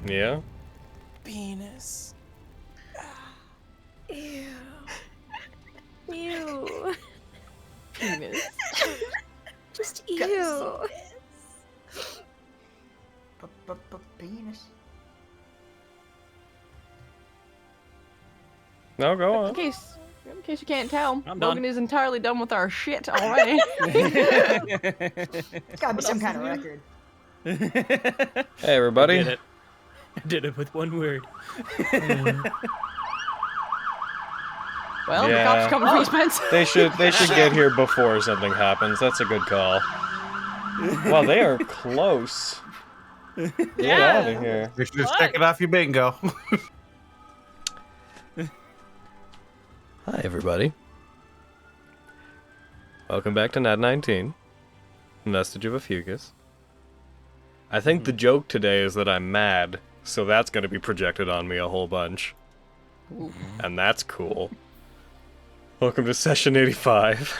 Yeah? Penis. Ew. Ew. Penis. Just ew. Penis. No, go on. In case you can't tell, I'm Logan done. is entirely done with our shit already. It's gotta be some kind of record. Hey, everybody. I did it with one word. Well, Yeah. the cops are coming for you, Spence. They should get here before something happens. That's a good call. Wow, they are close. Get out of here. You should just check it off your bingo. Hi, everybody. Welcome back to Nat19 Vestige of Ophiuchus. I think the joke today is that I'm mad, so that's going to be projected on me a whole bunch. Ooh. And that's cool. Welcome to session 85.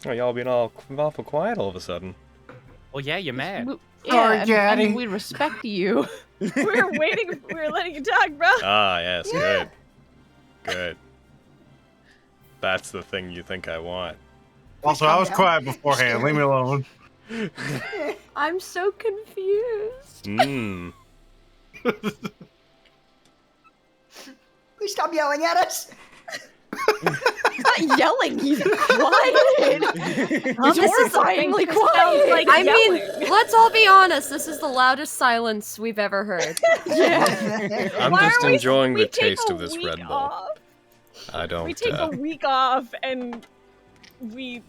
Oh, y'all being all awful quiet all of a sudden. Well, yeah, you're mad. Sorry, I Daddy. mean, we respect you. We were waiting. We were letting you talk, bro. Ah, yes, good. Good. That's the thing you think I want. Also, I was quiet beforehand. Leave me alone. I'm so confused. Mmm. Please stop yelling at us. He's not yelling, he's quiet. He's horrifyingly quiet. Like I yelling. mean, let's all be honest. This is the loudest silence we've ever heard. Yeah. I'm Why just are we- enjoying we the take taste a of this week Red Bull. off. I don't. We take a week off and we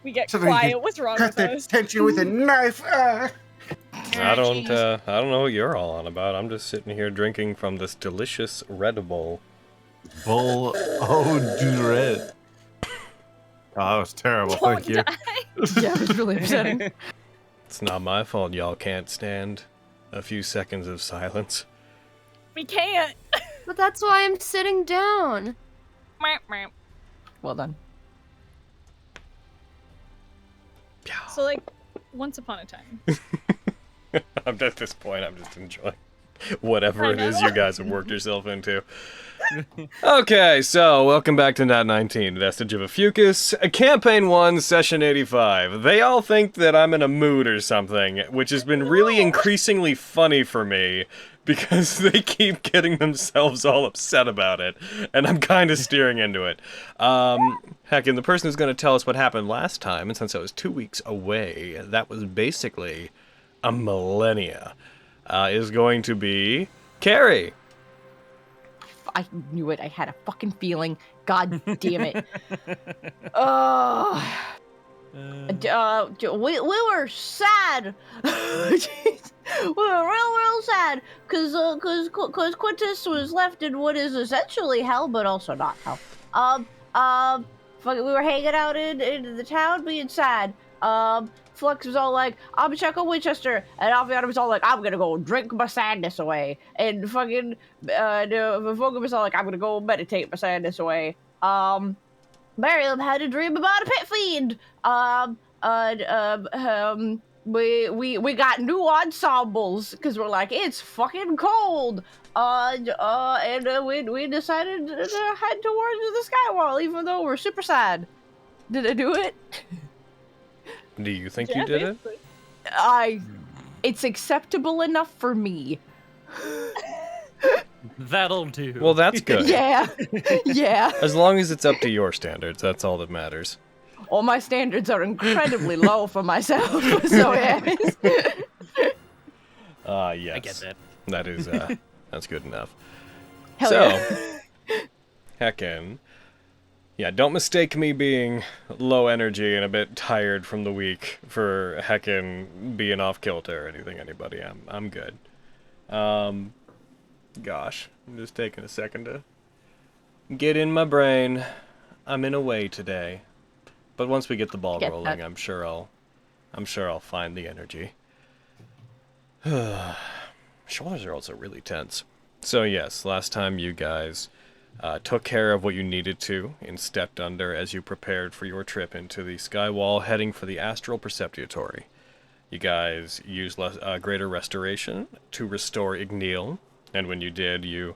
get So that you quiet. can What's wrong Cut with the us? tension with a knife. I don't know what you're all on about. I'm just sitting here drinking from this delicious Red Bull. Bull oh duret. Oh, that was terrible. Thank you. Yeah, it was really upsetting. It's not my fault y'all can't stand a few seconds of silence. We can't. But that's why I'm sitting down. Well done. So like, once upon a time. I'm at this point, I'm just enjoying whatever I it is know. you guys have worked yourself into. Okay, so welcome back to Nat19 Vestige of Ophiuchus, Campaign 1, Session 85. They all think that I'm in a mood or something, which has been really increasingly funny for me, because they keep getting themselves all upset about it, and I'm kind of steering into it. Heck, and the person who's going to tell us what happened last time, and since I was 2 weeks away, that was basically a millennia, is going to be Carrie. I knew it. I had a fucking feeling. God damn it. We were sad. Jeez. We were real sad because Quintus was left in what is essentially hell, but also not hell. We were hanging out in the town, being sad. Flux was all like, I'm gonna check on Winchester, and Alfiana was all like, I'm gonna go drink my sadness away, and fucking Voga was all like, I'm gonna go meditate my sadness away. Miriam had a dream about a pit fiend. We got new ensembles because we're like, it's fucking cold. And we decided to head towards the skywall, even though we're super sad. Did I do it? Do you think you did it? It's acceptable enough for me. That'll do. Well, that's good. Yeah. Yeah. As long as it's up to your standards, that's all that matters. All my standards are incredibly low for myself, so yeah. Yes. I get that. That is, that's good enough. Hell so, yeah. heckin'. Yeah, don't mistake me being low energy and a bit tired from the week for heckin' being off kilter or anything, anybody. I'm good. Gosh, I'm just taking a second to get in my brain. I'm in a way today. But once we get the ball rolling, I'm sure I'll find the energy. Shoulders are also really tense. So yes, last time you guys took care of what you needed to and stepped under as you prepared for your trip into the Skywall, heading for the Astral Perceptuatory. You guys used Greater Restoration to restore Igneel, and when you did, you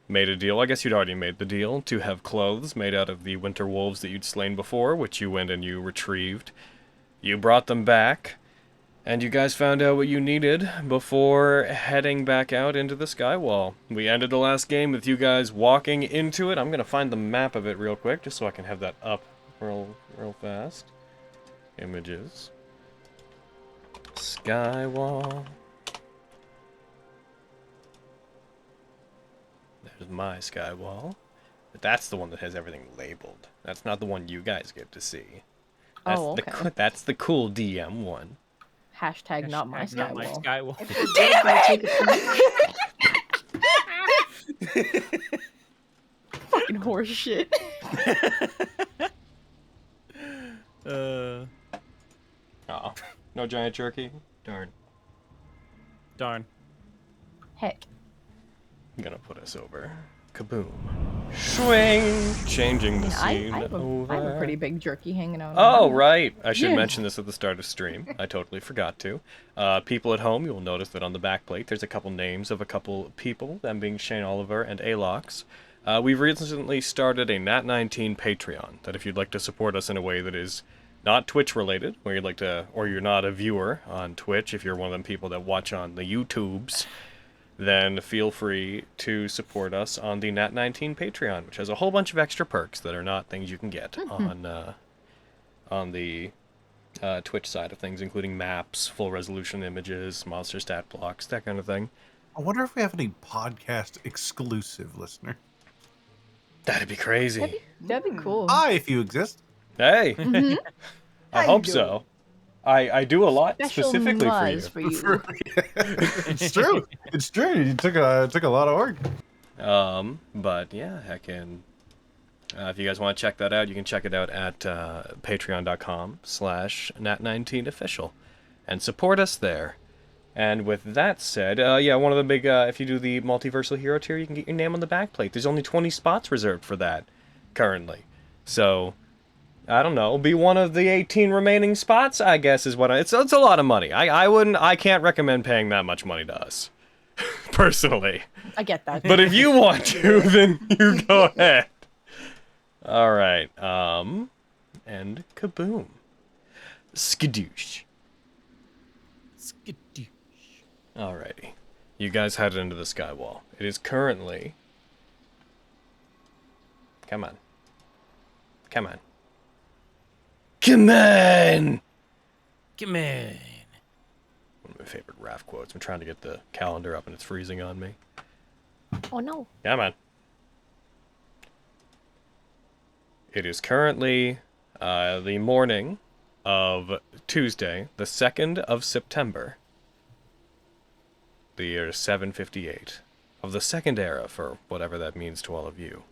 made a deal. I guess you'd already made the deal to have clothes made out of the winter wolves that you'd slain before, which you went and you retrieved. You brought them back, and you guys found out what you needed before heading back out into the Skywall. We ended the last game with you guys walking into it. I'm gonna find the map of it real quick, just so I can have that up real fast. Images. Skywall. There's my Skywall. But that's the one that has everything labeled. That's not the one you guys get to see. That's Oh, okay. That's the cool DM one. Hashtag not my Not my Skywall. Skywall. Damn it! Fucking horse shit. Aw. No giant jerky? Darn. Darn. Heck. I'm gonna put us over. Kaboom. Swing! Changing the scene I have over. a pretty big jerky hanging out. Oh, right. I should Yeah. mention this at the start of stream. I totally forgot to. People at home, you'll notice that on the back plate, there's a couple names of a couple people, them being Shane Oliver and Aylox. We've recently started a Nat19 Patreon, that if you'd like to support us in a way that is not Twitch related, where you'd like to, or you're not a viewer on Twitch, if you're one of them people that watch on the YouTubes, then feel free to support us on the Nat19 Patreon, which has a whole bunch of extra perks that are not things you can get on the Twitch side of things, including maps, full resolution images, monster stat blocks, that kind of thing. I wonder if we have any podcast exclusive listener. That'd be crazy. That'd be cool. Hi, if you exist. Hey, Mhm. I How hope you so. I do a lot Special specifically for you. buzz for you. It's true. It's true. You took a lot of work. But yeah, heck, and if you guys want to check that out, you can check it out at patreon.com/Nat19official and support us there. And with that said, yeah, one of the big, if you do the Multiversal Hero tier, you can get your name on the backplate. There's only 20 spots reserved for that currently. So, I don't know, be one of the 18 remaining spots, I guess, is what it's a lot of money. I can't recommend paying that much money to us, personally. I get that. But if you want to, then you go ahead. All right, and kaboom. Skadoosh. Skidoo. Alrighty. You guys headed into the Skywall. It is currently... Come on. Come on. Come on! Come on. One of my favorite Raph quotes. I'm trying to get the calendar up and it's freezing on me. Oh no. Come on. It is currently the morning of Tuesday, the 2nd of September. The year is 758 of the Second Era, for whatever that means to all of you.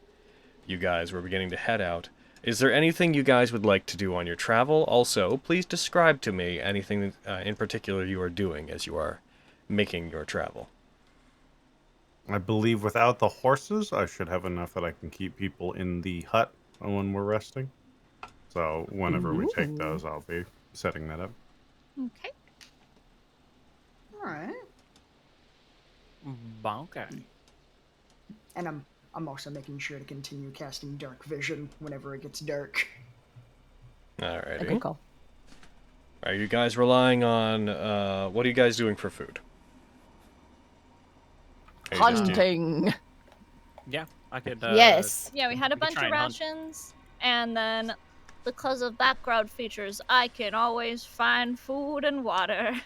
You guys were beginning to head out. Is there anything you guys would like to do on your travel? Also, please describe to me anything in particular you are doing as you are making your travel. I believe without the horses, I should have enough that I can keep people in the hut when we're resting. So whenever we take those, I'll be setting that up. Okay. Alright. Bonker. And I'm also making sure to continue casting dark vision whenever it gets dark. A Alrighty. good call. Are you guys relying on, what are you guys doing for food? Are you just doing- Hunting. Yeah, I could. Yes. Yeah, we had a We could bunch try of and hunt. rations, and then because of background features, I can always find food and water.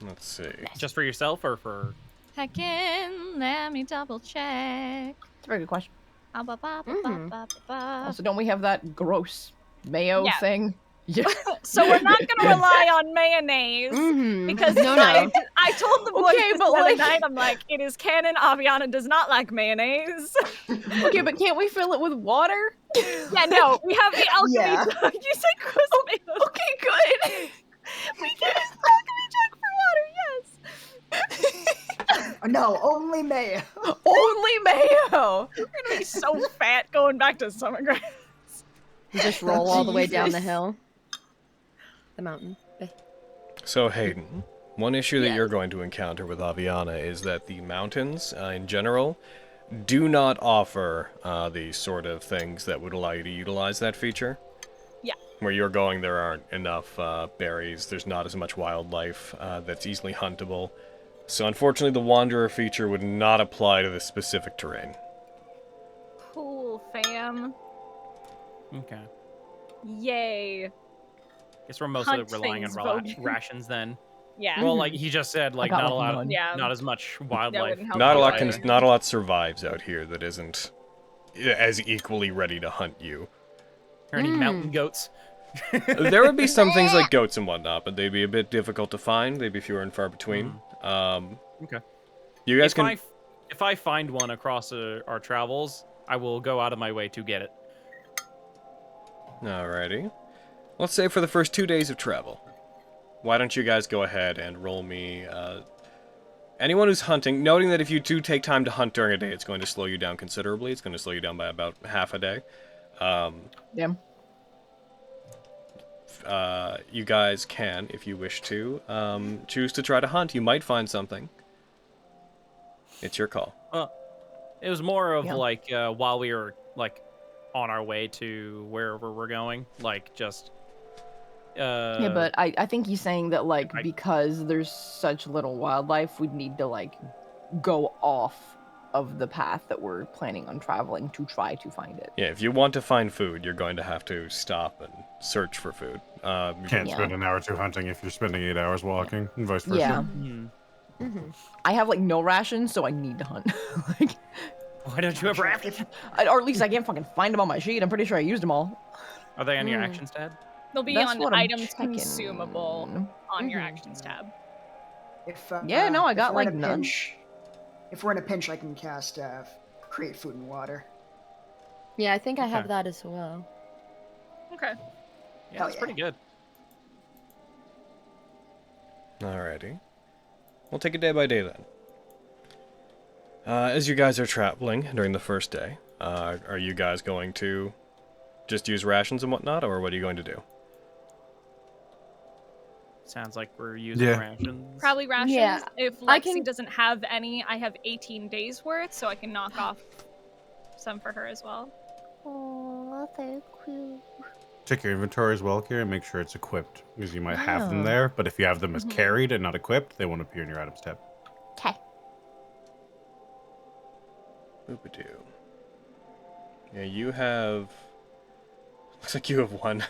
Let's see. Just for yourself or for? Heckin', let me double check. It's a very good question. Mhm. Also, don't we have that gross mayo Yeah. thing? Yeah. So we're not gonna rely on mayonnaise. Mm-hmm. Because no, I told the boys Okay, this but the other like- night, I'm like, it is canon, Aviana does not like mayonnaise. Okay, but can't we fill it with water? Yeah, no, we have the alchemy. Yeah. You said gross mayo. Okay, good. We can use the alchemy jug for water, yes. No, only May. Only mayo. We're gonna be so fat going back to summer grass. You just roll all the way down the Jesus. hill. The mountain. So Hayden, one issue that Yes. you're going to encounter with Aviana is that the mountains, in general, do not offer the sort of things that would allow you to utilize that feature. Yeah. Where you're going, there aren't enough berries, there's not as much wildlife that's easily huntable. So unfortunately, the Wanderer feature would not apply to this specific terrain. Cool, fam. Okay. Yay. Guess we're mostly Hunt relying on things, Vogue. rations then. Yeah. Well, like he just said, like got not a like lot, none. Yeah. not as much That wildlife. wouldn't help Not a you lot, either. not a lot survives out here that isn't as equally ready to hunt you. Or any mountain goats. There would be some things like goats and whatnot, but they'd be a bit difficult to find. They'd be fewer and far between. Okay. You guys If I find one across our travels, I will go out of my way to get it. Alrighty. Let's say for the first 2 days of travel. Why don't you guys go ahead and roll me, anyone who's hunting, noting that if you do take time to hunt during a day, it's going to slow you down considerably. It's going to slow you down by about half a day. Damn. You guys can, if you wish to, choose to try to hunt. You might find something. It's your call. It was more of Yeah. like while we were like on our way to wherever we're going, like just. Yeah, but I think he's saying that like I- because there's such little wildlife, we'd need to like go off of the path that we're planning on traveling to try to find it. Yeah, if you want to find food, you're going to have to stop and search for food. Can't Yeah. spend an hour or two hunting if you're spending 8 hours walking, and vice versa. Yeah, Hmm. I have like no rations, so I need to hunt. Like, Why don't you ever have? or at least I can't fucking find them on my sheet. I'm pretty sure I used them all. Are they on your actions tab? They'll be That's on what I'm items checking. consumable on your actions tab. If Yeah, no, I if got, we're in like, a none. pinch, if we're in a pinch, I can cast create food and water. Yeah, I think I have Okay. that as well. Okay. Yeah, Hell that's yeah. pretty good. Alrighty. We'll take it day by day then. As you guys are traveling during the first day, are you guys going to just use rations and whatnot, or what are you going to do? Sounds like we're using Yeah. Probably rations. rations. Yeah, If I Lexi can- doesn't have any, I have 18 days worth, so I can knock off some for her as well. Oh, thank you. Check your inventory as well, Kira, and make sure it's equipped, because you might have them Oh. there, but if you have them as Mhm. carried and not equipped, they won't appear in your items tab. Okay. Boop-a-doo. Yeah, you have... Looks like you have one.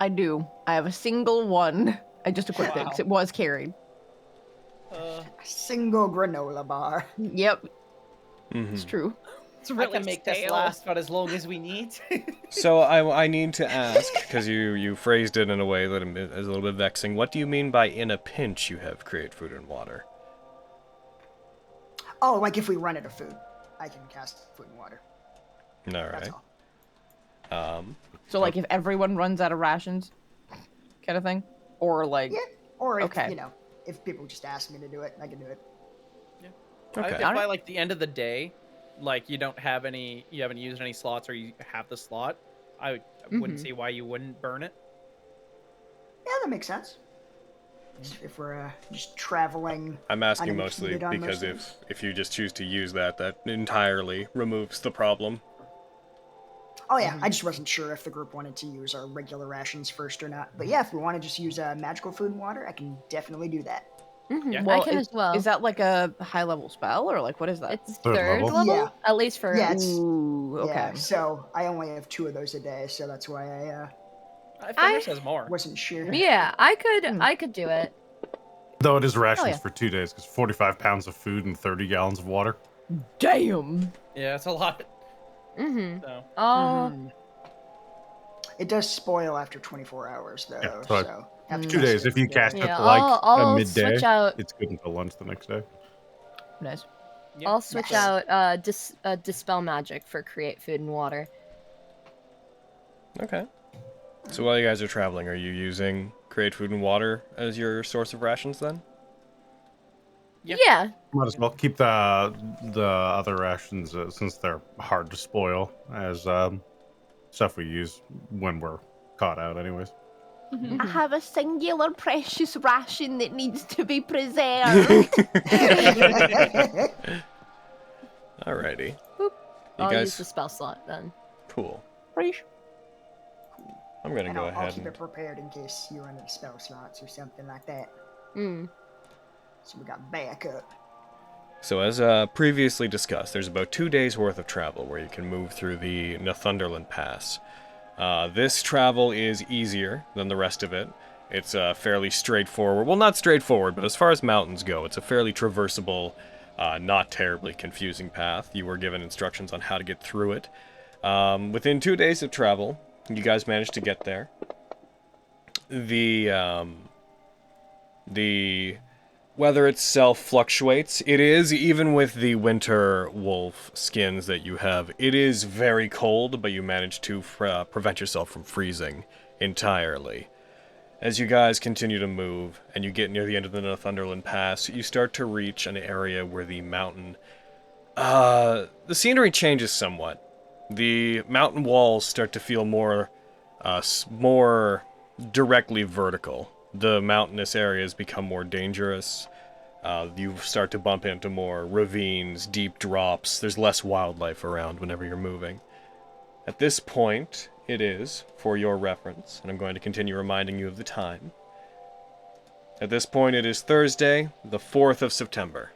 I do. I have a single one. I just equipped it Wow. because it was carried. A single granola bar. Yep, Mhm. it's true. It's really I can make this stale. last for as long as we need. So I need to ask, because you phrased it in a way that is a little bit vexing. What do you mean by in a pinch you have create food and water? Oh, like if we run out of food, I can cast food and water. That's Alright. all. So like if everyone runs out of rations, kind of thing, or like Yeah. Or if, Okay. if people just ask me to do it, I can do it. Okay. If by like the end of the day, like you haven't used any slots, or you have the slot, I wouldn't see why you wouldn't burn it. Yeah, that makes sense. If we're just traveling. I'm asking mostly unimpeded on those because things. if you just choose to use that entirely removes the problem. Oh yeah, I just wasn't sure if the group wanted to use our regular rations first or not. But yeah, if we want to just use magical food and water, I can definitely do that. Yeah. well, I can as well. Is that like a high level spell or like what is that? It's Third third level? level? Yeah. At least for Yeah, it's Ooh, okay. yeah. So I only have 2 of those a day, so that's why I figure says more. wasn't sure. Yeah, I could do it. Though it is rations yeah. for 2 days, because 45 pounds of food and 30 gallons of water. Damn. Yeah, it's a lot. Mm-hmm. So Mhm. It does spoil after 24 hours, though. Yeah, so so have to 2 cast days. it If you every cast day. it Yeah, to like I'll a midday, switch out. it's good until lunch the next day. Nice. yeah. I'll switch Nice. out dispel magic for create food and water. Okay. So while you guys are traveling, are you using create food and water as your source of rations then? Yeah. Yeah. Might as well keep the other rations, since they're hard to spoil, as stuff we use when we're caught out anyways. I have a singular precious ration that needs to be preserved. Alrighty. Boop. You I'll guys, use the spell slot then. cool. Fresh. I'm gonna And go I'll ahead keep and it prepared in case you run into spell slots or something like that. Mm. So we got backup. So as previously discussed, there's about 2 days worth of travel where you can move through the Thunderland Pass. This travel is easier than the rest of it. It's fairly straightforward. Well, not straightforward, but as far as mountains go, it's a fairly traversable, not terribly confusing path. You were given instructions on how to get through it. Within 2 days of travel, you guys managed to get there. The weather itself fluctuates. It is, even with the winter wolf skins that you have, it is very cold, but you manage to prevent yourself from freezing entirely. As you guys continue to move, and you get near the end of the Thunderland Pass, you start to reach an area where the mountain... the scenery changes somewhat. The mountain walls start to feel more directly vertical. The mountainous areas become more dangerous. You start to bump into more ravines, deep drops. There's less wildlife around whenever you're moving. At this point, it is, for your reference, and I'm going to continue reminding you of the time. At this point, it is Thursday, the 4th of September.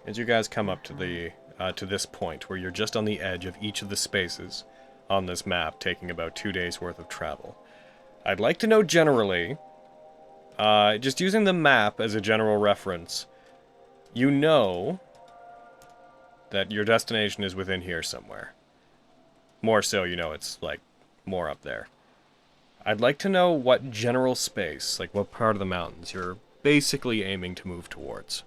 As you guys come up to the to this point, where you're just on the edge of each of the spaces on this map, taking about 2 days worth of travel, I'd like to know generally, just using the map as a general reference, you know that your destination is within here somewhere. More so, you know, it's like more up there. I'd like to know what general space, like what part of the mountains, you're basically aiming to move towards.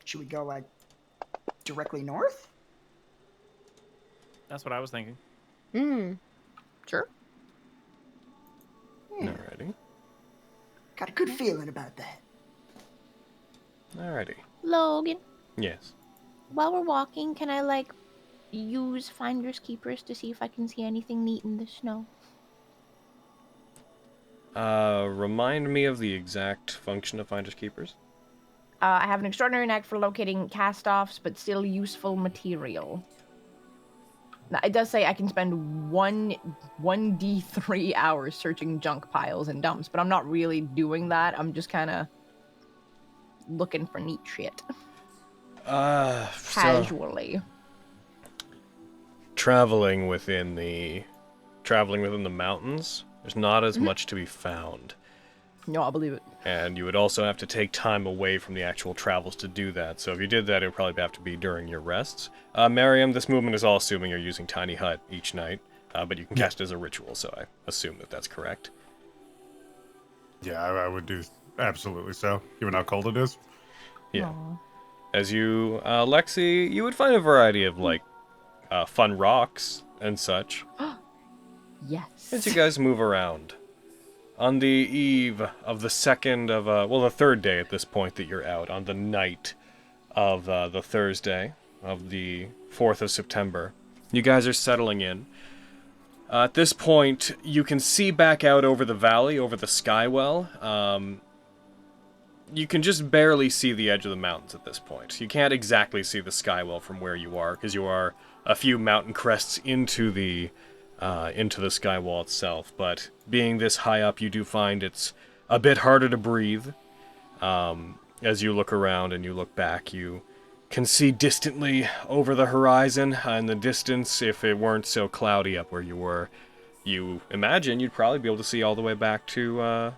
Should we go like directly north? That's what I was thinking. Sure. Alrighty. Got a good feeling about that. Alrighty. Logan, Yes. while we're walking, can I, like, use Finders Keepers to see if I can see anything neat in the snow? Remind me of the exact function of Finders Keepers. I have an extraordinary knack for locating cast-offs, but still useful material. Now, it does say I can spend 1d3 hours searching junk piles and dumps, but I'm not really doing that. I'm just kind of looking for neat shit. Casually. Traveling within the mountains, there's not as much to be found. No, I believe it. And you would also have to take time away from the actual travels to do that. So if you did that, it would probably have to be during your rests. Miriam, this movement is all assuming you're using Tiny Hut each night, but you can cast it as a ritual, so I assume that that's correct. Yeah, I would do absolutely so, given how cold it is. Yeah. Aww. As you, Lexi, you would find a variety of, like, fun rocks and such. Yes. As you guys move around. On the eve of the the third day at this point that you're out, on the night of the Thursday of the 4th of September, you guys are settling in. At this point, you can see back out over the valley, over the skywell. You can just barely see the edge of the mountains at this point. You can't exactly see the skywell from where you are, because you are a few mountain crests into the skywall itself, but being this high up, you do find it's a bit harder to breathe. As you look around and you look back, you can see distantly over the horizon. In the distance, if it weren't so cloudy up where you were, you imagine you'd probably be able to see all the way back to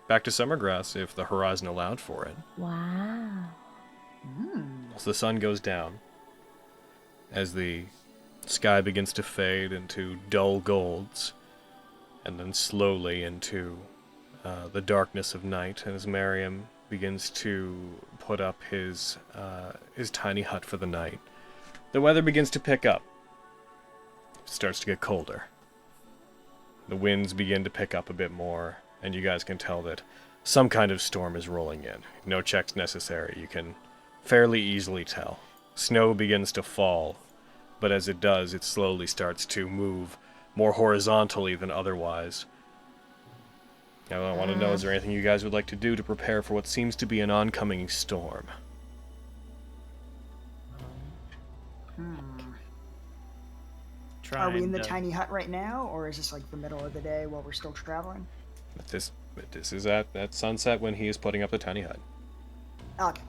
Summergrass if the horizon allowed for it. Wow. As the sun goes down, as the sky begins to fade into dull golds, and then slowly into the darkness of night, as Miriam begins to put up his tiny hut for the night. The weather begins to pick up. It starts to get colder. The winds begin to pick up a bit more, and you guys can tell that some kind of storm is rolling in. No checks necessary. You can fairly easily tell. Snow begins to fall, but as it does, it slowly starts to move more horizontally than otherwise. Now, I want to know, is there anything you guys would like to do to prepare for what seems to be an oncoming storm? Are we in the tiny hut right now, or is this like the middle of the day while we're still traveling? This is at sunset when he is putting up the tiny hut. Okay.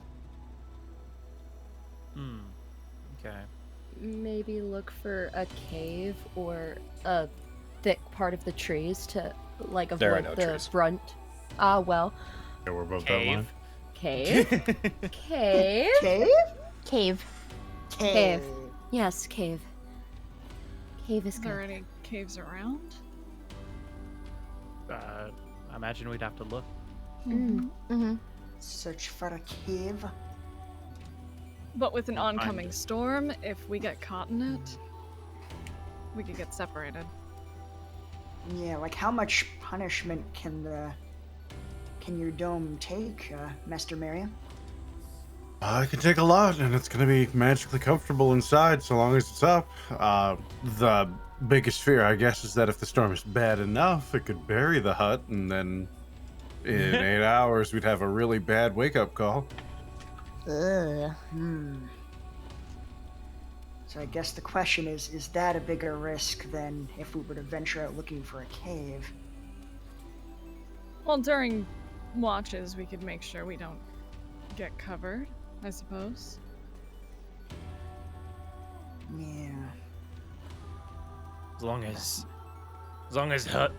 Okay. Maybe look for a cave or a thick part of the trees to, like, There are avoid no the trees. brunt. Ah, well. Yeah, we're both that line. Cave? Cave? Cave? Cave. Cave. Yes, cave. Cave is Is there good. any caves around? I imagine we'd have to look. Search for a cave. But with an Find oncoming it. storm, if we get caught in it, we could get separated. Yeah, like how much punishment can your dome take, Master Miriam? It can take a lot, and it's going to be magically comfortable inside so long as it's up. The biggest fear, I guess, is that if the storm is bad enough, it could bury the hut, and then in 8 hours, we'd have a really bad wake-up call. Ugh. So I guess the question is that a bigger risk than if we were to venture out looking for a cave? Well, during watches, we could make sure we don't get covered, I suppose. Yeah. As long as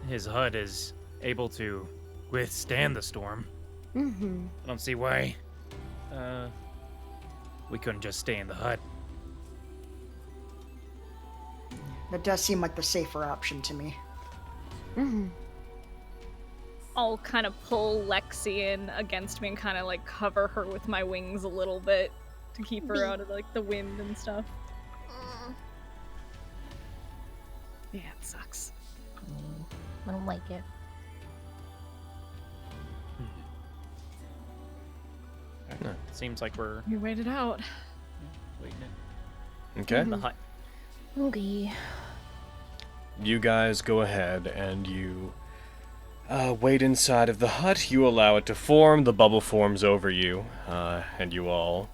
his hut is able to withstand the storm, Mm-hmm. I don't see why we couldn't just stay in the hut. That does seem like the safer option to me. Mm-hmm. I'll kind of pull Lexi in against me and kind of like cover her with my wings a little bit to keep her out of like the wind and stuff. Yeah, it sucks. I don't like it. Seems like we're We waited out. waiting Okay. in the hut. Okay. You guys go ahead and you wait inside of the hut. You allow it to form. The bubble forms over you, and you all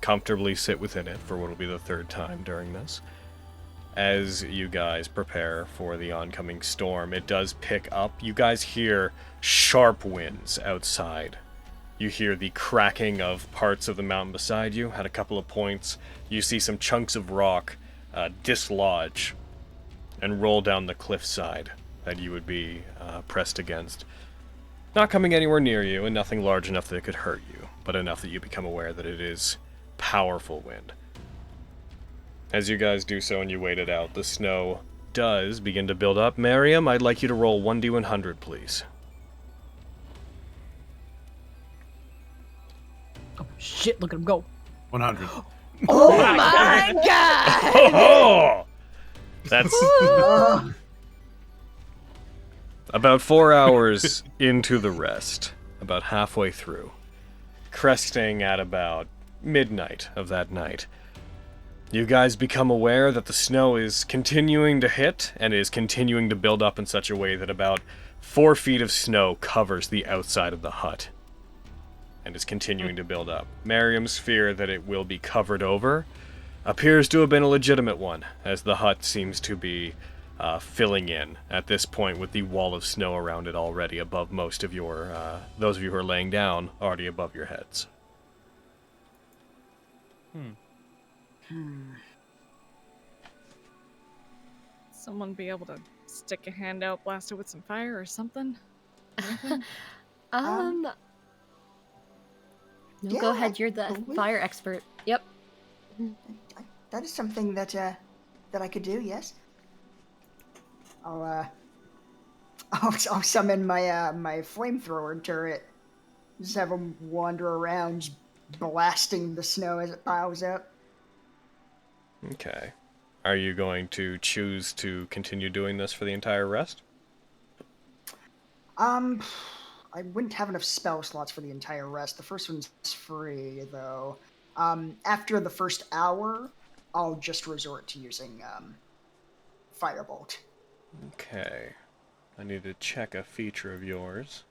comfortably sit within it for what will be the third time during this. As you guys prepare for the oncoming storm, it does pick up. You guys hear sharp winds outside. You hear the cracking of parts of the mountain beside you. At a couple of points, you see some chunks of rock dislodge and roll down the cliffside that you would be pressed against. Not coming anywhere near you, and nothing large enough that it could hurt you, but enough that you become aware that it is powerful wind. As you guys do so and you wait it out, the snow does begin to build up. Miriam, I'd like you to roll 1d100, please. Oh shit! Look at him go. 100. Oh my god! Oh! That's about 4 hours into the rest, about halfway through, cresting at about midnight of that night. You guys become aware that the snow is continuing to hit and is continuing to build up in such a way that about 4 feet of snow covers the outside of the hut and is continuing to build up. Miriam's fear that it will be covered over appears to have been a legitimate one, as the hut seems to be filling in at this point with the wall of snow around it already above most of your, those of you who are laying down, already above your heads. Someone be able to stick a hand out, blast it with some fire or something? No, Yeah, go ahead. You're the believe- fire expert. Yep. That is something that I could do. Yes. I'll summon my flamethrower turret. Just have them wander around, blasting the snow as it piles up. Okay. Are you going to choose to continue doing this for the entire rest? I wouldn't have enough spell slots for the entire rest. The first one's free, though. After the first hour, I'll just resort to using Firebolt. Okay. I need to check a feature of yours.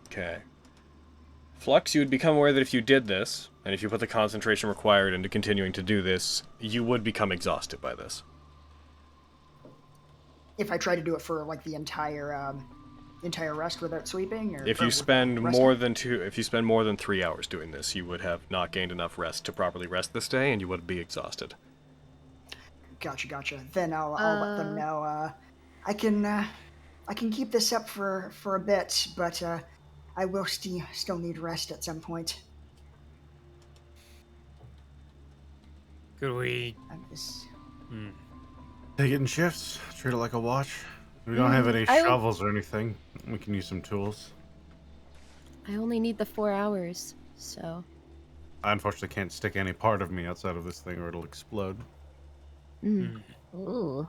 Okay. Flux, you would become aware that if you did this, and if you put the concentration required into continuing to do this, you would become exhausted by this. If I try to do it for like the entire rest without sleeping, or If you spend more than 3 hours doing this, you would have not gained enough rest to properly rest this day, and you would be exhausted. Gotcha. Then I'll let them know. I can keep this up for a bit, but I will still need rest at some point. Could we? Take it in shifts. Treat it like a watch. We don't have any shovels or anything. We can use some tools. I only need the 4 hours, so. I unfortunately can't stick any part of me outside of this thing or it'll explode. Ooh.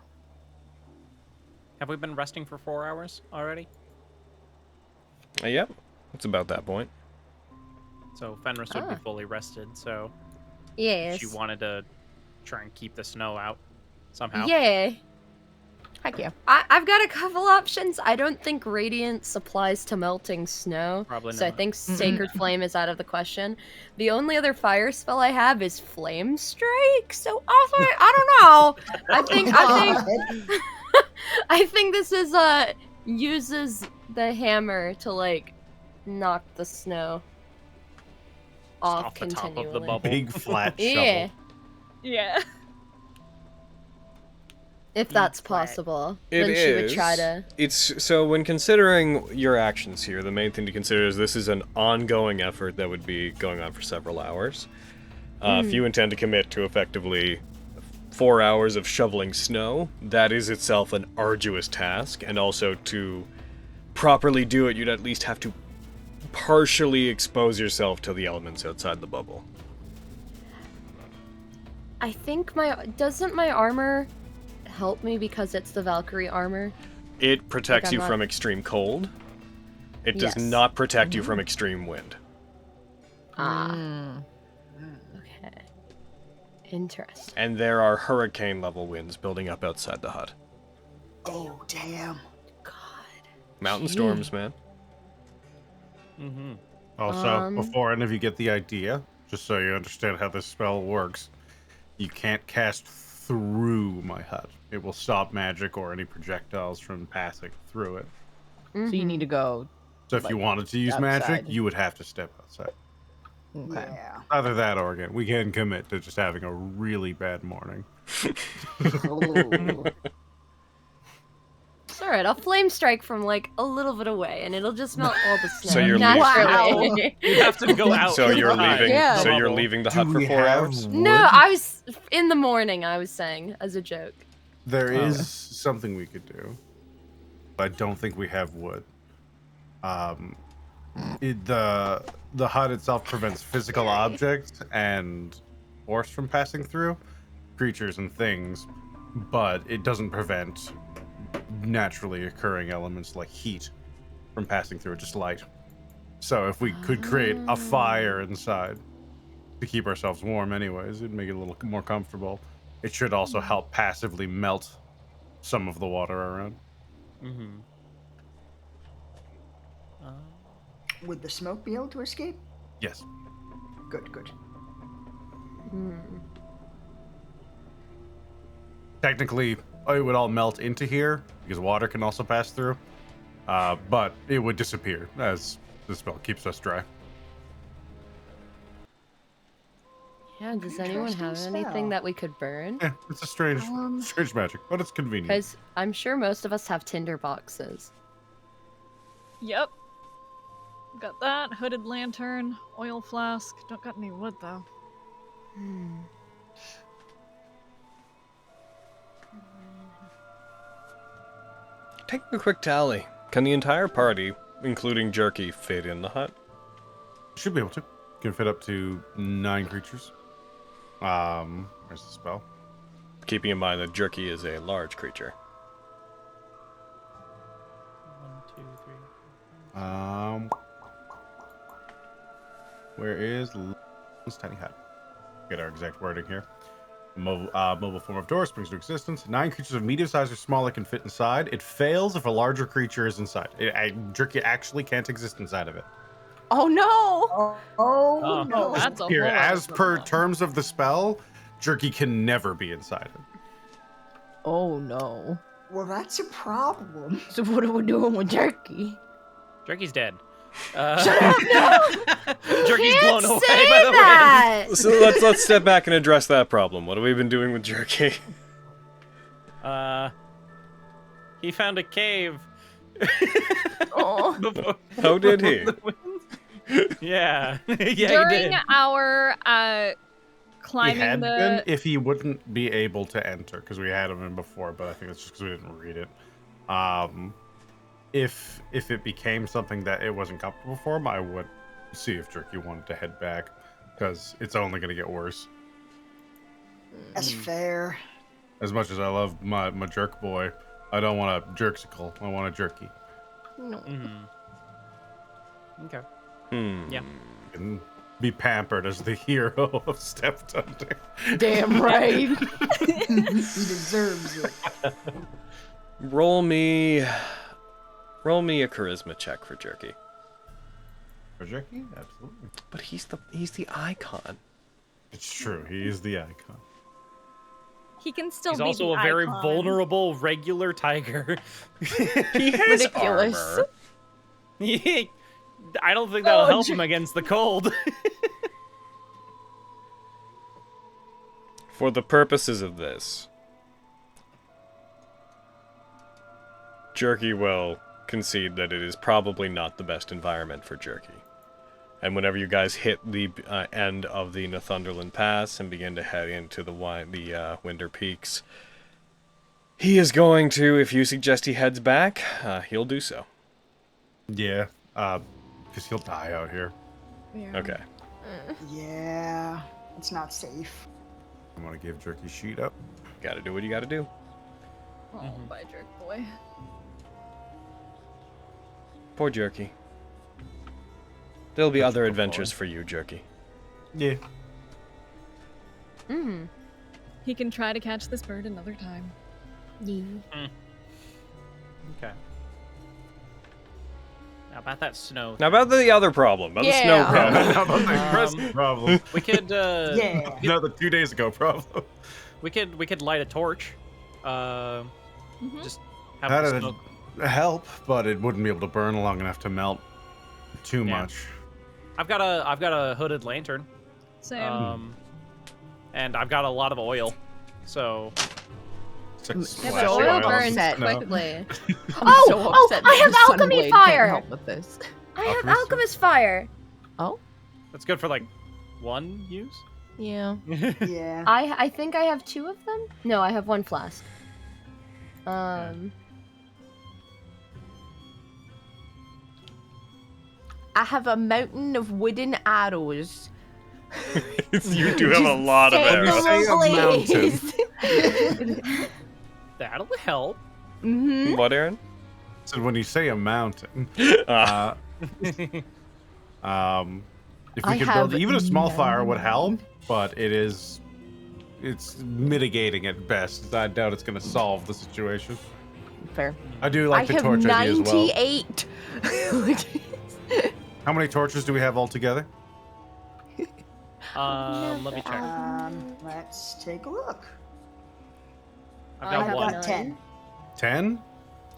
Have we been resting for 4 hours already? Yep. It's about that point. So Fenris would be fully rested, so Yes. she wanted to try and keep the snow out somehow. Yeah. Heck yeah. I've got a couple options. I don't think Radiance applies to melting snow. Probably So I not. think Sacred Flame is out of the question. The only other fire spell I have is Flame Strike. So I don't know. I think this is uses the hammer to like knock the snow off the top continually. of the bubble. Big flat Yeah. shovel. Yeah. If that's possible. It then she would try to. It's so when considering your actions here, the main thing to consider is this is an ongoing effort that would be going on for several hours. If you intend to commit to effectively 4 hours of shoveling snow, that is itself an arduous task, and also to properly do it, you'd at least have to partially expose yourself to the elements outside the bubble. I think doesn't my armor help me because it's the Valkyrie armor? It protects I'm you not- from extreme cold. It does Yes. not protect you from extreme wind. Okay. Interesting. And there are hurricane level winds building up outside the hut. Oh, damn. Mountain storms, man. Mm-hmm. Also, before any of you get the idea, just so you understand how this spell works, you can't cast through my hut. It will stop magic or any projectiles from passing through it. So you need to go. So if you wanted to use magic, outside. you would have to step outside. Okay. Yeah. Either that or again, we can commit to just having a really bad morning. Ooh. It's alright, I'll flame strike from like a little bit away and it'll just melt all the snow. So you're naturally. You have to go out. So you're outside. leaving. Yeah. So you're leaving the hut for we 4 have hours. wood? No, I was in the morning, I was saying, as a joke. There is something we could do. But I don't think we have wood. The hut itself prevents physical objects and force from passing through, creatures and things, but it doesn't prevent naturally occurring elements like heat from passing through, just light. So if we could create a fire inside to keep ourselves warm anyways, it'd make it a little more comfortable. It should also help passively melt some of the water around. Mm-hmm. Would the smoke be able to escape? Yes. Good. Technically, it would all melt into here because water can also pass through, but it would disappear as the spell keeps us dry. Yeah, does anyone have Interesting anything spell. that we could burn? Yeah, it's a strange magic, but it's convenient. Because I'm sure most of us have tinder boxes. Yep. Got that. Hooded lantern, oil flask. Don't got any wood though. Taking a quick tally. Can the entire party, including Jerky, fit in the hut? Should be able to. Can fit up to 9 creatures. Where's the spell? Keeping in mind that Jerky is a large creature. 1, 2, 3. Where is Logan's tiny hut? Get our exact wording here. Mobile form of door springs to existence. 9 creatures of medium size or smaller can fit inside. It fails if a larger creature is inside. Jerky actually can't exist inside of it. Oh no! Oh no! That's a Here, whole as other per problem. terms of the spell, Jerky can never be inside it. Oh no. Well, that's a problem. So what are we doing with Jerky? Jerky's dead. Shut up! No! Jerky's Can't blown away say by the wind. that. So let's step back and address that problem. What have we been doing with Jerky? He found a cave. Oh. before- How did he? before the wind. Yeah. Yeah, he During did. our He climbing had the been if he wouldn't be able to enter, because we had him in before, but I think it's just because we didn't read it. If it became something that it wasn't comfortable for him, I would see if Jerky wanted to head back, because it's only going to get worse. That's fair. As much as I love my jerk boy, I don't want a jerksicle. I want a jerky. No. Okay. Yeah. And be pampered as the hero of Step Thunder. Damn right. He deserves it. Roll me a charisma check for Jerky. For Jerky? Absolutely. But he's the icon. It's true. He is the icon. he can still He's be also the a very icon. vulnerable regular tiger. He has Ridiculous. armor. I don't think that'll Oh, help him against the cold. For the purposes of this, Jerky will concede that it is probably not the best environment for Jerky. And whenever you guys hit the end of the Thunderland Pass and begin to head into the Winter Peaks, he is going to, if you suggest he heads back, he'll do so. Yeah, because he'll die out here. Yeah. Okay. Yeah, it's not safe. I want to give Jerky sheet up. Gotta do what you gotta do. Oh, bye, jerk boy. Poor Jerky. There'll be other adventures for you, Jerky. Yeah. He can try to catch this bird another time. Okay. Now about that snow. Now about the other problem, about the snow Yeah. problem. How about the present problem? We could Yeah. No, the 2 days ago problem. we could light a torch. Just have the That'd smoke. help, but it wouldn't be able to burn long enough to melt too Yeah. much. I've got a hooded lantern. Same. And I've got a lot of oil. So Six Yeah, splash but of oil oil. burns No. quickly. So upset I have because alchemy Sunblade fire. Can't help with this. I have Alchemist? alchemist fire. Oh, that's good for like one use. yeah. Yeah. I think I have 2 of them. No, I have 1 flask. I have a mountain of wooden arrows. You do have a lot of Set arrows. them Say a ablaze. That'll help. Mhm. What, Aaron? So when you say a mountain, Ah. if we I could have build even a small fire would none. help, but it's mitigating at best. I doubt it's going to solve the situation. Fair. I do like I the have torch idea as well. 98. How many torches do we have altogether? Let me check. Let's take a look. I've I got have one. 10. 10?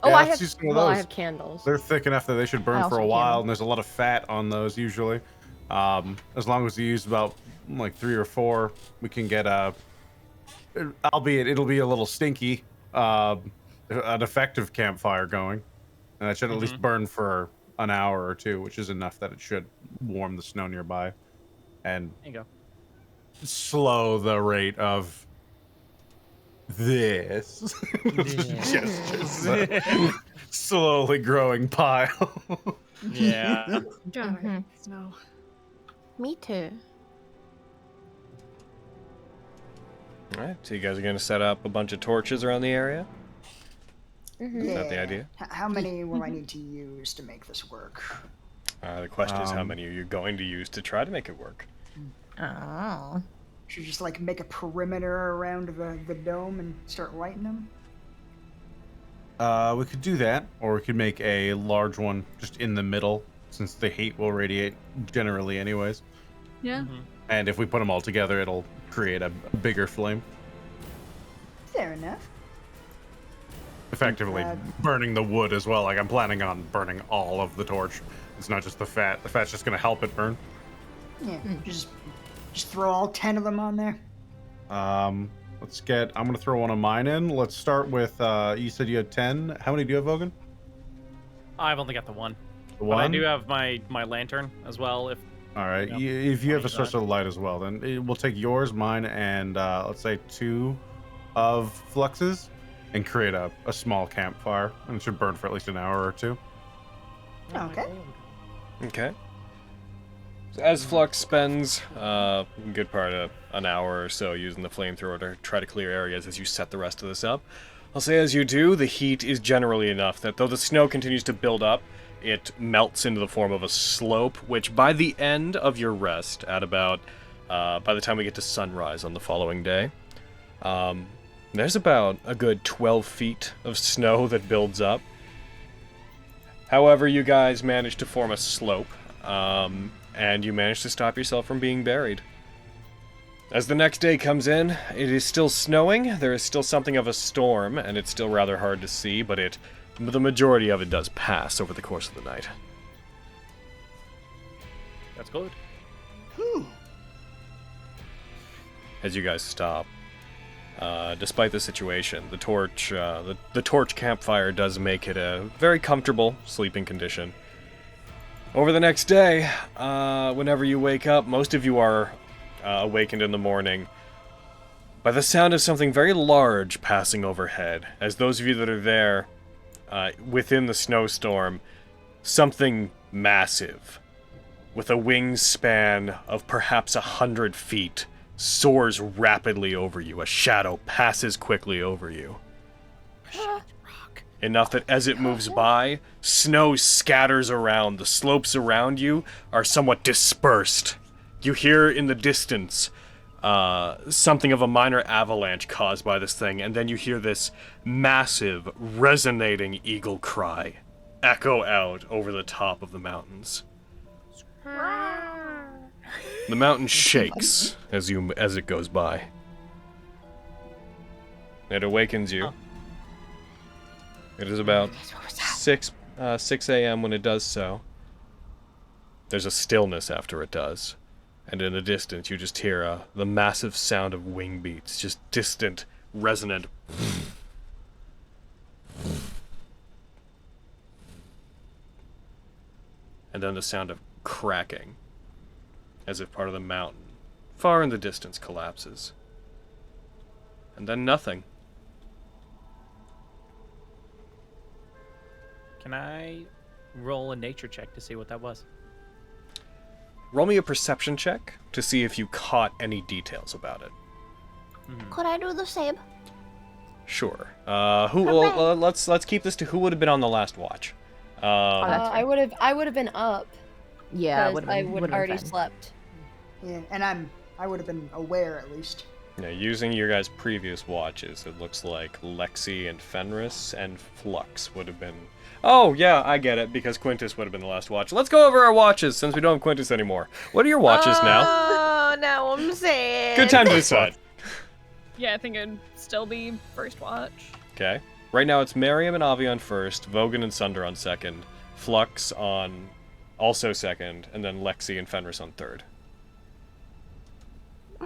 Oh, Yeah, I let's have. use some of Well, I those. have candles. They're thick enough that they should burn I for a also while, can. and there's a lot of fat on those usually. As long as you use about like 3 or 4, we can get albeit it'll be a little stinky, an effective campfire going, and that should at least burn for an hour or 2, which is enough that it should warm the snow nearby, and There you go. slow the rate of this just slowly growing pile. Yeah. God, snow. Me too. Alright, so you guys are going to set up a bunch of torches around the area? Yeah. Is that the idea? How many will I need to use to make this work? The question is, how many are you going to use to try to make it work? Oh. Should we just like make a perimeter around the dome and start lighting them? We could do that, or we could make a large one just in the middle, since the heat will radiate generally anyways. Yeah. And if we put them all together, it'll create a bigger flame. Fair enough. Effectively burning the wood as well. Like, I'm planning on burning all of the torch. It's not just the fat. The fat's just gonna help it burn. Yeah, just throw all 10 of them on there. Let's get. I'm gonna throw one of mine in. Let's start with. You said you had 10. How many do you have, Vogan? I've only got the one. The But one. I do have my lantern as well. If All right. Yep. If you have a source that. of light as well, then we'll take yours, mine, and let's say 2 of Flux's, and create a small campfire, and it should burn for at least an hour or 2. Okay. Okay. So as Flux spends a good part of an hour or so using the flamethrower to try to clear areas as you set the rest of this up, I'll say as you do, the heat is generally enough that though the snow continues to build up, it melts into the form of a slope, which by the end of your rest, at about, by the time we get to sunrise on the following day, there's about a good 12 feet of snow that builds up. However, you guys manage to form a slope, and you manage to stop yourself from being buried. As the next day comes in, it is still snowing, there is still something of a storm, and it's still rather hard to see, but the majority of it does pass over the course of the night. that's good. As you guys stop, despite the situation, the torch campfire does make it a very comfortable sleeping condition. Over the next day, whenever you wake up, most of you are awakened in the morning by the sound of something very large passing overhead. As those of you that are there, within the snowstorm, something massive, with a wingspan of perhaps 100 feet, soars rapidly over you. A shadow passes quickly over you. Enough that as it moves by, snow scatters around. The slopes around you are somewhat dispersed. You hear in the distance something of a minor avalanche caused by this thing, and then you hear this massive, resonating eagle cry echo out over the top of the mountains. The mountain shakes as it goes by. It awakens you. It is about 6 a.m. when it does so. There's a stillness after it does. And in the distance, you just hear the massive sound of wing beats, just distant, resonant. And then the sound of cracking, as if part of the mountain, far in the distance, collapses. And then nothing. Can I roll a nature check to see what that was? Roll me a perception check to see if you caught any details about it. Could I do the same? Sure. Let's keep this to who would have been on the last watch. I would have been up. Yeah, Because I would already slept. Yeah, and I would have been aware at least. Yeah, using your guys' previous watches, it looks like Lexi and Fenris and Flux would have been... Oh, yeah, I get it, because Quintus would have been the last watch. Let's go over our watches, since we don't have Quintus anymore. What are your watches now? Oh, now I'm sad. Good time to decide. Yeah, I think it'd still be first watch. Okay. Right now it's Miriam and Avi on first, Vogan and Sunder on second, Flux on also second, and then Lexi and Fenris on third.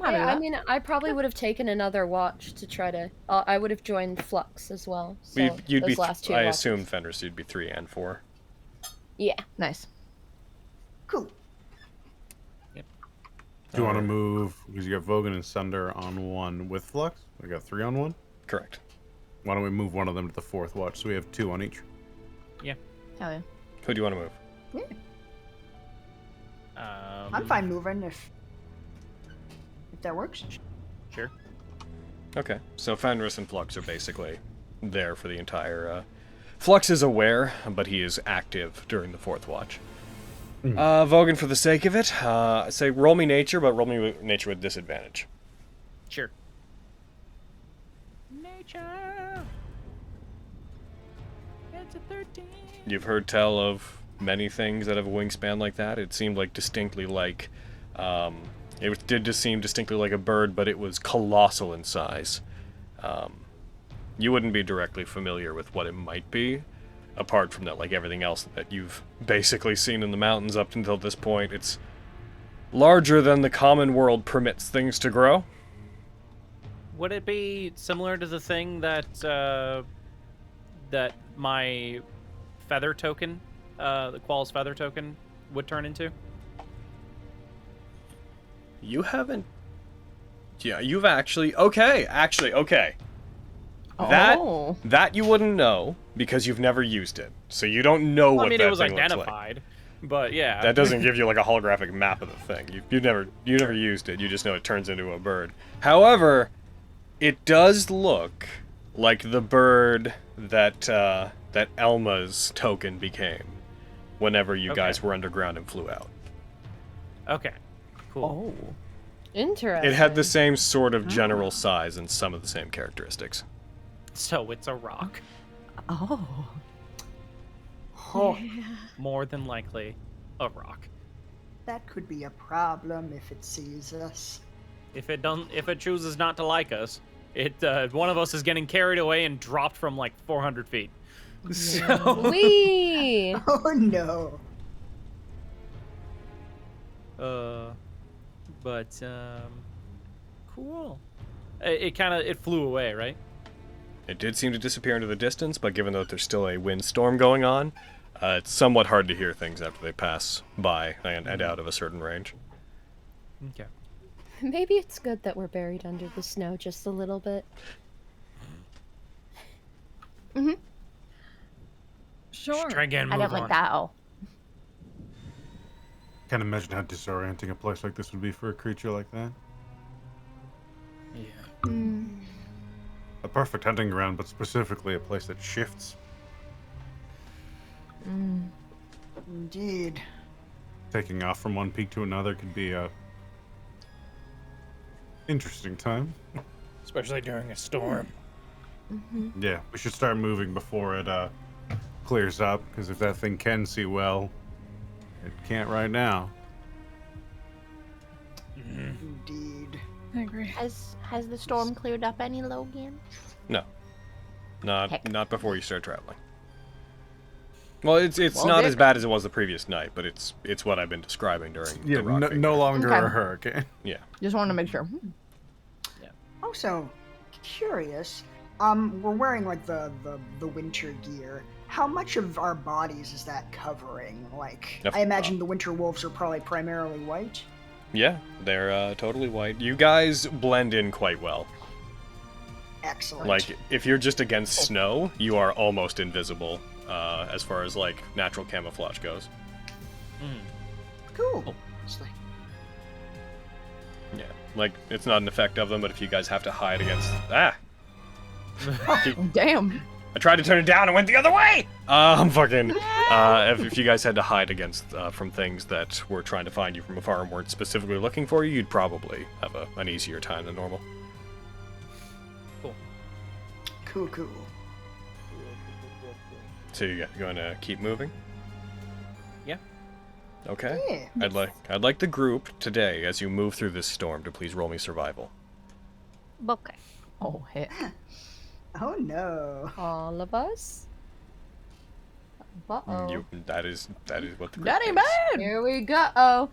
I mean, I probably would have taken another watch to try to... I would have joined Flux as well. So You'd those be, last 2 I watches. assume, Fenris, you'd be 3 and 4. Yeah. Nice. Cool. Do you want to move, because you got Vogan and Sunder on 1 with Flux? We got 3 on 1? Correct. Why don't we move one of them to the 4th watch, so we have 2 on each? Yeah. Hell yeah. Who do you want to move? Yeah, I'm fine moving if that works. Sure. Okay, so Fenris and Flux are basically there for the entire... Flux is aware, but he is active during the 4th watch. Vogan, for the sake of it, say roll me nature, but roll me nature with disadvantage. Sure. Nature. It's a 13. You've heard tell of many things that have a wingspan like that. It seemed like distinctly like, it did just seem distinctly like a bird, but it was colossal in size. You wouldn't be directly familiar with what it might be, apart from that, like everything else that you've basically seen in the mountains up until this point. It's larger than the common world permits things to grow. Would it be similar to the thing that that my feather token, the Qual's feather token, would turn into? You haven't... Yeah, you've actually... Okay. Oh. That you wouldn't know, because you've never used it. So you don't know what that thing looks like. I mean, it was identified, but yeah. That doesn't give you like a holographic map of the thing. You never used it. You just know it turns into a bird. However, it does look like the bird that that Elma's token became whenever you guys were underground and flew out. Okay. Cool. Oh. Interesting. It had the same sort of general size and some of the same characteristics. So it's a rock. Oh. Oh, More than likely, a rock. that could be a problem if it sees us. If it chooses not to like us, one of us is getting carried away and dropped from like 400 feet. So. Wee! Oh no. Cool. It flew away, right? It did seem to disappear into the distance, but given that there's still a windstorm going on, it's somewhat hard to hear things after they pass by and out of a certain range. Okay. Maybe it's good that we're buried under the snow just a little bit. Sure. Try again. I Move don't on. like that. Oh. Can't imagine how disorienting a place like this would be for a creature like that. Yeah. A perfect hunting ground, but specifically a place that shifts. Indeed. Taking off from one peak to another could be a interesting time. Especially during a storm. Yeah, we should start moving before it clears up, because if that thing can see well, it can't right now. Indeed. I agree. Has the storm cleared up any, Logan? No. Heck. Not before you start traveling. Well, it's Well, not Dick. as bad as it was the previous night, but it's what I've been describing during Yeah, the rock no longer Okay. a hurricane. Yeah. Just wanted to make sure. Also, curious. We're wearing like the winter gear. How much of our bodies is that covering? Like, Yep. I imagine the winter wolves are probably primarily white. Yeah, they're totally white. You guys blend in quite well. Excellent. Like, if you're just against snow, you are almost invisible, as far as, like, natural camouflage goes. Cool. It's like, Yeah, like, it's not an effect of them, but if you guys have to hide against... Damn. I tried to turn it down and went the other way! If you guys had to hide against, from things that were trying to find you from afar and weren't specifically looking for you, you'd probably have an easier time than normal. cool. So you going to keep moving? Yeah. Okay. Yeah. I'd like the group today, as you move through this storm, to please roll me survival. Okay. Oh, heck. Oh no. All of us? Uh-oh. That is what the group That ain't is. bad. Here we go. Alright,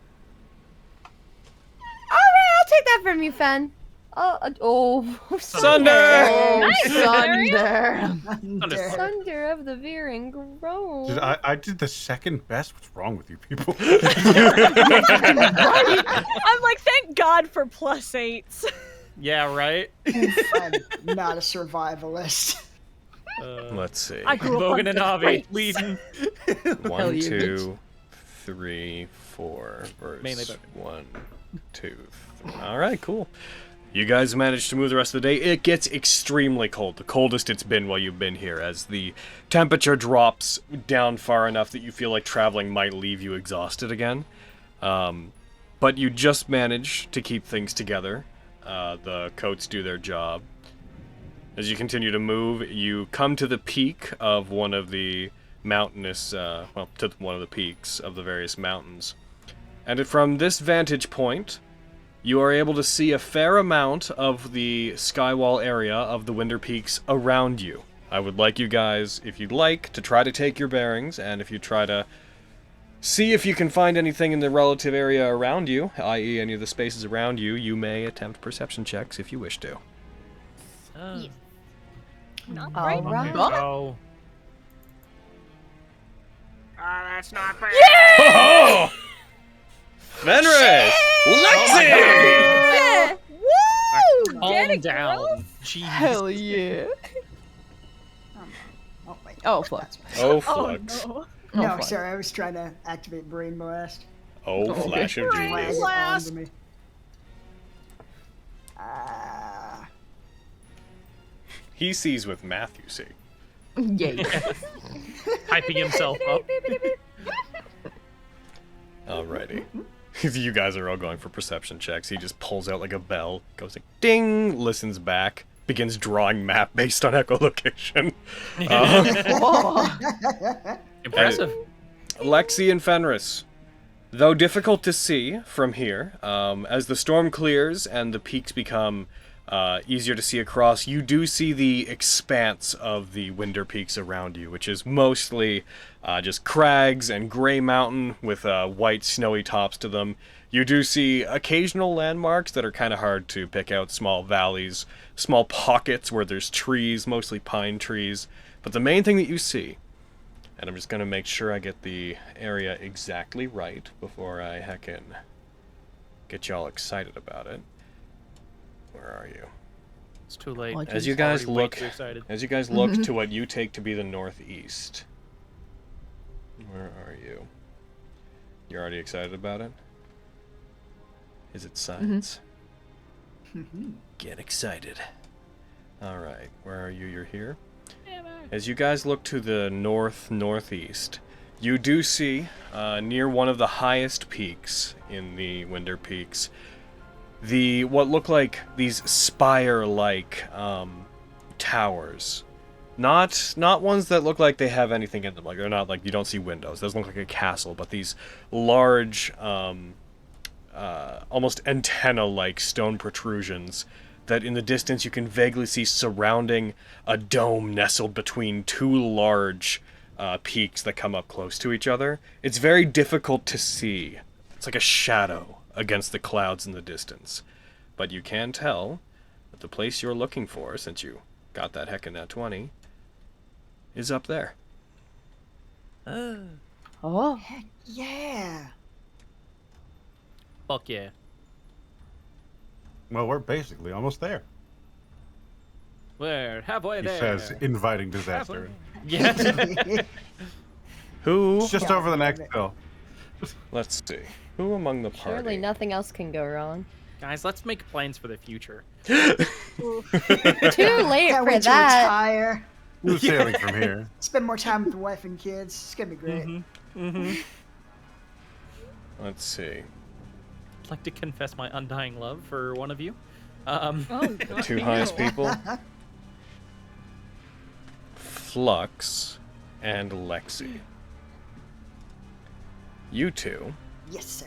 I'll take that from you, Fen. Sunder! Nice, Thunder. Under. Sunder of the Veering Grove. Dude, I did the second best. What's wrong with you people? I'm like, thank God for +8s. Yeah, right? I'm not a survivalist. Let's see. I grew up Bogan on and the Avi greats. leading. 1, you 2, 3, 4 verse Mainly Bogan. 1, 2, 3. All right, cool. You guys manage to move the rest of the day. It gets extremely cold, the coldest it's been while you've been here, as the temperature drops down far enough that you feel like traveling might leave you exhausted again. But you just manage to keep things together. The coats do their job. As you continue to move, you come to the peak of one of the mountainous, to one of the peaks of the various mountains. And from this vantage point, you are able to see a fair amount of the skywall area of the Winter Peaks around you. I would like you guys, if you'd like, to try to take your bearings, and if you try to see if you can find anything in the relative area around you, i.e. any of the spaces around you, you may attempt perception checks if you wish to. Not All right. right. Oh. That's not fair. Oh! Fenris! Lexi! Yeah. Woo! Calm Get it, down. girl. Jeez. Hell yeah. Oh, wait. Oh, fuck. That's right. Oh, Oh flux. no. Oh, No, fuck. sorry, I was trying to activate Brain Blast. Oh, flash of Flag genius. it onto me. He sees with math, you see. Yay. Hyping himself up. Alrighty. You guys are all going for perception checks. He just pulls out like a bell, goes like ding, listens back, begins drawing map based on echolocation. Impressive. Lexi and Fenris. Though difficult to see from here, as the storm clears and the peaks become easier to see across, you do see the expanse of the Winter Peaks around you, which is mostly just crags and gray mountain with white snowy tops to them. You do see occasional landmarks that are kind of hard to pick out, small valleys, small pockets where there's trees, mostly pine trees. But the main thing that you see, and I'm just going to make sure I get the area exactly right before I heckin' get y'all excited about it. Where are you? It's too late. Oh, As you He's guys already way look, too excited. to what you take to be the northeast. Where are you? You're already excited about it? Is it science? Get excited. Alright, where are you? You're here? As you guys look to the northeast, you do see, near one of the highest peaks in the Winter Peaks, what look like these spire-like towers. Not ones that look like they have anything in them. Like they're not like, you don't see windows. It doesn't look like a castle, but these large, almost antenna-like stone protrusions that in the distance you can vaguely see surrounding a dome nestled between two large peaks that come up close to each other. It's very difficult to see. It's like a shadow against the clouds in the distance. But you can tell that the place you're looking for, since you got that heckin' Nat 20, is up there. Oh. Heck yeah. Fuck yeah. Well, we're basically almost there. We're halfway He there. says, inviting disaster. Yeah. Who? It's just over the next hill. Let's see. Who among the party? Surely nothing else can go wrong. Guys, let's make plans for the future. Too late Can't for wait to that. retire. Who's sailing from here? Spend more time with the wife and kids. It's gonna be great. Let's see. I'd like to confess my undying love for one of you. Oh, The God, two no. highest people? Flux and Lexi. You two. Yes, sir.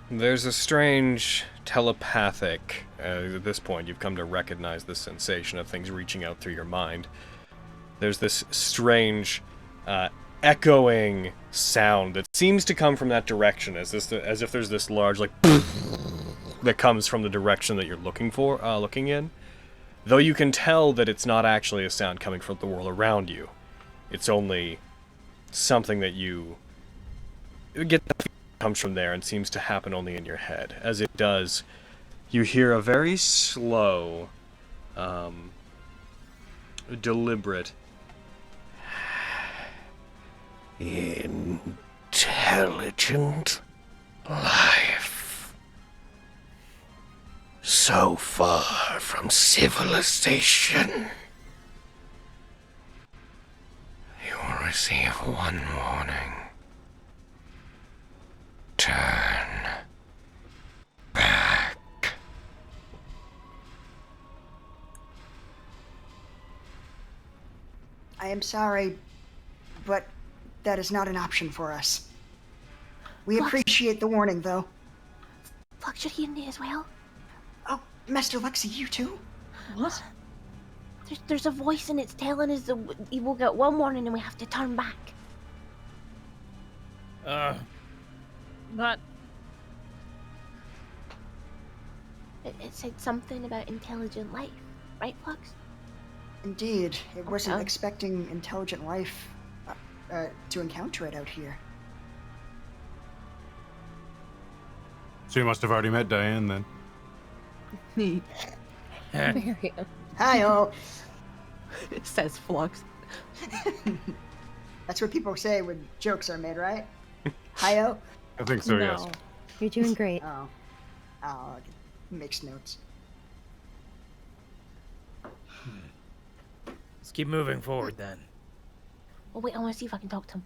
There's a strange telepathic, at this point you've come to recognize the sensation of things reaching out through your mind. There's this strange, echoing sound that seems to come from that direction, as if there's this large, like, that comes from the direction that you're looking in. Though you can tell that it's not actually a sound coming from the world around you. It's only something that you get the feeling comes from there and seems to happen only in your head. As it does, you hear a very slow, deliberate intelligent life. so far from civilization. You will receive one warning. Turn back. I am sorry, but that is not an option for us. We appreciate the warning, though. Flux, you're hearing it as well? Oh, Master Lexi, you too? What? There's a voice and it's telling us that we will get one warning and we have to turn back. That... It said something about intelligent life, right, Flux? Indeed. It wasn't Okay. expecting intelligent life to encounter it out here. So you must have already met Diane then. Marion. Hi-oh! Says Flux. That's what people say when jokes are made, right? Hi-oh? I think so, yes. No. You're doing great. Oh. Oh, okay. Makes notes. Let's keep moving forward then. Oh wait, I want to see if I can talk to him.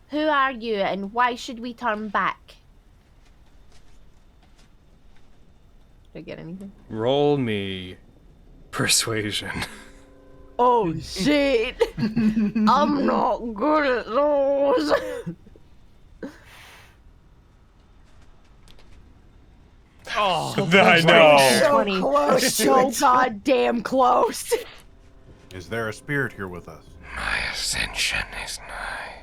Who are you and why should we turn back? Did I get anything? Roll me persuasion. Oh shit! I'm not good at those. Oh, I know. So 20. close to So it. goddamn close. Is there a spirit here with us? My ascension is nigh.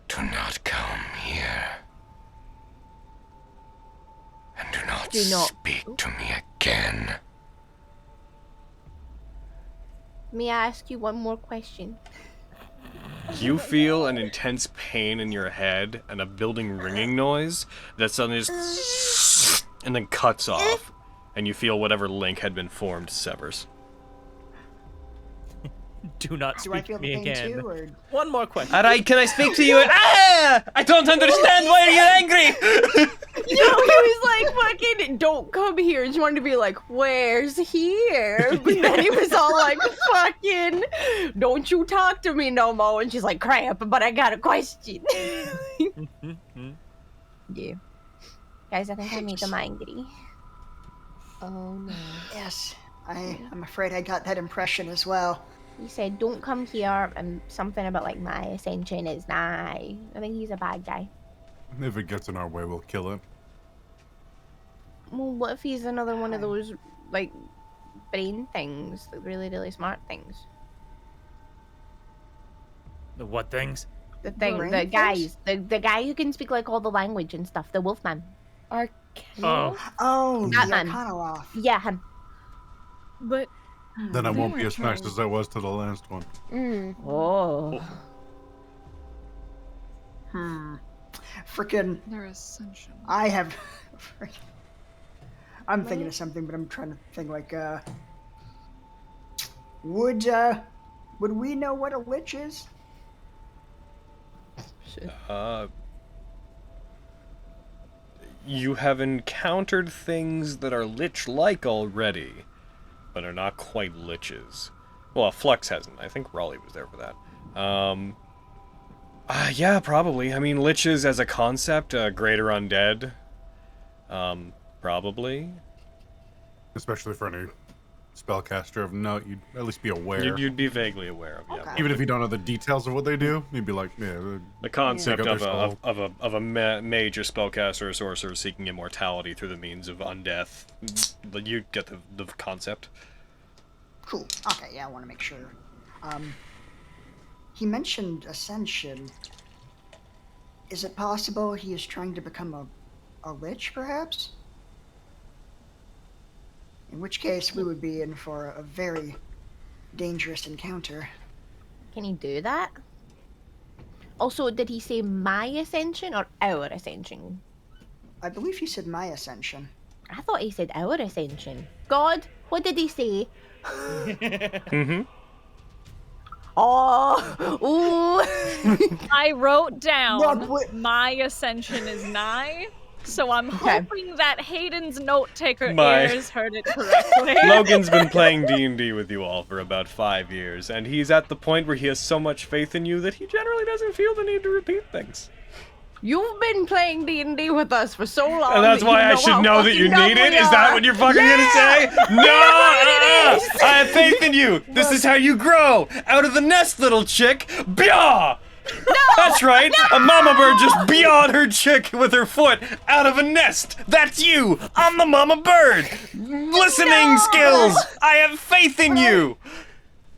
Do not come here. And do not speak to me again. May I ask you one more question? You feel an intense pain in your head and a building ringing noise that suddenly just and then cuts off, and you feel whatever link had been formed severs. do not Do I speak feel to the me pain again. too, or... One more question. Alright, can I speak to you? Ah! I don't understand. Why are you angry? Yo, he was like, fucking, don't come here. Just wanted to be like, where's here? But then he was all like, fucking, don't you talk to me no more. And she's like, crap, but I got a question. Yeah. Guys, I think I made them angry. Oh no. Yes, I'm afraid I got that impression as well. He said, don't come here, and something about, like, my ascension is nigh. I think he's a bad guy. If it gets in our way, we'll kill him. Well, what if he's another one of those, like, brain things? Like, really, really smart things? The what things? The thing, Brain the things? guys. The guy who can speak, like, all the language and stuff. The Wolfman. Arcane? Oh, Oh, the Batman. Arcanoloff. Yeah, him. But Then I They won't be were as nice trying- as I was to the last one. Mm. Oh. Frickin' their ascension. I have... I'm thinking of something, but I'm trying to think, like, would we know what a lich is? You have encountered things that are lich-like already, but are not quite liches. Well, Flux hasn't. I think Raleigh was there for that. Yeah, probably. I mean, liches as a concept, greater undead. Probably. Especially for any spellcaster of note, you'd at least be aware. You'd be vaguely aware of, yeah. Okay. Even if you don't know the details of what they do, you'd be like, yeah. The concept Take out of their a major spellcaster or sorcerer seeking immortality through the means of undeath. You get the concept. Cool. Okay, yeah, I want to make sure. He mentioned ascension. Is it possible he is trying to become a lich, perhaps? In which case, we would be in for a very dangerous encounter. Can he do that? Also, did he say my ascension or our ascension? I believe he said my ascension. I thought he said our ascension. God, what did he say? Mm-hmm. Oh, ooh. I wrote down Look, what- my ascension is nigh, so I'm Okay. hoping that Hayden's note taker My- ears heard it correctly. Logan's been playing D&D with you all for about 5 years, and he's at the point where he has so much faith in you that he generally doesn't feel the need to repeat things. You've been playing D&D with us for so long. And that's that why you I know should how know that you fucking need dumb it? we Is that are. what you're fucking Yeah! gonna say? No! it I have faith in you! This is how you grow! Out of the nest, little chick! Byaw! No! That's right! No! A mama bird just beyawed her chick with her foot out of a nest! That's you! I'm the mama bird! Listening skills! I have faith in you!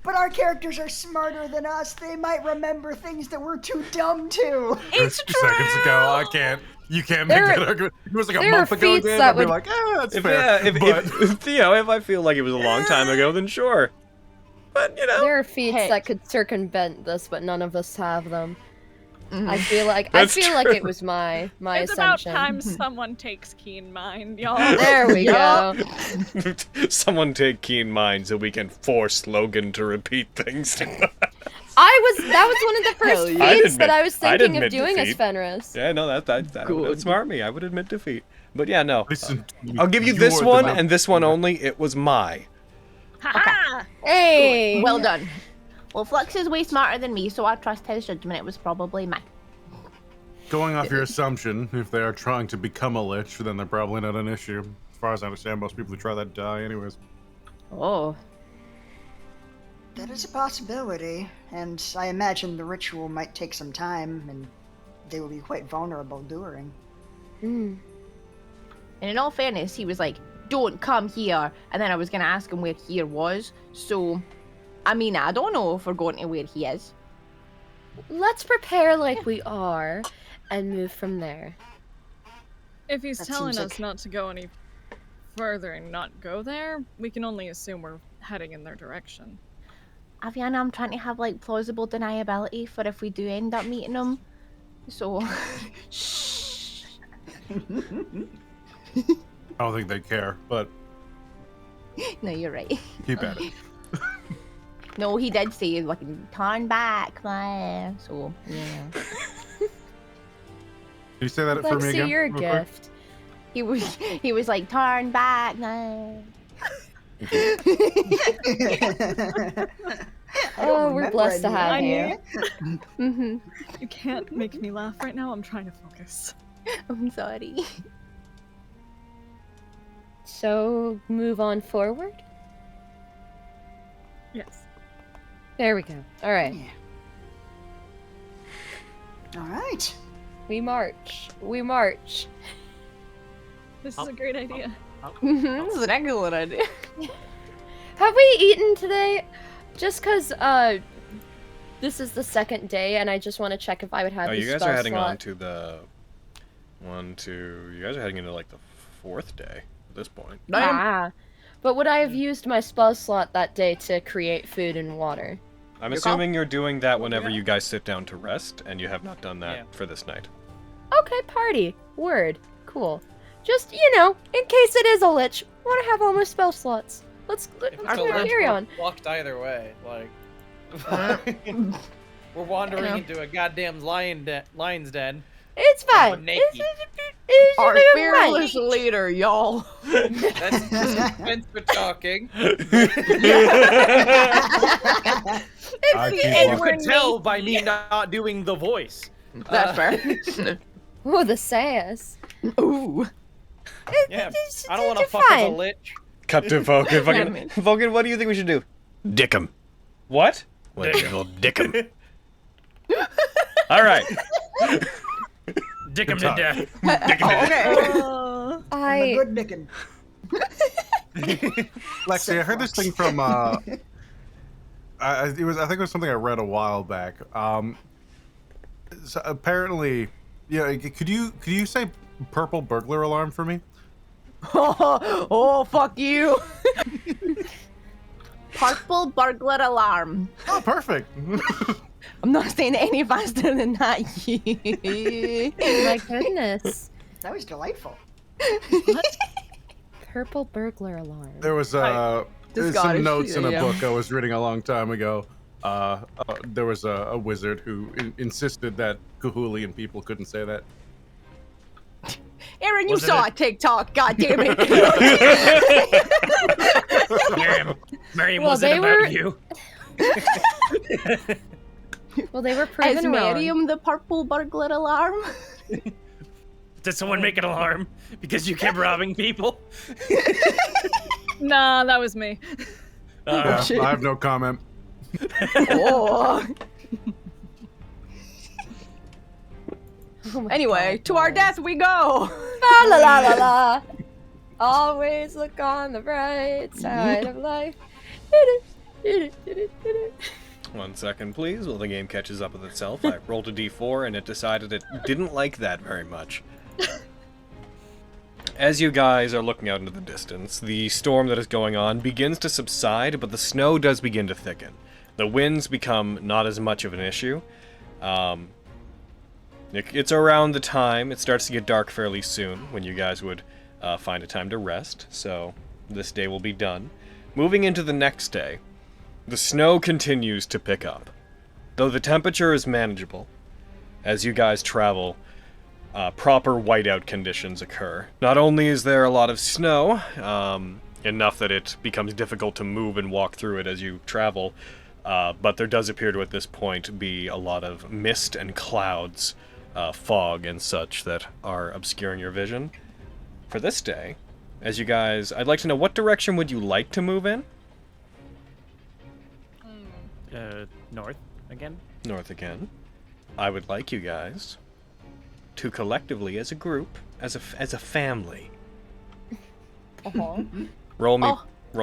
But our characters are smarter than us. They might remember things that we're too dumb to. It's 2 seconds ago, I can't. You can't make There- that argument. It was like a there month are ago, feats Dave. that I'd be would- like, that's If, fair. if, you know, if I feel like it was a long time ago, then sure. But, you know. There are feats Hey. that could circumvent this, but none of us have them. Mhm. I feel like That's it true. was my It's about ascension. time someone takes keen mind, y'all. There we go. Someone take keen mind so we can force Logan to repeat things. That was one of the Hell first yeah. feats that I was I'd thinking of admit doing as defeat. Fenris. Yeah, no, that would Good. smart me. I would admit defeat. But yeah, no. Listen, I'll give you you're this the one mouth- and this one only. It was my. Ha-ha! Hey! Well done. Well, Flux is way smarter than me, so I trust his judgment. It was probably mine. Going off your assumption, if they are trying to become a lich, then they're probably not an issue. As far as I understand, most people who try that die anyways. Oh. That is a possibility, and I imagine the ritual might take some time, and they will be quite vulnerable during. Mm. And in all fairness, he was like, don't come here. And then I was going to ask him where here was. So, I mean, I don't know if we're going to where he is. Let's prepare like we are and move from there. If he's That telling seems us like- not to go any further and not go there, we can only assume we're heading in their direction. Aviana, I'm trying to have, like, plausible deniability for if we do end up meeting him. So, shh. I don't think they care, but No, you're right. keep at it. No, he did say, like, turn back, man. So, yeah. Can you say that for me Lexi, again? you're a real quick? gift. He was like, turn back, man. Oh, we're blessed to have any. you. Mm-hmm. You can't make me laugh right now. I'm trying to focus. I'm sorry. So, move on forward? Yes. There we go. Alright. All right. We march. We march. This is a great idea. This is an excellent idea. Have we eaten today? Just because, this is the second day, and I just want to check if I would have Oh, the you guys spell are heading slot. on to the you guys are heading into like the 4th day at this point. Ah. But would I have used my spell slot that day to create food and water? I'm Your call? assuming you're doing that whenever Yeah. you guys sit down to rest, and you have not done that Yeah. for this night. Okay, party. Word. Cool. Just, you know, in case it is a lich, want to have all my spell slots. Let's If it's a carry lich, on. we're fucked either way. Like, we're wandering I know. into a goddamn lion's den. It's we're fine. naked. It's Our fine. fearless leader, y'all. That's just offense for talking. I keep You walking. could tell by me not doing the voice. That's fair. Oh, the sass. Ooh. Yeah, It's- I don't want to you're fuck with a fine. lich. Cut to Vulcan. I Vulcan, mean- Vulcan, what do you think we should do? Dick him. What? Well, we'll dick him. All right. Dick him Good to death. Oh, okay. I'm a I good Nickin. Lexi, I heard this thing from I think it was something I read a while back. So apparently, yeah. Could you say purple burglar alarm for me? Oh, fuck you. Purple burglar alarm. Oh, perfect. I'm not saying it any faster than that. my goodness. That was delightful. Purple burglar alarm. There was The there's Scottish, some notes in a yeah. book I was reading a long time ago There was a wizard who insisted that Cahulian people couldn't say that. Aaron, you Wasn't saw it- a TikTok. God damn it. Miriam, Well, was it they about were- you? Well, they were As proven wrong. Miriam the purple burglar alarm. Did someone make an alarm because you kept robbing people? Nah, that was me. Yeah, shit. I have no comment. Oh. Oh my Anyway, God, to our guys. death we go. La la la la la. Always look on the bright side of life. 1 second, please, while the game catches up with itself. I rolled a d4 and it decided it didn't like that very much. As you guys are looking out into the distance, the storm that is going on begins to subside, but the snow does begin to thicken. The winds become not as much of an issue. It's around the time it starts to get dark fairly soon when you guys would find a time to rest, so this day will be done. Moving into the next day, the snow continues to pick up. Though the temperature is manageable, as you guys travel, proper whiteout conditions occur. Not only is there a lot of snow, enough that it becomes difficult to move and walk through it as you travel, but there does appear to at this point be a lot of mist and clouds, fog and such that are obscuring your vision. For this day, as you guys, I'd like to know, what direction would you like to move in? North again? North again. I would like you guys to collectively, as a group, as a family, roll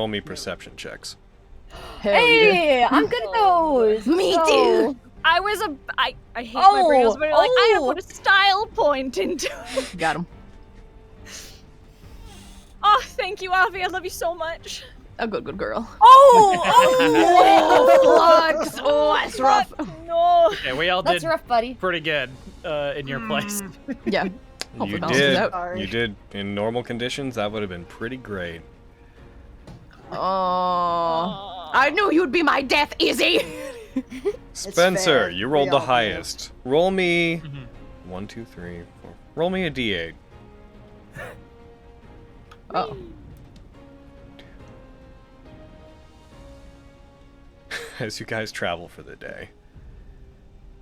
me perception checks. Hey, I'm good at those. Me So- too. I hate my brain. I was literally like, I have oh. put a style point into it. Got him. Oh, thank you, Avi. I love you so much. A good girl. Oh, Flux. Oh, that's rough. No. Yeah, we all that's did rough, buddy. pretty good in your place. Yeah. Hopefully You balances did. out. Sorry. You did. In normal conditions, that would have been pretty great. Oh. I knew you'd be my death, Izzy. Spencer, fair. you rolled We the all do. highest. Roll me 1, 2, 3, 4. Roll me a d8. Oh. As you guys travel for the day.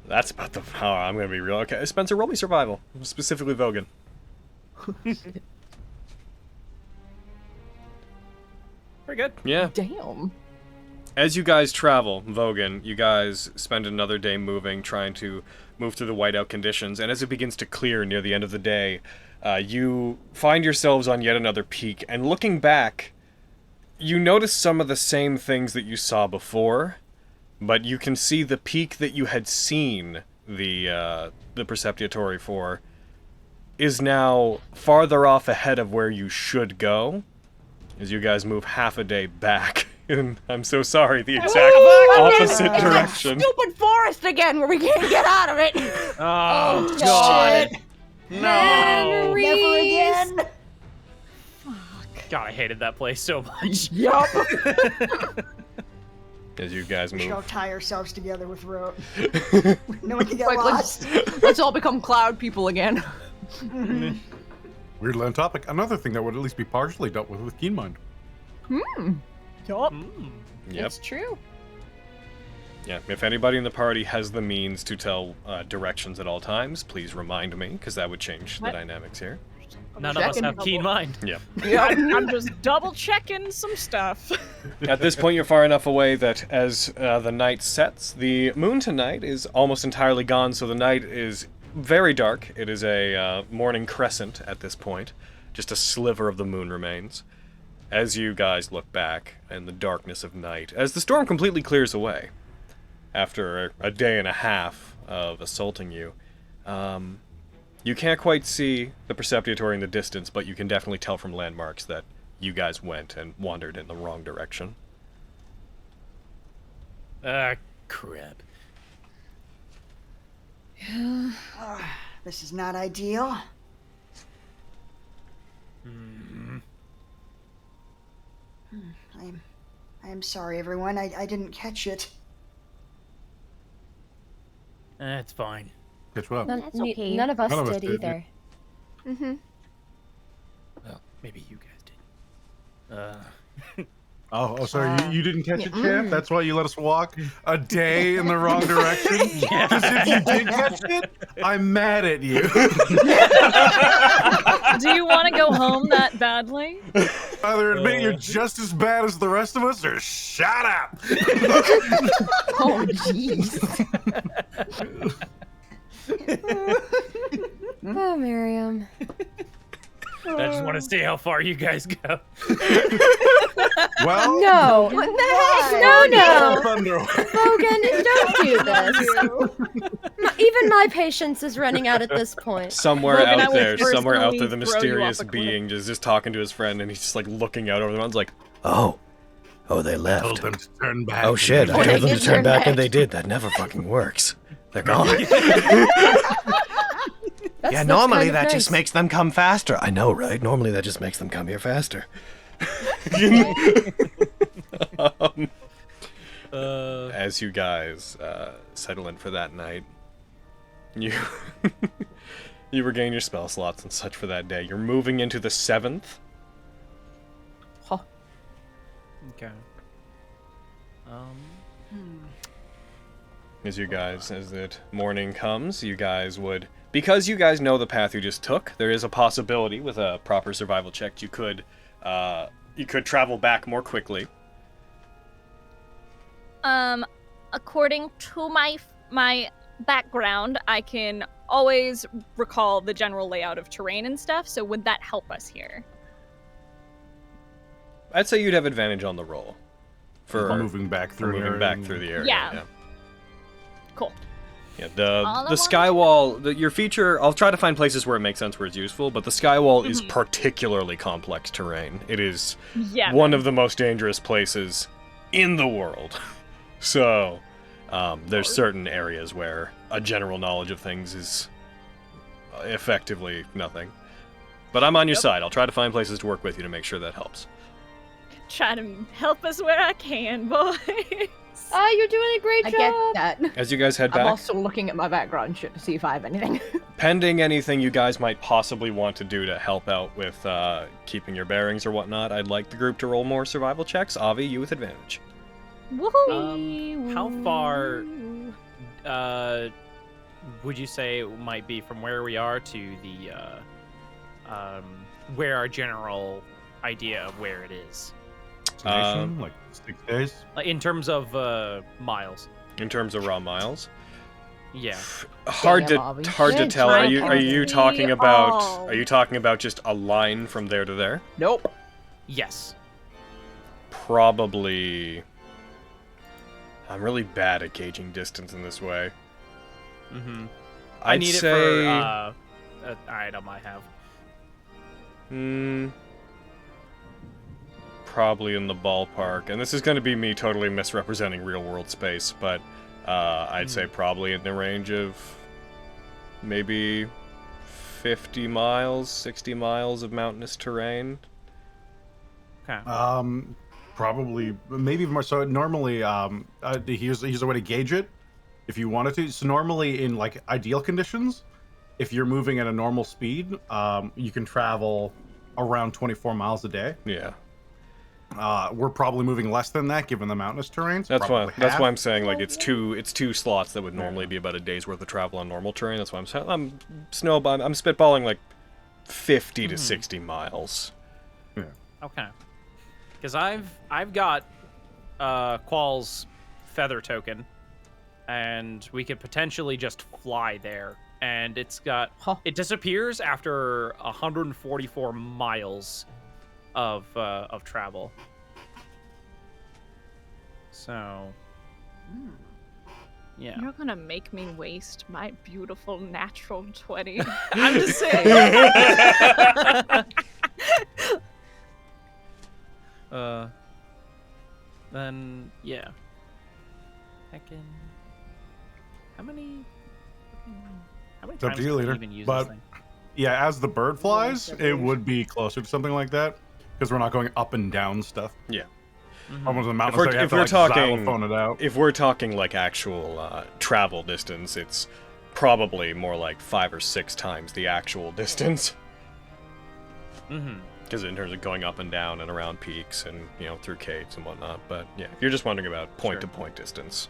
That's about the power. I'm gonna be real. Okay, Spencer, roll me survival. Specifically Vogan. Pretty good. Yeah. Damn. As you guys travel, Vogan, you guys spend another day moving, trying to move through the whiteout conditions, and as it begins to clear near the end of the day, you find yourselves on yet another peak, and looking back, you notice some of the same things that you saw before, but you can see the peak that you had seen the Perceptory for is now farther off ahead of where you should go, as you guys move half a day back. And I'm so sorry, the exact opposite It's that direction. stupid forest again where we can't get out of it. Oh, Oh, God. shit. No. Memories. Never again. God, I hated that place so much. Yup. As you guys We shall move. tie ourselves together with rope. No one can get Like, lost. let's all become cloud people again. Weirdly on topic, another thing that would at least be partially dealt with Keen Mind. Yup. Yep. It's true. Yeah, if anybody in the party has the means to tell directions at all times, please remind me, because that would change the dynamics here. None of us have keen mind. Yep. I'm just double checking some stuff. At this point, you're far enough away that as the night sets, the moon tonight is almost entirely gone, so the night is very dark. It is a morning crescent at this point. Just a sliver of the moon remains. As you guys look back in the darkness of night, as the storm completely clears away, after a day and a half of assaulting you, you can't quite see the Perceptory in the distance, but you can definitely tell from landmarks that you guys went and wandered in the wrong direction. Crap. This is not ideal. I am sorry, everyone. I didn't catch it. That's fine. Catch what? That's okay. None of us None of us did did, either. Mm-hmm. Well, maybe you guys did. Oh, sorry, you didn't catch it, champ? That's why you let us walk a day in the wrong direction? Because if you did catch it, I'm mad at you. Do you want to go home that badly? Either admit you're just as bad as the rest of us, or shut up! Oh, jeez. Oh, Miriam. I just want to see how far you guys go. Well, No. What the heck? No. Thunderland. Logan, don't do this. Even my patience is running out at this point. Somewhere Logan, I out will there, somewhere out there, the personally throw you off mysterious a cliff. being just talking to his friend, and he's just like looking out over the mountains, like, oh, they Told left. them to turn back. Oh shit! I They told them to did turn turn back, and back. they did. That never fucking works. They're gone. Yeah, That's normally kind of that nice. just makes them come faster. I know, right? Normally that just makes them come here faster. As you guys settle in for that night, you you regain your spell slots and such for that day. You're moving into the 7th. Okay. As that morning comes, you guys would, because you guys know the path you just took, there is a possibility with a proper survival check you could travel back more quickly. According to my background, I can always recall the general layout of terrain and stuff, so would that help us here? I'd say you'd have advantage on the roll for moving back through the area. Yeah. Cool. Yeah, All I the wanted sky wall, your feature, I'll try to find places where it makes sense, where it's useful, but the sky wall is Mhm. particularly complex terrain. It is Yeah. one of the most dangerous places in the world. So, there's certain areas where a general knowledge of things is effectively nothing. But I'm on your side. I'll try to find places to work with you to make sure that helps. Try to help us where I can, boys. Ah, you're doing a great I job. get that. As you guys head I'm back, also looking at my background shit to see if I have anything. pending anything you guys might possibly want to do to help out with keeping your bearings or whatnot, I'd like the group to roll more survival checks. Avi, you with advantage. Woohoo! How far would you say it might be from where we are to the where our general idea of where it is? Like 6 days? Like in terms of miles. In terms of raw miles, Yeah. hard Damn, Avi. to Good tell. Are job, you Avi. talking about? all. Are you talking about just a line from there to there? Nope. Yes. Probably. I'm really bad at gauging distance in this way. Mm-hmm. I'd I need say. it for an item I have. Probably in the ballpark, and this is going to be me totally misrepresenting real-world space, but I'd say probably in the range of maybe 50 miles, 60 miles of mountainous terrain. Okay. Probably, maybe more. So normally, here's a way to gauge it, if you wanted to. So normally, in like ideal conditions, if you're moving at a normal speed, you can travel around 24 miles a day. Yeah, We're probably moving less than that, given the mountainous terrain. So that's why. probably That's half. why I'm saying like it's two slots that would normally be about a day's worth of travel on normal terrain. That's why I'm saying I'm spitballing like 50 to 60 miles. Okay. Because I've got Qual's feather token, and we could potentially just fly there. And it's got it disappears after 144 miles of travel. So yeah. You're gonna make me waste my beautiful natural 20. I'm just saying. Then yeah. Heckin'. How many It's up times to you, can I leader. even use But this thing? yeah, as the bird flies, it would be closer to something like that, because we're not going up and down stuff. Yeah. Almost the If mountain. we're, so you have if to, we're like, talking, xylophone it out. if we're talking like actual travel distance, it's probably more like 5 or 6 times the actual distance. Mm-hmm. Because in terms of going up and down and around peaks and, you know, through caves and whatnot. But yeah, if you're just wondering about point-to-point distance.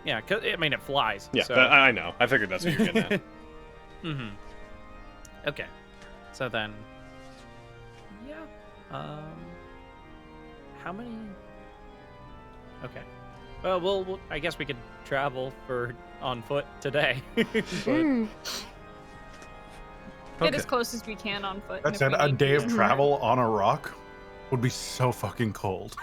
Yeah, cause I mean it flies. Yeah, so... I know. I figured that's what you're getting at. Mm-hmm. Okay. So then, yeah. How many? Okay. Well, we'll I guess we could travel on foot today. But... Get as close as we can on foot. That said, a day of travel on a rock would be so fucking cold.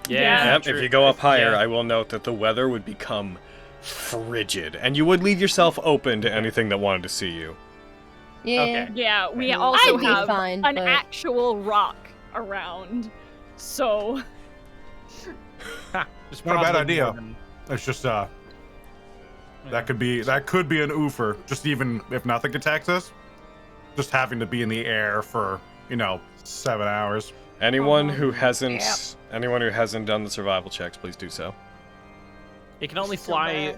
Yeah. Yep, if you go up higher, I will note that the weather would become frigid, and you would leave yourself open to anything that wanted to see you. Yeah. Okay. Yeah, we I'd also be have fine, an but- actual rock around, so Just Not a bad probably idea. more than- It's just that could be an oofer. Just even if nothing attacks us, just having to be in the air for 7 hours. Anyone who hasn't done the survival checks, please do so. It can only So fly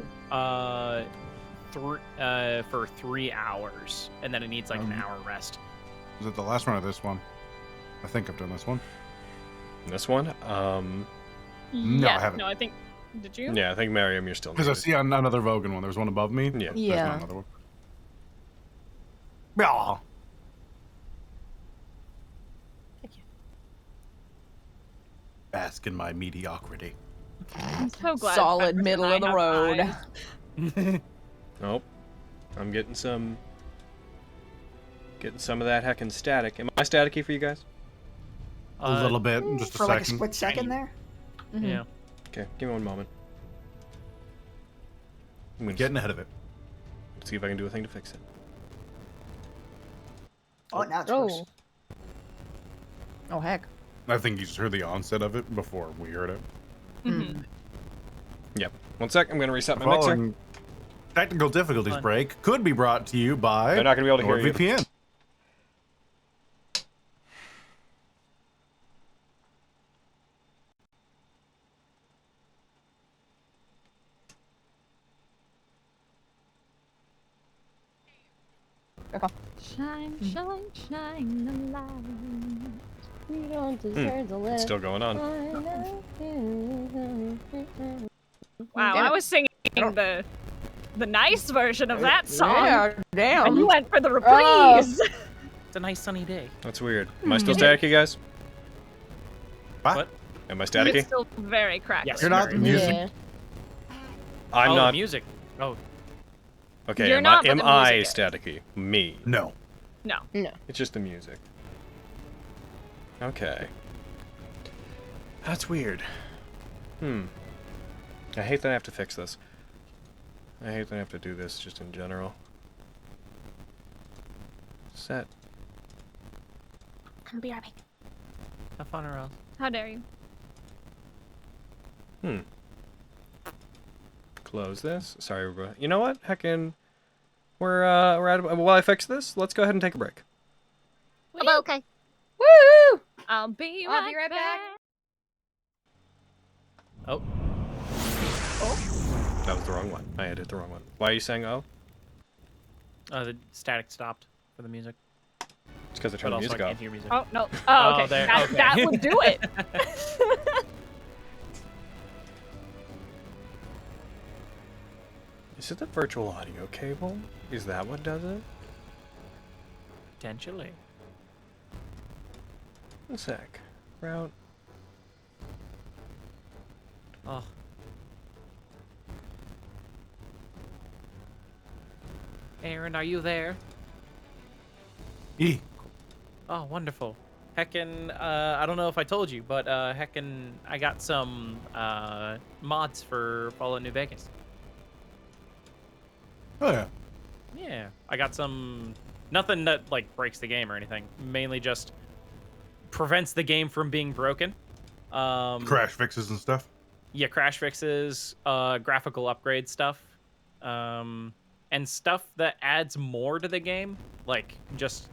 for 3 hours, and then it needs like an hour rest. Is it the last one or this one? I think I've done this one. This one, No, I yes, haven't. no, I think. Did you? yeah, I think Miriam, you're still. Because I muted. see another Vogan one. There's one above me. Yeah. There's Yeah. not another one. Yeah. Bask in my mediocrity. I'm so glad. Solid Peppers middle and of I the have road. eyes. Nope. I'm getting some of that heckin' static. Am I staticky for you guys? A little bit, just a For like a second. split second there. Yeah. Okay, give me one moment. I'm gonna Getting ahead of it. see if I can do a thing to fix it. Oh, now it's worse. Oh. Oh heck. I think you just heard the onset of it before we heard it. Mhm. Yep. One sec, I'm gonna reset my mixer. Following technical difficulties Fun. break could be brought to you by They're not gonna be able to hear you. NordVPN. Shine, shine, shine the light. We don't deserve to live. It's still going on. Wow, Damn I it. was singing the nice version of that song. Yeah, And damn. you went for the reprise. It's a nice sunny day. That's weird. Am I still staticky, guys? What? Am I It's staticky? still very crackly. Yes. You're not the music. Yeah. I'm the not. music. Oh, Okay, You're am not, I, but am the I music is. staticky? Me. No. No. No. It's just the music. Okay. That's weird. I hate that I have to fix this. I hate that I have to do this just in general. Set. I'll be right back. have fun around. How dare you? Close this. Sorry, everybody. You know what? Heckin', we're at. While I fix this, let's go ahead and take a break. Okay. Woo! I'll be right back. Oh, That was the wrong one. I hit the wrong one. Why are you saying oh? the static stopped for the music. It's because I But turned the also I music can't off. hear music. Oh no. Oh, Oh, okay. there- That, okay. that would do it. Is it the virtual audio cable? Is that what does it? Potentially. One sec. Route. Oh. Aaron, are you there? E. Oh, wonderful. Heckin', I don't know if I told you, but heckin', I got some mods for Fallout New Vegas. Oh yeah. Yeah, I got some, nothing that like breaks the game or anything. Mainly just prevents the game from being broken. Crash fixes and stuff. Yeah, crash fixes, graphical upgrade stuff, and stuff that adds more to the game. Like just,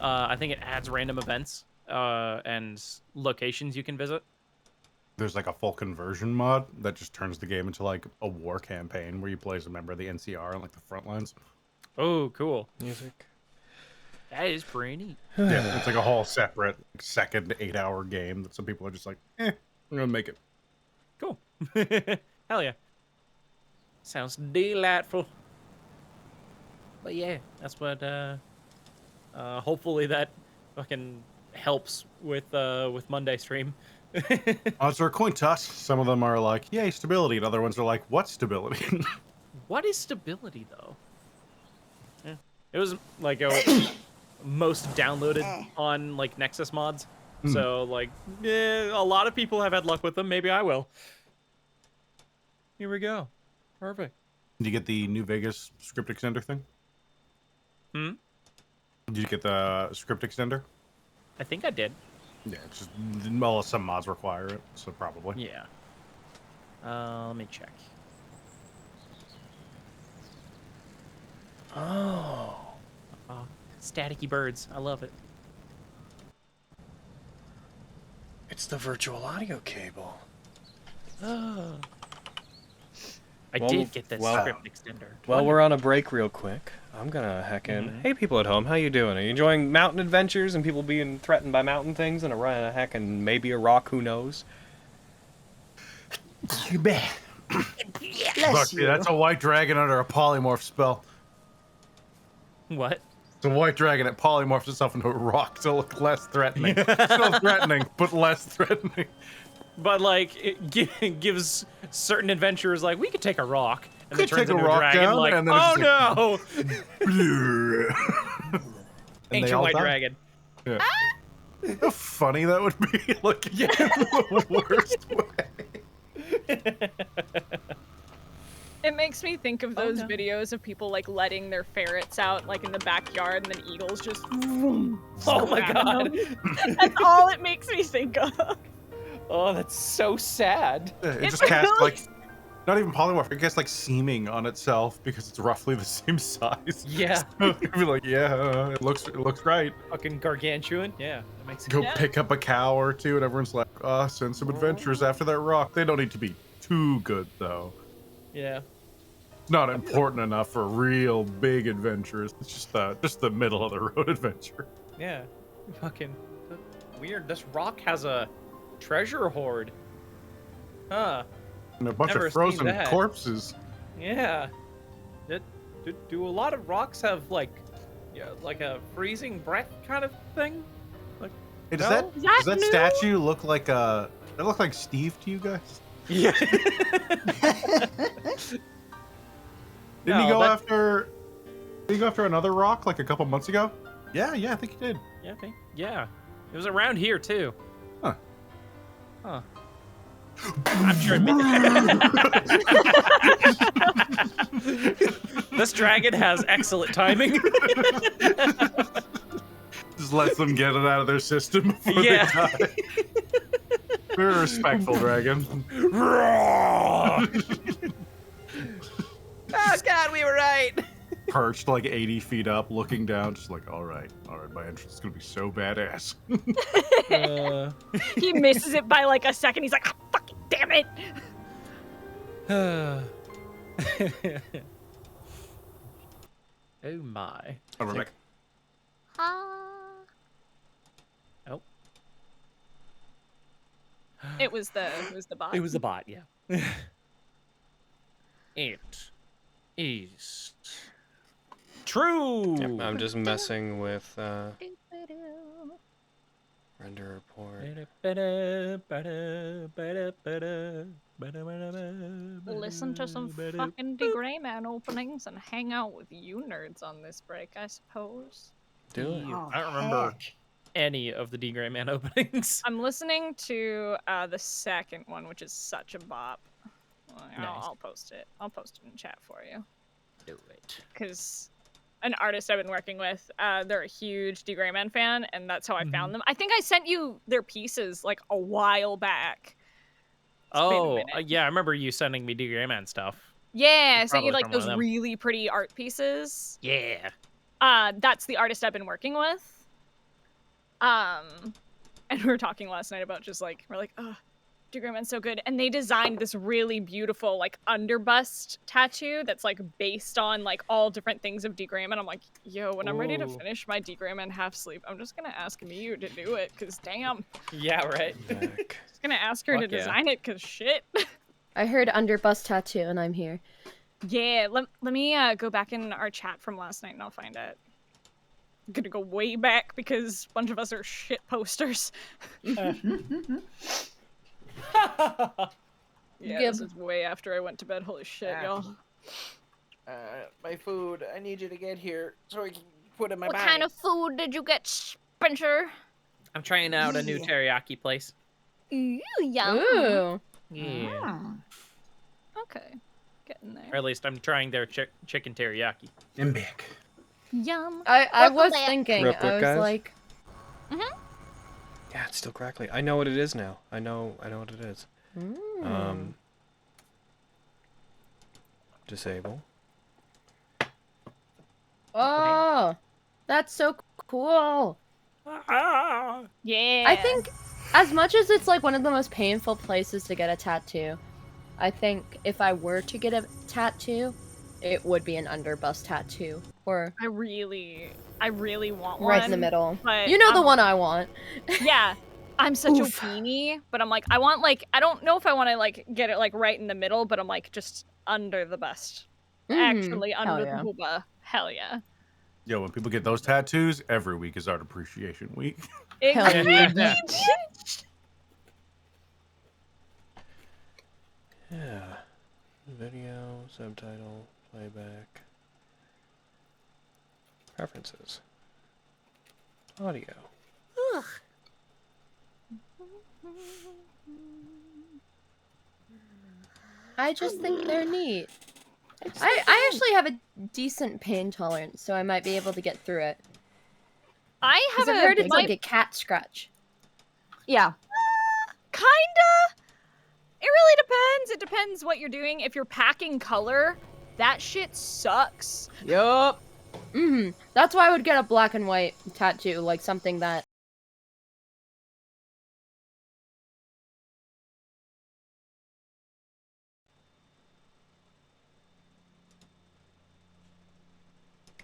I think it adds random events and locations you can visit. there's like a full conversion mod that just turns the game into like a war campaign where you play as a member of the NCR on like the front lines. Oh, cool. Music. That is pretty neat. Yeah, it's like a whole separate second 8-hour game that some people are just like, I'm gonna make it. Cool. Hell yeah. Sounds delightful. But yeah, that's what hopefully that fucking helps with Monday stream. Odds are a coin toss. Some of them are like, yay, stability, and other ones are like, what stability? What is stability though? Yeah. It was like a most downloaded on like Nexus mods. So like, a lot of people have had luck with them. Maybe I will. Here we go. Perfect. Did you get the New Vegas script extender thing? Hmm? Did you get the script extender? I think I did. Yeah, it's just, well, some mods require it, so probably. Yeah. Let me check. Oh, staticky birds. I love it. It's the virtual audio cable. Oh. I Well, did get the well- script extender. Well, we're on a break real quick. I'm gonna heck in. Hey, people at home, how you doing? Are you enjoying mountain adventures and people being threatened by mountain things and a heck and maybe a rock? Who knows? You bet. Bless Look, you. that's a white dragon under a polymorph spell. What? It's a white dragon that polymorphs itself into a rock to look less threatening. Still threatening, but less threatening. But like, it gives certain adventurers like, we could take a rock, and Could it turns take a into rock dragon. down, Like, and then oh it's no! And they Ancient all white die. dragon. Yeah. How funny that would be! Like, in the worst way. It makes me think of those videos of people like letting their ferrets out like in the backyard and then eagles just Oh my god! That's all it makes me think of. Oh, that's so sad. Yeah, it It's just casts really- like, not even polymorph. It gets like seeming on itself because it's roughly the same size. Yeah. So it'd be like, yeah, it looks right. Fucking gargantuan. Yeah, that makes Go Yeah. pick up a cow or two, and everyone's like, send some adventures after that rock. They don't need to be too good though. Yeah. It's not important enough for real big adventures. It's just the middle of the road adventure. Yeah. Fucking weird. This rock has a treasure hoard. Huh. And a bunch Never of seen frozen that. corpses. Yeah. Do a lot of rocks have like a freezing breath kind of thing? Like, Hey, does no? that new? statue look like that look like Steve to you guys? Yeah. Didn't No, he go that- after? Did he go after another rock like a couple months ago? Yeah, I think he did. Yeah, I think. Yeah. It was around here too. Huh. Huh. I'm sure this dragon has excellent timing. Just lets them get it out of their system before Yeah. they die. Very respectful dragon. Oh God, we were right. Perched like 80 feet up, looking down, just like, all right, my entrance is gonna be so badass. He misses it by like a second. He's like, oh, fucking damn it. Oh my. Oh, Rebecca. Oh. It was the bot. It was the bot, yeah. It is true. Yep, I'm just messing with render report. Listen to some fucking D-Grayman openings and hang out with you nerds on this break, I suppose. Do it. Oh, I don't remember heck. any of the D-Grayman openings. I'm listening to the second one, which is such a bop. Well, Nice. I'll post it. I'll post it in chat for you. Do it. Because an artist I've been working with, they're a huge D-Grayman fan, and that's how I found them. I think I sent you their pieces like a while back. It's been a Oh, minute. yeah, I remember you sending me D-Grayman stuff. Yeah, I sent you Probably like from one of those them. really pretty art pieces. Yeah. That's the artist I've been working with. And we were talking last night about just like, we're like, Degreeman's so good, and they designed this really beautiful like underbust tattoo that's like based on like all different things of Degreeman. I'm like, yo, when I'm ready to finish my Degreeman half sleep, I'm just gonna ask Miyu to do it, cause damn. Yeah, right. Just gonna ask her to design it, cause shit. I heard underbust tattoo, and I'm here. Yeah, let me go back in our chat from last night, and I'll find it. I'm gonna go way back because a bunch of us are shit posters. Yeah, this is way after I went to bed. Holy shit, y'all. My food. I need you to get here so I can put it in my bag. What kind of food did you get, Spencer? I'm trying out a new teriyaki place. Ooh, yum. Ooh. Yeah. Okay, getting there. Or at least I'm trying their chicken teriyaki. I'm back. Yum. I was thinking, Real quick, I was guys. like, Yeah, it's still crackly. I know what it is now. I know what it is. Disable. oh, that's so cool. Yeah. I think, as much as it's like one of the most painful places to get a tattoo, I think if I were to get a tattoo, it would be an underbust tattoo, or I really want one. right in the middle. But You know the one I want. Yeah. I'm such a weenie, but I'm like, I want like, I don't know if I want to like get it like right in the middle, but I'm like just under the bust. Actually under the booba. Hell yeah. Yo, when people get those tattoos, every week is Art Appreciation Week. Exactly. Yeah. Video, subtitle, playback. Preferences. Audio. Ugh. I just think they're neat. I actually have a decent pain tolerance, so I might be able to get through it. I have I've heard it's like a cat scratch. Yeah. Kinda. It really depends. It depends what you're doing. If you're packing color, that shit sucks. Yup. That's why I would get a black and white tattoo, like something that.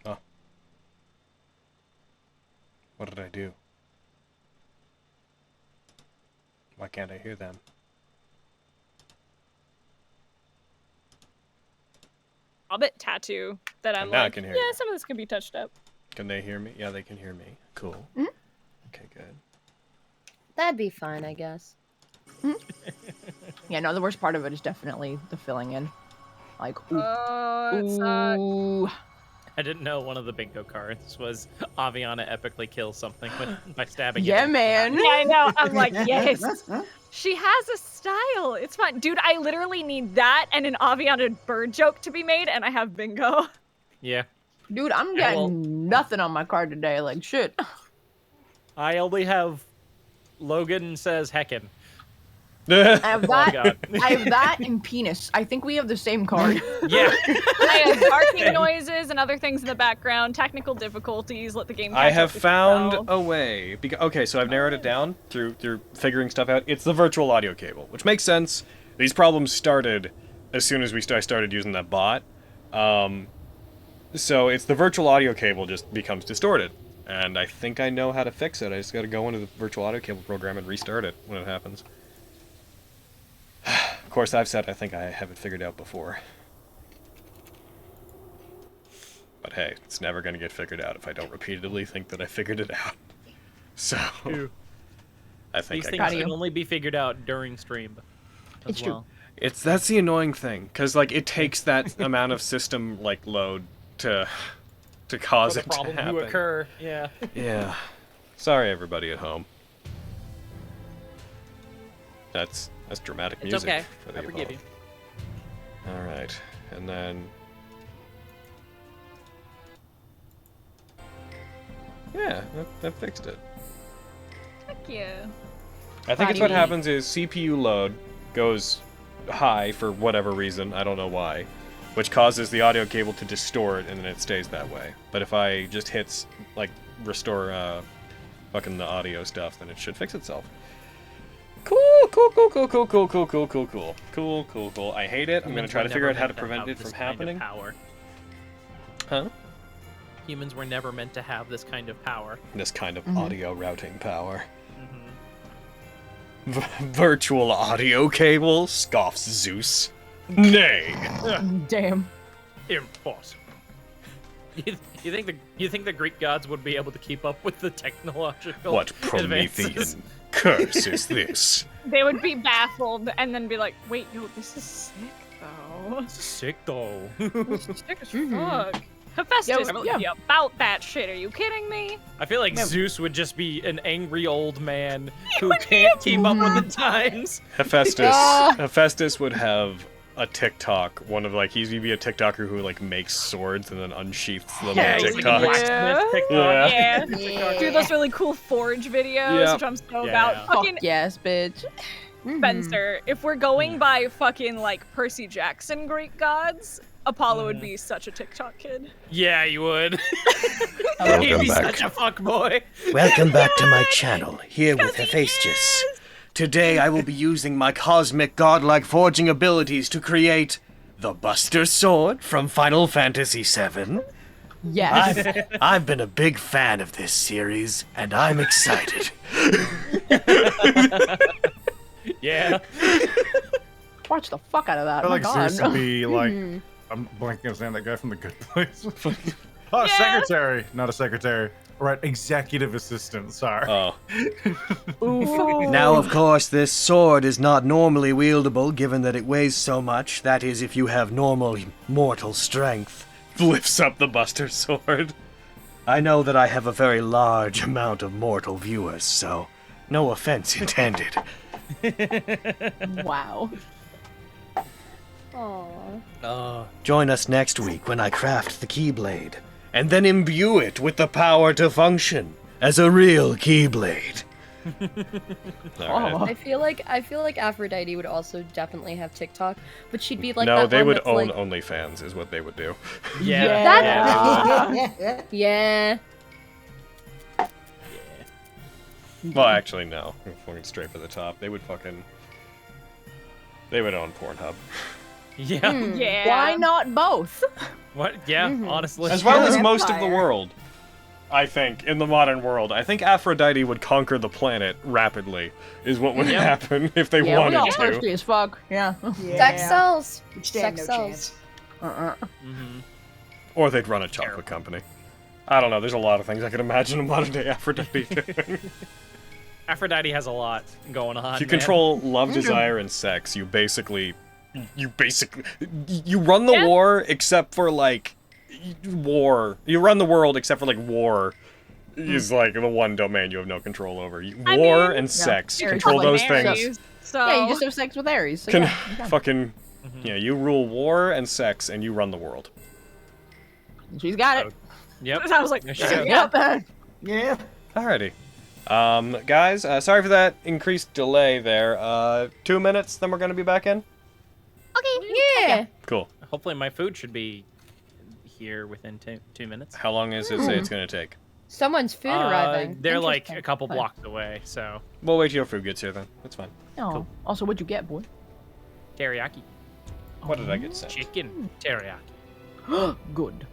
Oh. What did I do? Why can't I hear them? Hobbit tattoo that I'm Now I like, can hear yeah, you. some of this can be touched up. Can they hear me? Yeah, they can hear me. Cool. Okay, good. That'd be fine, I guess. Yeah, no, the worst part of it is definitely the filling in. Like, ooh. It's Ooh. I didn't know one of the bingo cards was Aviana epically kills something by stabbing it. Yeah, man. Yeah, I know. I'm like, yes. She has a style. It's fine. Dude, I literally need that and an Aviana bird joke to be made, and I have bingo. Yeah. Dude, I'm getting nothing on my card today. Like, shit. I only have Logan says heckin'. I have that. God. I have that and penis. I think we have the same card. Yeah. I have barking noises and other things in the background, technical difficulties, let the game catch I have up with found itself. a way. Okay, so I've narrowed it down through figuring stuff out. It's the virtual audio cable, which makes sense. These problems started as soon as I started using that bot. So it's the virtual audio cable just becomes distorted. And I think I know how to fix it. I just gotta go into the virtual audio cable program and restart it when it happens. Of course, I've said I think I have it figured out before. But hey, it's never going to get figured out if I don't repeatedly think that I figured it out. So, I think These I things got can it. only be figured out during stream. It's true. That's the annoying thing, because like it takes that amount of system like load to cause For it the to problem happen. to occur. Yeah. Yeah. Sorry, everybody at home. That's dramatic It's music. okay. For the I forgive you. All right, and then. Yeah, that fixed it. Heck yeah. I think it's what happens is CPU load goes high for whatever reason, I don't know why, which causes the audio cable to distort and then it stays that way. But if I just hit like restore fucking the audio stuff, then it should fix itself. Cool. Cool. I hate it. I'm gonna try to figure out how to prevent it from happening. Huh? Humans were never meant to have this kind of power. This kind of audio routing power. Virtual audio cable, scoffs Zeus. Nay. Damn. Impossible. You think the Greek gods would be able to keep up with the technological What Promethean advances? curse is this? They would be baffled and then be like, wait, yo, this is sick, though. Sick though. This is sick as fuck. Hephaestus would be about that shit. Are you kidding me? I feel like Zeus would just be an angry old man who can't keep up with the times. Hephaestus would have a TikTok. He'd be a TikToker who like makes swords and then unsheaths them on TikTok. Yeah. Do those really cool forge videos, which I'm so about. Fucking yes, bitch. Spencer, if we're going by fucking like Percy Jackson Greek gods, Apollo would be such a TikTok kid. Yeah, you would. Welcome He'd be back. such a fuckboy. Welcome back to my channel, here with Hephaestus. Today I will be using my cosmic godlike forging abilities to create the Buster Sword from Final Fantasy VII. Yes. I've been a big fan of this series, and I'm excited. Yeah. Watch the fuck out of that. I feel Oh my like God. Zeus would be like, I'm blanking on his name, that guy from The Good Place. Secretary, not a secretary. Right, executive assistant, sorry. Now, of course, this sword is not normally wieldable, given that it weighs so much. That is, if you have normal mortal strength. Lifts up the Buster Sword. I know that I have a very large amount of mortal viewers, so no offense intended. Wow. Aww. Join us next week when I craft the Keyblade, and then imbue it with the power to function as a real Keyblade. I feel like Aphrodite would also definitely have TikTok, but she'd be like no, that they one would that's own like, OnlyFans, is what they would do. Yeah. Well, actually, no. We're fucking straight for the top. They would own Pornhub. Yeah. Yeah. Why not both? What? Yeah, honestly. As well as most of the world. I think, in the modern world. I think Aphrodite would conquer the planet rapidly, is what would happen if they Yeah, we wanted all to. thirsty as fuck. Yeah. Sex sells. We'd stand Sex no sells. chance. Or they'd run a chocolate company. I don't know, there's a lot of things I could imagine a modern day Aphrodite doing. Aphrodite has a lot going on. If you control love, desire, and sex, you basically run the war except for like war. You run the world except for like war is like the one domain you have no control over. War and sex. You control those things. So Yeah, you just have sex with Ares. So You rule war and sex and you run the world. She's got it. Yep. I was like, Yep. Yeah. Alrighty. Guys, sorry for that increased delay there. 2 minutes, then we're gonna be back in? Okay. Yeah. Cool. Hopefully my food should be here within 2 minutes. How long is it say it's gonna take? Someone's food arriving. They're like Interesting. a couple blocks away, so. We'll wait till your food gets here then. That's fine. Oh. Cool. Also, what'd you get, boy? Teriyaki. What did I get sent? Chicken teriyaki. Good.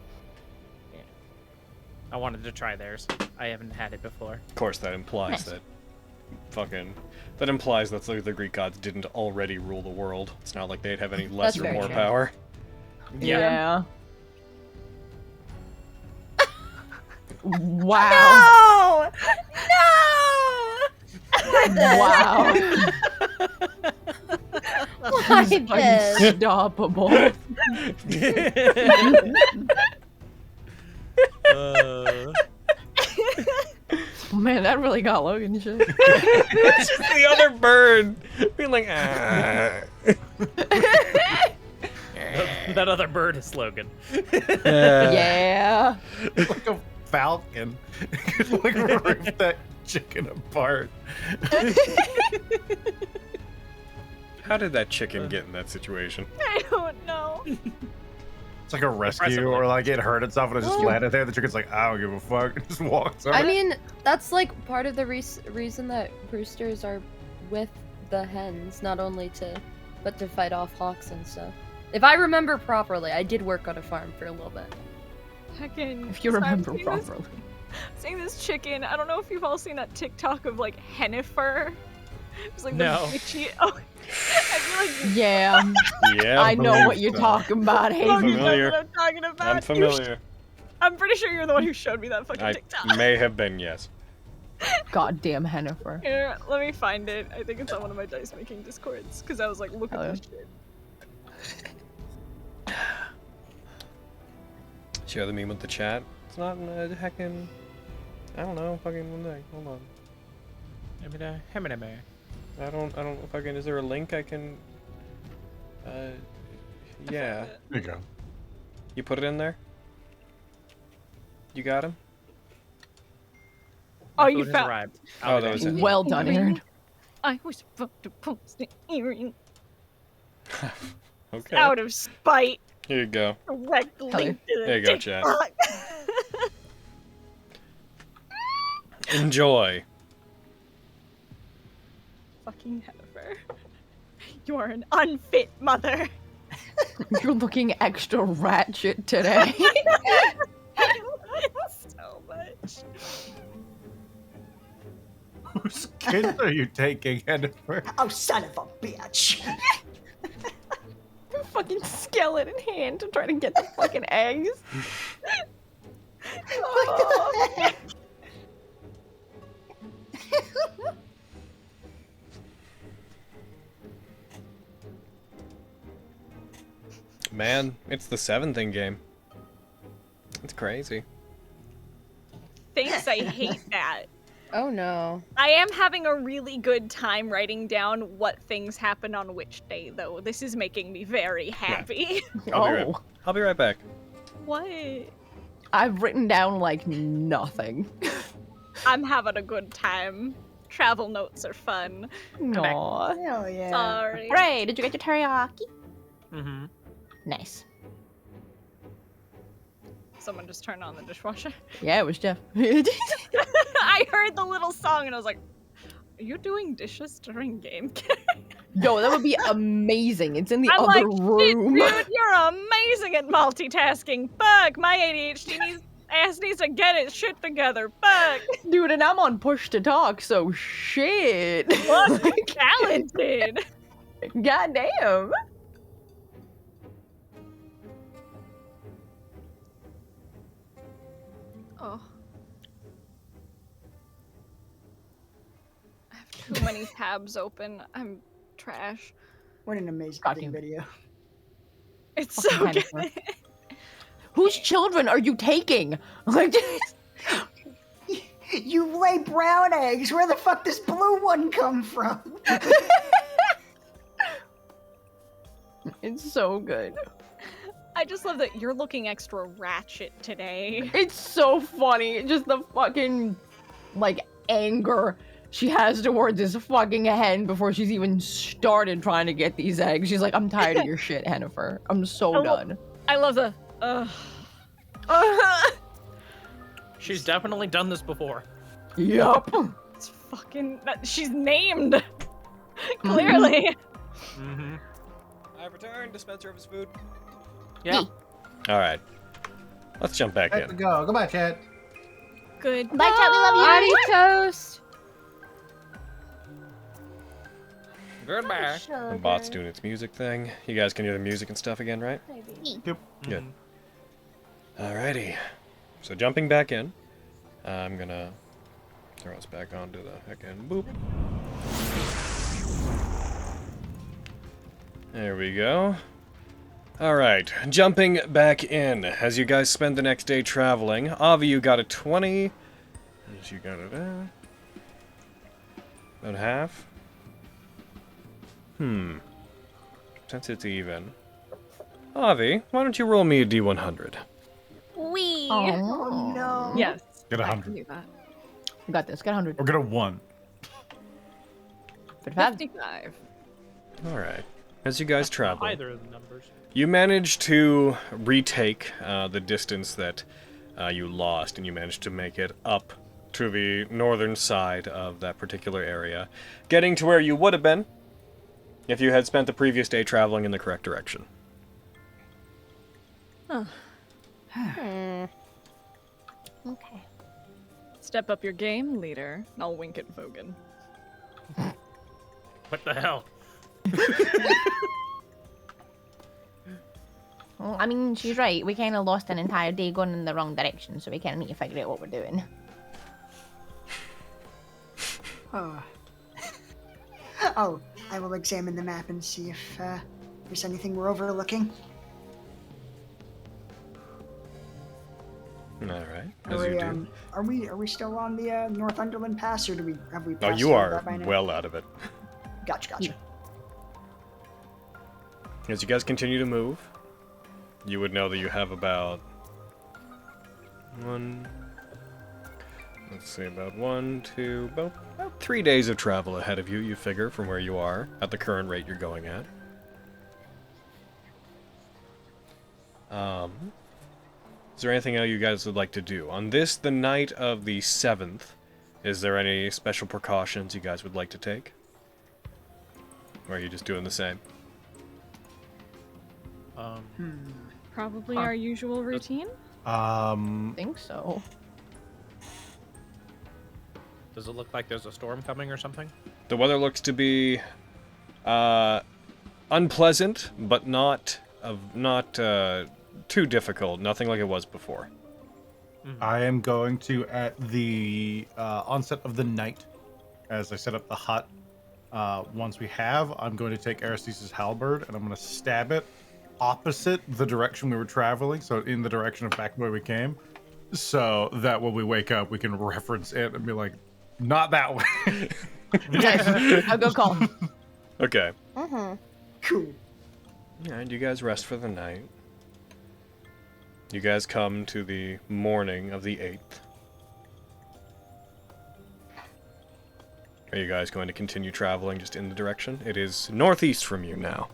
I wanted to try theirs. I haven't had it before. Of course, that implies that the Greek gods didn't already rule the world. It's not like they'd have any less or very more true. power. Yeah. Wow. Wow. Why this? Unstoppable. Man, that really got Logan shit. It's just the other bird being like, ah. That other bird is Logan. Yeah. Like a falcon. Like rip that chicken apart. How did that chicken get in that situation? I don't know. It's like a rescue or like it hurt itself and it just landed there. The chicken's like, I don't give a fuck. It just walks over. I mean, that's like part of the reason that roosters are with the hens, not only but to fight off hawks and stuff. If I remember properly, I did work on a farm for a little bit. Heckin'. If you remember properly. Seeing this chicken, I don't know if you've all seen that TikTok of like Hennifer. It's like No. the bitchy. Oh, I feel like Yeah, Yeah, I know believe what you're so. talking about, you Haven. know familiar. what I'm talking about. I'm familiar. I'm pretty sure you're the one who showed me that fucking I TikTok. may have been, yes. Goddamn Hennifer. Here, let me find it. I think it's on one of my dice making discords because I was like, look Hell at yeah. this shit. Share the meme with the chat. It's not in a heckin'. I don't know. Fucking one day. Hold on. I don't fucking. Is there a link I can? Yeah. There you go. You put it in there. You got him. Oh, My you food has found. arrived. Oh, that was it. Well done, Aaron. I was about to post an earring Okay. out of spite. Here you go. Direct Hell yeah. link to the There you go, chat. TikTok. Enjoy. Fucking Hennifer. You are an unfit mother. You're looking extra ratchet today. So much. Whose kids are you taking, Jennifer? Oh, son of a bitch! Fucking skeleton hand to try to get the fucking eggs. What the heck? Man, it's the 7th game. It's crazy. Thanks, I hate that. Oh no. I am having a really good time writing down what things happen on which day, though. This is making me very happy. I'll be right back. What? I've written down like nothing. I'm having a good time. Travel notes are fun. Aww. Hell yeah. Sorry. Ray, did you get your teriyaki? Mm-hmm. Nice. Someone just turned on the dishwasher. Yeah, it was Jeff. I heard the little song and I was like, are you doing dishes during game? Yo, that would be amazing. It's in the I'm other like, room. Dude, you're amazing at multitasking. Fuck, my ADHD ass needs to get its shit together. Fuck. Dude, and I'm on push to talk, so shit. Fuck, talented. Goddamn. Oh. I have too many tabs open. I'm trash. What an amazing Goddamn. video. It's Fucking so Jennifer. good. Whose children are you taking? Like, You lay brown eggs. Where the fuck does blue one come from? it's so good. I just love that you're looking extra ratchet today. It's so funny. Just the fucking, like, anger she has towards this fucking hen before she's even started trying to get these eggs. She's like, I'm tired of your shit, Hennifer. I'm so done. I love the. She's definitely done this before. Yup. It's fucking. She's named. Clearly. Mm-hmm. I've returned, dispenser of his food. Yeah. Alright. Let's jump back in. Go. Goodbye, chat. Good. Bye, chat. We love you. Body toast. Goodbye. The bot's doing its music thing. You guys can hear the music and stuff again, right? Yep. Good. Alrighty. So jumping back in, I'm gonna throw us back onto the heckin' boop. There we go. Alright, jumping back in. As you guys spend the next day traveling, Avi, you got a 20. As you got it about half. Since it's even. Avi, why don't you roll me a D100? Wee. Oh no. Yes. Get I 100. can do that. We got this. Get 100. Or get a 1. 55. Alright. As you guys travel, Either of the numbers. you manage to retake the distance that you lost, and you managed to make it up to the northern side of that particular area, getting to where you would have been if you had spent the previous day traveling in the correct direction. Huh. Okay. Step up your game, leader. And I'll wink at Vogan. What the hell? Well, I mean, she's right. We kind of lost an entire day going in the wrong direction, so we kind of need to figure out what we're doing. Oh, I will examine the map and see if there's anything we're overlooking. All right. As you do. Are we still on the Thunderland Pass, or have we? Oh, passed you through are that by now? well out of it. Gotcha. As you guys continue to move, you would know that you have about about 3 days of travel ahead of you, you figure, from where you are, at the current rate you're going at. Is there anything else you guys would like to do? On this, the night of the 7th, is there any special precautions you guys would like to take? Or are you just doing the same? Probably our usual routine. I think so. Does it look like there's a storm coming or something? The weather looks to be unpleasant, but not too difficult. Nothing like it was before. I am going to, at the onset of the night, as I set up the hut, once we have, I'm going to take Aristes' halberd and I'm going to stab it opposite the direction we were traveling, so in the direction of back where we came, so that when we wake up, we can reference it and be like, not that way. Nice. A good call. Okay. Cool. And you guys rest for the night. You guys come to the morning of the 8th. Are you guys going to continue traveling just in the direction? It is northeast from you now.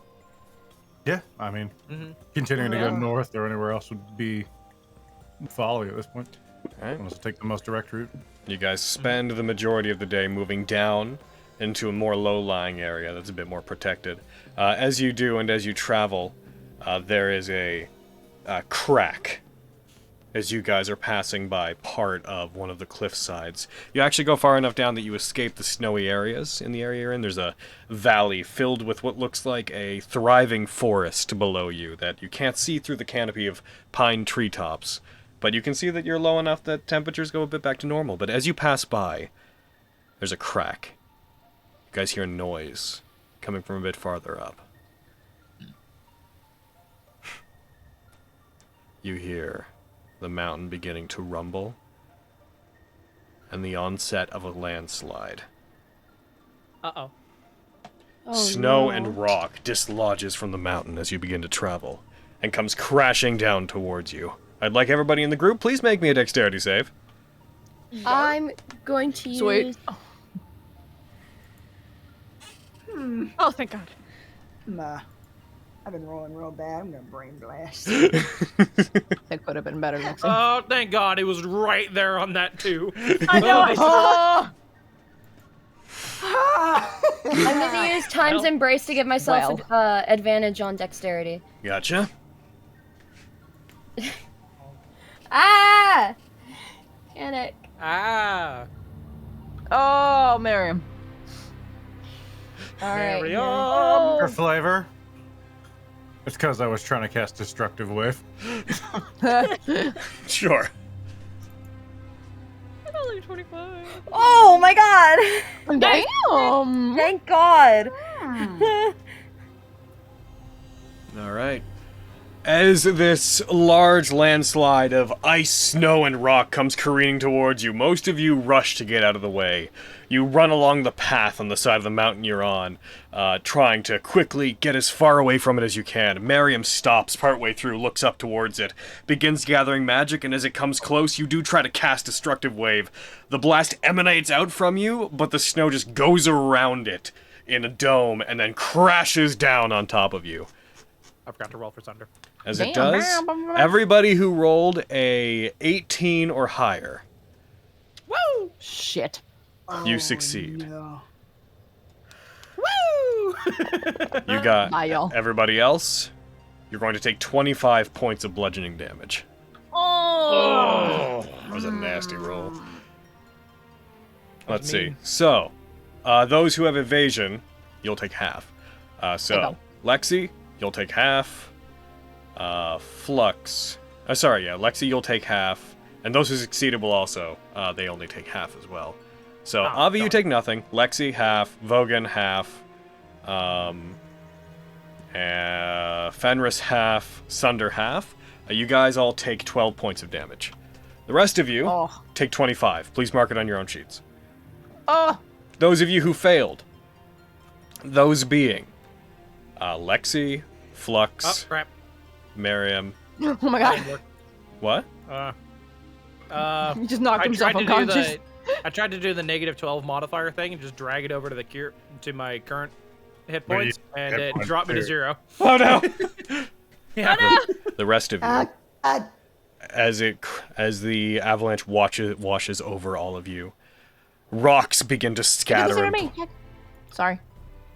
Yeah, I mean, continuing to go north or anywhere else would be folly at this point. Alright. Unless I take the most direct route. You guys spend the majority of the day moving down into a more low-lying area that's a bit more protected. As you do and as you travel, there is a crack as you guys are passing by part of one of the cliff sides. You actually go far enough down that you escape the snowy areas in the area you're in. There's a valley filled with what looks like a thriving forest below you that you can't see through the canopy of pine treetops. But you can see that you're low enough that temperatures go a bit back to normal. But as you pass by, there's a crack. You guys hear a noise coming from a bit farther up. You hear the mountain beginning to rumble, and the onset of a landslide. Uh-oh. Snow and rock dislodges from the mountain as you begin to travel, and comes crashing down towards you. I'd like everybody in the group, please make me a dexterity save. I'm going to use... Sweet. Oh, thank God. I've been rolling real bad. I'm gonna brain blast. That could have been better next time. Oh, thank God, it was right there on that too. I know. I'm gonna use Time's Embrace to give myself advantage on dexterity. Gotcha. Ah! Panic. Ah. Oh, Miriam. Alright. Miriam. For flavor. It's because I was trying to cast Destructive Wave. Sure. I'm only 25. Oh my god! Damn. Thank God! Alright. As this large landslide of ice, snow, and rock comes careening towards you, most of you rush to get out of the way. You run along the path on the side of the mountain you're on, trying to quickly get as far away from it as you can. Miriam stops partway through, looks up towards it, begins gathering magic, and as it comes close, you do try to cast Destructive Wave. The blast emanates out from you, but the snow just goes around it in a dome and then crashes down on top of you. I forgot to roll for Thunder. As it does, everybody who rolled a 18 or higher, Woo! Shit. you succeed. No. Woo! You got Bye, y'all. everybody else. You're going to take 25 points of bludgeoning damage. Oh. That was a nasty roll. Let's mean. see. So, those who have evasion, you'll take half. So, Lexi, you'll take half. Flux. Lexi, you'll take half. And those who succeeded will also, they only take half as well. So, Avi, you take nothing. Lexi, half. Vogan, half. Fenris, half. Sunder, half. You guys all take 12 points of damage. The rest of you take 25. Please mark it on your own sheets. Those of you who failed, those being Lexi, Flux, Miriam. Oh my god. What? He just knocked himself unconscious. I tried to do the -12 modifier thing and just drag it over to my current hit points, and it dropped me to 0. Oh no! Yeah. The rest of you, as the avalanche washes over all of you, rocks begin to scatter. Sorry.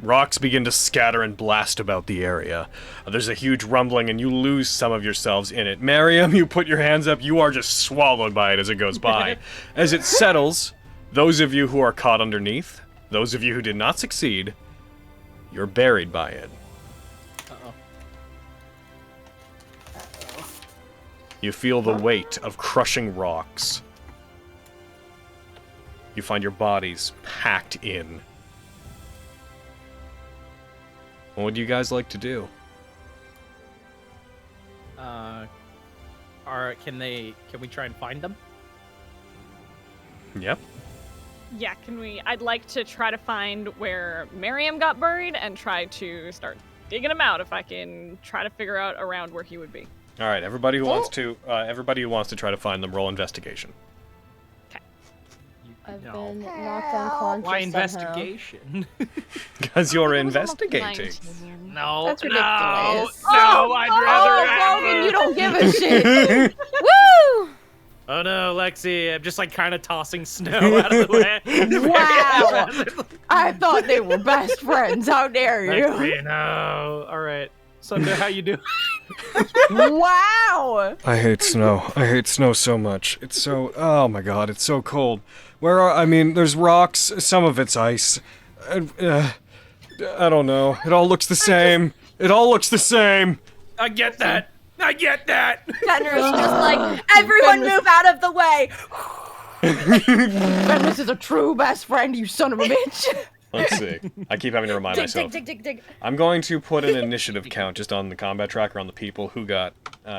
Rocks begin to scatter and blast about the area. There's a huge rumbling, and you lose some of yourselves in it. Miriam, you put your hands up. You are just swallowed by it as it goes by. As it settles, those of you who are caught underneath, those of you who did not succeed, you're buried by it. You feel the weight of crushing rocks. You find your bodies packed in. What would you guys like to do? Can we try and find them? Yep. Yeah, can we? I'd like to try to find where Miriam got buried and try to start digging him out if I can try to figure out around where he would be. All right, everybody who wants to try to find them, roll investigation. I've been knocked unconscious. Why investigation? Because you're investigating. No, That's ridiculous. No, I'd rather have Logan, you don't give a shit. Woo! Oh no, Lexi, I'm just like kind of tossing snow out of the way. Wow. I thought they were best friends. How dare you? Lexi, no. All right. Sunday, how you doing? Wow. I hate snow. I hate snow so much. It's so... Oh my god, it's so cold. I mean, there's rocks. Some of it's ice. I don't know. It all looks the same. It all looks the same. I get that. I get that. Fenris just like, everyone move out of the way. Fenris is a true best friend, you son of a bitch. Let's see. I keep having to remind myself. Dig. I'm going to put an initiative count just on the combat tracker on the people who got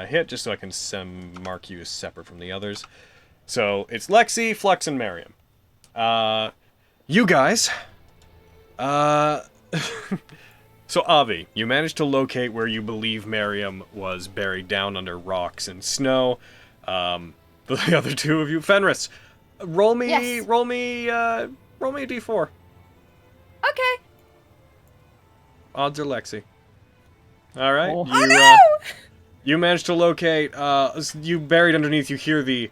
hit, just so I can mark you as separate from the others. So it's Lexi, Flux, and Miriam. You guys. So Avi, you managed to locate where you believe Miriam was buried down under rocks and snow. The other two of you, Fenris, roll me a d4. Okay. Odds are Lexi. All right. Oh no! You managed to locate. You buried underneath. You hear the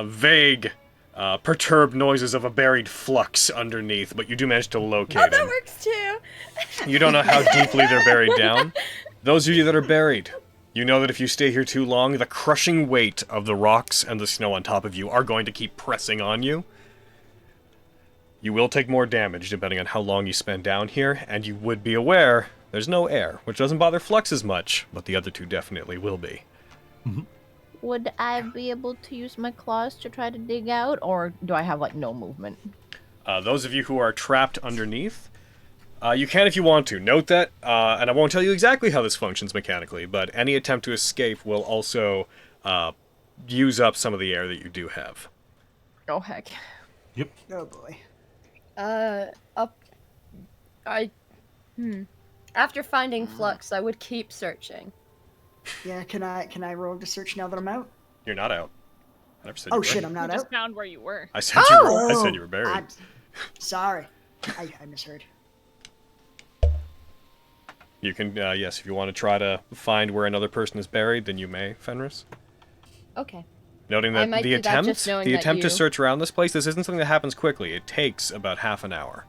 vague, perturbed noises of a buried Flux underneath, but you do manage to locate him. That works too. You don't know how deeply they're buried down. Those of you that are buried, you know that if you stay here too long, the crushing weight of the rocks and the snow on top of you are going to keep pressing on you. You will take more damage depending on how long you spend down here, and you would be aware there's no air, which doesn't bother Flux as much, but the other two definitely will be. Would I be able to use my claws to try to dig out, or do I have, like, no movement? Those of you who are trapped underneath, you can if you want to. Note that, and I won't tell you exactly how this functions mechanically, but any attempt to escape will also use up some of the air that you do have. Oh, heck. Yep. Oh boy. After finding Flux, I would keep searching. Yeah, can I roll to search now that I'm out? You're not out. I never said Oh you were. shit, I'm not I just out. found where you were. I said you were. I said you were buried. I'm sorry. I misheard. You can, yes, if you want to try to find where another person is buried, then you may, Fenris. Okay. Noting I that might the do that attempt, just knowing the that attempt to you- search around this place, this isn't something that happens quickly. It takes about half an hour.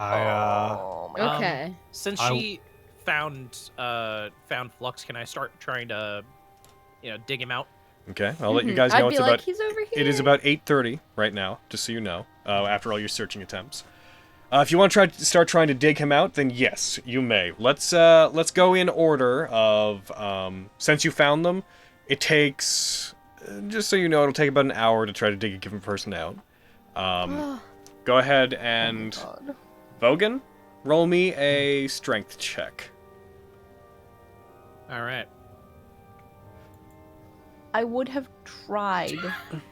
Okay. Since she found Flux, can I start trying to, dig him out? Okay, I'll let you guys know I'd be like, he's over here. It is about 8:30 right now, just so you know. After all your searching attempts, if you want to start trying to dig him out, then yes, you may. Let's go in order of since you found them. It takes, just so you know, it'll take about an hour to try to dig a given person out. Go ahead and Vogan, roll me a strength check. All right. I would have tried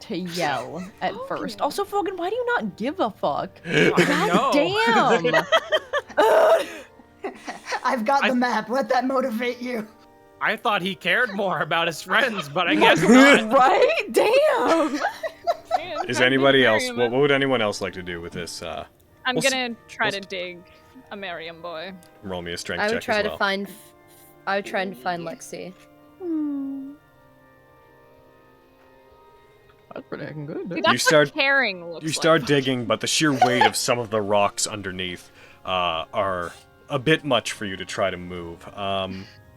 to yell at first. Also, Fogan, why do you not give a fuck? God damn! I've got the map. Let that motivate you. I thought he cared more about his friends, but I guess not. Right? Damn! Is anybody else? What would anyone else like to do with this? I'm gonna try to dig a Merriam boy. Roll me a strength I would check try as to well. find. I would try to find Lexi. That's pretty fucking good. See, that's what caring looks You start digging, but the sheer weight of some of the rocks underneath are a bit much for you to try to move.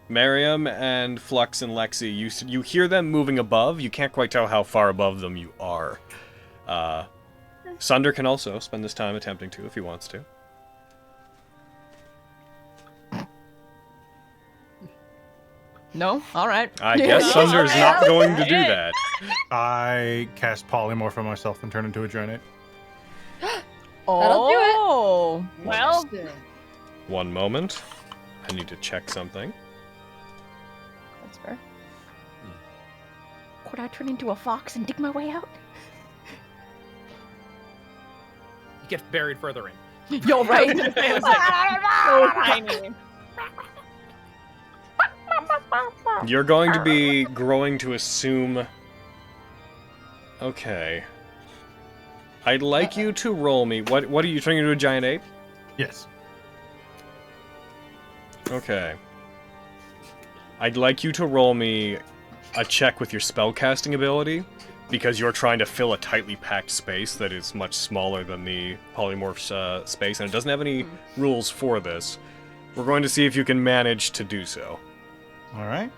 Miriam and Flux and Lexi, you hear them moving above. You can't quite tell how far above them you are. Sunder can also spend this time attempting to if he wants to. No? Alright. I guess Sunder's not going to do that. I cast Polymorph on myself and turn into a Dronate. That'll do it. Well, One moment. I need to check something. That's fair. Could I turn into a fox and dig my way out? He gets buried further in. Yo, right? so tiny. You're going to be growing to assume... Okay. I'd like you to roll me... What are you turning into a giant ape? Yes. Okay. I'd like you to roll me a check with your spellcasting ability, because you're trying to fill a tightly packed space that is much smaller than the polymorph's space, and it doesn't have any rules for this. We're going to see if you can manage to do so. Alright.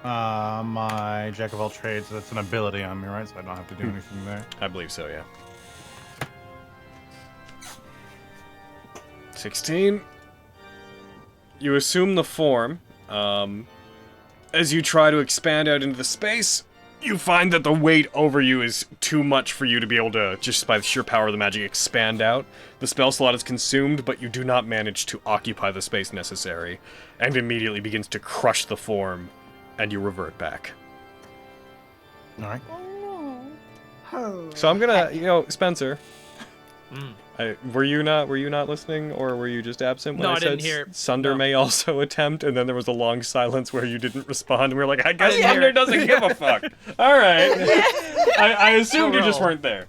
My Jack of all trades, that's an ability on me, right? So I don't have to do anything there. I believe so, yeah. 16. You assume the form. As you try to expand out into the space, you find that the weight over you is too much for you to be able to, just by the sheer power of the magic, expand out. The spell slot is consumed, but you do not manage to occupy the space necessary, and immediately begins to crush the form, and you revert back. Alright. Oh. So I'm gonna, Spencer. Were you not listening, or were you just absent when No, I I said didn't hear. Sunder No. may also attempt, and then there was a long silence where you didn't respond, and we were like, I guess didn't hear Sunder it. doesn't give a fuck. All right. I assumed you just roll. weren't there.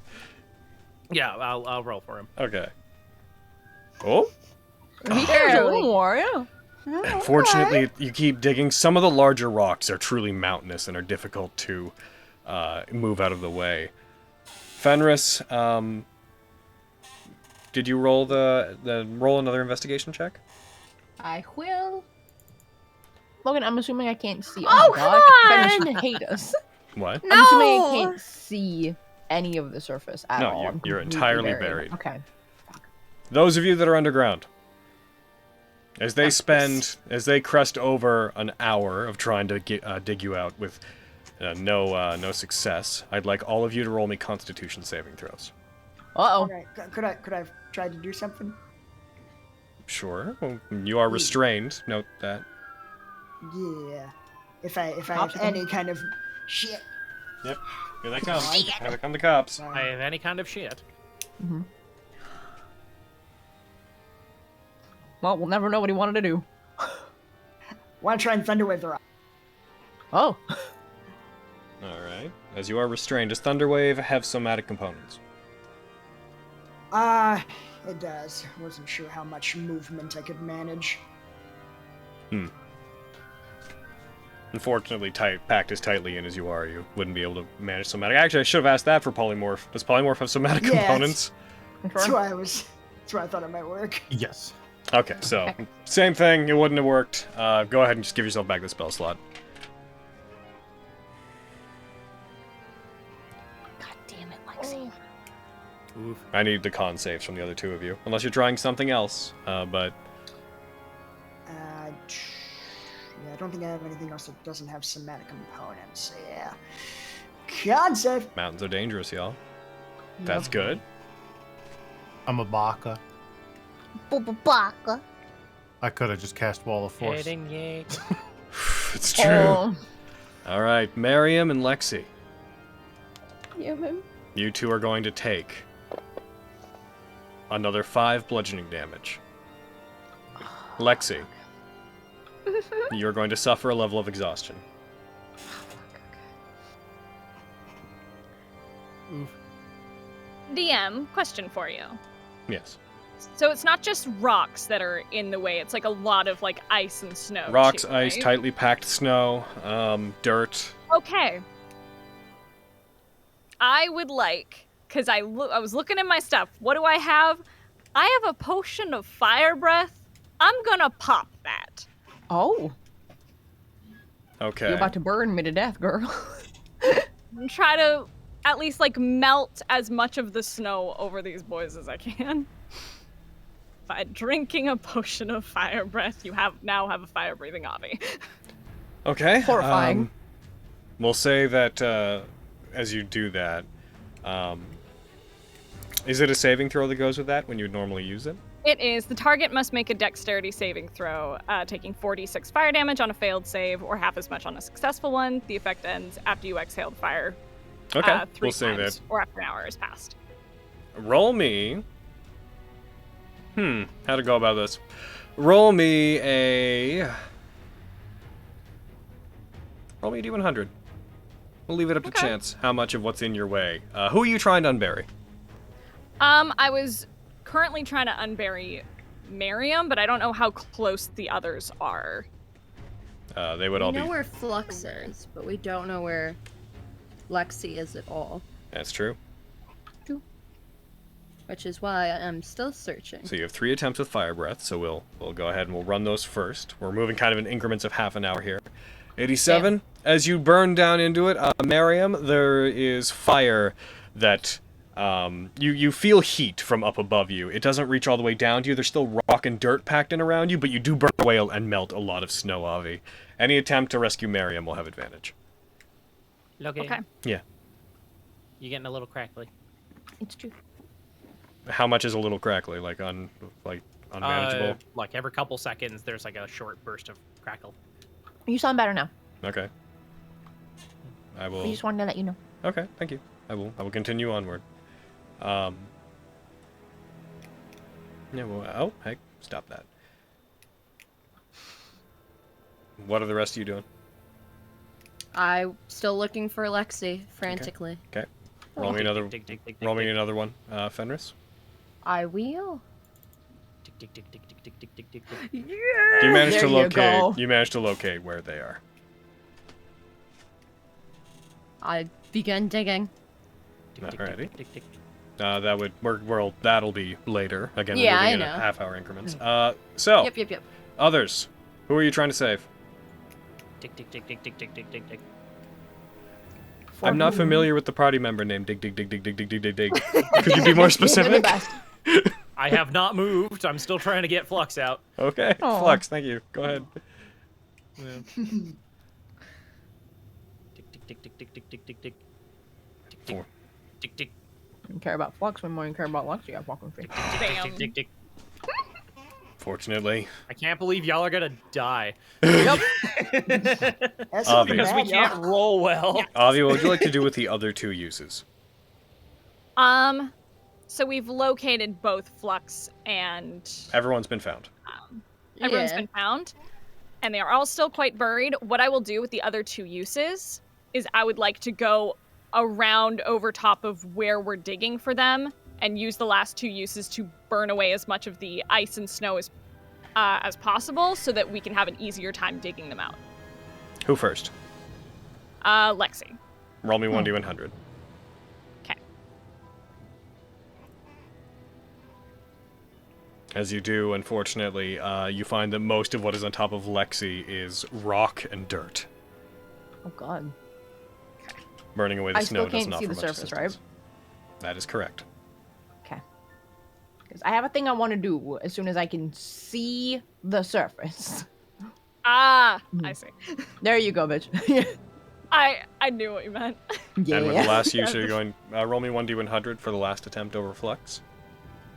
Yeah, I'll roll for him. Okay. Oh? He cares a little more, yeah. Unfortunately, you keep digging. Some of the larger rocks are truly mountainous and are difficult to move out of the way. Fenris, did you roll roll another investigation check? I will. Logan, I'm assuming I can't see. Oh, my God. come Fenris hate us. What? I'm assuming I can't see any of the surface at all. No, I'm you're completely entirely buried. Okay. Those of you that are underground, as they crest over an hour of trying to dig you out with no success, I'd like all of you to roll me Constitution saving throws. Uh-oh. Alright, could I have tried to do something? Sure. Well, you are restrained. Note that. Yeah. If I have any kind of shit. Yep. Here they come. Here come the cops. I have any kind of shit. Mm-hmm. Well, we'll never know what he wanted to do. Want to try and Thunderwave the rock? Oh. Alright. As you are restrained, does Thunderwave have somatic components? It does. Wasn't sure how much movement I could manage. Unfortunately, packed as tightly in as you are, you wouldn't be able to manage somatic. Actually, I should have asked that for Polymorph. Does Polymorph have somatic components? That's why I thought it might work. Yes. Okay, so same thing. It wouldn't have worked. Go ahead and just give yourself back the spell slot. God damn it, Lexi. Oof. I need the con saves from the other two of you, unless you're trying something else. But Yeah, I don't think I have anything else that doesn't have somatic components. Yeah. Con save. mountains are dangerous, y'all. That's good. I'm a baka. Baka. I could have just cast Wall of Force. It's true. Oh. All right, Miriam and Lexi. Human. You two are going to take another 5 bludgeoning damage. Lexi, you're going to suffer a level of exhaustion. DM, question for you. Yes. So it's not just rocks that are in the way, it's like a lot of like ice and snow. Rocks, too, ice, right? tightly packed snow, dirt. Okay. I would like, because I was looking at my stuff. What do I have? I have a potion of fire breath. I'm gonna pop that. Oh, Okay. you're about to burn me to death, girl. And try to at least like melt as much of the snow over these boys as I can. By drinking a potion of fire breath, you now have a fire breathing Avi. Okay. Horrifying. We'll say that as you do that, is it a saving throw that goes with that when you would normally use it? It is. The target must make a dexterity saving throw, taking 4d6 fire damage on a failed save, or half as much on a successful one. The effect ends after you exhaled fire. Okay, 3 we'll say times, that. or after an hour has passed. Roll me. How to go about this? Roll me a D100. We'll leave it up to Okay. chance how much of what's in your way. Who are you trying to unbury? I was currently trying to unbury Miriam, but I don't know how close the others are. They would all We know be. where Flux is, but we don't know where Lexi is at all. That's true. Which is why I'm still searching. So you have 3 attempts with fire breath. So we'll go ahead and we'll run those first. We're moving kind of in increments of half an hour here. 87. As you burn down into it, Miriam, there is fire that you feel heat from up above you. It doesn't reach all the way down to you. There's still rock and dirt packed in around you, but you do burn away and melt a lot of snow, Avi. Any attempt to rescue Miriam will have advantage. Okay. You're getting a little crackly. It's true. How much is a little crackly? Like unmanageable? Like every couple seconds, there's like a short burst of crackle. You sound better now. Okay. I will. I just wanted to let you know. Okay, thank you. I will continue onward. Yeah, well, oh, hey, stop that. What are the rest of you doing? I'm still looking for Lexi frantically. Okay. Roll me another. Roll me another one, Fenris. I will. You managed to There you locate. go. You managed to locate where they are. I began digging. Alrighty. That would that'll be later. Again, we're Yeah, moving I in know. half-hour increments. So Yep. others, who are you trying to save? Tick tick tick tick tick tick tick tick tick. I'm not familiar with the party member named Dig. Could you be more specific? I have not moved. I'm still trying to get Flux out. Okay, Aw. Flux, thank you. Go ahead. Tick tick tick tick tick tick tick tick tick. Tick Four. tick tick You care about Flux when more you care about Lux. You got fucking free. Bam. tick tick tick. Fortunately, I can't believe y'all are gonna die. That's Avi. Because we can't roll well. Avi, what would you like to do with the other 2 uses? So we've located both Flux and Everyone's been found. everyone's Yeah. been found, and they are all still quite buried. What I will do with the other 2 uses is I would like to go around over top of where we're digging for them and use the last 2 uses to burn away as much of the ice and snow as possible so that we can have an easier time digging them out. Who first? Lexi. Roll me 1d100. Okay. As you do, unfortunately, you find that most of what is on top of Lexi is rock and dirt. Oh god. Burning away the I snow still does can't not see for the much surface, assistance. right? That is correct. Okay. Because I have a thing I want to do as soon as I can see the surface. Ah, I see. There you go, bitch. I knew what you meant. Yeah. And with the last use, you're going roll me 1d100 for the last attempt over Flux.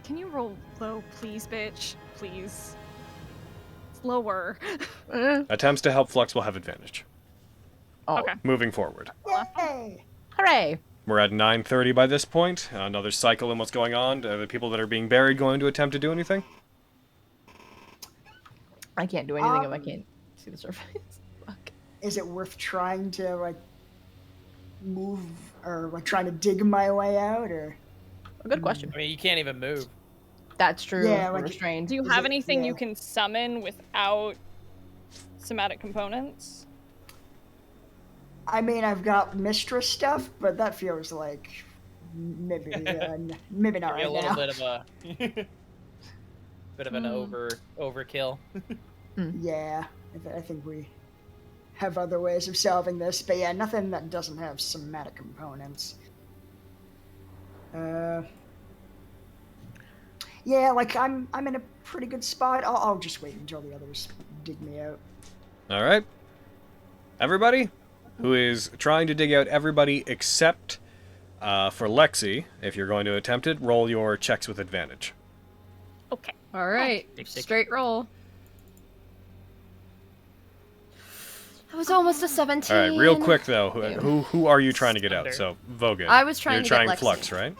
Can you roll low, please, bitch? Please. Slower. Attempts to help Flux will have advantage. Oh. Okay. Moving forward. Yay! Hooray! We're at 9:30 by this point. Another cycle in what's going on. Are the people that are being buried going to attempt to do anything? I can't do anything if I can't see the surface. Fuck. Is it worth trying to like move or like trying to dig my way out or? A good question. I mean, you can't even move. That's true. Yeah, We're like- restrained. Do you Is have it- anything yeah. you can summon without somatic components? I mean, I've got mistress stuff, but that feels like maybe maybe not Maybe right a little now. bit of a bit of an overkill. Yeah, I think we have other ways of solving this, but yeah, nothing that doesn't have somatic components. Yeah, like I'm in a pretty good spot. I'll just wait until the others dig me out. All right. Everybody who is trying to dig out everybody except for Lexi, if you're going to attempt it, roll your checks with advantage. Okay. All right, straight roll. That was almost a 17. All right, real quick though, who are you trying to get out? So Vogan, I was trying you're to get trying Lexi. Flux, right?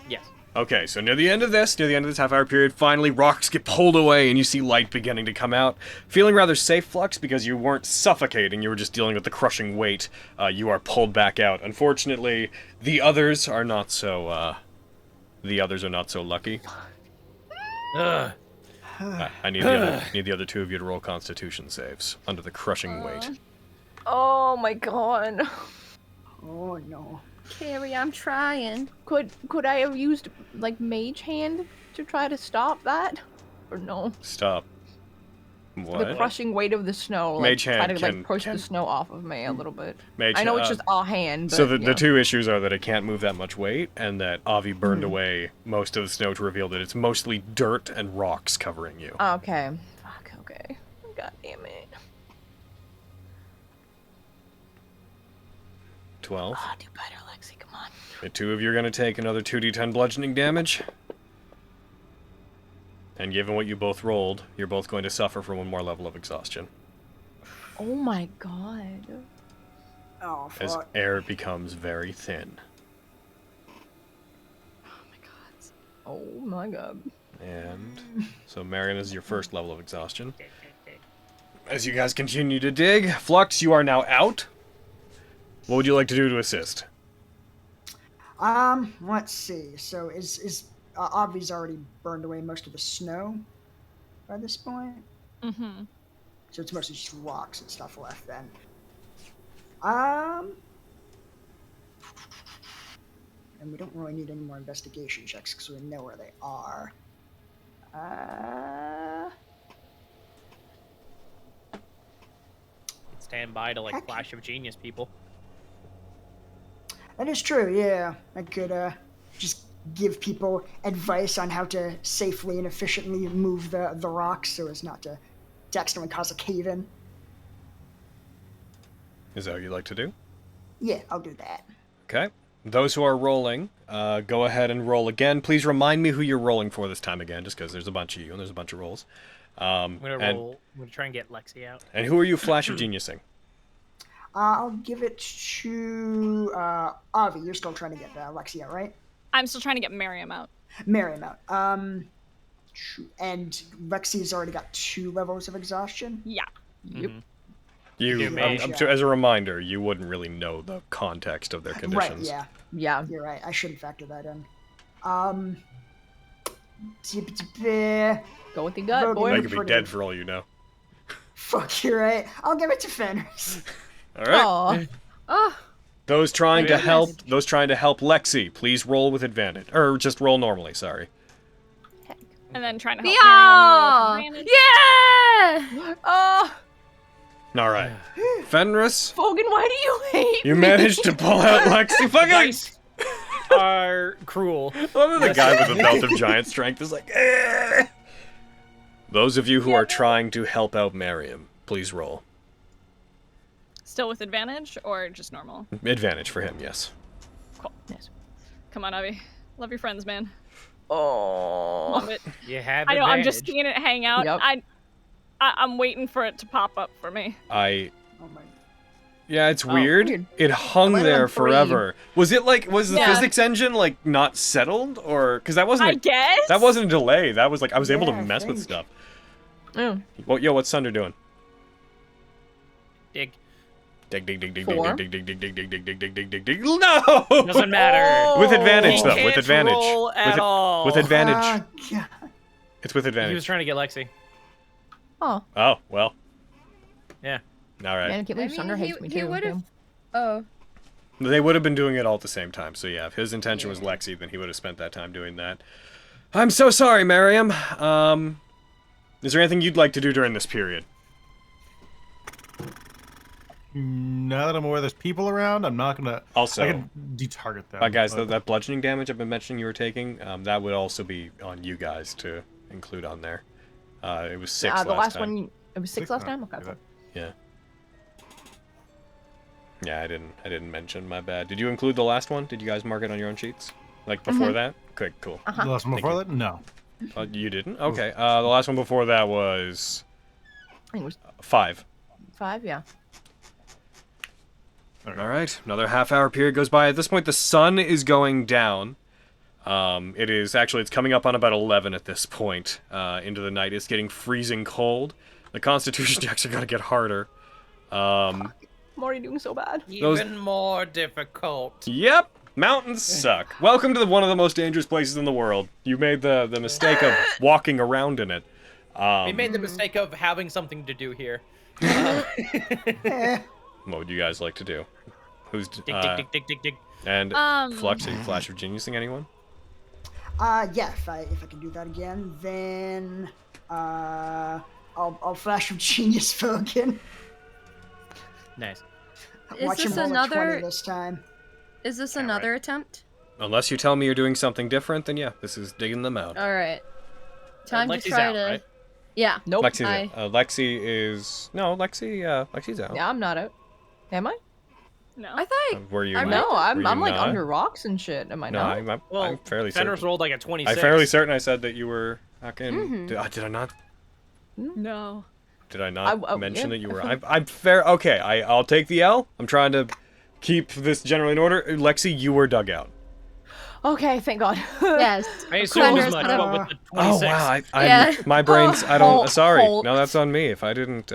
Yes. Okay, so near the end of this half-hour period, finally rocks get pulled away and you see light beginning to come out. Feeling rather safe, Flux, because you weren't suffocating, you were just dealing with the crushing weight. You are pulled back out. Unfortunately, the others are not so lucky. Ugh. I need the other two of you to roll Constitution saves under the crushing weight. Oh my god. Oh no. Carrie, I'm trying. Could I have used like Mage Hand to try to stop that? Or no? Stop. The What? crushing weight of the snow, like Mage try Hand to can- like push the snow off of me a little bit. Mage I know it's Hand- just a hand, but So the yeah. two issues are that it can't move that much weight, and that Avi burned away most of the snow to reveal that it's mostly dirt and rocks covering you. Okay. Fuck, okay. God damn it. 12. Oh, do better, Lexi, come on. The two of you are going to take another 2d10 bludgeoning damage. And given what you both rolled, you're both going to suffer from one more level of exhaustion. Oh my god. Oh As fuck. air becomes very thin. Oh my god. And so Marion is your first level of exhaustion. As you guys continue to dig, Flux, you are now out. What would you like to do to assist? Let's see. So is Avi's already burned away most of the snow by this point? Mm-hmm. So it's mostly just rocks and stuff left then. And we don't really need any more investigation checks because we know where they are. Stand by to like Heck. flash of genius, people. That is true, yeah. I could just give people advice on how to safely and efficiently move the rocks so as not to accidentally cause a cave-in. Is that what you'd like to do? Yeah, I'll do that. Okay. Those who are rolling, go ahead and roll again. Please remind me who you're rolling for this time again, just because there's a bunch of you and there's a bunch of rolls. I'm gonna try and get Lexi out. And who are you Flash of Geniusing? I'll give it to Avi. You're still trying to get Lexi out, right? I'm still trying to get Miriam out. Miriam out. And Lexi's already got 2 levels of exhaustion. Yeah. Yep. You, as a reminder, you wouldn't really know the context of their conditions. Right, yeah. Yeah. You're right. I shouldn't factor that in. Go with the gut, Vogue, boy. They could be dead for all you know. Fuck, you're right. I'll give it to Fenris. All right. Aw. Oh, Those trying to Yes. help Lexi, please roll with advantage, or just roll normally. Sorry. And then trying to help Miriam roll with advantage. Yeah! Oh, All right, Fenris, Fogan, why do you hate you me? managed to pull out Lexi. Fucking Dice are cruel. One of the guy with the belt of giant strength is like, eh. Those of you who are trying to help out Miriam, please roll. Still with advantage or just normal? Advantage for him, yes. Cool. Yes. Come on, Avi. Love your friends, man. Oh. Love it. You have I know. I'm just advantage. seeing it hang out. Yep. I'm waiting for it to pop up for me. Oh my. Yeah, it's Oh, weird. weird. It hung went there on 3. forever. Was it like, was the Yeah. physics engine like not settled, or because that wasn't? I guess That wasn't a delay. That was like I was able to Yeah, I mess with think. stuff. Mm. Well, yo, what's Thunder doing? Dig. Dig, dig, dig, dig, 4. dig, dig, dig, dig, dig, dig, dig, dig, dig, dig, dig. No. Doesn't matter. With advantage He though. can't With advantage. roll at all. With advantage. God. It's with He advantage. was trying to get Lexi. Oh, Oh well. Yeah. All right. man, I can't believe I Thunder mean, hates me he too. would've- Damn. Oh. They would have been doing it all at the same time. So yeah, if his intention was Lexi, then he would have spent that time doing that. I'm so sorry, Miriam. Is there anything you'd like to do during this period? Now that I'm aware there's people around, I'm not gonna. Also, I can detarget them. guys, but- that bludgeoning damage I've been mentioning you were taking, that would also be on you guys to include on there. It was 6 The last time. one, it was 6 last time. Okay. Cool. Yeah. Yeah, I didn't mention. My bad. Did you include the last one? Did you guys mark it on your own sheets? Like before that? Okay, cool. The last one Thank before you. that? No. You didn't? Okay. The last one before that was I think it was 5. 5. Yeah. All right. Another half-hour period goes by. At this point, the sun is going down. It's coming up on about 11 at this point into the night. It's getting freezing cold. The Constitution checks are gonna get harder. I'm already doing so bad. Even more difficult. Yep. Mountains suck. Welcome to one of the most dangerous places in the world. You made the mistake of walking around in it. We made the mistake of having something to do here. What would you guys like to do? Who's Dig, dig, dig, dig, dig, dig. and Flux? Are you Flash of Geniusing anyone? Yeah. If I can do that again, then I'll flash of genius Fogan. Nice. Is Watch this him roll a another- 20 this time. Is this another attempt? Unless you tell me you're doing something different, then yeah, this is digging them out. Alright. Time to Lexi's try out, to... right? Yeah. Nope. Lexi's I- out. Lexi is Lexi's out. Yeah, I'm not out. Am I? No. I thought... Were you? I'm not? No, I'm Were you like not? under rocks and shit. Am I No, not? I'm fairly Fenris certain. rolled like a 26. I'm fairly certain I said that you were fucking. Did I not? No. Did I not I- mention yeah. that you were? I'm fair. Okay, I'll take the L. I'm trying to keep this generally in order. Lexi, you were dug out. Okay, thank God. Yes. I assumed as Thunder's much, gonna- but with the 26. Oh wow, Yeah. my brain's. I don't. Hulk. Sorry. Hulk. No, that's on me. If I didn't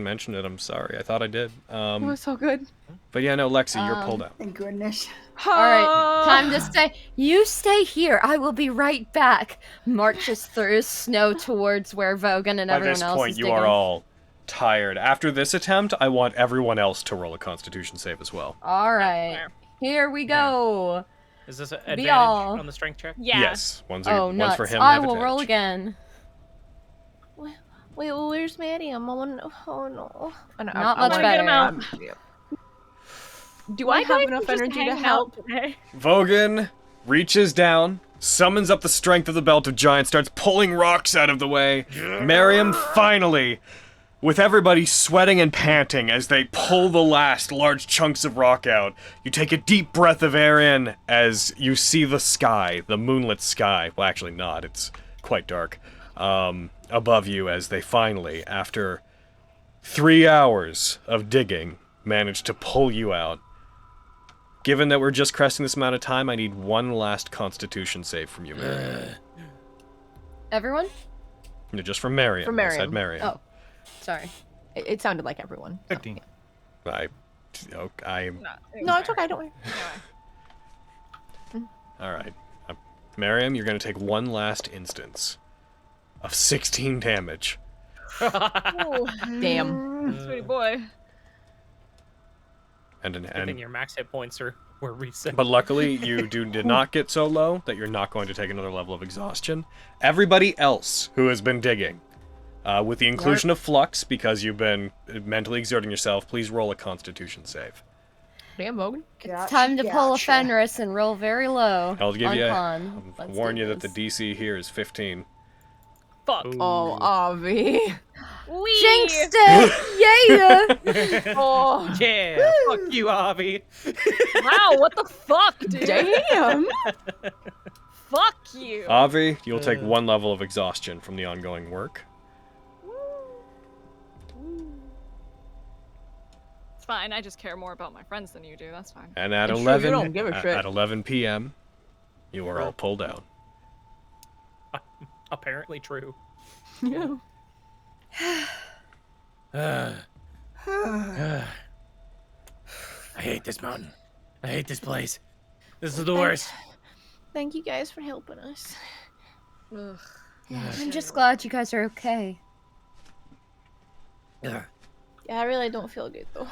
mention it, I'm sorry. I thought I did. It was so good. But yeah, no, Lexi, you're pulled out. Thank goodness. Alright, time to stay. You stay here. I will be right back. Marches through snow towards where Vogan and By everyone this else point, is you digging. are all tired. After this attempt, I want everyone else to roll a Constitution save as well. Alright. Here we go. Is this an Be advantage all. on the strength check? Yeah. Yes, one's Oh, one's nuts. for him. I have will roll advantage. again. Wait, where's Maddie? I'm on. Oh no. Not much wanna get him better. out. Do I have enough energy to help? Vogan reaches down, summons up the strength of the Belt of Giants, starts pulling rocks out of the way. Miriam finally, with everybody sweating and panting as they pull the last large chunks of rock out, you take a deep breath of air in as you see the sky, the moonlit sky. Well, actually not, it's quite dark. Above you as they finally, after 3 hours of digging, manage to pull you out. Given that we're just cresting this amount of time, I need one last Constitution save from you, Miriam. Everyone? No, just from Miriam. From I said Miriam. Miriam. Oh. Sorry. It sounded like everyone. 15. I No, it's okay. Don't worry. all right. Miriam, you're going to take one last instance of 16 damage. Damn. Sweetie boy. And your max hit points were reset. But luckily, you did not get so low that you're not going to take another level of exhaustion. Everybody else who has been digging, with the inclusion of Flux, because you've been mentally exerting yourself, please roll a Constitution save. Damn, Logan. It's time to pull a Fenris and roll very low. I'll give you. I'll warn you that the DC here is 15. Fuck. Ooh. Oh, Avi. Jinxed it! Yeah! Oh, Yeah, fuck you, Avi. Wow, what the fuck, dude? damn. Fuck you. Avi, you'll take 1 level of exhaustion from the ongoing work. It's fine. I just care more about my friends than you do. That's fine. And at It's true, 11, you don't give a shit. at 11 p.m., you are all pulled out. Apparently true. Yeah. I hate this mountain. I hate this place. This is the worst. Thank you guys for helping us. Ugh. I'm just glad you guys are okay. Yeah, I really don't feel good though.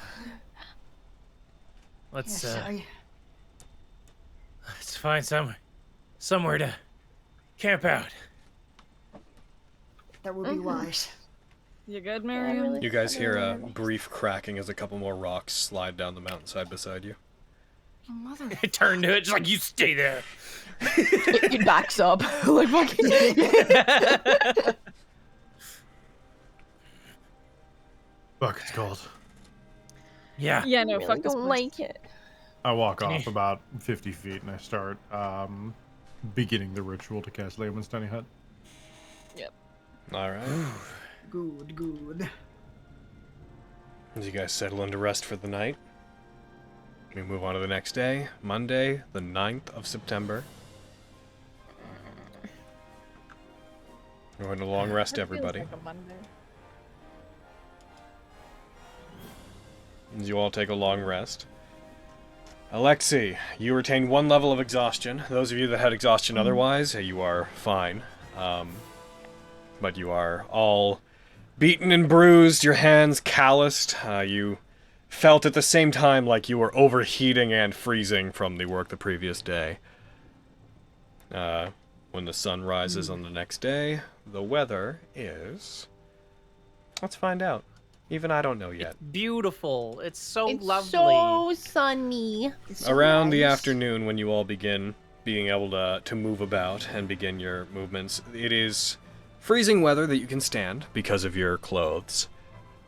Let's Yes, let's find somewhere to camp out. that would be wise. You good, Yeah, Miriam? really You guys hear a really brief cracking as a couple more rocks slide down the mountainside beside you. Mother. I turn to it, just like, you stay there. He backs up. Like fucking. Fuck, it's cold. Yeah. Yeah, no, really fuck this don't place. like it. I walk off about 50 feet and I start beginning the ritual to cast Layman's Tiny Hut. All right. Good, good. As you guys settle into rest for the night, we move on to the next day, Monday, the 9th of September. We're going to long rest, That feels everybody. like a Monday. As you all take a long rest. Alexi, you retain 1 level of exhaustion. Those of you that had exhaustion otherwise, you are fine. But you are all beaten and bruised, your hands calloused. You felt at the same time like you were overheating and freezing from the work the previous day. When the sun rises on the next day, the weather is... Let's find out. Even I don't know yet. Beautiful. It's so It's lovely. so sunny. Around the afternoon, when you all begin being able to move about and begin your movements, it is freezing weather that you can stand because of your clothes.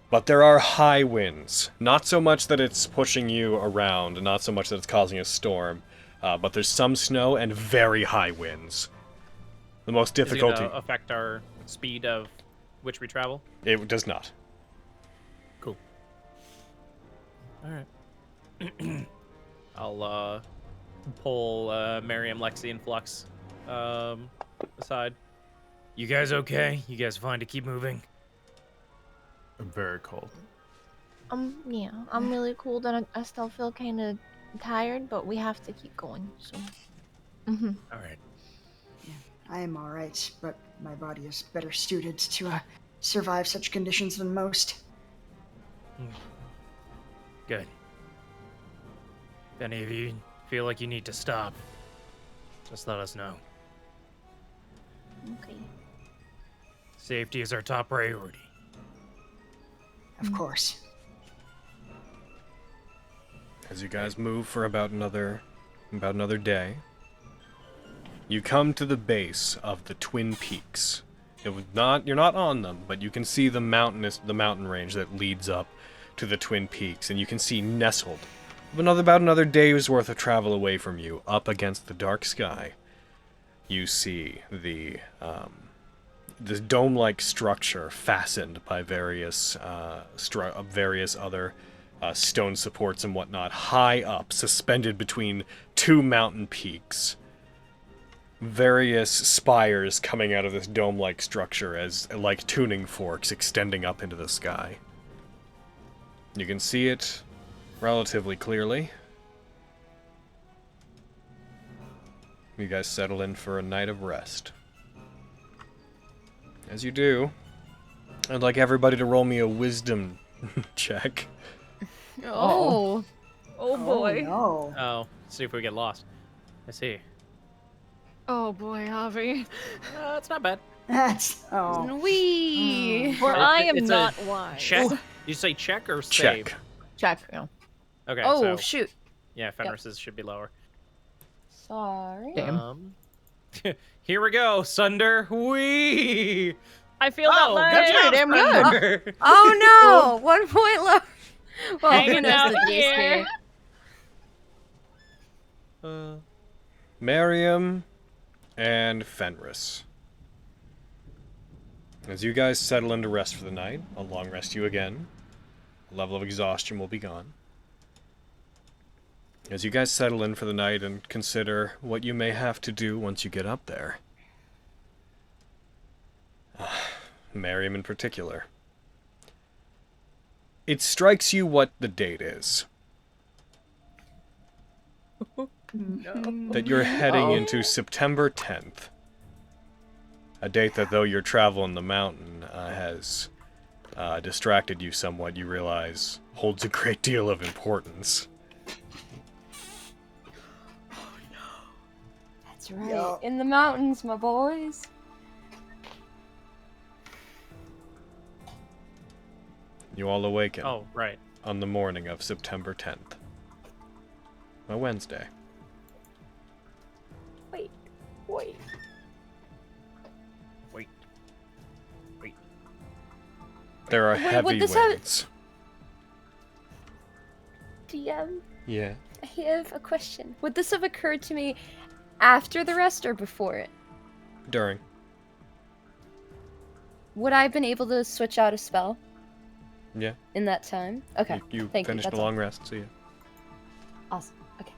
But there are high winds. Not so much that it's pushing you around, not so much that it's causing a storm, but there's some snow and very high winds. The most Is it difficulty... gonna affect our speed of which we travel? It does not. Cool. All right. I'll pull Miriam, Lexi, and Flux aside. You guys okay? You guys fine to keep moving? I'm very cold. Yeah, I'm really cold and I still feel kind of tired, but we have to keep going. So. All right. I am alright, but my body is better suited to survive such conditions than most. Good. If any of you feel like you need to stop, just let us know. Okay. Safety is our top priority. Of course. As you guys move for about another day, you come to the base of the Twin Peaks. You're not on them, but you can see the mountain range that leads up to the Twin Peaks, and you can see nestled about another day's worth of travel away from you, up against the dark sky. You see the this dome-like structure fastened by various other stone supports and whatnot, high up, suspended between 2 mountain peaks. Various spires coming out of this dome-like structure as like tuning forks extending up into the sky. You can see it relatively clearly. You guys settle in for a night of rest. As you do, I'd like everybody to roll me a wisdom check. Oh. boy. No. Oh, see if we get lost. I see. Oh boy, Avi. It's not bad. That's Wee. For I am It's a not wise. Check. You say check or save? Check. Check. Yeah. Okay. Oh so, shoot. yeah, Fenris's should be lower. Sorry. Damn. Here we go, Sunder. Wee. I feel that way. Good job, damn good. Sunder. Oh no! 1 point lower. Well, Hanging who knows out the beast here. Miriam and Fenris. As you guys settle into rest for the night, I'll long rest you again. The level of exhaustion will be gone. As you guys settle in for the night and consider what you may have to do once you get up there. Miriam in particular. It strikes you what the date is. That you're heading into September 10th. A date that, though your travel in the mountain has distracted you somewhat, you realize holds a great deal of importance. That's right. In the mountains, my boys. You all awaken. Oh, right. On the morning of September 10th. A Wednesday. Wait. There are Wait, heavy would this have- winds. DM, Yeah. I have a question. Would this have occurred to me after the rest or before it? During. Would I have been able to switch out a spell Yeah. in that time? Okay. You Thank finished you. the long rest, so yeah. Awesome. Okay.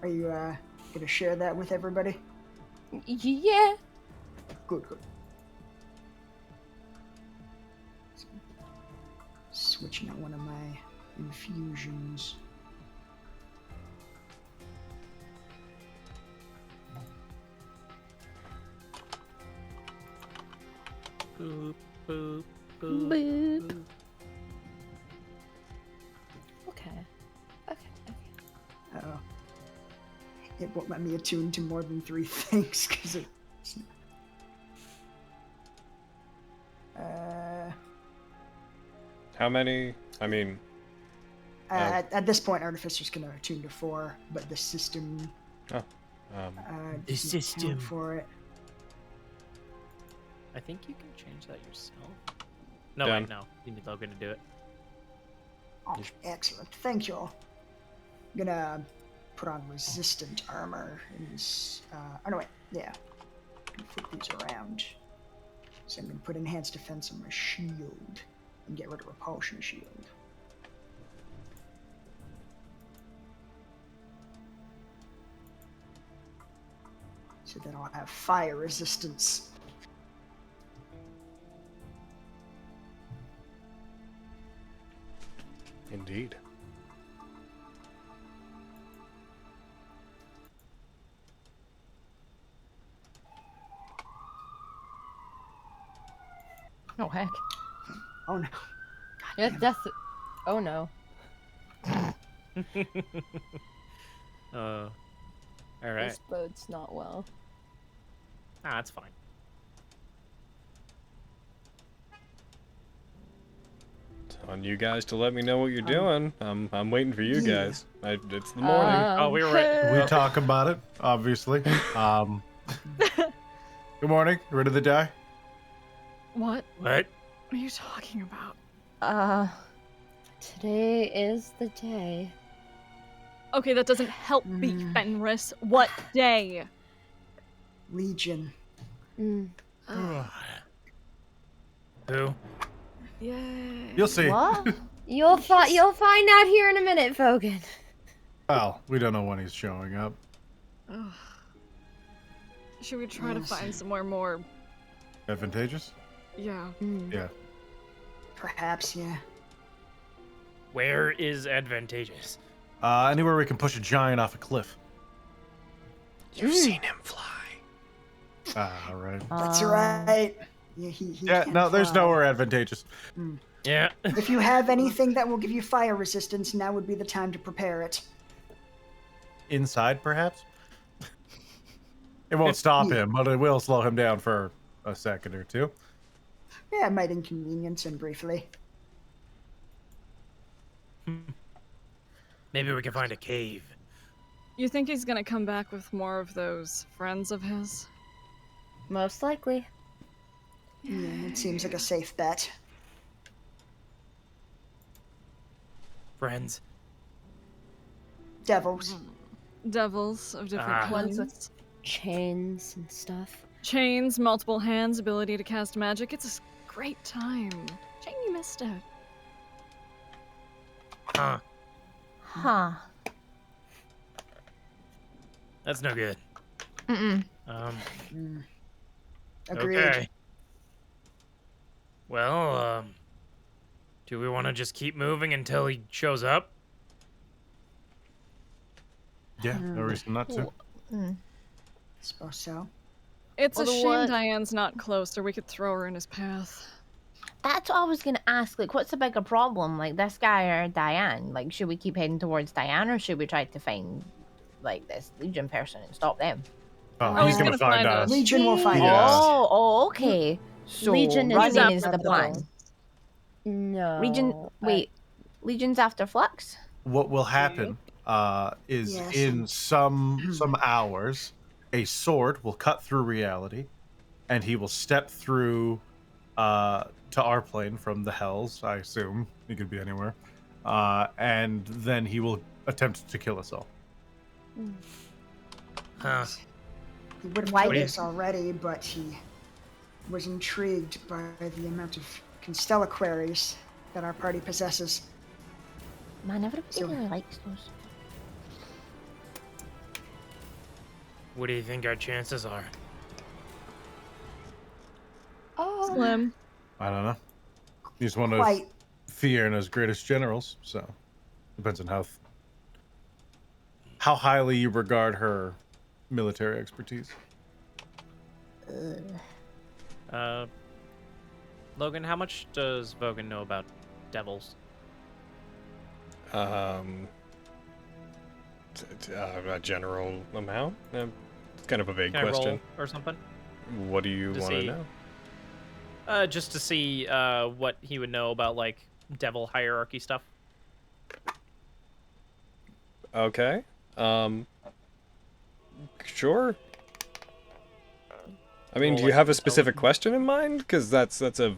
Are you gonna share that with everybody? Yeah. Good. Switching out one of my infusions. Boop, boop, boop. Boop. Okay. Uh-oh. It won't let me attune to more than 3 things, because it's... How many? I mean... at this point, Artificer's gonna attune to 4, but the system... the doesn't count for it. I think you can change that yourself. No, Done. wait, no. You need Logan to do it. Oh, excellent. Thank you all. I'm gonna put on resistant armor in this... oh, no, wait. Yeah. I'm gonna flip these around. So I'm gonna put enhanced defense on my shield and get rid of repulsion shield. So then I'll have fire resistance. Indeed. Oh heck. Oh no. Yeah, that's. Oh no. All right. This bodes not well. Ah, that's fine. It's on you guys to let me know what you're doing. I'm waiting for you guys. It's the morning. Oh, we were right. We talk about it, obviously. Good morning. Ready to die? What? What? What are you talking about? Today is the day. Okay, that doesn't help me, Fenris. What day? Legion. Mm. Who? Yay. You'll see. What? You'll find out here in a minute, Vogan. Well, we don't know when he's showing up. Ugh. Should we try to find somewhere more? Advantageous? Yeah. Yeah. Perhaps, yeah. Where is advantageous? Anywhere we can push a giant off a cliff. You've seen him fly. Right. That's right. He Yeah, can no, there's fly. nowhere advantageous. Yeah. If you have anything that will give you fire resistance, now would be the time to prepare it. Inside, perhaps? It won't stop him, but it will slow him down for a second or two. Yeah, it might inconvenience him briefly. Maybe we can find a cave. You think he's gonna come back with more of those friends of his? Most likely. Yeah, it seems like a safe bet. Friends. Devils. Devils of different Ones kinds. with chains and stuff. Chains, multiple hands, ability to cast magic. It's a great time. Shame you missed it. Huh. Huh. That's no good. Mm-mm. Agreed. Okay. Well, do we want to just keep moving until he shows up? Yeah, no reason not to. Suppose so. It's a Well, shame what- Diane's not close, or we could throw her in his path. That's what I was gonna ask. Like, what's the bigger problem? Like, this guy or Diane? Like, should we keep heading towards Diane, or should we try to find, like, this Legion person and stop them? Oh, he's gonna find us. Legion will find Yeah. us. Oh, okay. So Legion is running is after the plan. Devils. No. Legion, wait, Legion's after Flux? What will happen is Yes. in some hours, a sword will cut through reality, and he will step through to our plane from the Hells. I assume he could be anywhere, and then he will attempt to kill us all. Huh. He would have Why killed did- us already, but he was intrigued by the amount of Constella queries that our party possesses. Man, everybody really likes those. What do you think our chances are? Oh. Slim. I don't know. He's one of Quite. Fiona's greatest generals, so depends on how highly you regard her military expertise. Logan, how much does Vogan know about devils? A general amount? It's kind of a vague Can I question. roll or something? What do you To want to see. know? Just to see what he would know about like devil hierarchy stuff. Okay. Sure. I mean, do you have a specific question in mind? Because that's a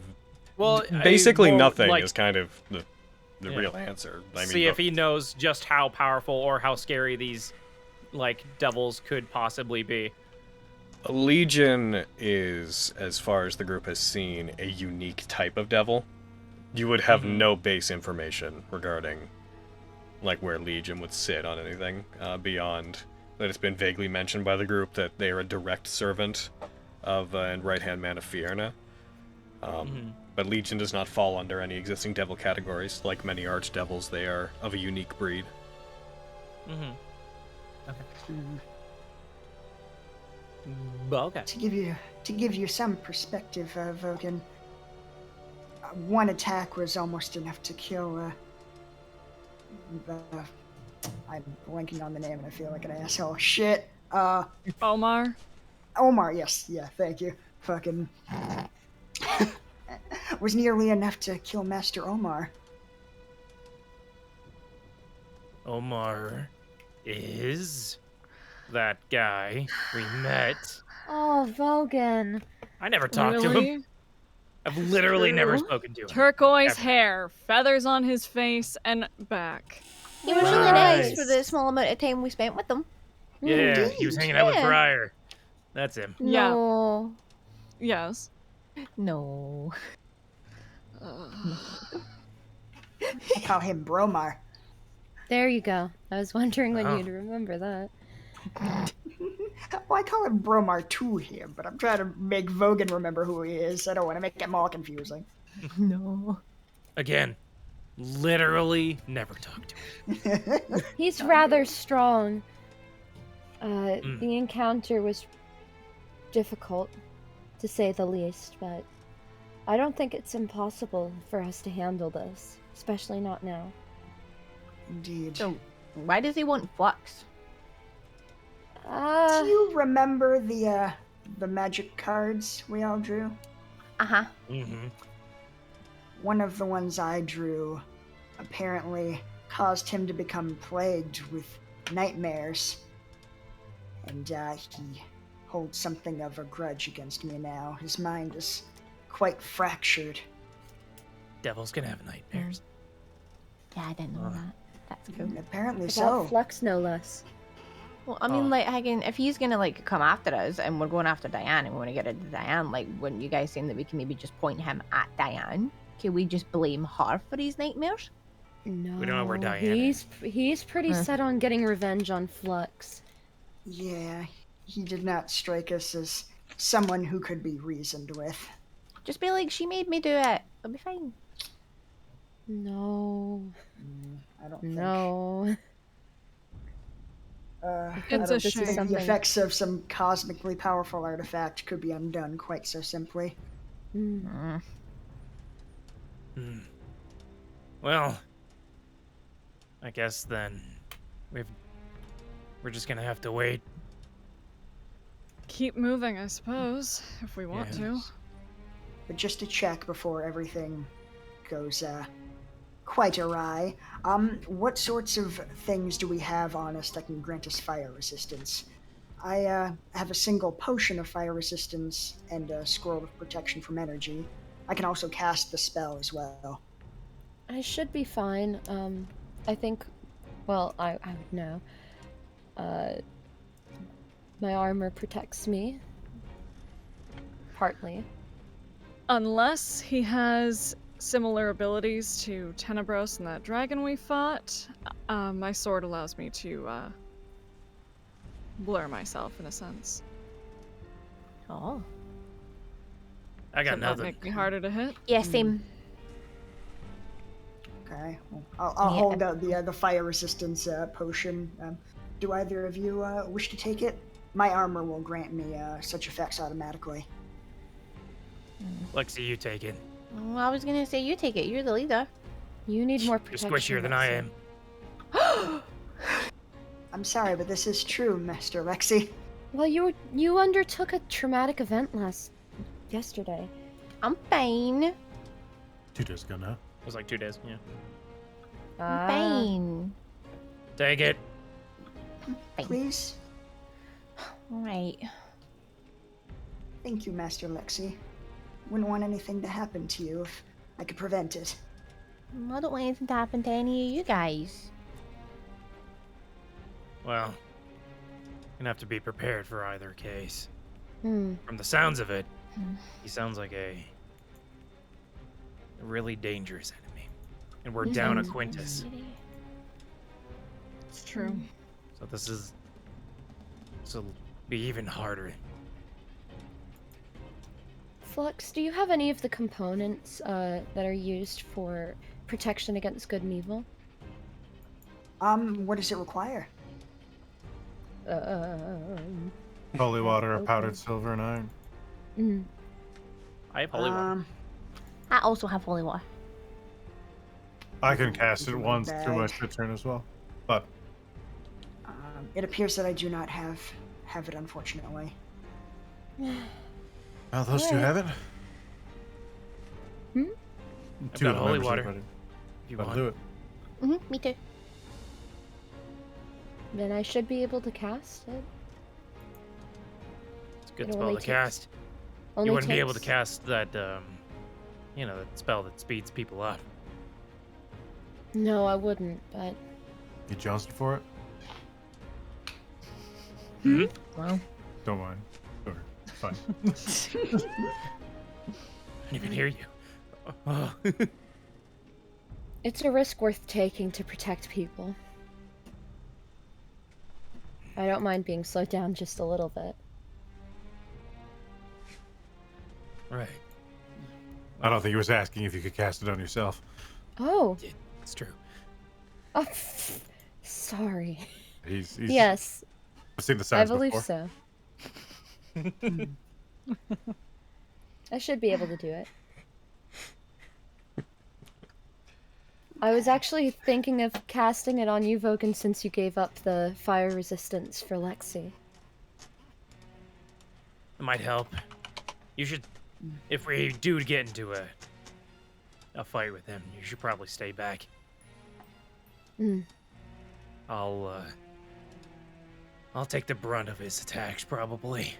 Well, basically more nothing like- is kind of the Yeah. real answer. I mean, See if he knows just how powerful or how scary these like devils could possibly be. Legion is, as far as the group has seen, a unique type of devil. You would have no base information regarding like where Legion would sit on anything beyond that it's been vaguely mentioned by the group that they are a direct servant of and right-hand man of Fiona. But Legion does not fall under any existing devil categories. Like many archdevils, they are of a unique breed. Okay. To give you some perspective, Vogan, one attack was almost enough to kill I'm blanking on the name and I feel like an asshole. Shit. Omar. Omar, yes, yeah, thank you. Fucking was nearly enough to kill Master Omar. Omar is that guy we met. Oh, Vogan. I never talked to Really? him. I've literally never True. spoken to him. Turquoise Ever. hair, feathers on his face and back. He was really nice Nice. for the small amount of time we spent with them. Yeah, he was hanging out with Yeah. Briar. That's him. Yeah. No. Yes. No. I call him Bromar. There you go. I was wondering when Oh. you'd remember that. Well, I call him Bromar to him, but I'm trying to make Vogan remember who he is. I don't want to make it all confusing. No. Again, literally never talked to him. He's rather strong. The encounter was difficult, to say the least, but I don't think it's impossible for us to handle this, especially not now. Indeed. So, why does he want Flux? Do you remember the magic cards we all drew? Uh-huh. Mm-hmm. One of the ones I drew apparently caused him to become plagued with nightmares. And he holds something of a grudge against me now. His mind is quite fractured. Devil's gonna have nightmares. Yeah, I didn't know that. That's cool. Apparently About so. Flux, no less. Well, I mean, like, if he's gonna, like, come after us and we're going after Diane and we want to get rid of Diane, like, wouldn't you guys think that we can maybe just point him at Diane? Can we just blame her for his nightmares? No, We don't know where Diane he's pretty set on getting revenge on Flux. Yeah, he did not strike us as someone who could be reasoned with. Just be like, she made me do it. It'll be fine. No. I don't think. No. It's a shame. think the effects of some cosmically powerful artifact could be undone quite so simply. Well, I guess then we're just gonna have to wait. Keep moving, I suppose, if we want to. But just to check before everything goes quite awry, what sorts of things do we have on us that can grant us fire resistance? I have a single potion of fire resistance and a scroll of protection from energy. I can also cast the spell as well. I should be fine. I think, well, I would know. My armor protects me. Partly. Unless he has similar abilities to Tenebros and that dragon we fought, my sword allows me to blur myself in a sense. Oh. I got Does that nothing. make me harder to hit? Yeah, same. Okay, well, I'll hold out the fire resistance potion. Do either of you wish to take it? My armor will grant me such effects automatically. Lexi, you take it. Well, I was gonna say you take it. You're the leader. You need more You're protection. squishier than I am. I'm sorry, but this is true, Master Lexi. Well, you undertook a traumatic event yesterday. I'm fine. 2 days ago now. It was like 2 days, yeah. I'm fine. Take it. Fine. Please? Alright. Thank you, Master Lexi. Wouldn't want anything to happen to you if I could prevent it. I don't want anything to happen to any of you guys. Well, you're gonna have to be prepared for either case. Hmm. From the sounds of it, he sounds like a really dangerous enemy. And we're down a Quintus. It's true. So this will be even harder. Flux, do you have any of the components that are used for protection against good and evil? What does it require? Holy water, Okay. powdered silver, and iron. I have holy water. I also have holy water. I can cast it once bag. through my shit turn as well. But It appears that I do not have it, unfortunately. now those two have it. Hmm? I've Two got of the holy members water. of the party. If you I'll want. do it. Me too. Then I should be able to cast it. It's a good It spell only to takes- cast. Only You wouldn't be able to takes- cast that, that spell that speeds people up. No, I wouldn't, but... You jonesed for it? Hmm? Well. Don't mind. Sure. It's fine. I didn't even hear you. Oh. It's a risk worth taking to protect people. I don't mind being slowed down just a little bit. Right. I don't think he was asking if you could cast it on yourself. Oh. It's true. Oh, sorry. He's Yes. I've seen the I signs believe before. so. I should be able to do it. I was actually thinking of casting it on you, Vogan, since you gave up the fire resistance for Lexi. It might help. You should, if we do get into a fight with him, you should probably stay back. I'll take the brunt of his attacks, probably.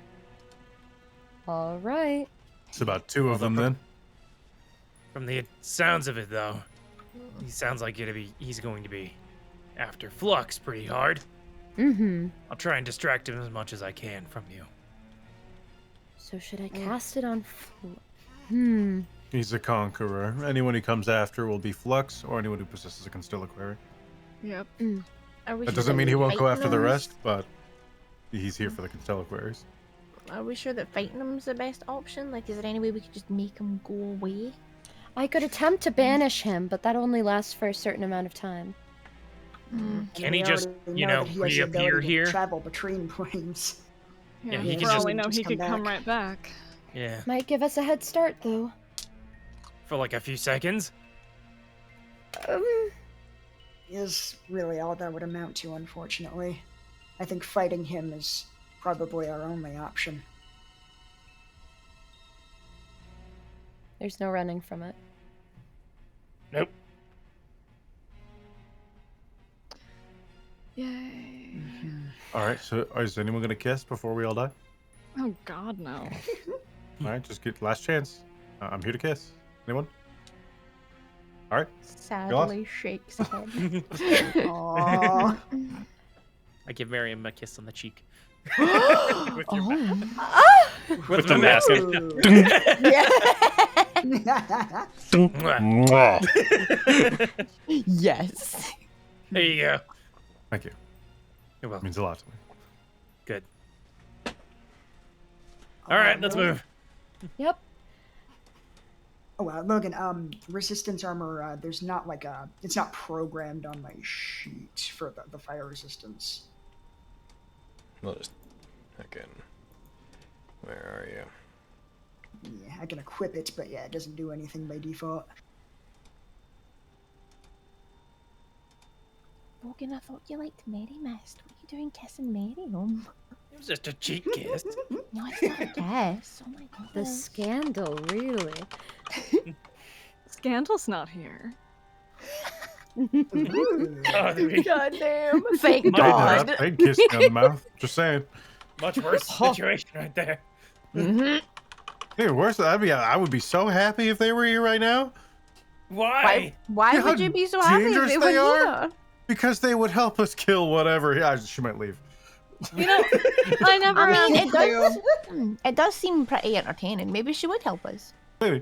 All right. It's about 2 of them then. From the sounds of it, though, he sounds like he's going to be after Flux pretty hard. I'll try and distract him as much as I can from you. So should I cast it on He's a conqueror. Anyone he comes after will be Flux, or anyone who possesses a Constellar. Yep. That doesn't mean he won't go after the rest, but he's here for the Constellar. Are we sure that fighting them's the best option? Like, is there any way we could just make him go away? I could attempt to banish him, but that only lasts for a certain amount of time. Can he just, you know, reappear here? Travel between planes. Yeah, he can for all just we know, he come could come back. right back. Yeah, Might give us a head start, though. for like a few seconds. Is really all that would amount to, unfortunately. I think fighting him is probably our only option. There's no running from it. Nope. Yay. Alright, so is anyone going to kiss before we all die? Oh God, no. Alright, just get last chance. I'm here to kiss. Anyone? Alright. Sadly shakes his head. Aww. I give Miriam a kiss on the cheek. With your With the mask. Yes. There you go. Thank you. You're welcome. Means a lot to me. Good. All right, let's move. Yep. Oh, Logan, resistance armor, there's not like it's not programmed on my sheet for the fire resistance. We'll just again. Where are you? Yeah, I can equip it, but yeah, it doesn't do anything by default. Logan, I thought you liked Mary Mist. What are you doing kissing Miriam? It was just a cheek kiss. No, it's not a kiss. Oh my god. The scandal, really. Scandal's not here. Oh, there we go. Goddamn. Thank I'd God. kiss me on the mouth. Just saying. Much worse situation right there. Hey, worse. I would be so happy if they were here right now. Why? Why See would how you be so happy if dangerous they they were are? here? Because they would help us kill whatever. Yeah, she might leave. You know, I never. I mean, it does seem pretty entertaining. Maybe she would help us. Maybe.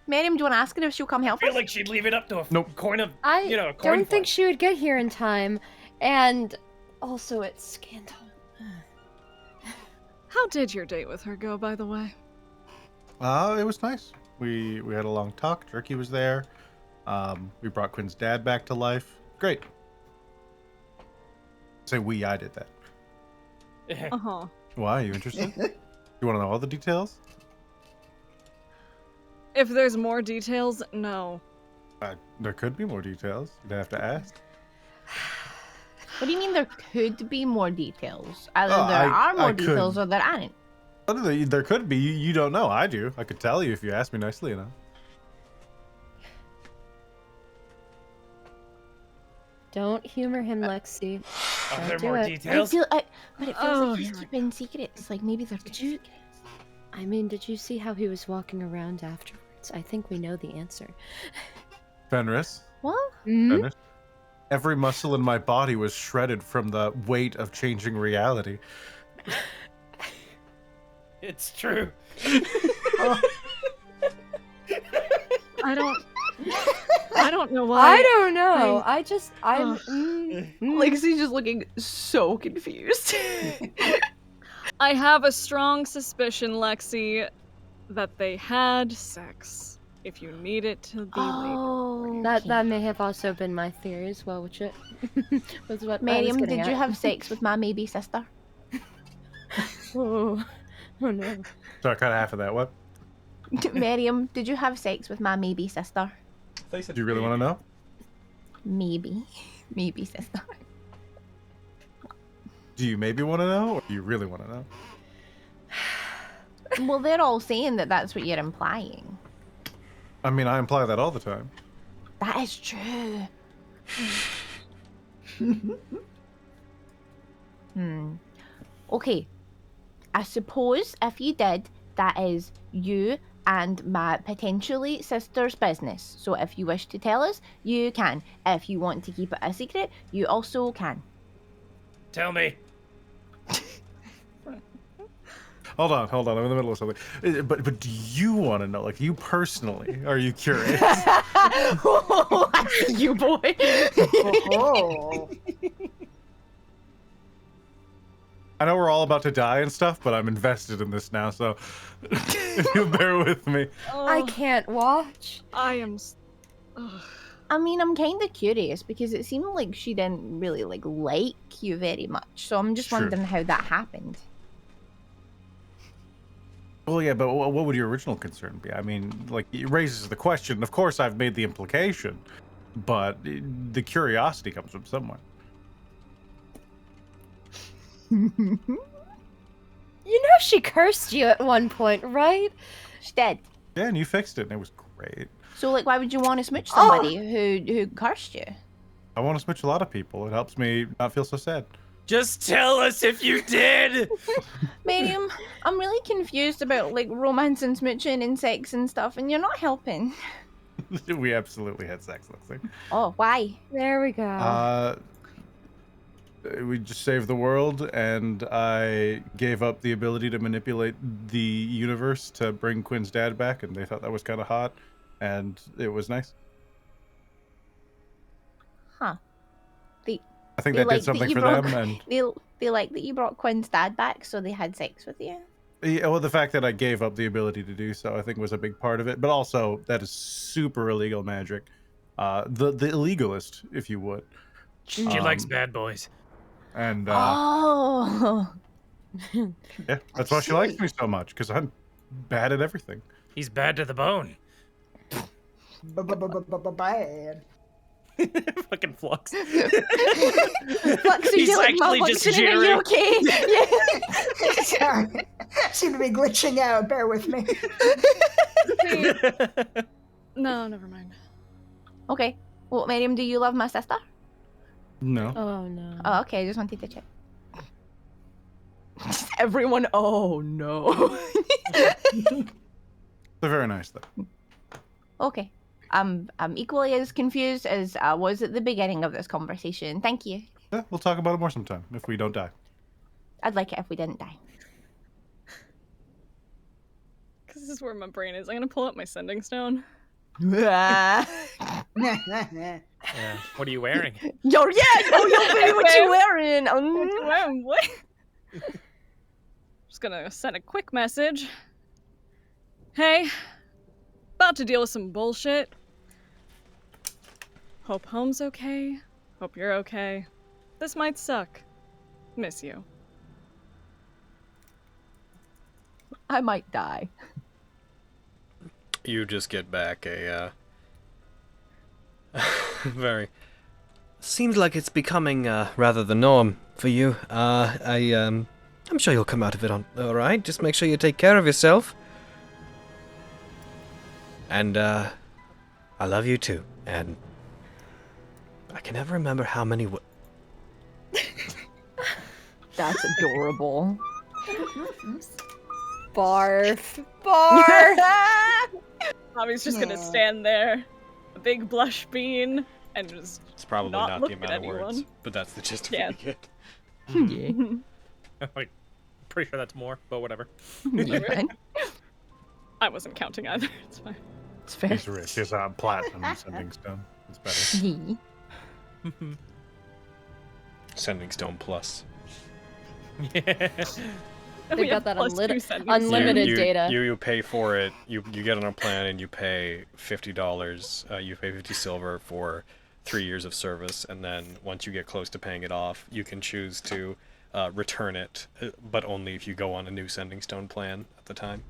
Miriam, do you want to ask her if she'll come help I feel us? like she'd leave it up to a Nope. coin of, I you know, a coin don't think flip. she would get here in time, and also it's scandal. How did your date with her go, by the way? It was nice. We had a long talk. Jerky was there. We brought Quinn's dad back to life. Great. Say we, I did that. Why? Are you interested? You want to know all the details? If there's more details, no. There could be more details. You'd have to ask. What do you mean there could be more details? Either Oh, there are more I details could. or there aren't. There could be. You don't know. I do. I could tell you if you asked me nicely enough. Don't humor him, Lexi. Are Don't there do more it. details? But it feels Oh, like he's you're keeping secrets. Like maybe they're good secrets. I mean, did you see how he was walking around afterwards? I think we know the answer. Fenris. What? Fenris. Every muscle in my body was shredded from the weight of changing reality. It's true. I don't know why. I don't know. I'm. Lexi's just looking so confused. I have a strong suspicion, Lexi, that they had sex. If you need it to be Oh, That may have also been my theory as well, which it was what I was Miriam, getting did you at. have sex with my maybe sister? Oh no. So I cut half of that. What? Miriam, did you have sex with my maybe sister? Do you really want to know? Maybe, sister. Do you maybe want to know, or do you really want to know? Well, they're all saying that that's what you're implying. I mean, I imply that all the time. That is true. Okay. I suppose if you did, that is you and my potentially sister's business. So if you wish to tell us, you can. If you want to keep it a secret, you also can. Tell me. Hold on. I'm in the middle of something. But do you want to know? Like, you personally, are you curious? Oh, I see you, boy. Oh. I know we're all about to die and stuff, but I'm invested in this now, so you bear with me. I can't watch. I am. I mean, I'm kind of curious because it seemed like she didn't really like you very much. So I'm just Sure. wondering how that happened. Well, yeah, but what would your original concern be? I mean, like, it raises the question. Of course, I've made the implication, but the curiosity comes from somewhere. You know she cursed you at one point, right? She did. Yeah, and you fixed it, and it was great. So, like, why would you want to smooch somebody who cursed you? I want to switch a lot of people. It helps me not feel so sad. Just tell us if you did. Miriam, I'm really confused about, like, romance and smooching and sex and stuff, and you're not helping. We absolutely had sex, let's see. Oh, why? There we go. We just saved the world, and I gave up the ability to manipulate the universe to bring Quinn's dad back, and they thought that was kind of hot, and it was nice. Huh. I think that did something for them, and they like that you brought Quinn's dad back, so they had sex with you. yeah, well, the fact that I gave up the ability to do so, I think, was a big part of it. But also, that is super illegal magic. The illegalist, if you would. She likes bad boys. And Oh. yeah, that's why she likes me so much, because I'm bad at everything. He's bad to the bone. Bad. Fucking Flux. Flux, He's you like actually just malfunctioning? Are you jittering. okay? Yeah. Sorry. Seem to be glitching out. Bear with me. No, never mind. Okay. Well, Miriam, do you love my sister? No. Oh no. Oh, okay. I just wanted to check. Everyone, oh no. They're very nice, though. Okay. I'm equally as confused as I was at the beginning of this conversation. Thank you. Yeah, we'll talk about it more sometime, if we don't die. I'd like it if we didn't die. Because this is where my brain is. I'm gonna pull up my sending stone. Yeah. What are you wearing? Yo, yeah, yo, baby, what you wearing? What? Just gonna send a quick message. Hey, about to deal with some bullshit. Hope home's okay. Hope you're okay. This might suck. Miss you. I might die. You just get back a, very... Seems like it's becoming rather the norm for you. I'm sure you'll come out of it all right. Just make sure you take care of yourself. And I love you too. And I can never remember how many. That's adorable. Barf. Barf. Bobby's just gonna stand there, a big blush bean, and just. It's probably not not look the at amount of anyone. words, but that's the gist of Yeah. what you get. Yeah. I'm like, pretty sure that's more, but whatever. I wasn't counting either. It's fine. It's fair. He's rich. He's platinum sending stone. It's better. Yeah. Sending Stone Plus. Yeah. They've got that plus two unlimited, sending unlimited data. You pay for it. You get on a plan and you pay $50. You pay 50 silver for 3 years of service, and then once you get close to paying it off, you can choose to return it, but only if you go on a new Sending Stone plan at the time.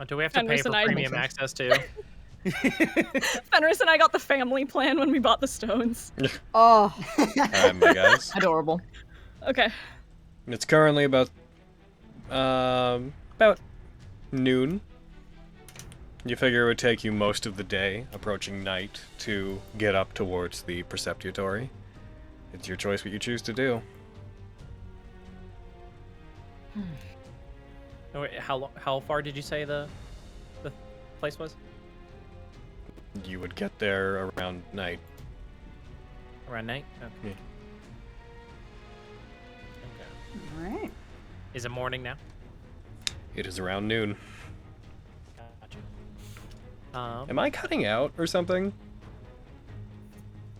Do we have to And pay there's for an item. premium access too? Fenris and I got the family plan when we bought the stones. Oh, Alright, my guys. adorable. Okay. It's currently about noon. You figure it would take you most of the day, approaching night, to get up towards the Preceptory. It's your choice what you choose to do. Oh, wait, how far did you say the place was? You would get there around night. Around night? Okay. Yeah. All right. Is it morning now? It is around noon. Gotcha. Am I cutting out or something?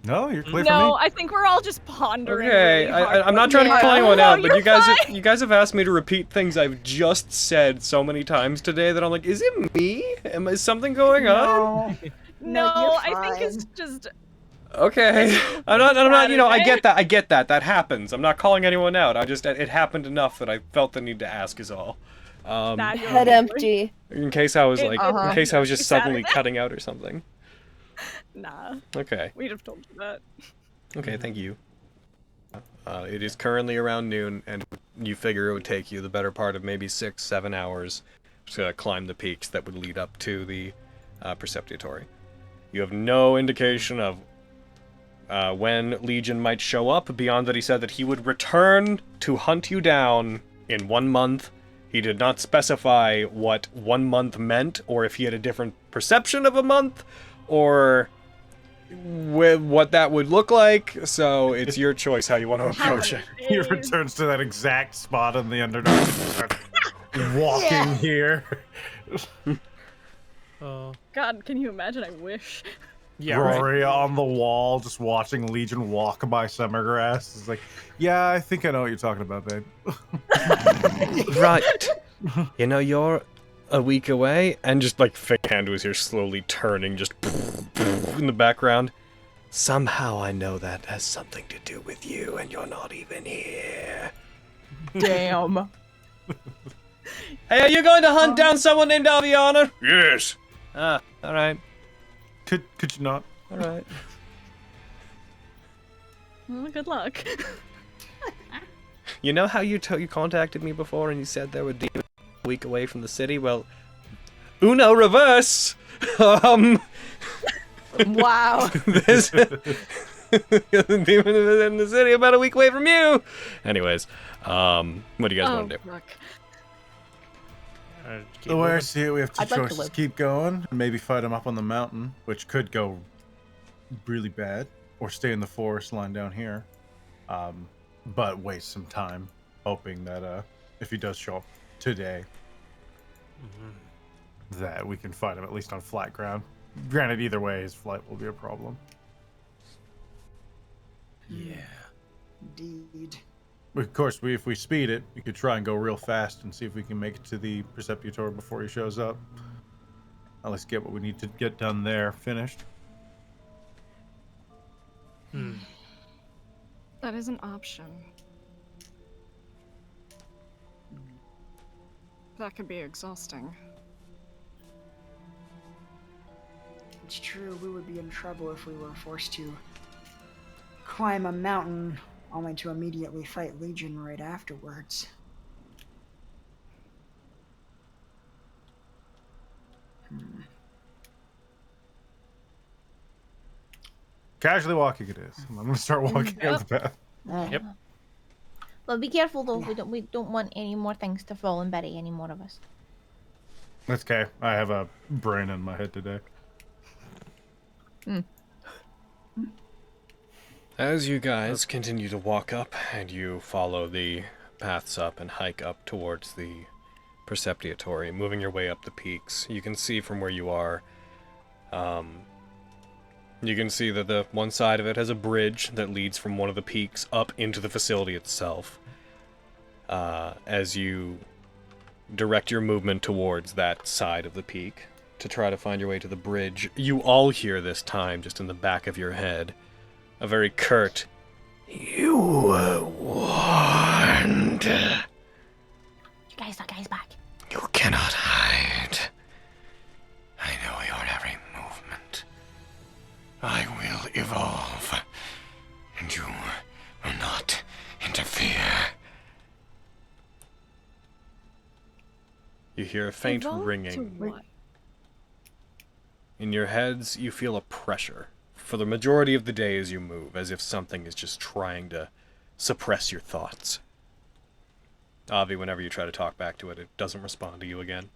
No, you're clear for No, me. I think we're all just pondering. Okay, really hard. I'm not trying to Yeah. call anyone No, out, but you're you guys have asked me to repeat things I've just said so many times today that I'm like, is it me? Is something going on? No, you're I think it's fine. just. Okay, I'm not. You know, I Saturday. get that. That happens. I'm not calling anyone out. It happened enough that I felt the need to ask is all. Nah, you're Head okay. empty. In case I was like, Uh-huh. in case I was just suddenly Saturday. cutting out or something. Nah, Okay. we'd have told you that. Okay, thank you. It is currently around noon, and you figure it would take you the better part of maybe 6-7 hours to climb the peaks that would lead up to the Preceptory. You have no indication of when Legion might show up, beyond that he said that he would return to hunt you down in 1 month. He did not specify what 1 month meant, or if he had a different perception of a month, or with what that would look like, so it's your choice how you want to approach it. He returns to that exact spot in the Underdark. Walking here. God, can you imagine? I wish. Yeah, right. Rory on the wall, just watching Legion walk by Summergrass. It's like, yeah, I think I know what you're talking about, babe. Right. You know, you're a week away, and just like fake hand was here slowly turning, just in the background. Somehow I know that has something to do with you, and you're not even here. Damn. Hey, are you going to hunt down someone named Aviana? Yes. Ah, alright. Could you not? Alright. Well, good luck. You know how you contacted me before and you said there were demons a week away from the city? Well, Uno reverse! Wow. There's a demon in the city about a week away from you! Anyways, what do you guys want to do? Fuck. The way I see it, we have two I'd like to choices. live. Keep going, and maybe fight him up on the mountain, which could go really bad, or stay in the forest line down here. But waste some time, hoping that if he does show up today, that we can fight him at least on flat ground. Granted, either way, his flight will be a problem. Yeah. Indeed. Of course, if we speed it, we could try and go real fast and see if we can make it to the Preceptory before he shows up. At least get what we need to get done there finished. That is an option. That could be exhausting. It's true, we would be in trouble if we were forced to climb a mountain only to immediately fight Legion right afterwards. Casually walking it is. I'm gonna start walking up the path. Yep. Well, be careful though. We don't want any more things to fall and bury any more of us. That's okay. I have a brain in my head today. As you guys continue to walk up and you follow the paths up and hike up towards the Preceptory, moving your way up the peaks, you can see from where you are, you can see that the one side of it has a bridge that leads from one of the peaks up into the facility itself. As you direct your movement towards that side of the peak to try to find your way to the bridge, you all hear this time, just in the back of your head, a very curt, "You were warned. You guys, that guy's back. You cannot hide. I know your every movement. I will evolve, and you will not interfere. You hear a faint Evolve to ringing. what? In your heads, you feel a pressure. For the majority of the day as you move, as if something is just trying to suppress your thoughts. Avi, whenever you try to talk back to it, it doesn't respond to you again.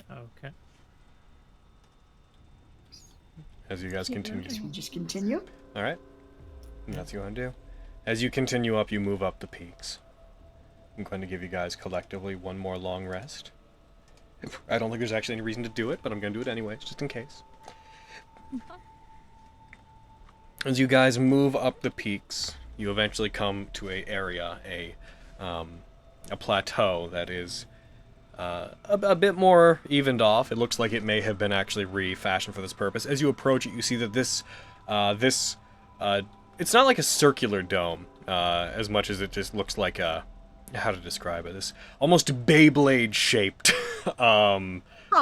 Okay. As you guys continue. Should we just continue? Alright. And that's what you want to do. As you continue up, you move up the peaks. I'm going to give you guys collectively one more long rest. I don't think there's actually any reason to do it, but I'm going to do it anyways, just in case. As you guys move up the peaks, you eventually come to a area, a plateau that is a bit more evened off. It looks like it may have been actually refashioned for this purpose. As you approach it, you see that this it's not like a circular dome, as much as it just looks like a, how to describe it, this almost Beyblade-shaped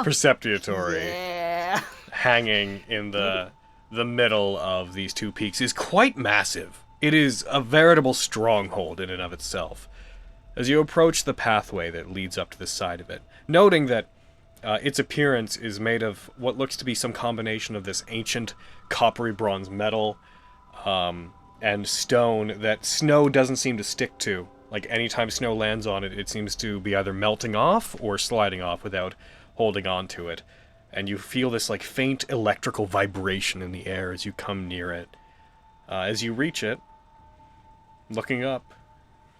Perceptory hanging in the middle of these two peaks is quite massive. It is a veritable stronghold in and of itself. As you approach the pathway that leads up to the side of it, noting that its appearance is made of what looks to be some combination of this ancient coppery bronze metal and stone that snow doesn't seem to stick to. Like, anytime snow lands on it, it seems to be either melting off or sliding off without holding on to it. And you feel this, like, faint electrical vibration in the air as you come near it. As you reach it, looking up,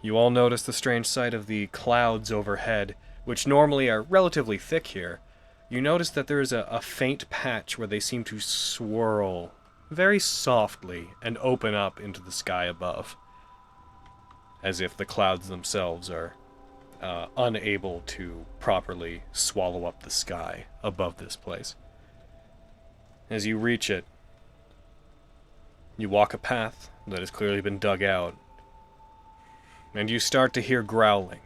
you all notice the strange sight of the clouds overhead, which normally are relatively thick here. You notice that there is a faint patch where they seem to swirl very softly and open up into the sky above, as if the clouds themselves are unable to properly swallow up the sky above this place. As you reach it, you walk a path that has clearly been dug out, and you start to hear growling.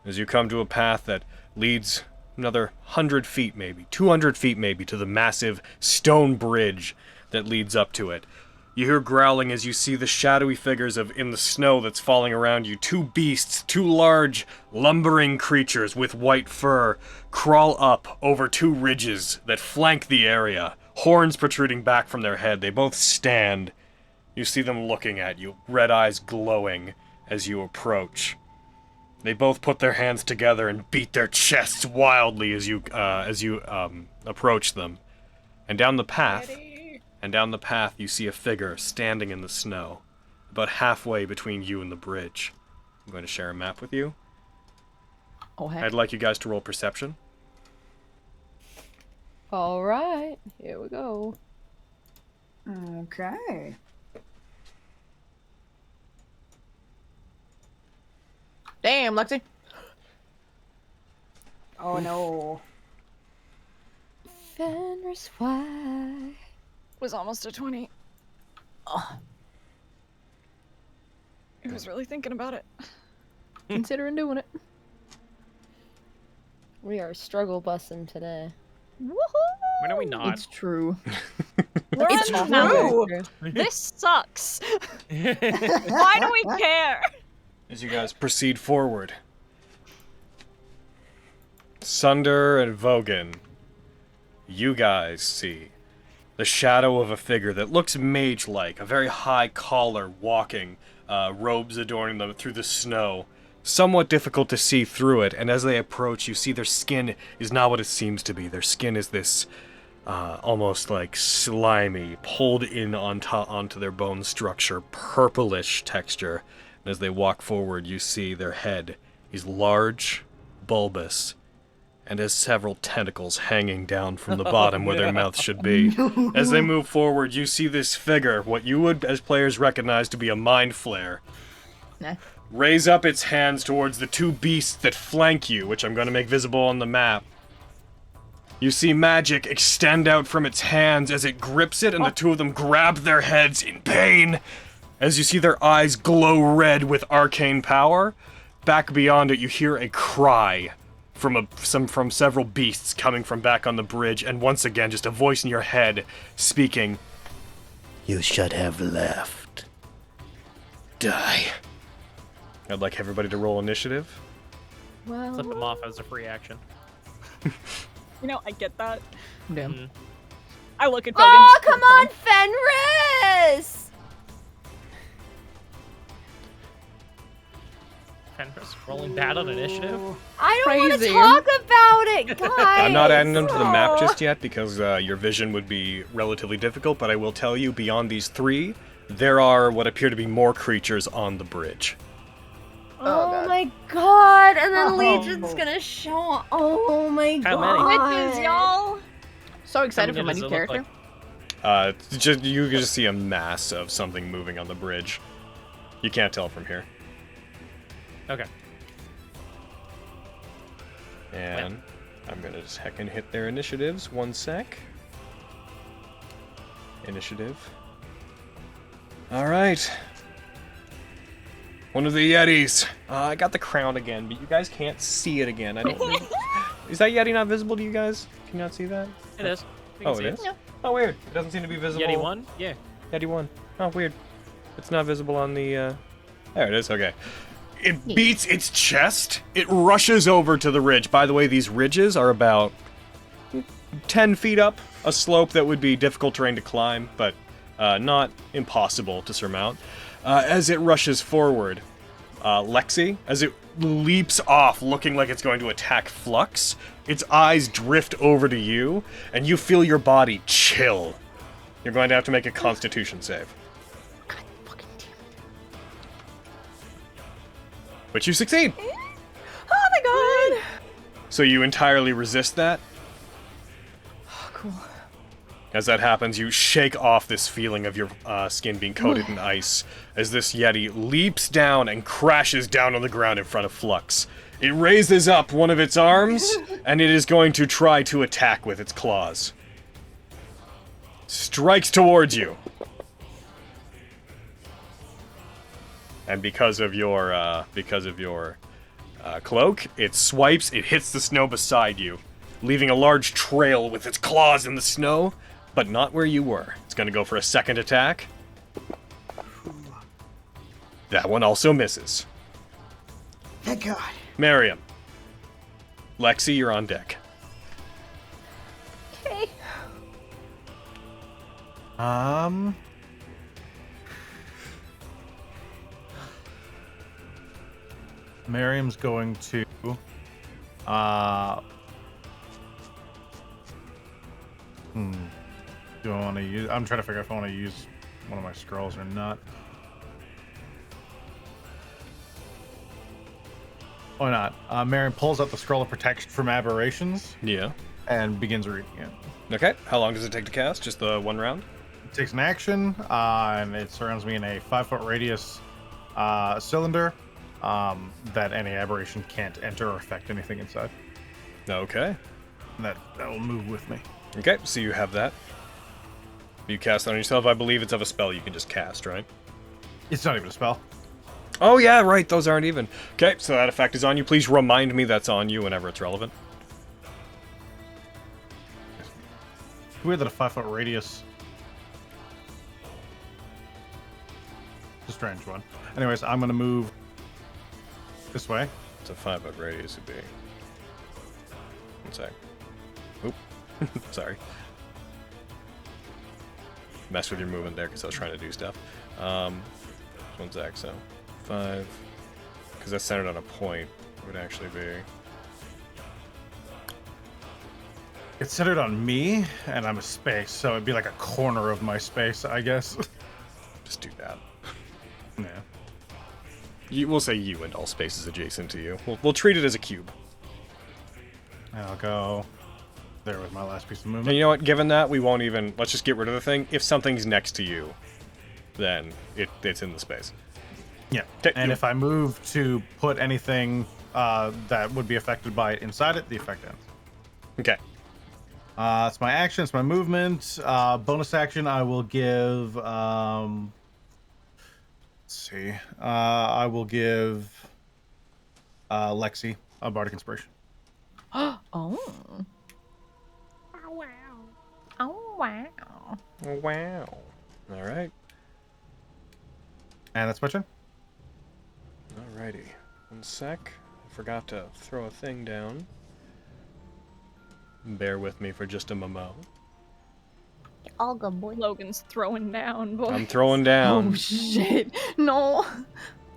As you come to a path that leads another 100 feet maybe, 200 feet maybe, to the massive stone bridge that leads up to it. You hear growling as you see the shadowy figures in the snow that's falling around you. Two beasts, two large, lumbering creatures with white fur, crawl up over two ridges that flank the area, horns protruding back from their head. They both stand. You see them looking at you, red eyes glowing as you approach. They both put their hands together and beat their chests wildly as you approach them. And down the path, you see a figure standing in the snow, about halfway between you and the bridge. I'm going to share a map with you. Oh, heck. I'd like you guys to roll perception. All right, here we go. Okay. Damn, Lexi. Oh no. Fenris Fly. Was almost a 20. Oh, I was really thinking about it. considering doing it. We are struggle bussing today. Woohoo! When are we not? It's true. We're It's on true. now. This sucks. Why do we care? As you guys proceed forward, Sunder and Vogan, you guys see the shadow of a figure that looks mage-like, a very high collar walking, robes adorning them through the snow. Somewhat difficult to see through it, and as they approach, you see their skin is not what it seems to be. Their skin is this almost like slimy, pulled in onto their bone structure, purplish texture. And as they walk forward, you see their head is large, bulbous, and has several tentacles hanging down from the bottom where their mouth should be. As they move forward, you see this figure, what you would, as players, recognize to be a mind flare, raise up its hands towards the two beasts that flank you, which I'm going to make visible on the map. You see magic extend out from its hands as it grips it, and the two of them grab their heads in pain. As you see their eyes glow red with arcane power, back beyond it you hear a cry from several beasts coming from back on the bridge, and once again just a voice in your head speaking. You should have left. Die. I'd like everybody to roll initiative. Well, Flip them off as a free action. You know, I get that. Damn. Mm. I look at Bogan. oh, come on, Fenris! Fenris rolling bad on initiative. I don't want to Crazy. talk about it, guys. I'm not adding them to the map just yet because your vision would be relatively difficult, but I will tell you, beyond these three, there are what appear to be more creatures on the bridge. Oh my god, and then Oh. Legion's gonna show up. Oh my How many? god. Witches, y'all. So excited for many my does new it look character. Just you can just see a mass of something moving on the bridge. You can't tell from here. Okay. And I'm gonna just heckin' hit their initiatives. 1 sec. Initiative. Alright. One of the Yetis. I got the crown again, but you guys can't see it again. I don't think... Is that Yeti not visible to you guys? Can you not see that? It is. We can Oh, see it is? Oh, weird. It doesn't seem to be visible. Yeti 1? Yeah. Yeti 1. Oh, weird. It's not visible on the, There it is, okay. It beats its chest. It rushes over to the ridge. By the way, these ridges are about 10 feet up. A slope that would be difficult terrain to climb, but not impossible to surmount. As it rushes forward, Lexi, as it leaps off looking like it's going to attack Flux, its eyes drift over to you, and you feel your body chill. You're going to have to make a Constitution save. But you succeed! Oh my god. So you entirely resist that? Oh, cool. As that happens, you shake off this feeling of your skin being coated in ice as this Yeti leaps down and crashes down on the ground in front of Flux. It raises up one of its arms, and it is going to try to attack with its claws. Strikes towards you. And because of your cloak, it swipes, it hits the snow beside you, leaving a large trail with its claws in the snow, but not where you were. It's going to go for a second attack. That one also misses. Thank God. Miriam. Lexi, you're on deck. Okay. Miriam's going to do I want to use? I'm trying to figure out if I want to use one of my scrolls or not. Why not? Miriam pulls out the scroll of protection from aberrations. Yeah. And begins reading it. Okay. How long does it take to cast? Just the one round? It takes an action, and it surrounds me in a 5-foot radius cylinder that any aberration can't enter or affect anything inside. Okay. And that will move with me. Okay, so you have that. You cast it on yourself. I believe it's of a spell you can just cast, right? It's not even a spell. Oh, yeah, right. Those aren't even. Okay, so that effect is on you. Please remind me that's on you whenever it's relevant. It's weird that a 5-foot radius. It's a strange one. Anyways, I'm going to move this way. It's a 5-foot radius would be. One sec. Oop. Sorry. Messed with your movement there because I was trying to do stuff. One sec, so 5. Because that's centered on a point. It would actually be. It's centered on me, and I'm a space, so it'd be like a corner of my space, I guess. Just do that. Yeah. We'll say you and all spaces adjacent to you. We'll treat it as a cube. And I'll go there with my last piece of movement. And you know what? Given that, we won't even... Let's just get rid of the thing. If something's next to you, then it's in the space. Yeah. And if I move to put anything that would be affected by it inside it, the effect ends. Okay. It's my action. It's my movement. Bonus action. I will give. Let's see. I will give Lexi a bardic inspiration. Oh. Oh, wow. Oh, wow. Wow. All right. And that's my turn. Alrighty. One sec. I forgot to throw a thing down. Bear with me for just a moment. All good, boy. Logan's throwing down, boy. I'm throwing down. Oh, shit. No.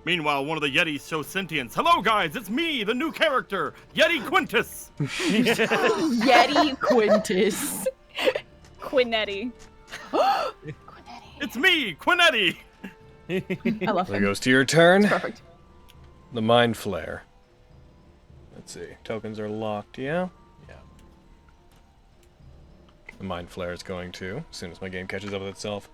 Meanwhile, one of the Yetis shows sentience. Hello, guys, it's me, the new character, Yeti Quintus. Yeti Quintus. Quinetti. It's me, Quinetti. I love There him. goes to your turn. It's perfect. The Mind Flare. Let's see. Tokens are locked, yeah? Yeah. The Mind Flare is going to, as soon as my game catches up with itself.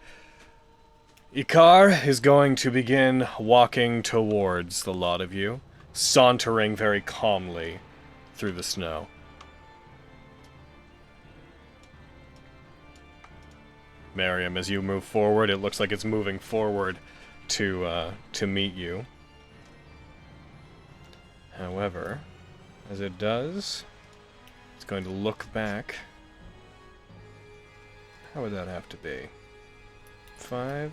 Ikar is going to begin walking towards the lot of you, sauntering very calmly through the snow. Miriam, as you move forward, it looks like it's moving forward to meet you. However, as it does, it's going to look back. How would that have to be? 5.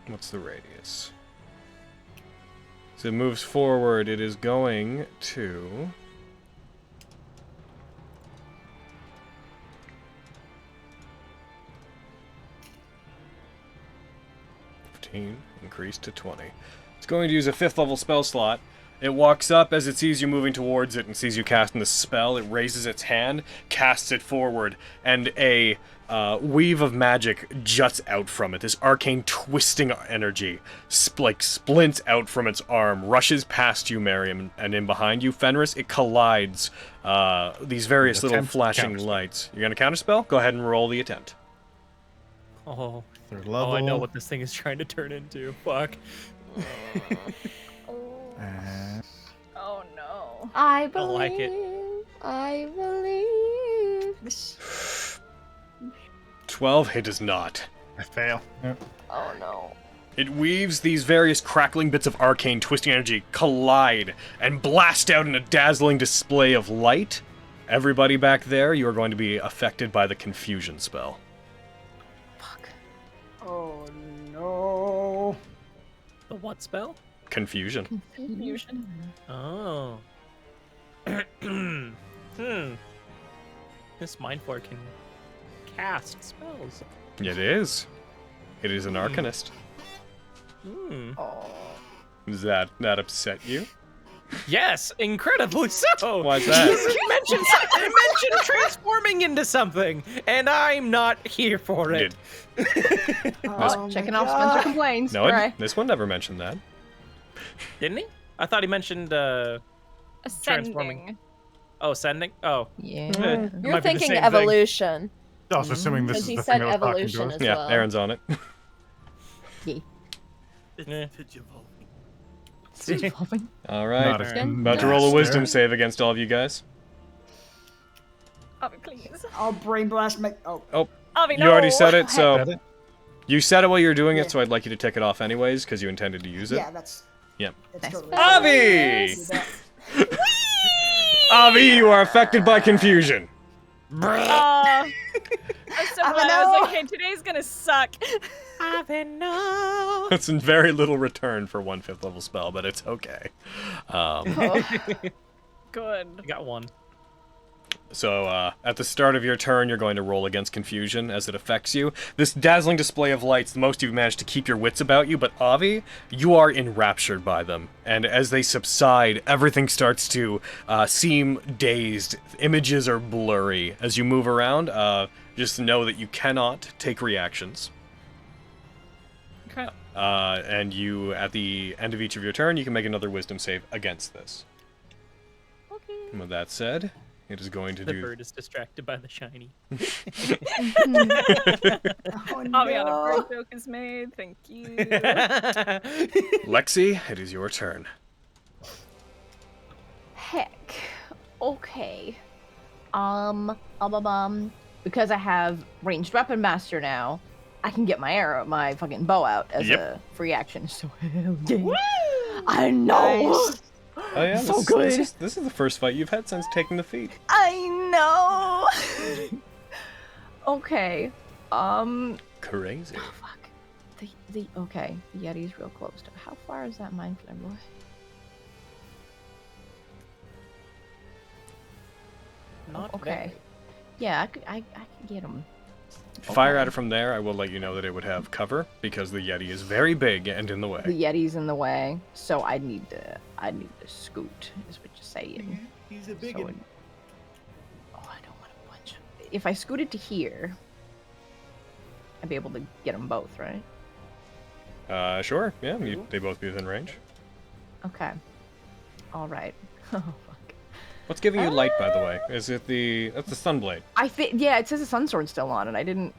What's the radius? So it moves forward, it is going to... increased to 20. It's going to use a 5th level spell slot. It walks up as it sees you moving towards it and sees you casting the spell. It raises its hand, casts it forward, and a weave of magic juts out from it. This arcane twisting energy splints out from its arm, rushes past you, Miriam, and in behind you, Fenris. It collides these various little flashing lights. You're going to counterspell? Go ahead and roll the attempt. Oh. Third level. Oh, I know what this thing is trying to turn into. Fuck. Oh no. I believe. I like it. I believe. This 12, it does not. I fail. Yep. Oh no. It weaves these various crackling bits of arcane twisting energy, collide, and blast out in a dazzling display of light. Everybody back there, you are going to be affected by the confusion spell. Oh no. The what spell? Confusion. Confusion. Oh. This Mind Flare can cast spells. It is. It is an arcanist. Oh. Does that upset you? Yes, incredibly so. Why's that? It mentioned transforming into something, and I'm not here for it. Oh Checking my off God. Spencer complains. No, Hooray. this one never mentioned that. Didn't he? I thought he mentioned transforming. Ascending. Oh, ascending? Oh. Yeah. It You're might be the thinking same thing. evolution. Also, assuming this Because is he the said thing that was talking to evolution us. as Yeah, well. Aaron's on it. It's evolving. All right. Not a About to roll a wisdom master. save against all of you guys. Avi, please. I'll brain blast my. Oh. Avi, You no. already said it, so Said it? you said it while you were doing Yeah. it, so I'd like you to take it off anyways because you intended to use it. Yeah, that's. Yep. That's Nice. totally. Avi! Do that. Avi, you are affected by confusion. I'm so Avi, glad. I was no. like, hey, today's gonna suck. Avi, no. That's in very little return for one 5th level spell, but it's okay. Good. I got one. So, at the start of your turn, you're going to roll against confusion as it affects you. This dazzling display of lights, the most you've managed to keep your wits about you, but Avi, you are enraptured by them. And as they subside, everything starts to seem dazed. Images are blurry. As you move around, just know that you cannot take reactions. Okay. And you, at the end of each of your turn, you can make another wisdom save against this. Okay. And with that said, it is going to The do... bird is distracted by the shiny. Oh Aviana, no. bird joke is made. Thank you. Lexi, it is your turn. Heck. Okay. Because I have ranged weapon master now, I can get my fucking bow out as a free action. So hell yeah. I know. Nice. Oh yeah, So this, good. This is the first fight you've had since taking the feat. I know. Okay. Crazy. Oh, fuck. Okay. The Yeti's real close to. How far is that mind flare, boy? Not Okay. very. Yeah, I could get him. Fire at it from there. I will let you know that it would have cover because the Yeti is very big and in the way. The Yeti's in the way, so I need to scoot. Is what you're saying. He's a big one. Oh, I don't want a bunch of. If I scooted to here, I'd be able to get them both, right? Sure. Yeah, they both be within range. Okay. All right. Oh fuck. What's giving you light, by the way? Is it that's the Sunblade? I think yeah, it says the sun sword's still on, and I didn't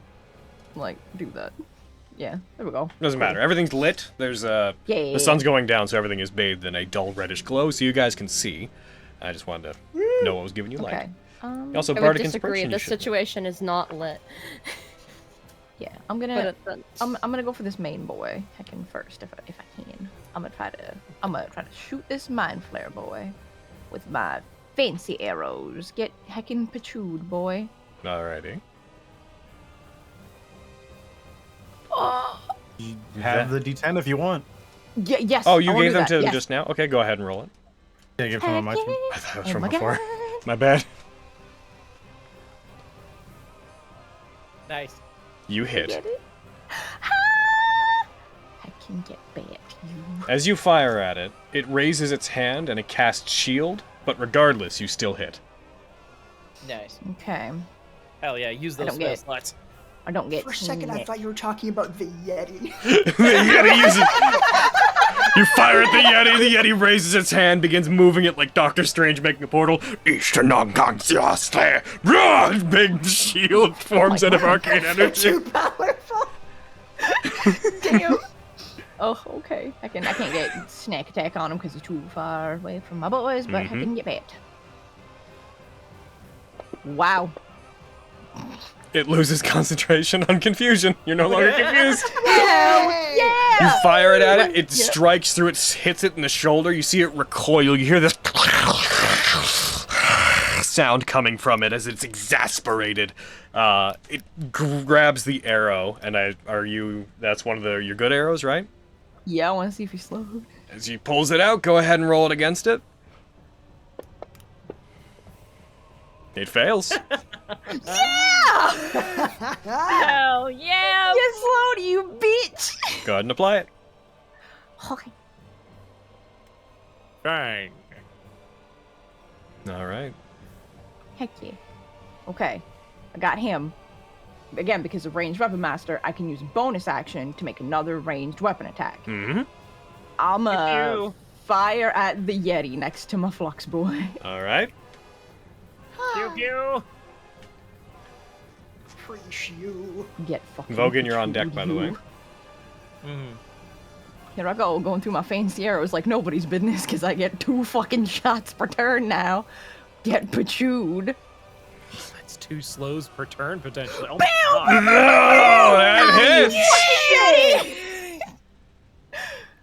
like do that. Yeah, there we go. Doesn't matter. Everything's lit. There's the sun's going down, so everything is bathed in a dull reddish glow, so you guys can see. I just wanted to know what was giving you light. Okay. Also, I would bardic disagree. inspiration. This situation is not lit. Yeah, I'm gonna go for this main boy heckin' first if I can. I'm gonna try to shoot this mind flare boy with my fancy arrows. Get heckin' patchood, boy. Alrighty. Oh. You have the D10 if you want. Yeah, yes. Oh, you I wanna gave do them that, to them yes. just now? Okay, go ahead and roll it. Yeah, give it from my turn. I thought it was Oh from my before. God. My bad. Nice. You hit. Get it? I can get back you. As you fire at it, it raises its hand and it casts shield, but regardless, you still hit. Nice. Okay. Hell yeah, use those spell slots. I don't get. For a second, I thought you were talking about the Yeti. The Yeti uses. You fire at the Yeti raises its hand, begins moving it like Doctor Strange making a portal. Big shield forms out of arcane energy. Too powerful. Damn. Oh, okay. I can't get snack attack on him because he's too far away from my boys, but I can get back. Wow. It loses concentration on confusion. You're no longer confused. Yeah. You fire it at it, it strikes through it, hits it in the shoulder, you see it recoil, you hear this sound coming from it as it's exasperated. It grabs the arrow, and that's one of your good arrows, right? Yeah, I want to see if he's slowed. As he pulls it out, go ahead and roll it against it. It fails. Yeah! Hell yeah! You slowed, you bitch! Go ahead and apply it. Okay. Bang. Alright. Heck yeah. Okay. I got him. Again, because of ranged weapon master, I can use a bonus action to make another ranged weapon attack. Mm-hmm. I'm fire at the Yeti next to my Flux boy. Alright. Pew pew. Preach you. Get fucking Vogan, you're on deck, by the way. Here I go, going through my fancy arrows like nobody's business, because I get 2 fucking shots per turn now. Get patchood. That's 2 slows per turn, potentially. Oh, Bam! Oh, that hits!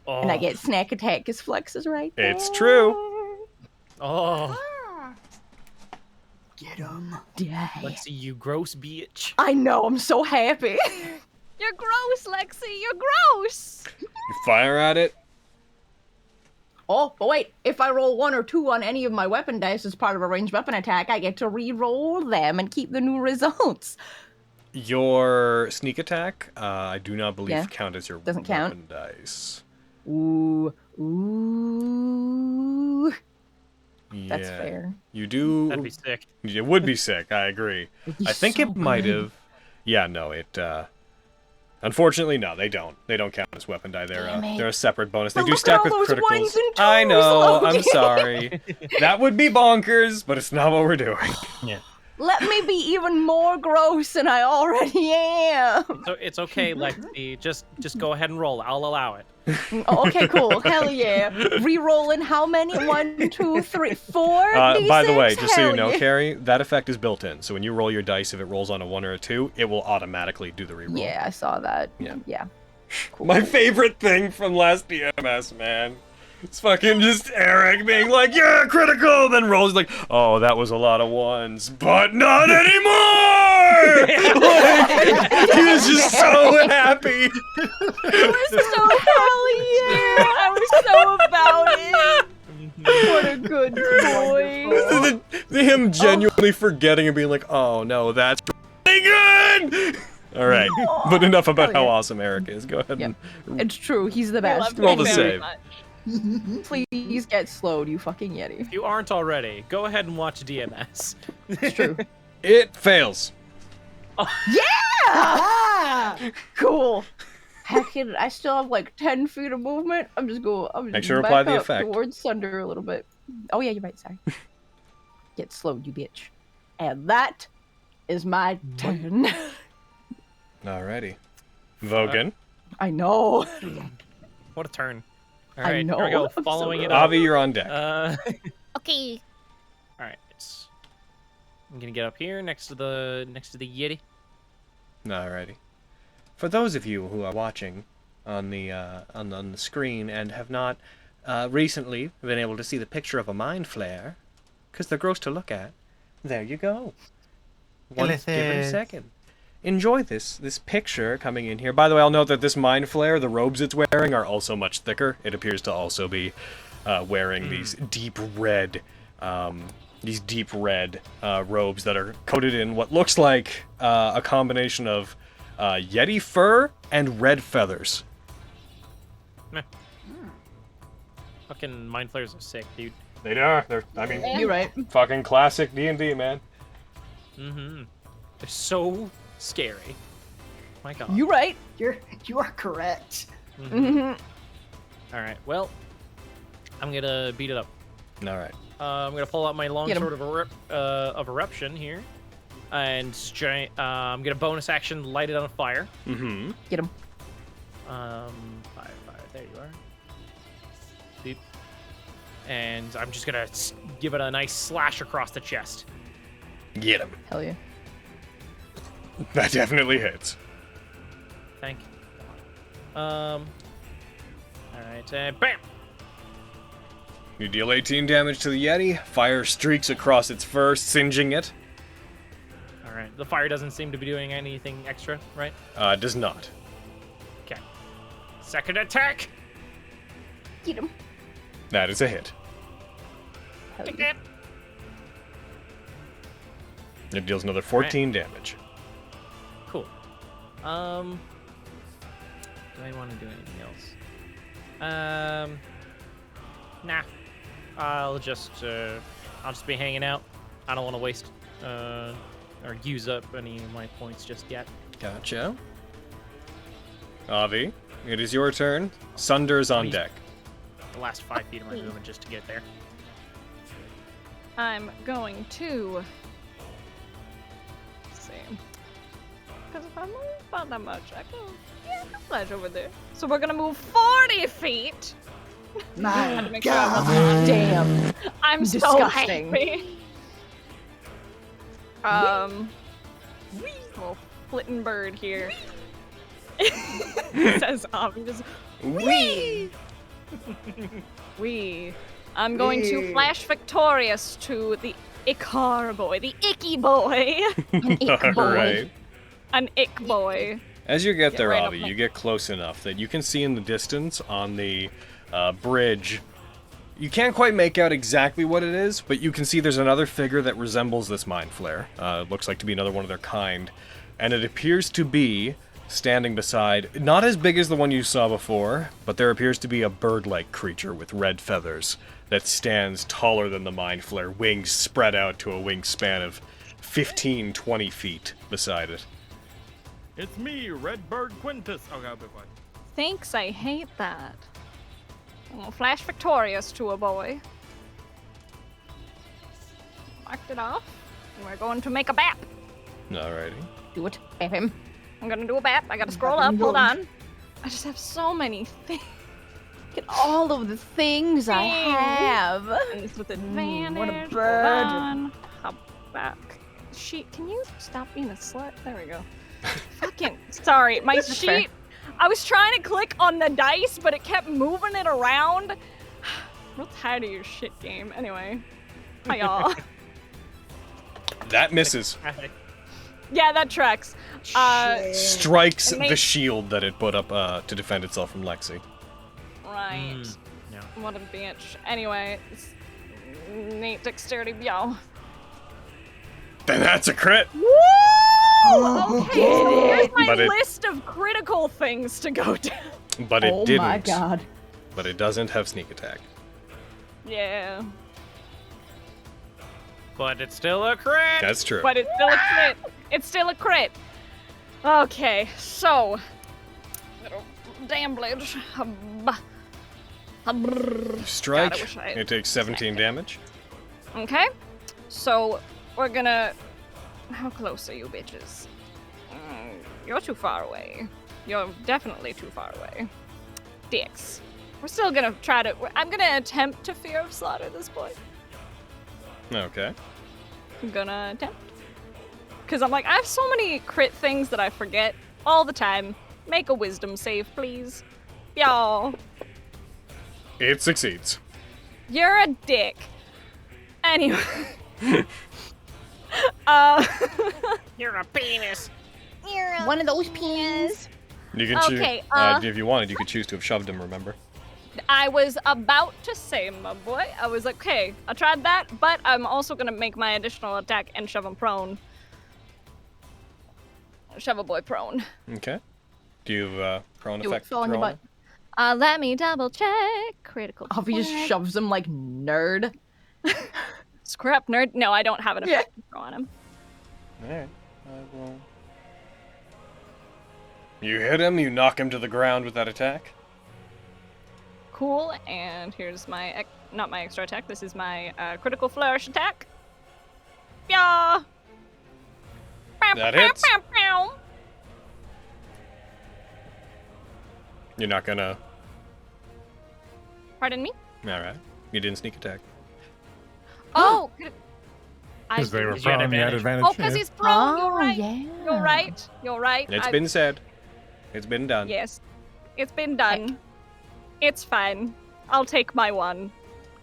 Oh. And I get snack attack because Flex is right there. It's true. Oh. Get him. Let's see, you gross bitch. I know, I'm so happy. You're gross, Lexi. You're gross. You fire at it. Oh, but wait, if I roll 1 or 2 on any of my weapon dice as part of a ranged weapon attack, I get to re-roll them and keep the new results. Your sneak attack, I do not believe count as your Doesn't weapon count. dice. Ooh. Yeah. That's fair. You do. That'd be sick. It would be sick. I agree. I think it might have. Yeah, no, it. Unfortunately, no, they don't. They don't count as weapon die. They're a separate bonus. They But do look at stack all with those criticals. ones and I twos, know. Logan. I'm sorry. That would be bonkers, but it's not what we're doing. Yeah. Let me be even more gross than I already am. So it's okay, Lexi. Just go ahead and roll. I'll allow it. Okay, cool. Hell yeah. Re-rolling how many? 1, 2, 3, 4 D6? By the way, just so you Hell know, yeah. Carrie, that effect is built in. So when you roll your dice, if it rolls on a 1 or a 2, it will automatically do the reroll. Yeah, I saw that. Yeah. Yeah. Cool. My favorite thing from last DMS, man. It's fucking just Eric being like, yeah, critical, then rolls like, oh, that was a lot of 1s, but not anymore! Like, he was just so happy. I was so hell yeah! I was so about it. What a good boy. Him genuinely forgetting and being like, oh no, that's really good! Alright, but enough about how awesome Eric is. Go ahead and It's true. He's the best. roll the save. Please get slowed, you fucking Yeti. If you aren't already, go ahead and watch DMS. It's true. It fails. Yeah! Cool. Heck, I still have like 10 feet of movement. I'm just Make sure to back apply the up effect. towards Thunder a little bit. Oh yeah, you're right. Sorry. Get slowed, you bitch. And that is my turn. Alrighty. Vogan. I know. What a turn. I Alright, know. here we go. I'm so Following it good. up. Avi, you're on deck. Okay. Alright. I'm gonna get up here next to the Yeti. Alrighty. For those of you who are watching on the screen and have not recently been able to see the picture of a mind flare, because they're gross to look at, there you go. One given second. Enjoy this picture coming in here. By the way, I'll note that this mind flare, the robes it's wearing, are also much thicker. It appears to also be wearing these deep red robes that are coated in what looks like a combination of Yeti fur and red feathers. Meh. Fucking mind flares are sick, dude. They are. You're right. Fucking classic D&D, man. Mm-hmm. They're so scary. My God. You right. You are correct. Mm-hmm. All right. Well, I'm gonna beat it up. All right. I'm gonna pull out my long Get 'em. sword of eruption here, and I'm gonna bonus action light it on fire. Mm-hmm. Get him. Fire. There you are. Beep. And I'm just gonna give it a nice slash across the chest. Get him. Hell yeah. That definitely hits. Thank God. All right. And bam. You deal 18 damage to the Yeti. Fire streaks across its fur, singeing it. All right. The fire doesn't seem to be doing anything extra, right? Does not. Okay. Second attack. Get him. That is a hit. Hell yeah. It deals another 14 damage. Cool. Do I want to do anything else? Nah. I'll just be hanging out. I don't want to waste or use up any of my points just yet. Gotcha. Avi, it is your turn. Sunder's on deck. The last 5 feet of my movement just to get there. I'm going to see. Because if I move about that much, I can flash over there. So we're gonna move 40 feet. My Make God. sure I'm- Damn. I'm so Disgusting. happy. Little flitting bird here. Says obvious. Wee. Wee. I'm going to Wee. flash victorious to the Icar boy, the icky boy. Alright. An ick boy. As you get there, right up Avi, my- you get close enough that you can see in the distance on the bridge. You can't quite make out exactly what it is, but you can see there's another figure that resembles this mind flare. Looks like to be another one of their kind. And it appears to be standing beside, not as big as the one you saw before, but there appears to be a bird-like creature with red feathers that stands taller than the mind flare, wings spread out to a wingspan of 15, 20 feet beside it. It's me, Redbird Quintus. Okay, I'll be quiet. Thanks, I hate that. I'm gonna flash victorious to a boy. Marked it off. We're going to make a bap. Alrighty. Do it. Bap him. I'm gonna do a bap. I gotta scroll up. Hold on. I just have so many things. Look at all of the things I have. Things with advantage. What a bird. Hold on. Hop back. Sheet, can you stop being a slut? There we go. Fucking sorry, my That's fair. sheet. I was trying to click on the dice, but it kept moving it around. Real tired of your shit game. Anyway, hi y'all. That misses. Yeah, that tracks. Strikes it made- the shield that it put up to defend itself from Lexi. Right. Yeah. What a bitch. Anyway, it's Nate dexterity, yo. Then that's a crit. Woo! Okay, so here's my But it- list of critical things to go down. But it didn't. Oh my god. But it doesn't have sneak attack. Yeah, But it's still a crit. That's true. but it's still a crit. It's still a crit. Okay, so little damn blade. Strike. God, I wish I had It takes 17 damage. Okay, so we're gonna. How close are you, bitches? You're too far away. You're definitely too far away. Dicks. We're still gonna try to. I'm gonna attempt to fear of slaughter this point. Okay. I'm gonna attempt. Because I'm like, I have so many crit things that I forget all the time. Make a wisdom save, please. Y'all. It succeeds. You're a dick. Anyway. You're a penis. One of those peas. You can choose. Okay, If you wanted, you could choose to have shoved him. Remember? I was about to say, my boy. I was like, okay, I tried that, but I'm also gonna make my additional attack and shove him prone. Shove a boy prone. Okay. Do you have prone Do it, effect? fall on your thrown? butt. Let me double check. Critical. Avi just check. shoves him like nerd. Scrap nerd. No, I don't have an Yeah. effect to throw on him. Alright. I will. You hit him, you knock him to the ground with that attack. Cool. And here's my not my extra attack. This is my critical flourish attack. Yeah. That hits. You're not gonna. Pardon me. Alright. You didn't sneak attack. Oh. Because they were Because you had prone, you had advantage. advantage. Oh, because he's prone. You're Oh, right. yeah. You're right. You're right. It's been said. It's been done. Yes. It's been done. It's fine. I'll take my one.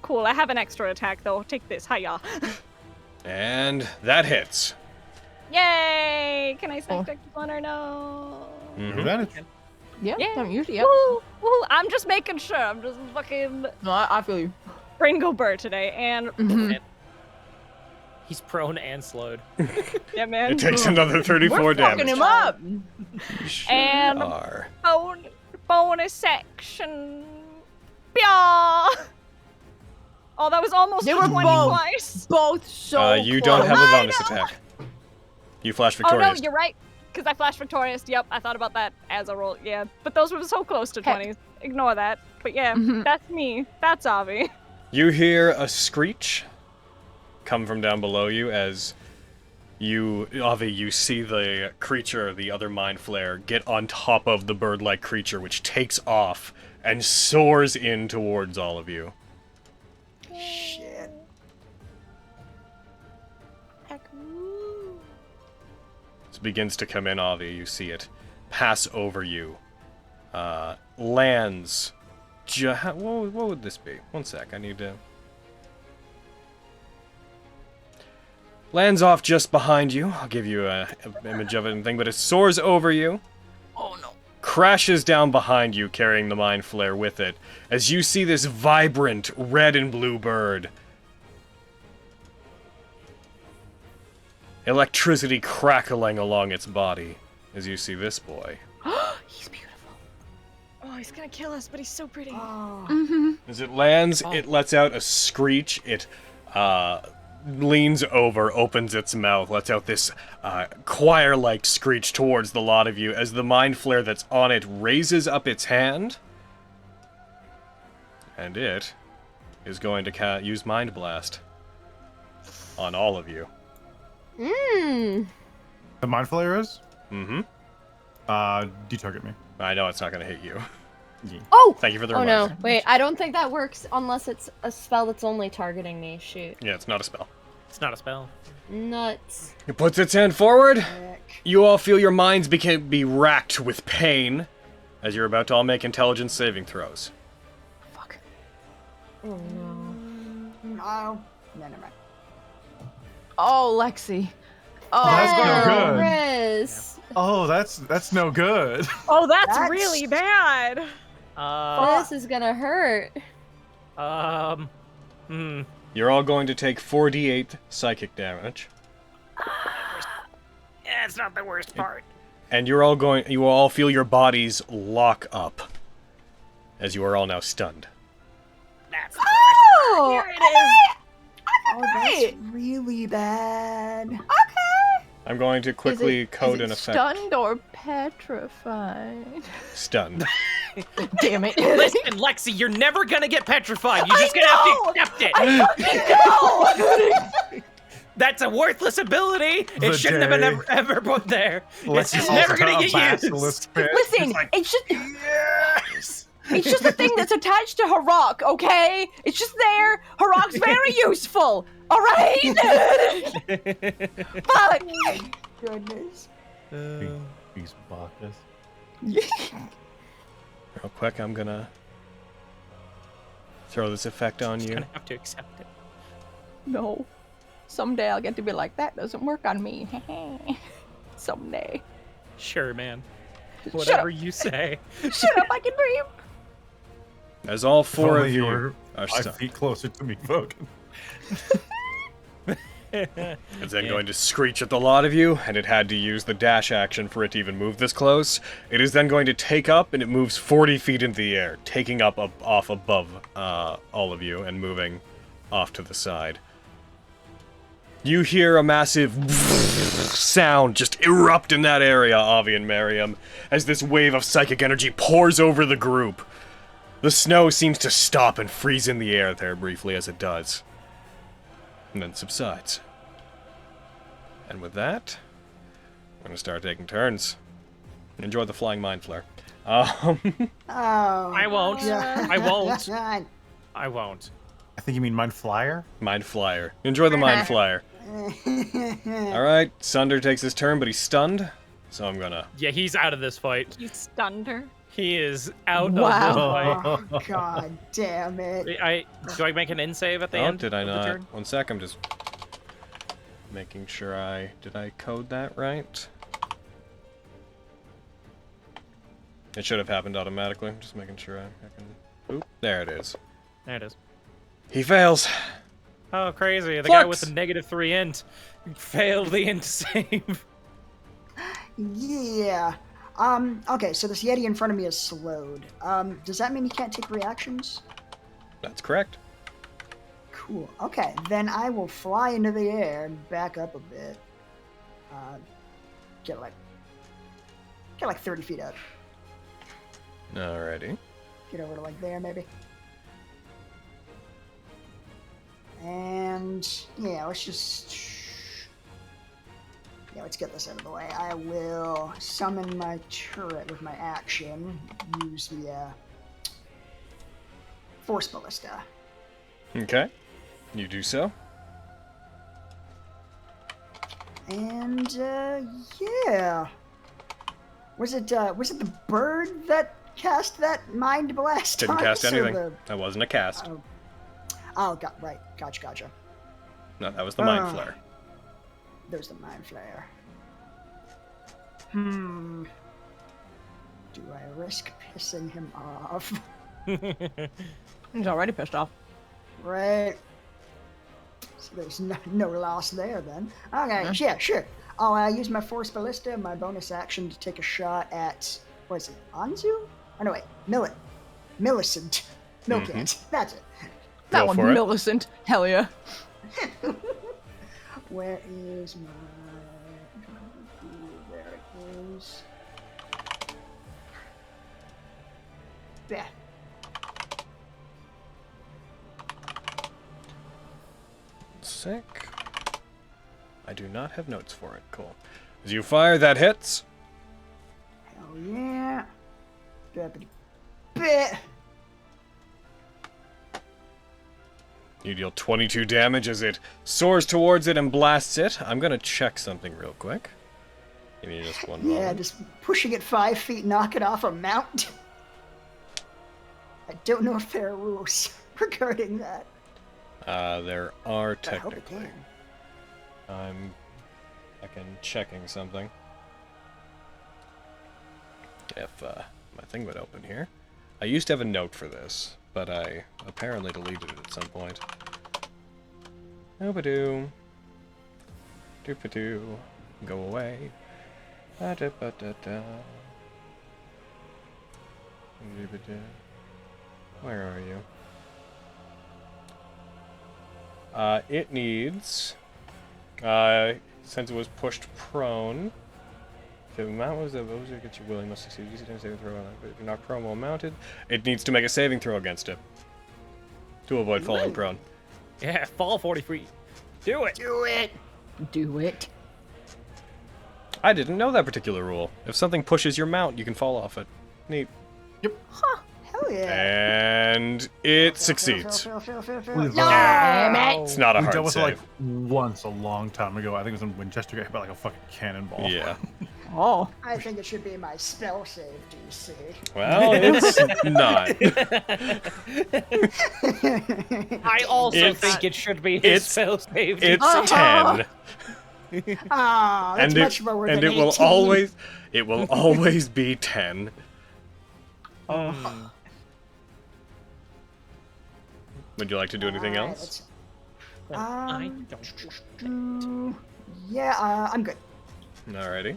Cool. I have an extra attack though. Take this. Hiya. And that hits. Yay! Can I select one or no? Mhm. Advantage. Yeah, Yeah. don't usually. Yep. Woo! Woo! I'm just making sure. I'm just fucking No, I feel you. Ringo Burr today, and Mhm. He's prone and slowed. yeah, man. It takes another 34 We're damage. fucking him up. And Are. bonus section. Pya! Oh, that was almost They were 20 both- twice. Both so You don't close. have a bonus attack. You flash Oh no, victorious. you're right. Because I flashed victorious. Yep, I thought about that as a roll. Yeah, but those were so close to Heck. 20s. Ignore that. But yeah, Mhm. that's me. That's Avi. You hear a screech come from down below you as Avi, you see the creature, the other mind flare, get on top of the bird-like creature, which takes off and soars in towards all of you. Shit. It begins to come in, Avi. You see it pass over you. Lands. What would this be? One sec, I need to... Lands off just behind you. I'll give you an image of it and thing, but it soars over you. Oh no. Crashes down behind you, carrying the mind flare with it, as you see this vibrant red and blue bird. Electricity crackling along its body, as you see this boy. He's beautiful. Oh, he's gonna kill us, but he's so pretty. Mm-hmm. As it lands, it lets out a screech. It leans over, opens its mouth, lets out this choir-like screech towards the lot of you as the mind flare that's on it raises up its hand. And it is going to use Mind Blast on all of you. Mmm. The Mind Flayer is? Mm-hmm. Detarget me. I know it's not going to hit you. Oh! Thank you for the Oh reminder. no, wait, I don't think that works unless it's a spell that's only targeting me. Shoot. Yeah, it's not a spell. It's not a spell. Nuts. It puts its hand forward. You all feel your minds be racked with pain as you're about to all make intelligence saving throws. Fuck. Oh no. No, never mind. Oh, Lexi. Oh, That's no good. Riz. Oh, that's no good. Oh, that's really bad. This is gonna hurt. You're all going to take 4d8 psychic damage. Yeah, it's not the worst part. And you will all feel your bodies lock up as you are all now stunned. That's the Oh! Here it is. Oh, that's really bad. Okay. I'm going to quickly code an is it effect. Stunned or petrified? Stunned. Damn it. Listen, Lexi, you're never gonna get petrified. You're just gonna have to accept it. I fucking know. That's a worthless ability. It shouldn't have been ever put there. It's just never gonna get used. Listen, it's just it's just a thing that's attached to Harok, okay? It's just there. Harok's very useful. All right. Fuck. Goodness. These Bacchus. Real quick, I'm gonna throw this effect on you. Gonna have to accept it. No. Someday I'll get to be like, that doesn't work on me. Someday. Sure, man. Whatever you say. Shut up, I can dream. As all four of Only you were are 5 stunned. feet closer to me, Vogan. It's then going to screech at the lot of you, and it had to use the dash action for it to even move this close. It is then going to take up, and it moves 40 feet into the air, taking up off above all of you and moving off to the side. You hear a massive sound just erupt in that area, Avi and Miriam, as this wave of psychic energy pours over the group. The snow seems to stop and freeze in the air there briefly as it does, and then subsides. And with that, we're going to start taking turns. Enjoy the flying mind flare. Oh. I won't. God. I won't. I won't. I think you mean Mind Flyer? Mind flyer. Enjoy the mind flyer. Alright, Sunder takes his turn, but he's stunned, so I'm gonna... Yeah, he's out of this fight. You stunned her. He is out Wow. of this fight. God damn it. Do I make an in save at the Oh, end? did I of the not? turn? One sec, I'm just making sure did I code that right? It should have happened automatically. Just making sure I can... Oop, there it is. There it is. He fails. Oh, crazy. The Flux. guy with the -3 int failed the int save. Yeah. Okay, so this Yeti in front of me is slowed. Does that mean he can't take reactions? That's correct. Cool. Okay, then I will fly into the air and back up a bit. Get like 30 feet up. Alrighty. Get over to like there, maybe. And yeah, let's get this out of the way. I will summon my turret with my action. Use the Force Ballista. Okay. You do so. And yeah. Was it the bird that cast that mind blast? Didn't on cast us, or anything. the- That wasn't a cast. Right. Gotcha. No, that was the mind flare. There's the mind flare. Do I risk pissing him off? He's already pissed off. Right. So there's no loss there then. Okay, yeah, sure. I'll use my Force Ballista, my bonus action, to take a shot at, what is it, Anzu? Oh no, wait, Millicent. Milkant, that's it. That Go one, for it. Millicent. Hell yeah. Where is my... There it is. There. Sick. I do not have notes for it. Cool. As you fire, that hits. Hell yeah. Bippity bit. You deal 22 damage as it soars towards it and blasts it. I'm gonna check something real quick. Give me just one moment. Yeah, just pushing it 5 feet, knock it off a mountain. I don't know if there are rules regarding that. There are But I hope it technically. can. I'm checking something. If my thing would open here. I used to have a note for this, but I apparently deleted it at some point. Doobadoo. Doobadoo. Go away. Ba-da-ba-da-da. Doobadoo. Where are you? It needs, since it was pushed prone, if the amount was what was it get you willing must succeed. Easy to saving throw on it, but if you're not prone while mounted, it needs to make a saving throw against it to avoid falling prone. Yeah, fall 40 feet. Do it. Do it. Do it. I didn't know that particular rule. If something pushes your mount, you can fall off it. Neat. Hell yeah. And it succeeds. We've, Damn it. It's not a we hard dealt with it save. like once a long time ago. I think it was in Winchester. Got hit by like a fucking cannonball. Yeah. Oh. I think it should be my spell save DC. Well, it's not. I also It's- think it should be his it's- spell save. It's Uh-huh. 10. Ah, that's and much lower and than it will 18. always be 10. Would you like to do anything Alright, else? I don't. Yeah, I'm good. Alrighty.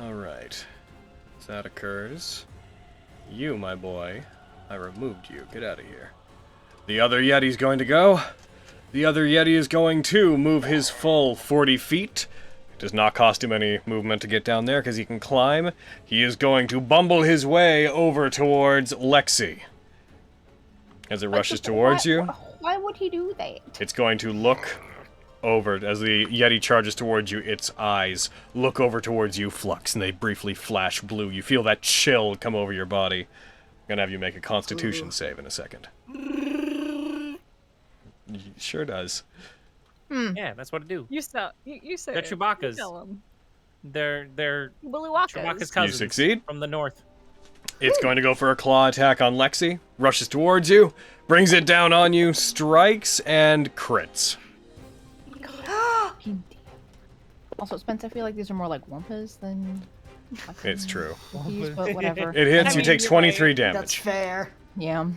Alright. As that occurs, you, my boy, I removed you. Get out of here. The other Yeti's going to go. The other Yeti is going to move his full 40 feet. It does not cost him any movement to get down there because he can climb. He is going to bumble his way over towards Lexi. As it rushes towards you, Why would he do that? it's going to look over as the Yeti charges towards you. Its eyes look over towards you, Flux, and they briefly flash blue. You feel that chill come over your body. I'm gonna have you make a Constitution save in a second. Sure does. Yeah, that's what it do. You say They're it. Chewbacca's. You tell 'em. They're Willy Wonka's. Chewbacca's You cousins succeed. from the north. It's going to go for a claw attack on Lexi. Rushes towards you, brings it down on you, strikes, and crits. Also, Spence, I feel like these are more like Wumpas than. It's true. Cookies, but whatever. It hits, you take 23 That's damage. fair. Yeah.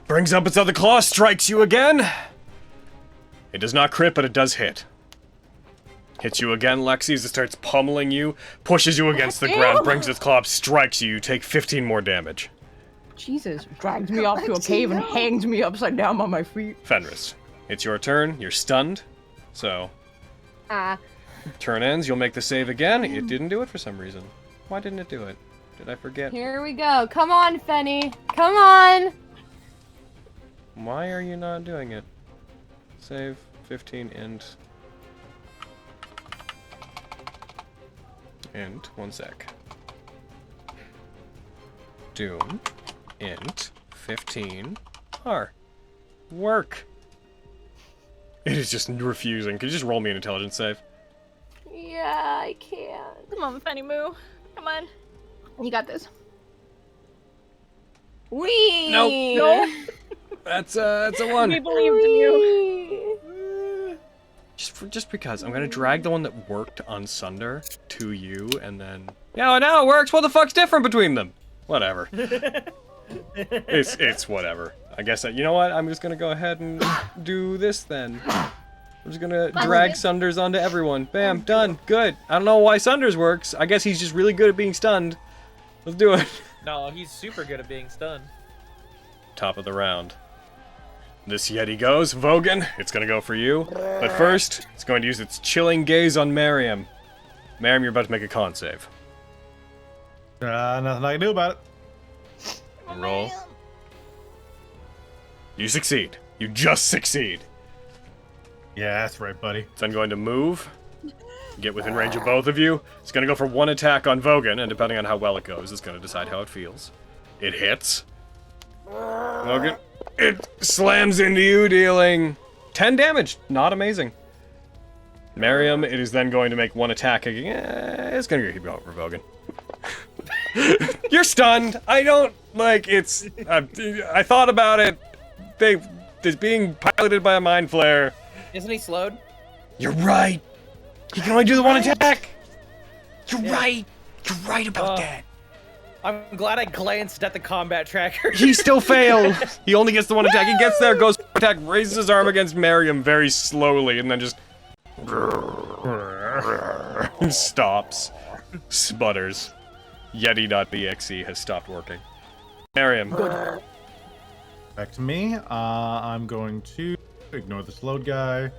Brings up its other claw, strikes you again. It does not crit, but it does hit. Hits you again, Lexi, as it starts pummeling you, pushes you against the ground, brings its claw up, strikes you. You take 15 more damage. Jesus, drags me off to a cave and hangs me upside down on my feet. Fenris, it's your turn. You're stunned. So, turn ends. You'll make the save again. It didn't do it for some reason. Why didn't it do it? Did I forget? Here we go. Come on, Fenny. Come on. Why are you not doing it? Save 15 int 1 sec. Doom int 15 R. Work. It is just refusing. Could you just roll me an intelligence save? Yeah, I can. Come on, Fanny Moo. Come on. You got this. Wee. Nope. That's a 1. We believed in you. Just because I'm gonna drag the one that worked on Sunder to you, and then yeah, now it works. What the fuck's different between them? Whatever. it's whatever. I guess you know what? I'm just gonna go ahead and do this then. I'm just gonna drag Sunders onto everyone. Bam, done. Good. I don't know why Sunders works. I guess he's just really good at being stunned. Let's do it. No, he's super good at being stunned. Top of the round. This Yeti goes. Vogan, it's gonna go for you. But first, it's going to use its chilling gaze on Mariam. Mariam, you're about to make a con save. Nothing I can do about it. Roll. You succeed. You just succeed. Yeah, that's right, buddy. It's then going to move, get within range of both of you. It's going to go for one attack on Vogan, and depending on how well it goes, it's going to decide how it feels. It hits. Vogan, it slams into you, dealing 10 damage. Not amazing. Miriam, it is then going to make one attack again. It's going to keep going for Vogan. You're stunned. I don't, like, it's... I thought about it. It's being piloted by a mind flare. Isn't he slowed? You're right. He can only do the one attack. You're right. You're right about that. I'm glad I glanced at the combat tracker. He still failed. He only gets the one attack. He gets there, goes for attack, raises his arm against Miriam very slowly, and then just... stops. Sputters. Yeti.exe has stopped working. Miriam. Back to me. I'm going to ignore the slowed guy,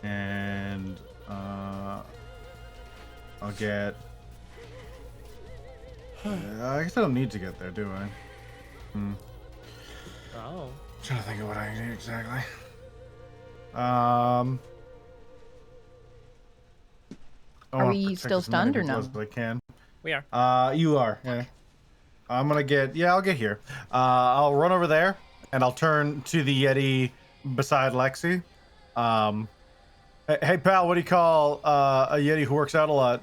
and I'll get. I guess I don't need to get there, do I? Oh. Trying to think of what I need exactly. Are we still stunned or no? I can. We are. You are. Yeah. I'm gonna get. Yeah, I'll get here. I'll run over there, and I'll turn to the Yeti beside Lexi. Hey pal, what do you call a Yeti who works out a lot?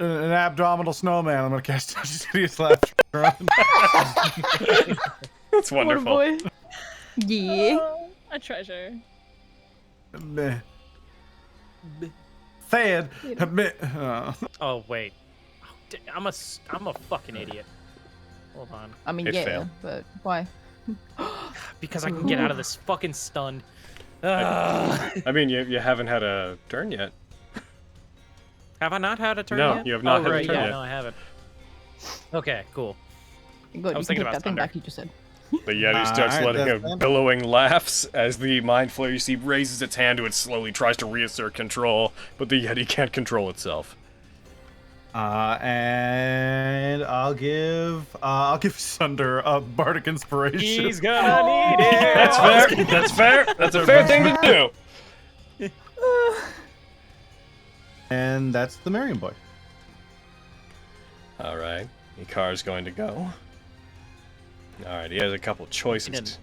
An abdominal snowman. I'm gonna cast Insidious Laughter. That's wonderful. Oh boy. Yeah. Oh, a treasure. Meh. Fad. Oh wait. I'm a fucking idiot. Hold on. I mean, It yeah, failed. but why? Because I can get out of this fucking stun. I mean, you haven't had a turn yet. Have I not had a turn No, yet? you have not had a right, turn yeah, yet. No, I haven't. Okay, cool. Good, I you can was thinking take about that thing thunder. back you just said. The Yeti starts Alright, letting that's out fine. billowing laughs as the Mind Flayer, you see, raises its hand to it slowly, tries to reassert control, but the Yeti can't control itself. And I'll give Sunder a bardic inspiration. He's gonna need it. That's fair. That's fair. That's a fair thing to do. And that's the Merriam boy. All right, Ikar's going to go. All right, he has a couple choices.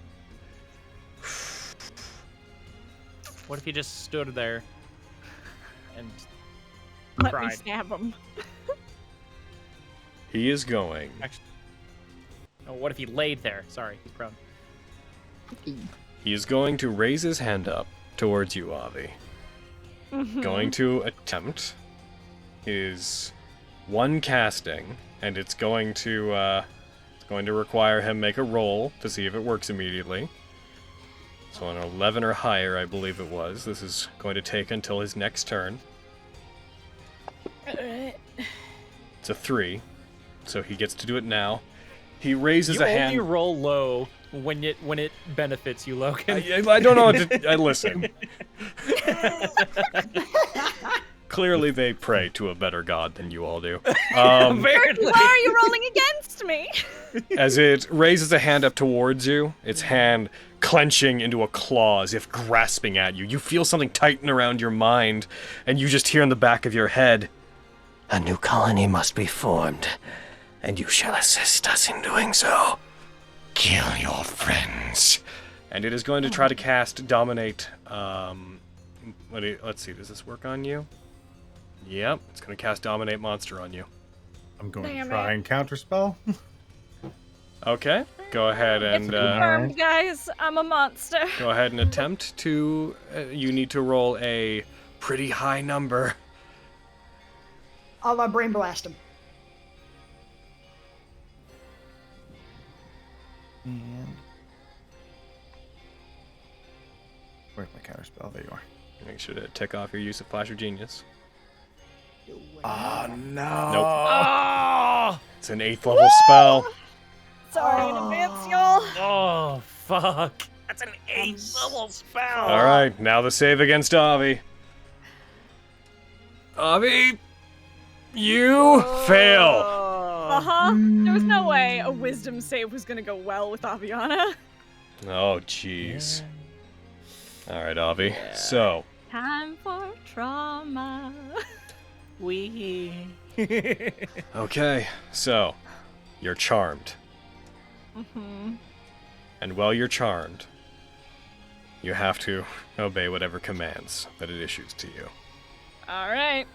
What if he just stood there and Let cried? me stab him. He is going. Actually, no, what if he laid there? Sorry, he's prone. He is going to raise his hand up towards you, Avi. Going to attempt his one casting, and it's going to require him make a roll to see if it works immediately. So an 11 or higher, I believe it was. This is going to take until his next turn. It's a 3, so he gets to do it now. He raises a hand. You only roll low when it benefits you, Logan. I don't know what to... I listen. Clearly they pray to a better god than you all do. Apparently. Why are you rolling against me? As it raises a hand up towards you, its hand clenching into a claw as if grasping at you. You feel something tighten around your mind, and you just hear in the back of your head, A new colony must be formed, and you shall assist us in doing so. Kill your friends. and it is going to try to cast Dominate. Let's see, does this work on you? Yep, it's going to cast Dominate Monster on you. I'm going Damn to try it. and counterspell. Okay, go ahead and It's confirmed, guys. I'm a monster. go ahead and attempt to. You need to roll a pretty high number. I'll brain blast him. And where's my counterspell? There you are. Make sure to tick off your use of Flash of Genius. Oh no! Nope. Oh, It's an 8th level spell. Sorry in advance, y'all. oh, fuck. That's an 8th level spell. All right, now the save against Avi. Avi, you fail. There was no way a wisdom save was gonna go well with Aviana. Oh, jeez. All right, Avi. So, Time for trauma. We. okay, so you're charmed. And while you're charmed, you have to obey whatever commands that it issues to you. All right.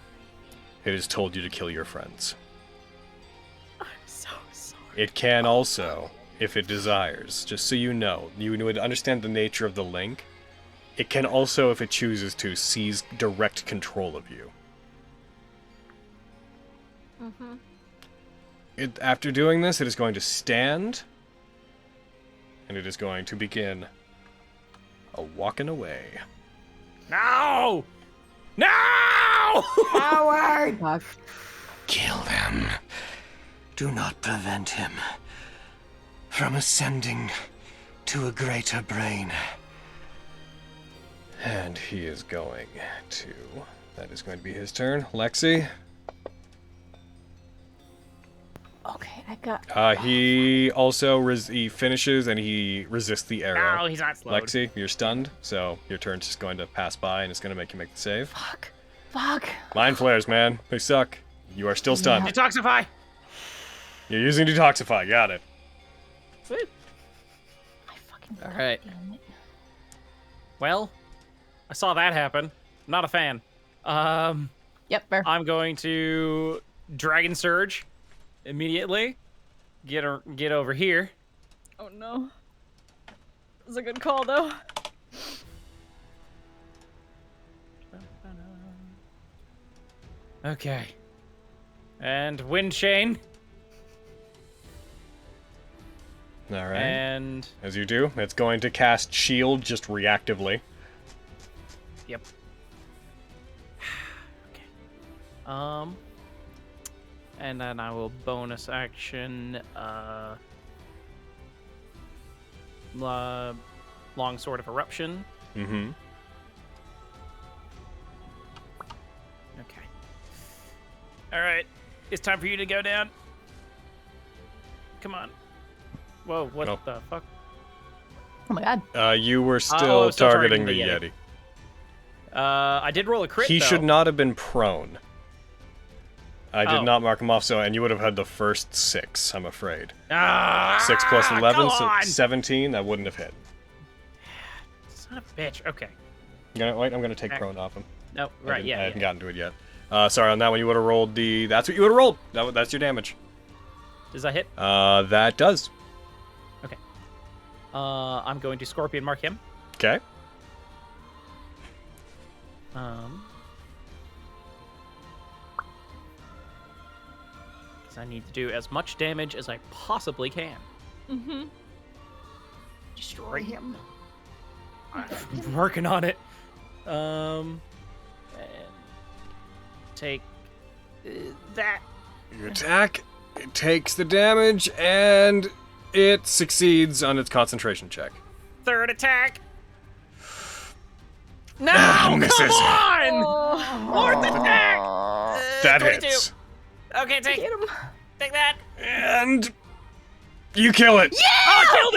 It has told you to kill your friends. I'm so sorry. It can also, if it desires, just so you know, you would understand the nature of the link. It can also, if it chooses to, seize direct control of you. After doing this, it is going to stand, and it is going to begin a walking away. No! No! Howard! Kill them. Do not prevent him from ascending to a greater brain. And he is going to... That is going to be his turn. Lexi? Okay, I got. He also he finishes and he resists the arrow. No, he's not slowed. Lexi, you're stunned, so your turn's just going to pass by and it's going to make you make the save. Fuck. Mind flares, man. They suck. You are still stunned. Detoxify! You're using Detoxify. Got it. Sweet. All right. Well, I saw that happen. Not a fan. Yep, fair. I'm going to Dragon Surge immediately. Get over here. Oh no. That was a good call though. Okay. And Wind Chain. All right. And as you do, it's going to cast Shield just reactively. Yep. Okay. And then I will bonus action Long Sword of Eruption. Mm-hmm. Okay. All right. It's time for you to go down. Come on. Whoa, what the fuck? Oh my god. You were still targeting the Yeti. I did roll a crit, He though. should not have been prone. I did not mark him off, and you would have had the first 6, I'm afraid. 6 plus 11, so 17, that wouldn't have hit. Son of a bitch, okay. Wait, I'm gonna take prone off him. No, right, I hadn't gotten to it yet. Sorry, on that one you would have rolled the... That's what you would have rolled! That's your damage. Does that hit? That does. Okay. I'm going to Scorpion mark him. Okay. Because I need to do as much damage as I possibly can. Mm-hmm. Destroy him. I'm working on it. And take that. You attack, it takes the damage, and it succeeds on its concentration check. Third attack. No, misses. come on! Fourth attack. That 22. hits. Okay, take that. And you kill it. Yeah! Oh, I killed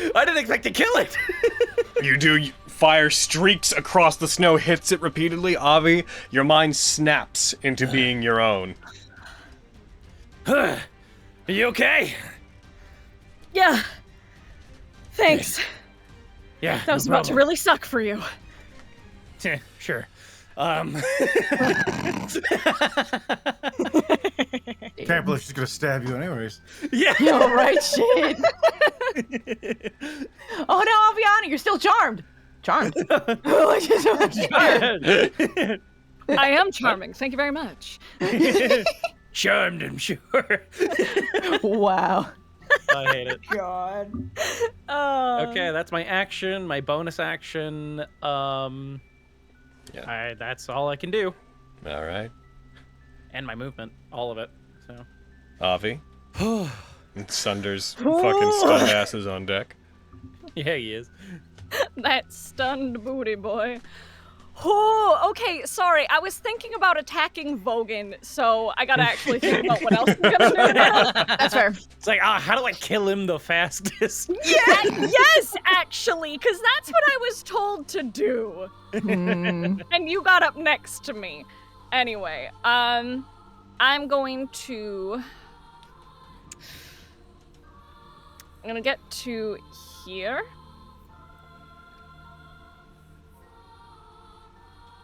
it! I didn't expect to kill it. You do. Fire streaks across the snow, hits it repeatedly. Avi, your mind snaps into being your own. Are you okay? Yeah. Thanks. Yeah. That was about to really suck for you. Sure. Can't believe she's gonna stab you anyways. Yeah. Yo, right shit. Oh no, Aviana, you're still charmed. Charmed. I am charming. Thank you very much. Charmed, I'm sure. Wow. I hate it. God. Okay, that's my action, my bonus action. That's all I can do. All right. And my movement, all of it. So. Avi. Sunder's fucking stunned asses on deck. Yeah, he is. That stunned booty boy. Oh, okay, sorry. I was thinking about attacking Vogan, so I gotta actually think about what else I'm gonna do now. That's fair. It's like, how do I kill him the fastest? Yeah, yes, actually, because that's what I was told to do. Hmm. And you got up next to me. Anyway, I'm going to... I'm gonna get to here.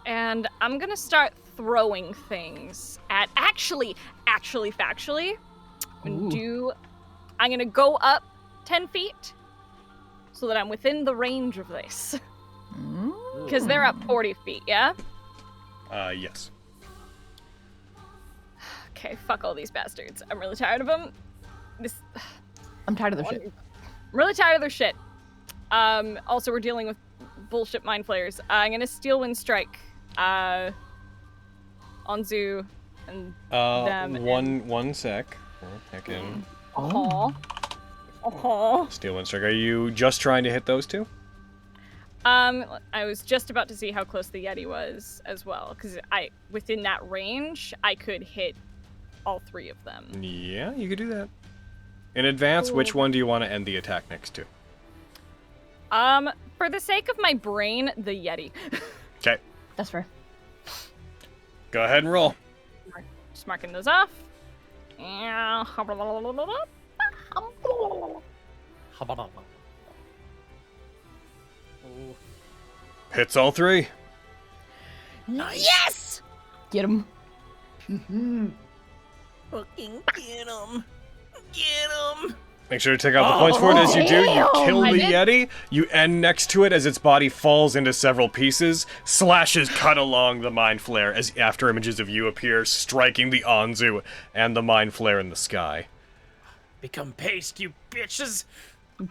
And I'm gonna start throwing things at... Actually, factually, I'm gonna go up 10 feet so that I'm within the range of this. Because they're up 40 feet, yeah? Yes. Okay, fuck all these bastards. I'm really tired of them. I'm tired of their shit. I'm really tired of their shit. Also, we're dealing with bullshit mind flayers. I'm gonna Steel Wind Strike. Onzu and them. One sec. Back in. Steel Wind Strike. Are you just trying to hit those two? I was just about to see how close the Yeti was as well, because within that range, I could hit all three of them. Yeah, you could do that. In advance, which one do you want to end the attack next to? For the sake of my brain, the Yeti. Okay. That's fair. Go ahead and roll. Just marking those off. Hits all three. Nice. Yes! Get him. Fucking get him. Get him. Make sure to take out the points for it. As you do, you kill the Yeti. You end next to it as its body falls into several pieces. Slashes cut along the Mind Flare as after images of you appear, striking the Onzu and the Mind Flare in the sky. Become paste, you bitches.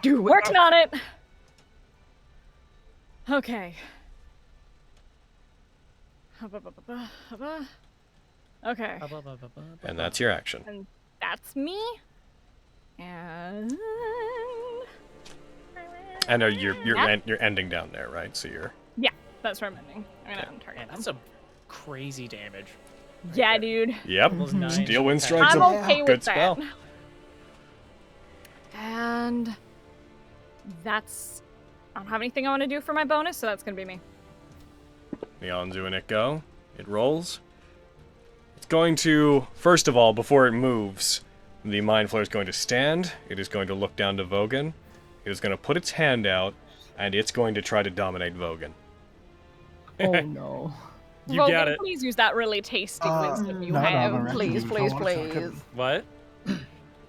Do it. Working on it. Okay. Okay. And that's your action. And that's me. And you're ending down there, right? So you're... Yeah, that's where I'm ending. I'm gonna target. That's a crazy damage. Yeah, dude. Yep. Steel Wind Strike's I'm okay a with good that. spell. And that's... I don't have anything I want to do for my bonus, so that's gonna be me. The Onzu and it go. It rolls. It's going to, first of all, before it moves, the Mind Flare is going to stand. It is going to look down to Vogan. It is going to put its hand out, and it's going to try to dominate Vogan. Oh no. You Vogan, got it. Please use that really tasty wisdom you have. Please, please, please. What? I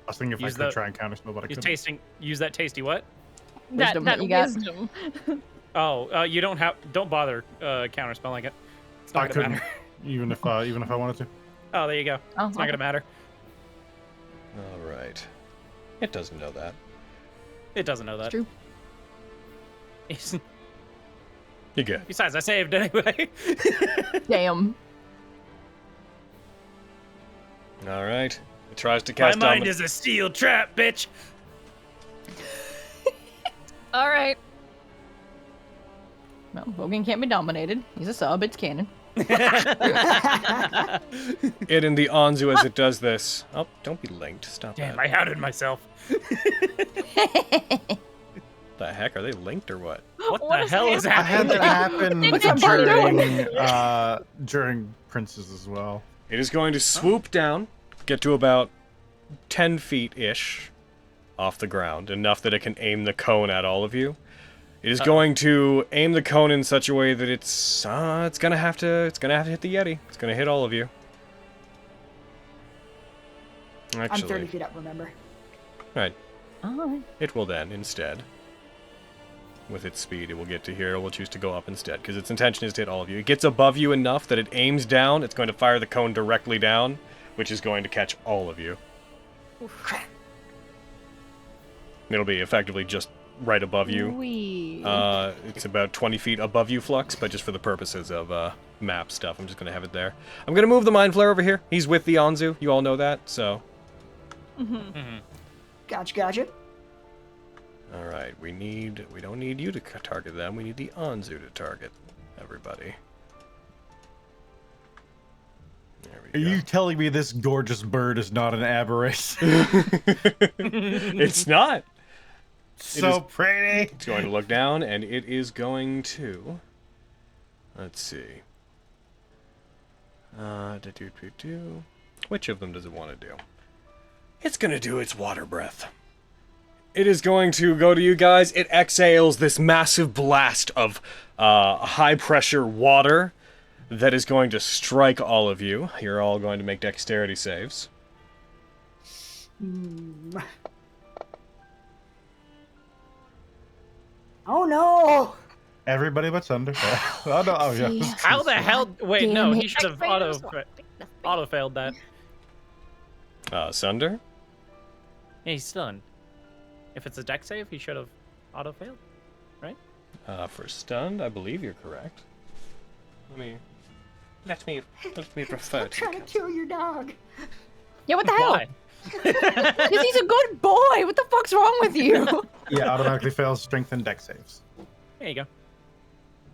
was thinking if Use I could the- try and counterspell, but I He's couldn't. tasting. Use that tasty what? That Wisdom that you got. wisdom. Oh, you don't have. Don't bother counterspelling it. It's not I gonna couldn't, matter. even if I wanted to. Oh, there you go. Oh, It's not gonna matter. All right. It doesn't know that. It doesn't know that. True. It's- You're good. Besides, I saved anyway. Damn. All right. It tries to My cast mind is a steel trap, bitch. All right. Well, Vogan can't be dominated. He's a sub. It's canon. It and the Onzu as it does this. Oh, don't be linked. Stop Damn, that. I outed myself. The heck? Are they linked or what? What What the is hell is I had happening? that happen during Princes as well. It is going to swoop down, get to about 10 feet-ish off the ground, enough that it can aim the cone at all of you. It is going to aim the cone in such a way that it's gonna have to hit the Yeti. It's gonna hit all of you. I'm 30 Actually, feet up, remember? right. Oh. It will then instead, with its speed, it will get to here. It will choose to go up instead because its intention is to hit all of you. It gets above you enough that it aims down. It's going to fire the cone directly down, which is going to catch all of you. It'll be effectively just right above you. It's about 20 feet above you, Flux, but just for the purposes of map stuff, I'm just going to have it there. I'm going to move the Mind Flare over here. He's with the Onzu. You all know that, so... Gotcha. All right, we don't need you to target them. We need the Onzu to target everybody. Are you telling me this gorgeous bird is not an aberration? It's not. So pretty. It's going to look down, and it is going to... Let's see. Which of them does it want to do? It's going to do its water breath. It is going to go to you guys. It exhales this massive blast of high-pressure water that is going to strike all of you. You're all going to make dexterity saves. Oh no! Everybody but Thunder. Oh no! Oh yeah. How the hell? Wait, no, he should have auto failed that. Sunder? Yeah, he's stunned. If it's a dex save, he should have auto failed, right? For stunned, I believe you're correct. Let me refer I'm trying to kill your dog. Yeah, what the hell? Why? Because he's a good boy. What the fuck's wrong with you? Yeah, automatically fails strength and dex saves. There you go.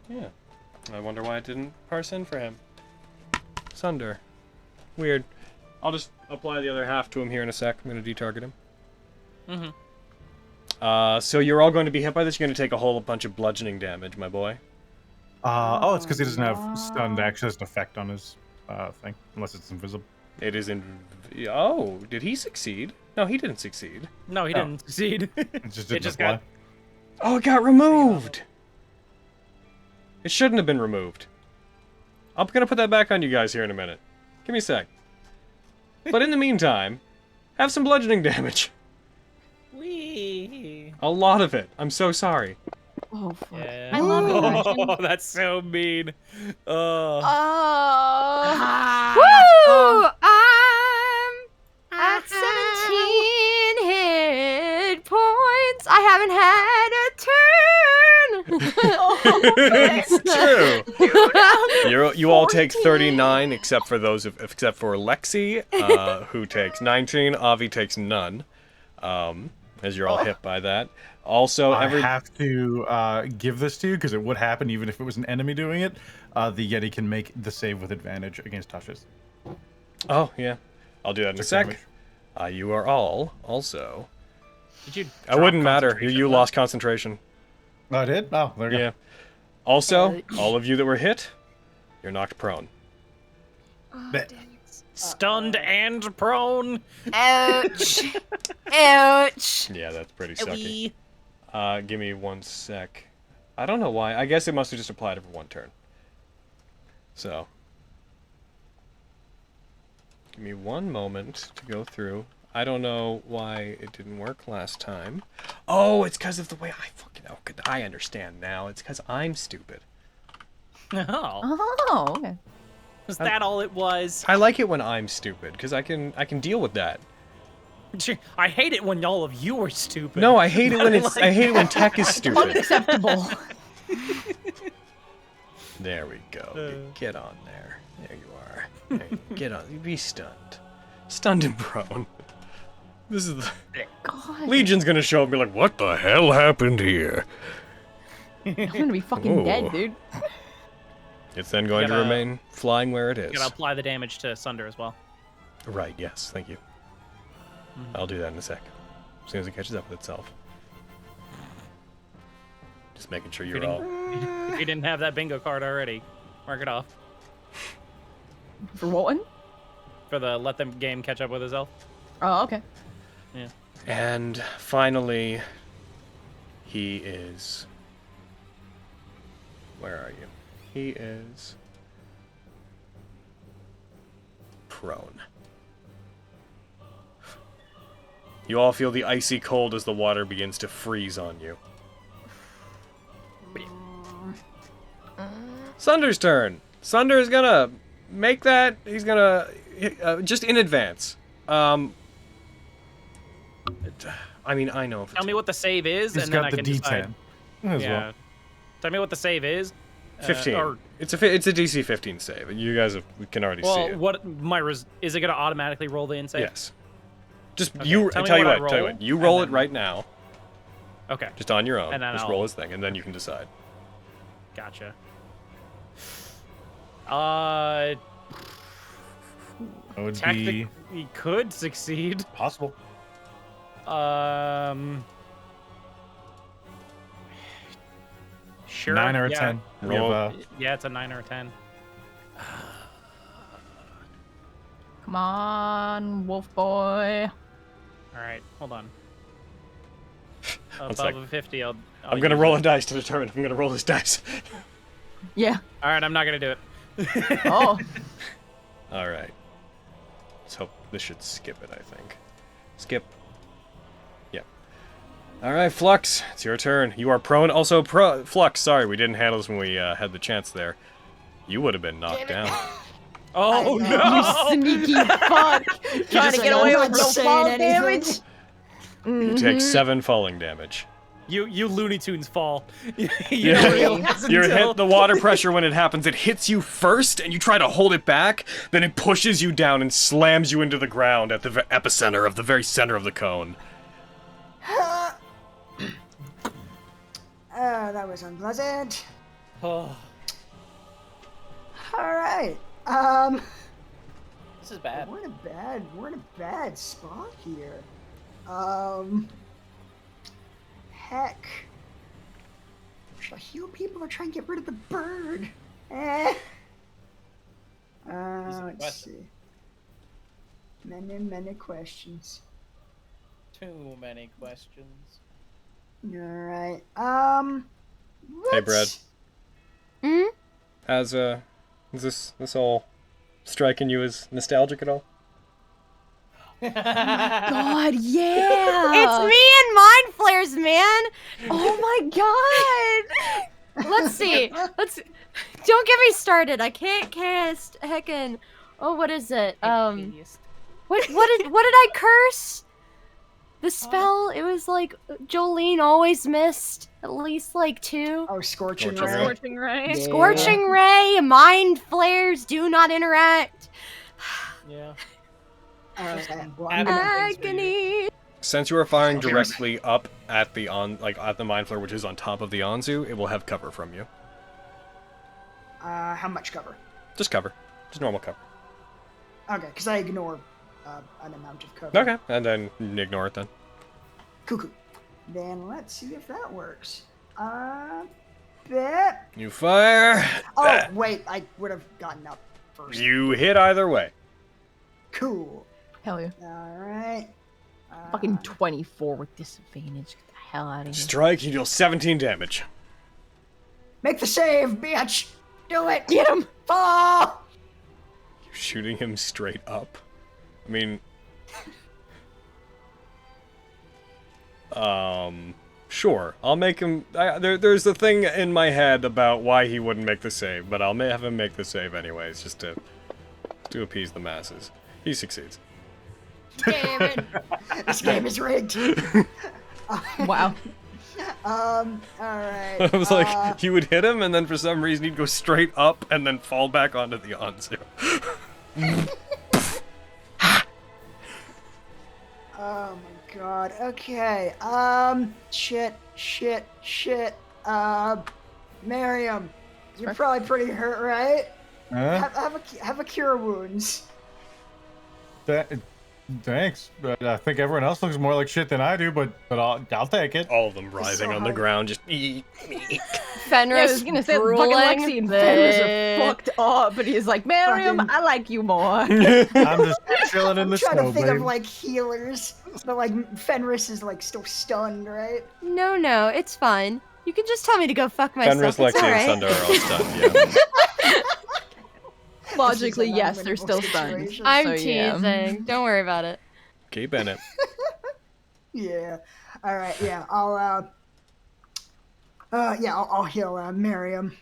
Yeah. I wonder why it didn't parse in for him. Sunder. Weird. I'll just apply the other half to him here in a sec. I'm going to detarget him. Mm-hmm. So you're all going to be hit by this. You're going to take a whole bunch of bludgeoning damage, my boy. Oh, it's because he doesn't have stunned actually has an effect on his thing, unless it's invisible. It is in... Oh, did he succeed? No, he didn't succeed. No, he didn't succeed. It just didn't apply. Oh, it got removed! It shouldn't have been removed. I'm gonna put that back on you guys here in a minute. Give me a sec. But in the meantime, have some bludgeoning damage. Wee. A lot of it. I'm so sorry. Oh, fuck. Yeah. I love it. Oh, that's so mean. Woo! I'm at 17 hit points. I haven't had a turn. It's true. You all take 39, except for Lexi, who takes 19. Avi takes none, as you're all hit by that. Also, I have to give this to you because it would happen even if it was an enemy doing it. The Yeti can make the save with advantage against touches. Oh yeah, I'll do that in a sec. You are all also. Did you? It wouldn't matter. You lost concentration. Oh, I did? Oh, there you go. Yeah. Also, all of you that were hit, you're knocked prone. Stunned and prone. Ouch. Ouch. Yeah, that's pretty sucky. Give me one sec. I don't know why. I guess it must have just applied it for one turn. So. Give me one moment to go through. I don't know why it didn't work last time. Oh, it's because of the way I understand now. It's because I'm stupid. Oh. Okay. Was that all it was? I like it when I'm stupid because I can deal with that. I hate it when all of you are stupid. No, I hate it when I hate it when tech is stupid. Unacceptable. There we go. Get on there. There you are. There you get on. Be stunned. Stunned and prone. This is the... God. Legion's gonna show up and be like, what the hell happened here? I'm gonna be fucking dead, dude. It's then going to remain flying where it is. You gotta apply the damage to Sunder as well. Right, yes, thank you. I'll do that in a sec. As soon as it catches up with itself. Just making sure you're all... If you didn't have that bingo card already, mark it off. For what one? For the let them game catch up with itself. Oh, okay. Yeah. And finally, he is... Where are you? He is... prone. You all feel the icy cold as the water begins to freeze on you. Sunder's turn. Sunder is gonna make that. He's gonna just in advance. I mean, I know. Tell me what the save is, He's and then got I the can D10 decide. as Yeah. well. Tell me what the save is. 15. It's a DC 15 save. You guys can already see it. What is it gonna automatically roll the in save? Yes. Just Okay, you. tell me Tell you what I what. Tell you roll, what. You and roll then- it right now. Okay. Just on your own. And then Just I'll- roll his thing, and then you can decide. Gotcha. That would Technically, be he could succeed. possible. Sure. 9 or a yeah. 10. We Roll. have, Yeah, it's a 9 or a 10. Come on, wolf boy. All right, hold on. One Above sec. a 50, I'll I'm gonna use roll it. a dice to determine if I'm gonna roll this dice. Yeah. All right, I'm not gonna do it. Oh. All right. Let's hope this should skip it. I think. Skip. Yep. All right, Flux, it's your turn. You are prone. Also, Flux. Sorry, we didn't handle this when we had the chance there. You would have been knocked down. Oh no! You sneaky fuck. Trying to get away with no fall damage. You take 7 falling damage. You Looney Tunes fall. you Yeah. don't realize You're until- hit the water pressure when it happens. It hits you first, and you try to hold it back. Then it pushes you down and slams you into the ground at the epicenter of the very center of the cone. That was unpleasant. Oh, All right. this is bad. We're in a bad spot here. Heck. Should I heal people or try and get rid of the bird? Let's see. Many questions. Too many questions. Alright, Hey, Brad. Hmm? Is this all striking you as nostalgic at all? God, yeah! It's me and Mind Flares, man! Oh my god! Let's see. Don't get me started. I can't cast heckin'. Oh, what is it? What did I curse? The spell, it was like Jolene always missed at least like 2. Oh, Scorching Scorching Ray. Ray. Scorching ray. Yeah. Scorching Ray, Mind Flares do not interact. Yeah. Alright, well, I'm gonna, Agony. Since you are firing directly up at the at the Mind Flare, which is on top of the Anzu, it will have cover from you. how much cover? Just cover. Just normal cover. Okay, because I ignore an amount of cover. Okay, and then ignore it then. Cuckoo. Then let's see if that works. Bet. You fire. Oh, wait, I would have gotten up first. You hit either way. Cool. Hell yeah. Alright. Fucking 24 with disadvantage. Get the hell out of here. Strike, you deal 17 damage. Make the save, bitch! Do it! Get him! Fall! You're shooting him straight up. I mean... Sure. I'll make him... there's a thing in my head about why he wouldn't make the save, but I'll have him make the save anyways, just to appease the masses. He succeeds. Damn it. This game is rigged. Wow. Alright. I was like, you would hit him, and then for some reason he'd go straight up and then fall back onto the Anzu. Oh my god. Okay. Shit. Miriam. You're probably pretty hurt, right? Have a cure wounds. Thanks, but I think everyone else looks more like shit than I do. But I'll take it. All of them writhing on the ground, just. Fenris was gonna say fucking Lexi and Fenris are fucked up, but he's like, Miriam, Fucking- I like you more. I'm just chilling in the I'm trying snow, to think babe. of like healers, but like Fenris is like still stunned, right? No, it's fine. You can just tell me to go fuck myself. Fenris, It's Lexi, alright. and Thunder are all stunned, yeah. Logically, This is a yes, they're still non-winnable stunned. situation. I'm So, yeah. teasing. Don't worry about it. Keep in it. Yeah. All right. Yeah. I'll heal Miriam.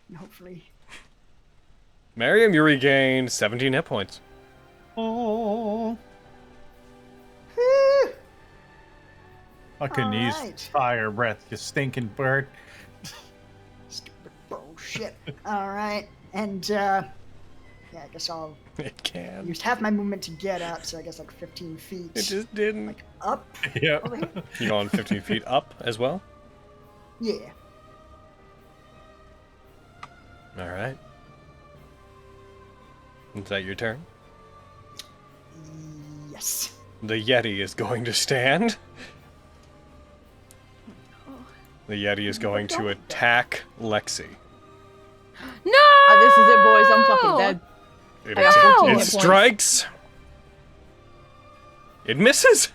And hopefully. Miriam, you regain 17 hit points. Oh, Whew. I couldn't use Alright. fire breath, you stinking bird. Stupid bullshit. All right. And yeah, I guess I'll It can. use half my movement to get up, so I guess like 15 feet. It just didn't. like up. Yeah. Over here. You going 15 feet up as well? Yeah. Alright. Is that your turn? Yes. The Yeti is going to stand. The Yeti is going to attack Lexi. No! This is it, boys. I'm fucking dead. It, I got 14 it hit points. strikes. It misses.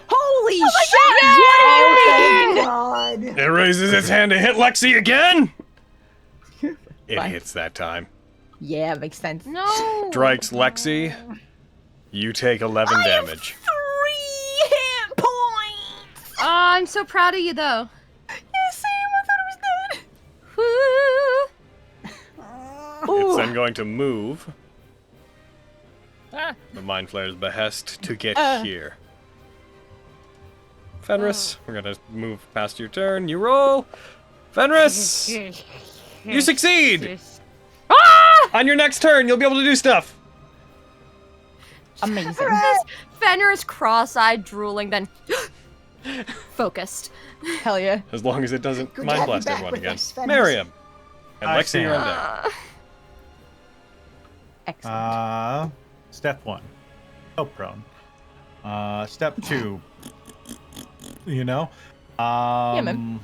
Holy shit! Oh, thank God. It raises its hand to hit Lexi again. It Fine. hits that time. Yeah, makes sense. No! Strikes Lexi. You take 11 damage. 3 hit points! Oh, I'm so proud of you, though. Yeah, same. I thought it was dead. It's then going to move. Ah. The Mind Flayer's behest to get here. Fenris, we're gonna move past your turn. You roll. Fenris, you succeed. On your next turn, you'll be able to do stuff. Amazing. Fenris cross-eyed, drooling, then focused. Hell yeah. As long as it doesn't Good to mind have you blast back everyone with again. us, Fenris. Miriam. And I Lexi, you're on deck. Excellent. Step 1. So prone. Step 2. You know? man.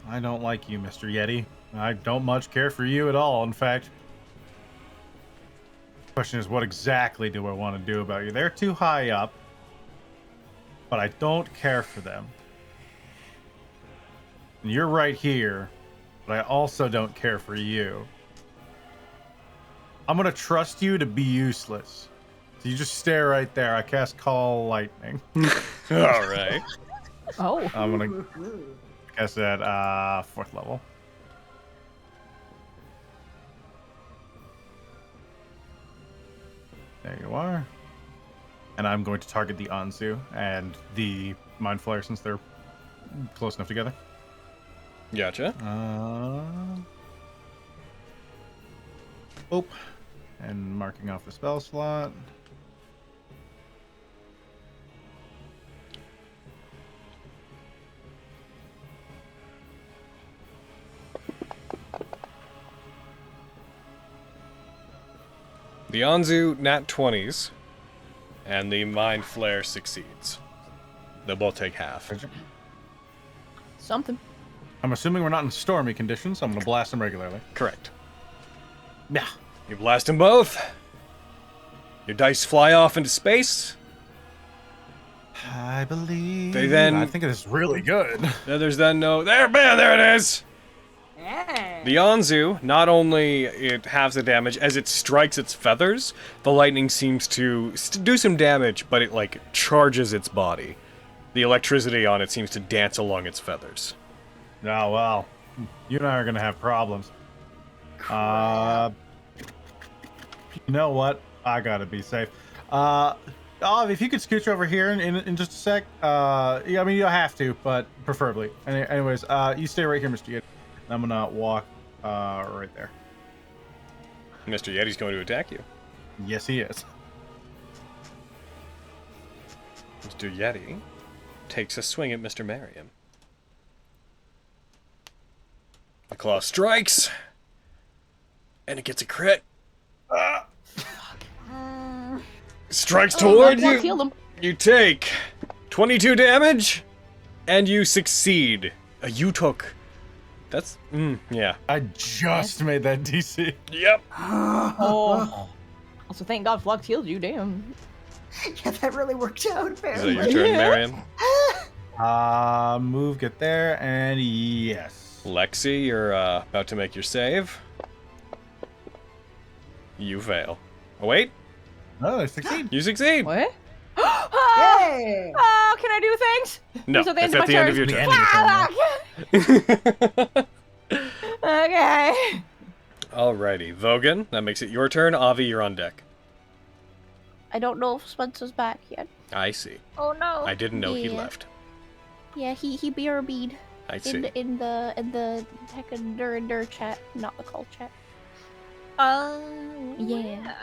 I don't like you, Mr. Yeti. I don't much care for you at all, in fact. Question is, what exactly do I want to do about you? They're too high up, but I don't care for them. And you're right here, but I also don't care for you. I'm gonna trust you to be useless. So you just stay right there. I cast Call Lightning. All right. Oh. I'm gonna cast it at 4th level. There you are. And I'm going to target the Anzu and the Mind Flayer since they're close enough together. Gotcha. Oh. And marking off the spell slot. The Anzu nat 20s, and the Mind Flare succeeds. They'll both take half. Something. I'm assuming we're not in stormy conditions, so I'm going to blast them regularly. Correct. Yeah. You blast them both. Your dice fly off into space. I believe. They then. I think it is really good. There's then no. There, man, there it is. The Anzu, not only it halves the damage, as it strikes its feathers, the lightning seems to do some damage, but it, like, charges its body. The electricity on it seems to dance along its feathers. Oh, well. You and I are going to have problems. You know what? I got to be safe. If you could scooch over here in just a sec. Yeah, I mean, you don't have to, but preferably. Anyways, you stay right here, Mr. Yeti. I'm gonna walk right there. Mr. Yeti's going to attack you. Yes, he is. Mr. Yeti takes a swing at Mr. Merriam. The claw strikes, and it gets a crit. Strikes toward you. You take 22 damage, and you succeed. You took. That's yeah. I just made that DC. Yep. Oh. Also, thank God Flux healed you. Damn. Yeah, that really worked out. Is Apparently. that your turn, Miriam? Move, get there, and yes. Lexi, you're about to make your save. You fail. Oh wait. Oh, I succeed. You succeed. What? Yay! Oh, can I do things? No, Is it it's at the end of your turn. Okay. Alrighty, Vogan, that makes it your turn. Avi, you're on deck. I don't know if Spencer's back yet. I see. Oh no. I didn't know he Yeah. left. Yeah, he BRB'd I see. in the heckin' dur chat, not the call chat. Yeah.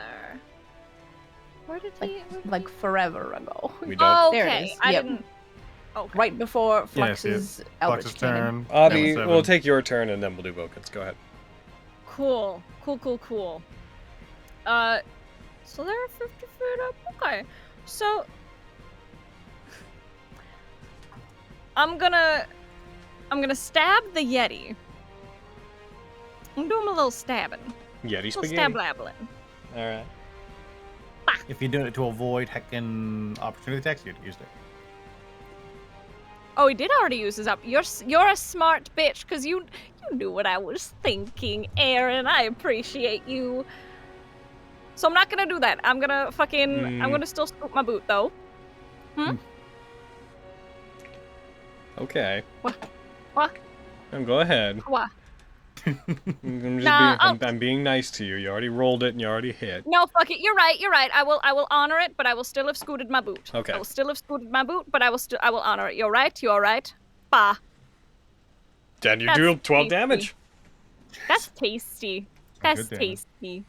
Where did he? Like forever ago. We don't. Oh, There it okay. is. I Yep. didn't. Okay. Right before Yes, Flux's Eldritch Flux's came in. turn. Avi, Seven. we'll take your turn and then we'll do Vogan's. Go ahead. Cool. So they're 50 feet up. Okay. So I'm gonna stab the Yeti. I'm doing a little stabbing. Yeti Little spaghetti. stab labbling. All right. If you're doing it to avoid heckin' opportunity attacks, you'd use it. Oh, he did already use his up. You're a smart bitch, cause you knew what I was thinking, Aaron. I appreciate you. So I'm not gonna do that. I'm gonna I'm gonna still scoop my boot though. Okay. What? Go ahead. What? I'm being nice to you. You already rolled it and you already hit. No, fuck it. You're right. I will honor it, but I will still have scooted my boot. Okay. I will still have scooted my boot, but I will honor it. You're right. You're right. Bah. Then you That's do 12 tasty. damage. That's tasty. That's Good damage. tasty.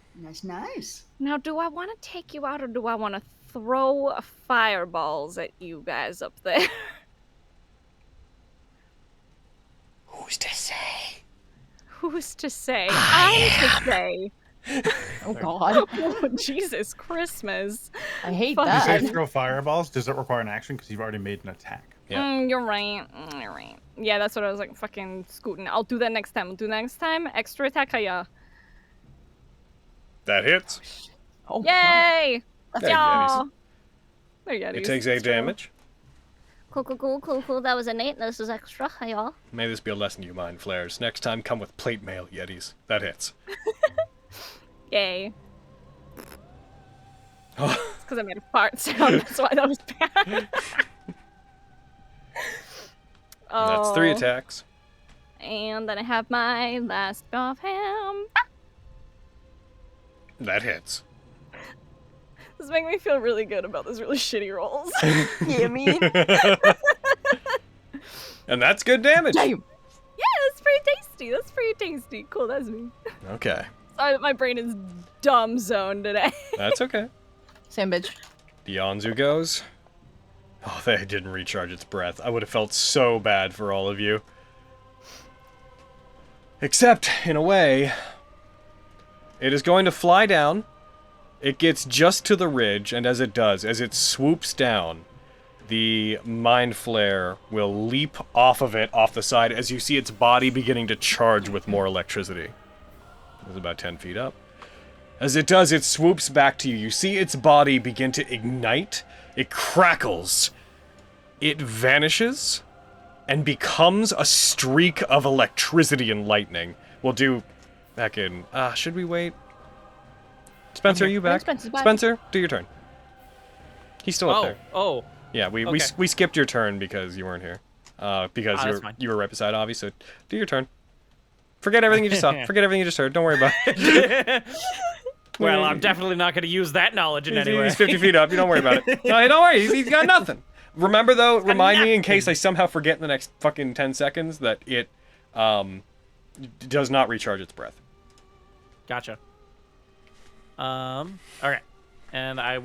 Nice. Now, do I want to take you out or do I want to throw fireballs at you guys up there? Who's to say? Who's to say? I'm to say. Oh God. Oh, Jesus Christmas. I hate Fuck. You say that. throw fireballs. Does it require an action? Because you've already made an attack. Yeah. You're right. You're right. Yeah, that's what I was like fucking scooting. I'll do that next time. Extra attack, yeah. That hits. Oh, Yay! There, Yeah. Yetis. There, Yetis. It takes 8 damage. Cool. That was an 8. This is extra. Y'all. May this be a lesson to you, mind flares. Next time, come with plate mail, Yetis. That hits. Yay. It's because I made a fart sound. That's why that was bad. That's 3 attacks. And then I have my last of him. That hits. This is making me feel really good about those really shitty rolls. yeah, mean. And that's good damage. Damn. Yeah, that's pretty tasty. Cool, that's me. Okay. Sorry that my brain is dumb zoned today. That's okay. Same bitch. Dionzu goes. Oh, they didn't recharge its breath. I would have felt so bad for all of you. Except, in a way, it is going to fly down. It gets just to the ridge, and as it does, as it swoops down, the Mind Flare will leap off of it, off the side, as you see its body beginning to charge with more electricity. It's about 10 feet up. As it does, it swoops back to you. You see its body begin to ignite. It crackles. It vanishes and becomes a streak of electricity and lightning. We'll do back in... should we wait? Spencer, are you back? Spencer's back. Spencer, do your turn. He's still up there. Oh. Yeah, we Okay. skipped your turn because you weren't here. Because that's fine. you were right beside Avi, so do your turn. Forget everything you just saw. Forget everything you just heard. Don't worry about it. Well, I'm definitely not going to use that knowledge in any way. He's 50 feet up. You don't worry about it. No, don't worry. He's got nothing. Remember, though, remind me in case I somehow forget in the next fucking 10 seconds that it does not recharge its breath. Gotcha. Okay. And I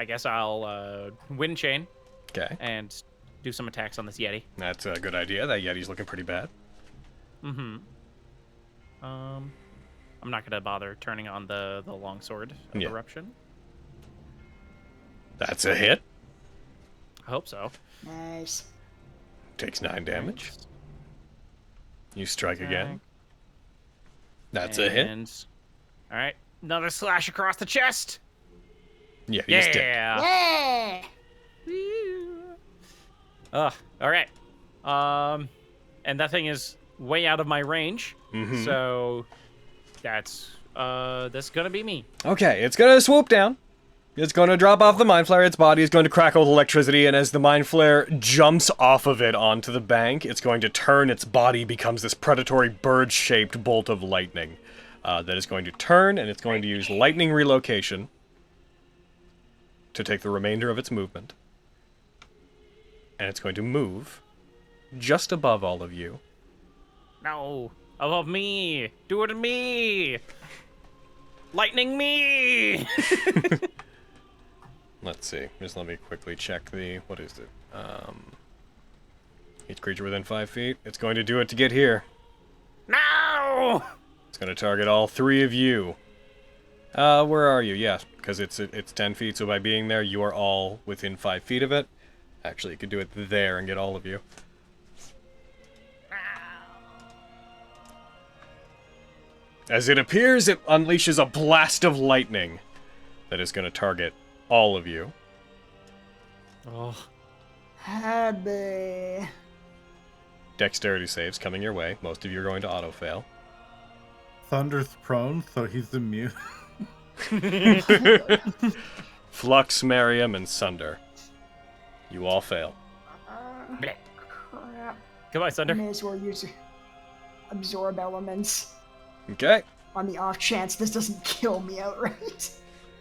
guess I'll wind chain. Okay. And do some attacks on this Yeti. That's a good idea. That Yeti's looking pretty bad. Mm-hmm. I'm not gonna bother turning on the longsword of Yeah. eruption. That's a hit. I hope so. Nice. Takes 9 damage. You strike again. That's a hit. All right, another slash across the chest. Yeti's dead. Yeah. All right. And that thing is way out of my range. Mhm. So that's gonna be me. Okay, it's gonna swoop down. It's gonna drop off the Mind Flare. Its body is going to crackle with electricity, and as the Mind Flare jumps off of it onto the bank, it's going to turn. Its body becomes this predatory bird-shaped bolt of lightning that is going to turn, and it's going to use lightning relocation to take the remainder of its movement. And it's going to move just above all of you. No, above me. Do it to me. Lightning me. Let's see. Just let me quickly check the... What is it? Each creature within 5 feet. It's going to do it to get here. No. It's going to target all 3 of you. Where are you? Yeah, because it's 10 feet, so by being there, you are all within 5 feet of it. Actually, you could do it there and get all of you. As it appears, it unleashes a blast of lightning that is going to target all of you. Oh. Happy. Dexterity saves coming your way. Most of you are going to auto-fail. Thunder's prone, so he's immune. Flux, Miriam, and Sunder. You all fail. Crap. Goodbye, Sunder. May as well use absorb elements. Okay. On the off chance this doesn't kill me outright.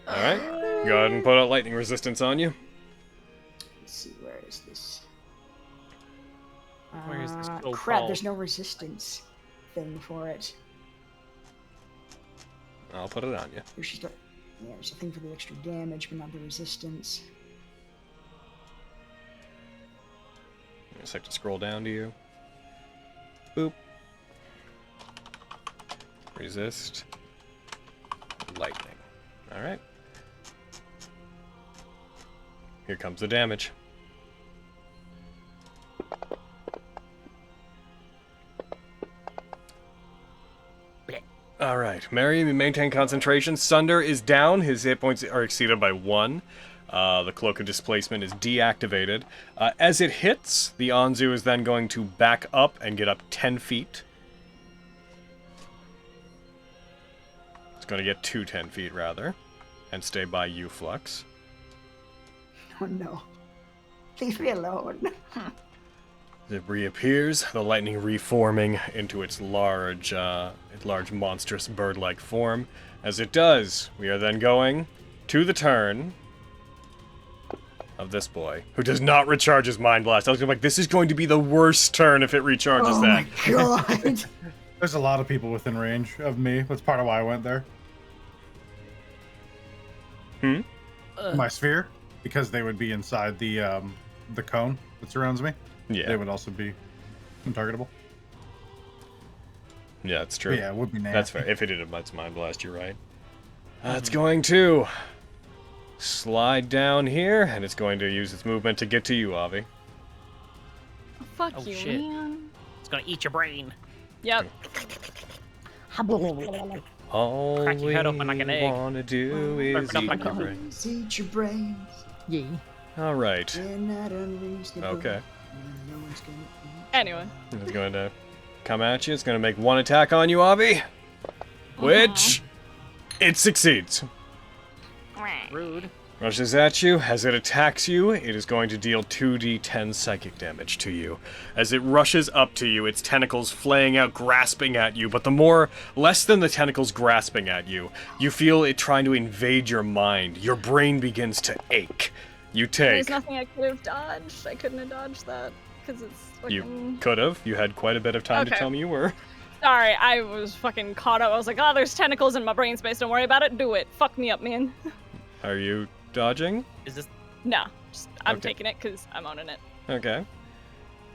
Alright. Go ahead and put out lightning resistance on you. Let's see, where is this? Where is this crap, there's no resistance thing for it. I'll put it on you. There's just a, yeah, there's a thing for the extra damage, but not the resistance. Just have to scroll down to you. Boop. Resist. Lightning. Alright. Here comes the damage. Alright, Miriam, you maintain concentration. Sunder is down. His hit points are exceeded by 1. The Cloak of Displacement is deactivated. As it hits, the Anzu is then going to back up and get up 10 feet. It's going to get to 10 feet, rather. And stay by you, Flux. Oh no. Leave me alone. As it reappears, the lightning reforming into its large monstrous bird-like form. As it does, we are then going to the turn of this boy, who does not recharge his Mind Blast. I was like, this is going to be the worst turn if it recharges that. Oh my god! There's a lot of people within range of me. That's part of why I went there. My sphere, because they would be inside the cone that surrounds me. Yeah. They would also be untargetable. Yeah, that's true. Yeah, it would be nasty. That's fair. If it did a Mind Blast, you're right. It's going to slide down here, and it's going to use its movement to get to you, Avi. Fuck Oh, you, shit. man. It's gonna eat your brain. Yep. All Crack your head open like an egg. wanna do is Open up eat like your a- brains. Eat your brains. Yeah. All right. They're not unreasonable. Okay. No one's gonna eat. Anyway. It's going to come at you. It's going to make one attack on you, Avi. Which it succeeds. Rude. Rushes at you. As it attacks you, it is going to deal 2d10 psychic damage to you. As it rushes up to you, its tentacles flaying out, grasping at you, but less than the tentacles grasping at you, you feel it trying to invade your mind. Your brain begins to ache. You take... There's nothing I could have dodged. I couldn't have dodged that because it's fucking... You could have. You had quite a bit of time to Okay. tell me you were. Sorry, I was fucking caught up. I was like, oh, there's tentacles in my brain space. Don't worry about it. Do it. Fuck me up, man. Are you dodging? Is this? No, I'm Okay. taking it because I'm owning it. Okay.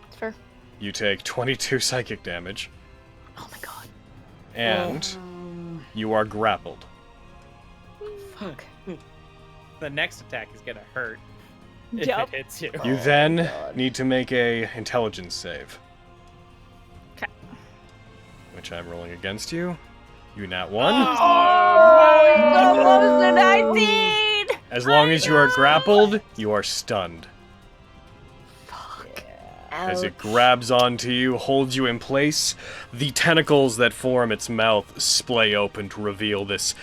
It's fair. You take 22 psychic damage. Oh my god. And you are grappled. Fuck. The next attack is gonna hurt if Yup. it hits you. You then need to make a intelligence save. Okay. Which I'm rolling against you. You nat 1. So close to 19! As long as you are grappled, you are stunned. As it grabs onto you, holds you in place, the tentacles that form its mouth splay open to reveal this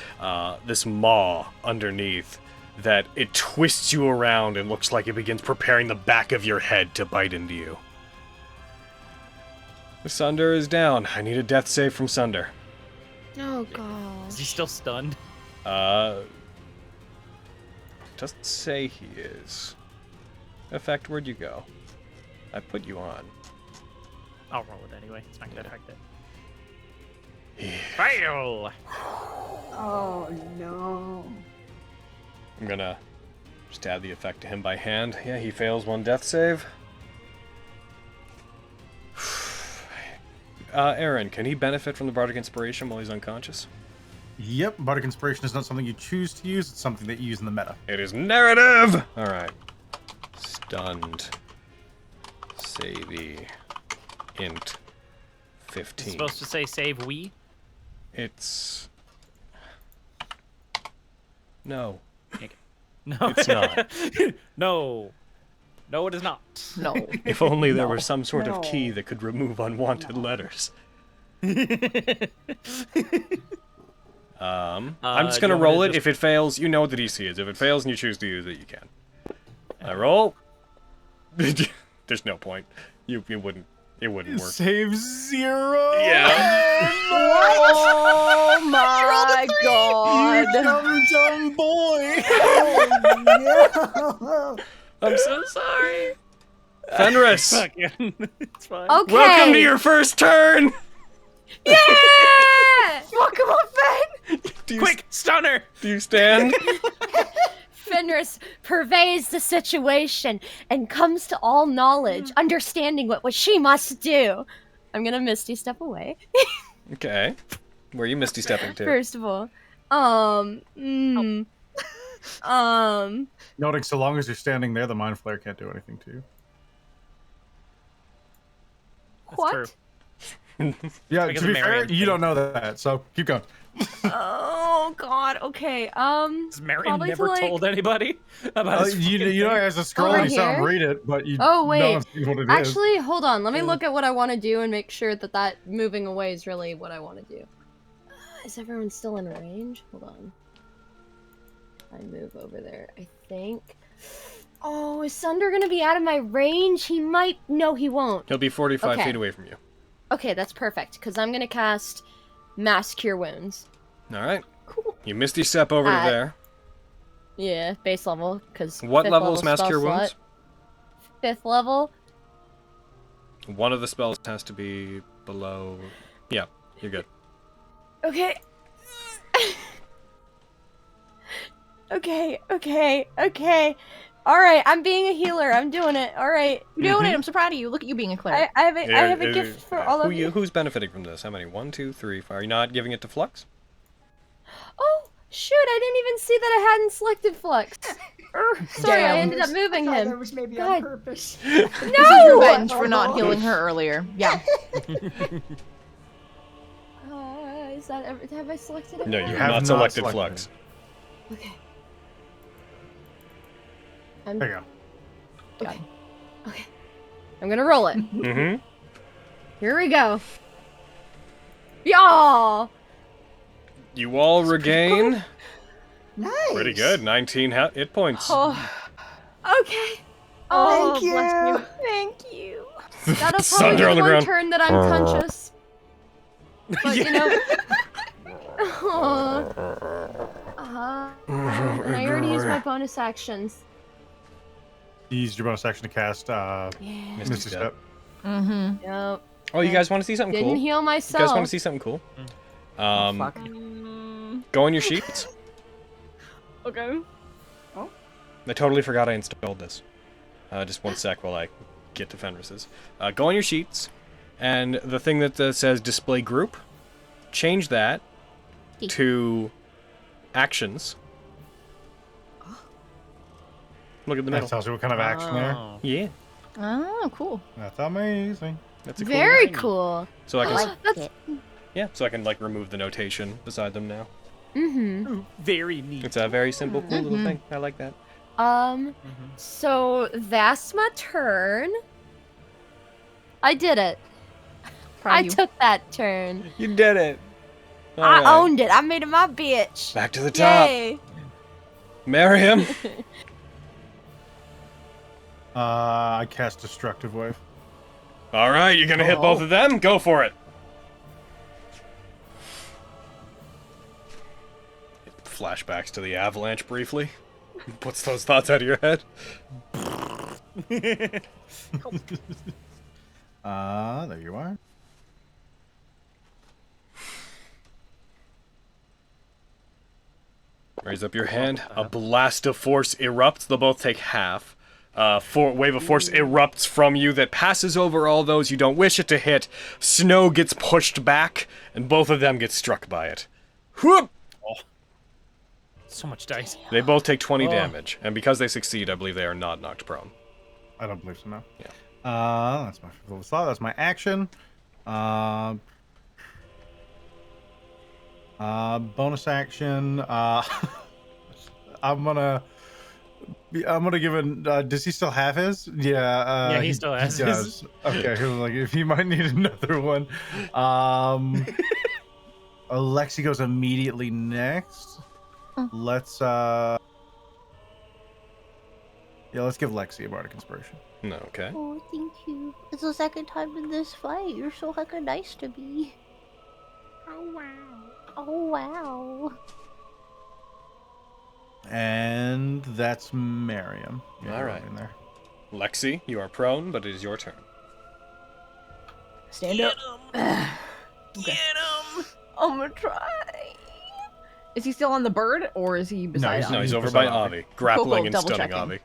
maw underneath. That it twists you around and looks like it begins preparing the back of your head to bite into you. Sunder is down. I need a death save from Sunder. Oh Is gosh. he still stunned? Doesn't say he is. Effect, where'd you go? I put you on. I'll roll it anyway. It's not gonna affect it. Yeah. Fail. Oh no. I'm gonna just add the effect to him by hand. Yeah, he fails one death save. Aaron, can he benefit from the Bardic Inspiration while he's unconscious? Yep, Bardic Inspiration is not something you choose to use, it's something that you use in the meta. It is narrative! Alright. Stunned. Savey. Int. 15. It's supposed to say save we? It's... No. No. It's not. No. No, it is not. No. If only there were some sort of key that could remove unwanted letters. I'm just gonna roll it. If it fails, you know what the DC is. If it fails and you choose to use it, you can. I roll. There's no point. It wouldn't work. Save 0. Yeah. Oh my god. You dumb boy. No. I'm so sorry. Fenris. It's fine. Okay. Welcome to your first turn. Yeah! Welcome on, Fen. Quick, stunner! Do you stand? Fenris pervades the situation and comes to all knowledge, understanding what she must do. I'm gonna Misty step away. Okay. Where are you Misty stepping to? First of all. Noting so long as you're standing there, the Mind Flare can't do anything to you. What? True. Yeah, Because to be of fair, Marion you thing. don't know that, so keep going. Oh god, okay. Has Marion probably never to, like... told anybody about his You know, as a scroll, Over you saw him here? read it, but you Oh, wait. no one sees what it is. Actually, hold on. Let me look at what I want to do and make sure that that moving away is really what I want to do. Is everyone still in range? Hold on. I move over there, I think. Oh, is Sunder gonna be out of my range? He might. No, he won't. He'll be 45 Okay. feet away from you. Okay, that's perfect, because I'm gonna cast Mass Cure Wounds. Alright. You Misty step over to there. Yeah, base level, because. What level is Mass Cure Wounds? 5th level. One of the spells has to be below... Yeah, you're good. Okay. Okay. Alright, I'm being a healer. I'm doing it. Alright. You're doing it. I'm so proud of you. Look at you being a cleric. I have a gift for all of you. Who's benefiting from this? How many? 1, 2, 3, 4. Are you not giving it to Flux? Oh, shoot, I didn't even see that I hadn't selected Flux. Sorry, I ended up moving I thought him. that was maybe God. on purpose. This is No! revenge for not healing her earlier. Yeah. Is that have I selected it? No, you have have not not selected selected Flux. Okay. There you go. Okay. I'm gonna roll it. Mm-hmm. Here we go. Y'all. You all regain... Nice. Pretty good. 19 hit points. Oh. Okay. Oh, Thank you. bless you. Thank you. That'll Sunder probably on be the one ground. turn that I'm conscious. But you know. And I already used my bonus actions. You used your bonus action to cast Misty Step. Mm-hmm. Yep. Oh, you guys want to see something Didn't cool? heal You myself. guys want to see something cool? Fuck. Go on your sheets. Okay. I totally forgot I installed this. Just one sec while I get to Fenris's. Go on your sheets, and the thing that says display group, change that to actions. Look at the That middle. tells you what kind of action there. Yeah. Oh, cool. That's amazing. That's a cool Very one. cool. So I can, That's yeah, so I can like remove the notation beside them now. Very neat. It's a very simple, cool little thing. I like that. So that's my turn. I did it. Proud I of you. took that turn. You did it. I owned it. I made it my bitch. Back to the top. Yay. Miriam. I cast Destructive Wave. All right, you're gonna hit both of them. Go for it. Flashbacks to the avalanche briefly. Puts those thoughts out of your head. There you are. Raise up your hand. A blast of force erupts. They'll both take half. Wave of force erupts from you that passes over all those you don't wish it to hit. Snow gets pushed back, and both of them get struck by it. Whoop! So much dice. They both take 20 damage, and because they succeed, I believe they are not knocked prone. I don't believe so, no. Yeah. That's my level slot. That's my action. Bonus action. I'm gonna give him. Does he still have his? Yeah. Yeah, he still has he his. does. Okay. He was like, if he might need another one. Alexi goes immediately next. Let's let's give Lexi a bardic inspiration. No, okay. Oh, thank you. It's the second time in this fight. You're so hecka nice to me. Oh wow. Oh wow. And that's Miriam. Yeah, All right. in there. Lexi, you are prone, but it is your turn. Stand up. Okay. Get him! I'm gonna try. Is he still on the bird, or is he beside? No, he's over beside by Avi. Avi, grappling Cool, and double stunning checking. Avi.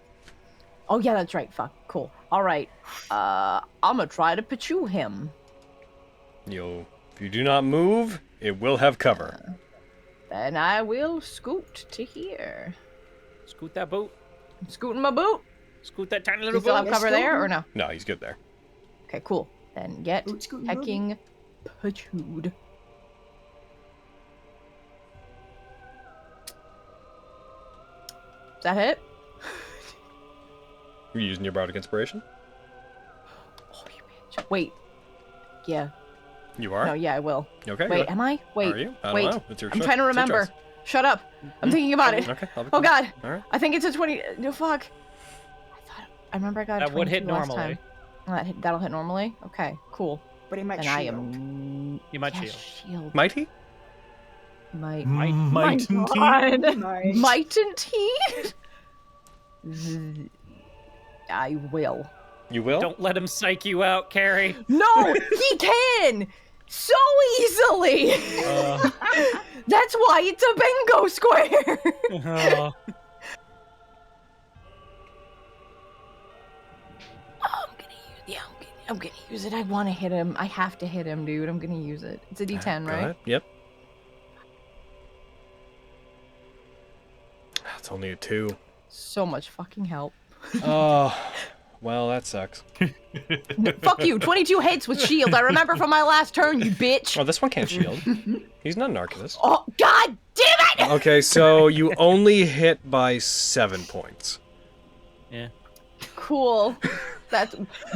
Oh yeah, that's right. Fuck. Cool. All right. I'm gonna try to pachu him. If you do not move, it will have cover. Then I will scoot to here. Scoot that boat. I'm scooting my boot. Scoot that tiny Do little you still have boat. cover there, or no? No, he's good there. Okay, cool. Then get Boot scooting, hecking pachued. Does that hit? You're using your bardic inspiration? Oh, you bitch. Wait. Yeah. You are? No, yeah, I will. Okay. Wait, good. am I? Wait. Are you? I don't wait. know. It's your I'm choice. trying to It's your remember. choice. Shut up. I'm thinking about it. Okay. I'll be Oh god. All right. I think it's a 20. No, fuck. I remember I got a That would hit 22 last normally. time. That'll hit normally? Okay, cool. But he might And shield. I am. You might Yeah, shield. shield. Might he? Might. Mightn't he? Nice. Mightn't he? I will. You will? Don't let him psych you out, Carrie. No, he can! So easily! That's why it's a bingo square! Oh. I'm gonna use it. I want to hit him. I have to hit him, dude. I'm gonna use it. It's a D10, Go right? ahead. Yep. It's only a 2. So much fucking help. Oh, well, that sucks. Fuck you. 22 hits with shield. I remember from my last turn, you bitch. Oh, this one can't shield. He's not an arcanist. Oh, god damn it! Okay, so you only hit by 7 points. Yeah. Cool. That's.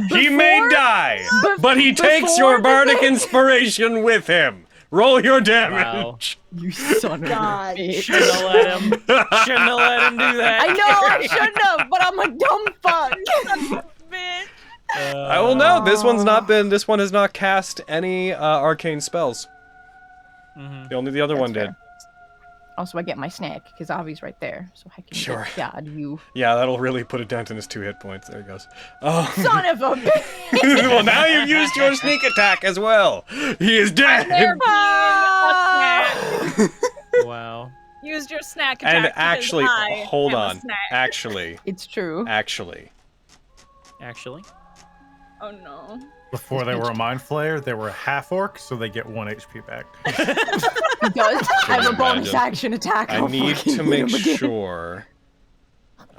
He may die, but he takes your bardic inspiration with him. Roll your damage. You son of a God. bitch. Shouldn't have let him. Shouldn't have let him do that. I know I shouldn't have, but I'm a dumb fuck. I will note this one's not been. This one has not cast any arcane spells. Only the other one did. fair. Also, I get my snack because Avi's right there, so I can. Sure. God, you Yeah, that'll really put it down to his 2 hit points. There he goes. Oh. son of a bitch! Well, now you've used your sneak attack as well. He is dead. Wow. Used your snack attack. And because actually, I hold am a on. snack. Actually, It's true. actually, Oh no. Before they were a mind flayer, they were a half orc, so they get 1 HP back. He does have a bonus imagine. action attack. I I'll need fucking to hit make him again. sure.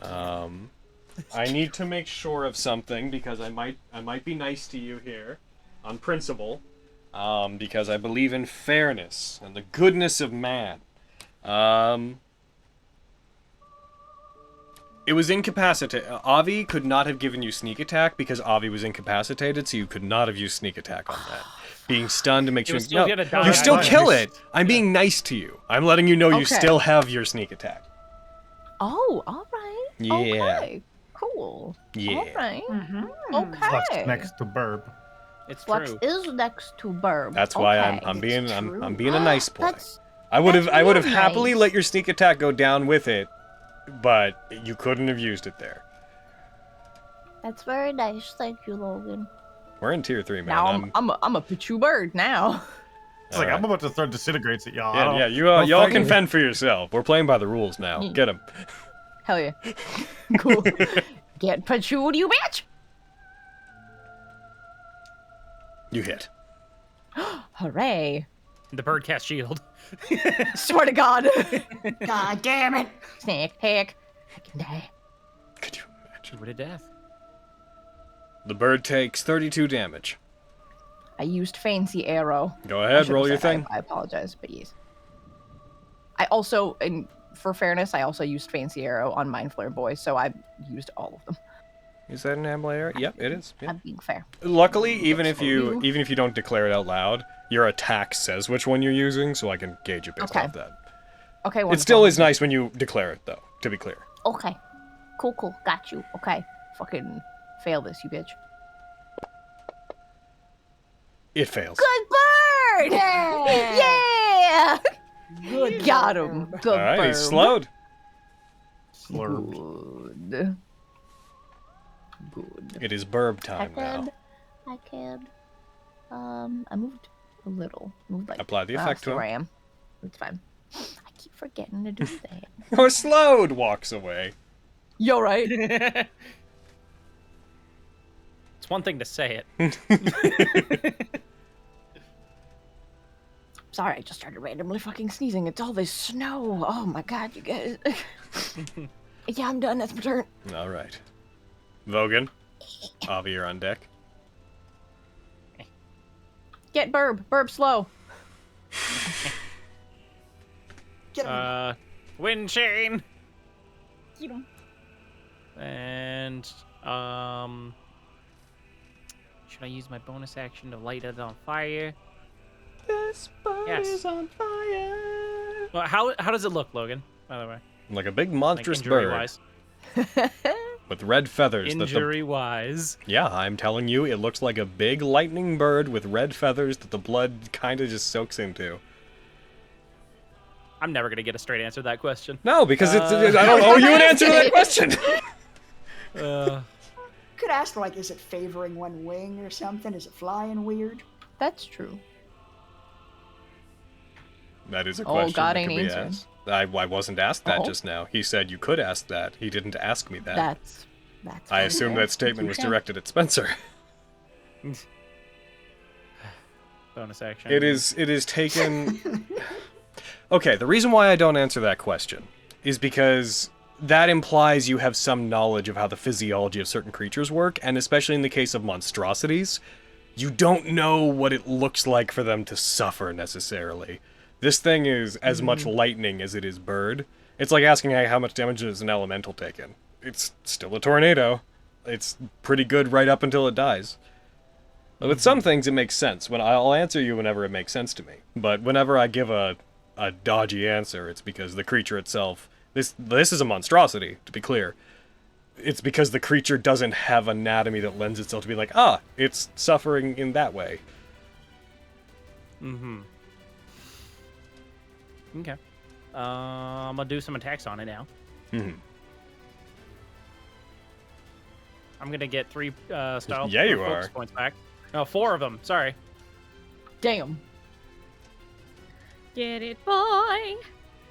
I need to make sure of something because I might be nice to you here, on principle, because I believe in fairness and the goodness of man. It was incapacitated. Avi could not have given you sneak attack because Avi was incapacitated, so you could not have used sneak attack on that. Being stunned to make sure was still gonna die. you still Yeah. kill it. I'm being nice to you. I'm letting you know you Okay. still have your sneak attack. Oh, all right. Yeah. Okay. Cool. Yeah. All right. Flux Okay. next to Burb. It's Flux true. is next to Burb. That's why Okay. I'm being true. I'm being a nice boy. That's I would have real happily nice. let your sneak attack go down with it, but you couldn't have used it there. That's very nice. Thank you, Logan. We're in tier 3, man. now I'm a Pichu bird now. It's like, Alright. I'm about to throw disintegrates at y'all. I don't- yeah, you don't y'all fight can me. fend for yourself. We're playing by the rules now. Get him. Hell yeah. Cool. Get Pichu, you bitch. You hit. Hooray. The bird cast shield. Swear to God. God damn it. Snake, heck. I can die. Could you imagine? To death. The bird takes 32 damage. I used fancy arrow. Go I ahead, should've roll your said thing. I apologize, but yes. I also, for fairness, I also used fancy arrow on Mind Flare Boy, so I used all of them. Is that an ammo arrow? Yep, it is. Yep. I'm being fair. Luckily, even if you don't declare it out loud, your attack says which one you're using, so I can gauge it based off that. Okay, It wonderful. still is nice when you declare it, though, to be clear. Okay. Cool. Got you. Okay. Fucking fail this, you bitch. It fails. Good bird! Yeah! Good. Got him. Good All right, bird. he's slowed. Good. It is burb time now. I can. I moved a little. Moved like. Apply the effect to him. Where I am. It's fine. I keep forgetting to do that. Or slowed walks away. Yo, right? It's one thing to say it. Sorry, I just started randomly fucking sneezing. It's all this snow. Oh my god, you guys. Yeah, I'm done. That's my turn. All right. Vogan, Avi, you're on deck. Get Burb. Burb slow. Get him. Wind chain. Get him. And should I use my bonus action to light it on fire? This bird is on fire. Well, how does it look, Logan? By the way, Like a big monstrous like bird injury-wise. with red feathers. Injury-wise. Yeah, I'm telling you, it looks like a big lightning bird with red feathers that the blood kind of just soaks into. I'm never gonna get a straight answer to that question. No, because I don't owe you an answer to that question. Could ask, like, is it favoring one wing or something? Is it flying weird? That's true. That is a Oh, question God that ain't could be answering. asked. I wasn't asked that Oh. just now. He said you could ask that. He didn't ask me that. That's I assume that statement was directed at Spencer. Bonus action. It is taken. Okay, the reason why I don't answer that question is because that implies you have some knowledge of how the physiology of certain creatures work, and especially in the case of monstrosities, you don't know what it looks like for them to suffer necessarily. This thing is as much lightning as it is bird. It's like asking how much damage is an elemental taken. It's still a tornado. It's pretty good right up until it dies. But with some things, it makes sense. I'll answer you whenever it makes sense to me. But whenever I give a dodgy answer, it's because the creature itself... This is a monstrosity, to be clear. It's because the creature doesn't have anatomy that lends itself to be like, it's suffering in that way. Mm-hmm. Okay. I'm gonna do some attacks on it now. Mm-hmm. I'm gonna get 3 style Yeah, you focus are. points back. No, 4 of them. Sorry. Damn. Get it, boy.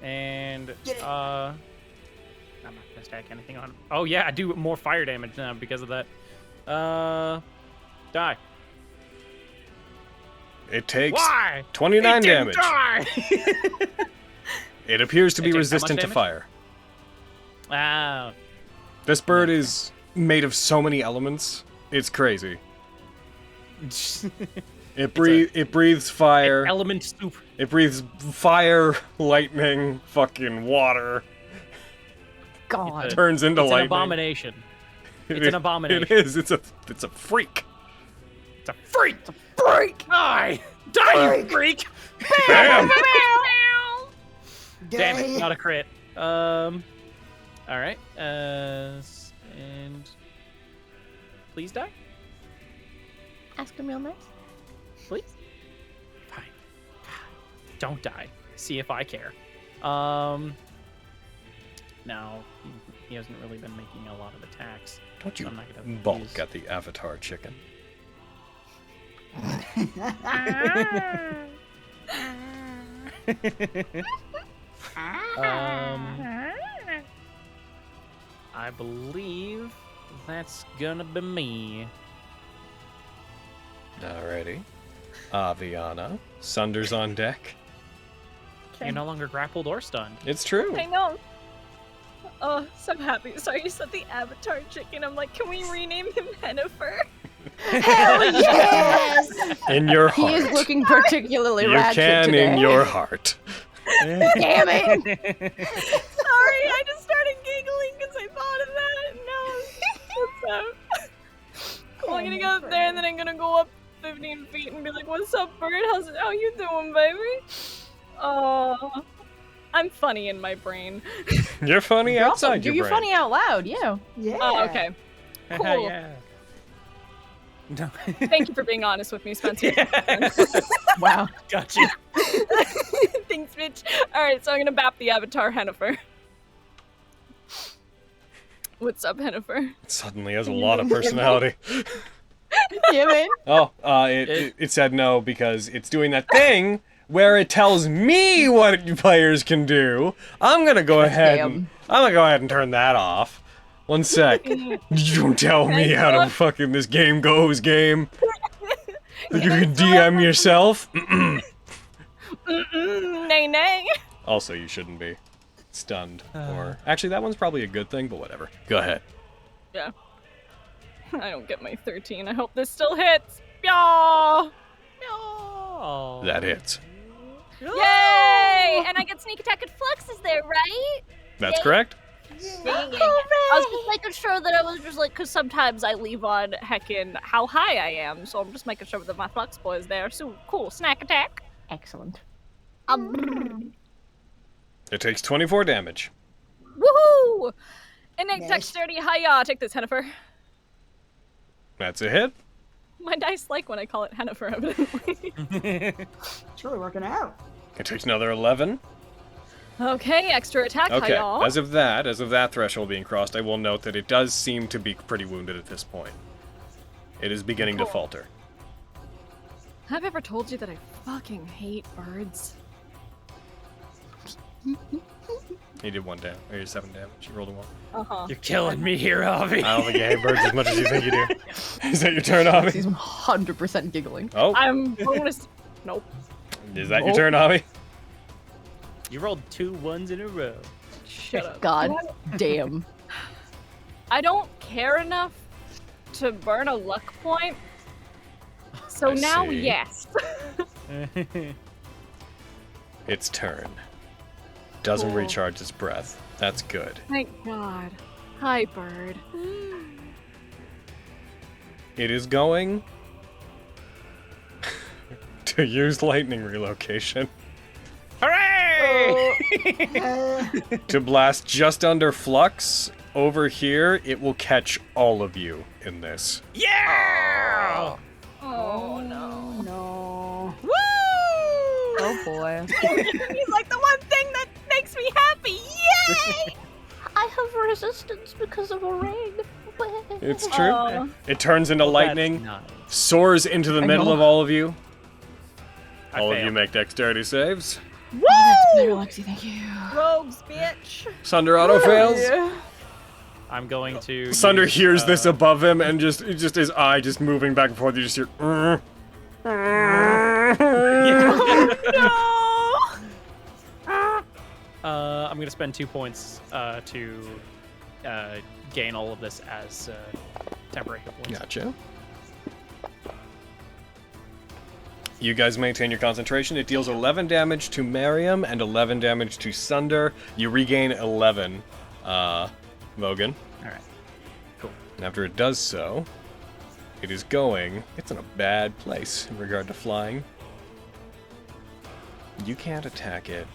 And I'm not gonna stack anything on. Oh yeah, I do more fire damage now because of that. Die. It takes Why? 29 It didn't damage. die! It appears to It be takes how much resistant to damage? fire. Wow. This bird is made of so many elements. It's crazy. It breathes fire. Element soup. It breathes fire, lightning, fucking water. God. Turns into It's lightning. an abomination. It It's an abomination. It is. It's a freak. It's a freak. It's a freak. Die. Die, you freak. Bam. Damn it, not a crit. All right. And please die. Ask him real nice. Please. Fine. Don't die. See if I care. No, he hasn't really been making a lot of attacks. Don't you I'm not gonna balk use- at the avatar chicken. I believe that's gonna be me. Alrighty. Aviana, Sunder's on deck. You're no longer grappled or stunned. It's true. I know. Oh, so happy. Sorry, you said the avatar chicken. I'm like, can we rename him Hennifer? Hell yes! In your heart. He is looking particularly You ratchet can today. in your heart. Damn it! Sorry, I just started giggling because I thought of that. No, what's up? Cool, I'm gonna go up there and then I'm gonna go up 15 feet and be like, what's up, bird? How you doing, baby? Oh, I'm funny in my brain. You're funny You're also, outside your you're brain. funny out loud, yeah. Yeah. Oh, okay. Cool. Yeah. No. Thank you for being honest with me, Spencer. Wow. Got you. Thanks, bitch. Alright, so I'm gonna bap the avatar Hennifer. What's up, Hennifer? It suddenly has a lot of personality. Yeah, man. Oh, it said no because it's doing that thing where it tells me what players can do. I'm gonna go ahead and turn that off. One sec. You don't tell me how to fucking this game goes, game. You can DM yourself. Nay, nay. Also, you shouldn't be stunned. Or actually, that one's probably a good thing, but whatever. Go ahead. Yeah. I don't get my 13. I hope this still hits. Yeah. Oh. That hits. Yay! And I get sneak attack and fluxes there, right? That's correct. I was just making sure that I was just like, because sometimes I leave on heckin' how high I am, so I'm just making sure that my flux boy is there. So cool, snack attack. Excellent. It takes 24 damage. Woohoo! Innate Nice. dexterity, hiya! Take this, Hennifer. That's a hit. My dice like when I call it Hennifer, evidently. It's really working out. It takes another 11. Okay, extra attack, Okay, hiya. as of that threshold being crossed, I will note that it does seem to be pretty wounded at this point. It is beginning to falter. Have I ever told you that I fucking hate birds? He did 1 damage, or 7 damage. He rolled a 1. Uh-huh. You're killing me here, Avi. I don't think you hate birds as much as you think you do. Is that your turn, Avi? He's 100% giggling. Oh, I'm bonus. Nope. is that your turn, Avi? You rolled 2 1s in a row. Shut up. God damn. I don't care enough to burn a luck point. So I now, see. yes. Its turn. Doesn't Cool. recharge its breath. That's good. Thank God. Hi, bird. It is going to use lightning relocation Hooray! to blast just under Flux. Over here, it will catch all of you in this. Yeah! Oh, no. No. Woo! Oh boy. He's like the one thing that makes me happy. Yay! I have resistance because of a ring. It's true. Oh. It turns into lightning, Nice. soars into the I middle know. of all of you. I All of failed. you make dexterity saves. Better, Lexi, thank you. Rogues, bitch. Sunder auto fails. I'm going to. Sunder use, hears this above him and just his eye just moving back and forth. You just hear. I'm gonna spend 2 points to gain all of this as temporary hit points. Gotcha. You guys maintain your concentration. It deals 11 damage to Miriam and 11 damage to Sunder. You regain 11, Mogan. Alright. Cool. And after it does so, it is going... It's in a bad place in regard to flying. You can't attack it.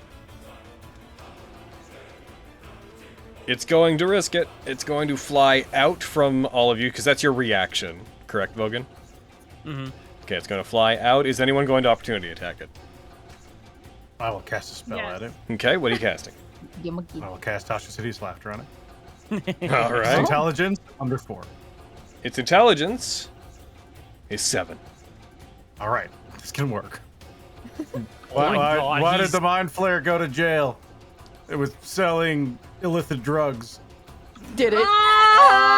It's going to risk it. It's going to fly out from all of you, because that's your reaction. Correct, Mogan? Mm-hmm. Okay, it's going to fly out. Is anyone going to opportunity attack it? I will cast a spell at it. Okay, what are you casting? I will cast Tasha's Hideous Laughter on it. All Its right. intelligence, under 4. Its intelligence is 7. All right, this can work. Oh my God, why did he's- the Mind Flayer go to jail? It was selling illicit drugs. Did it? Oh!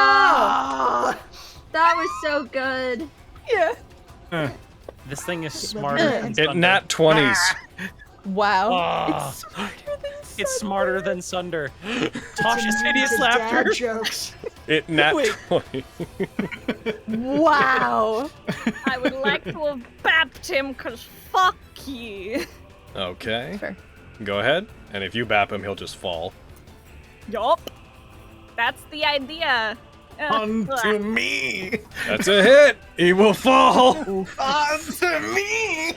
That was so good. Yeah. This thing is smarter than It Sunder. nat 20s. Wow. Ah. It's smarter than Sunder. Tasha's hideous laughter. Dad jokes. It nat Wait. 20. Wow. I would like to have bapped him, cause fuck you. Okay. Fair. Go ahead. And if you bap him, he'll just fall. Yup. That's the idea. Unto me! That's a hit! He will fall! Unto me!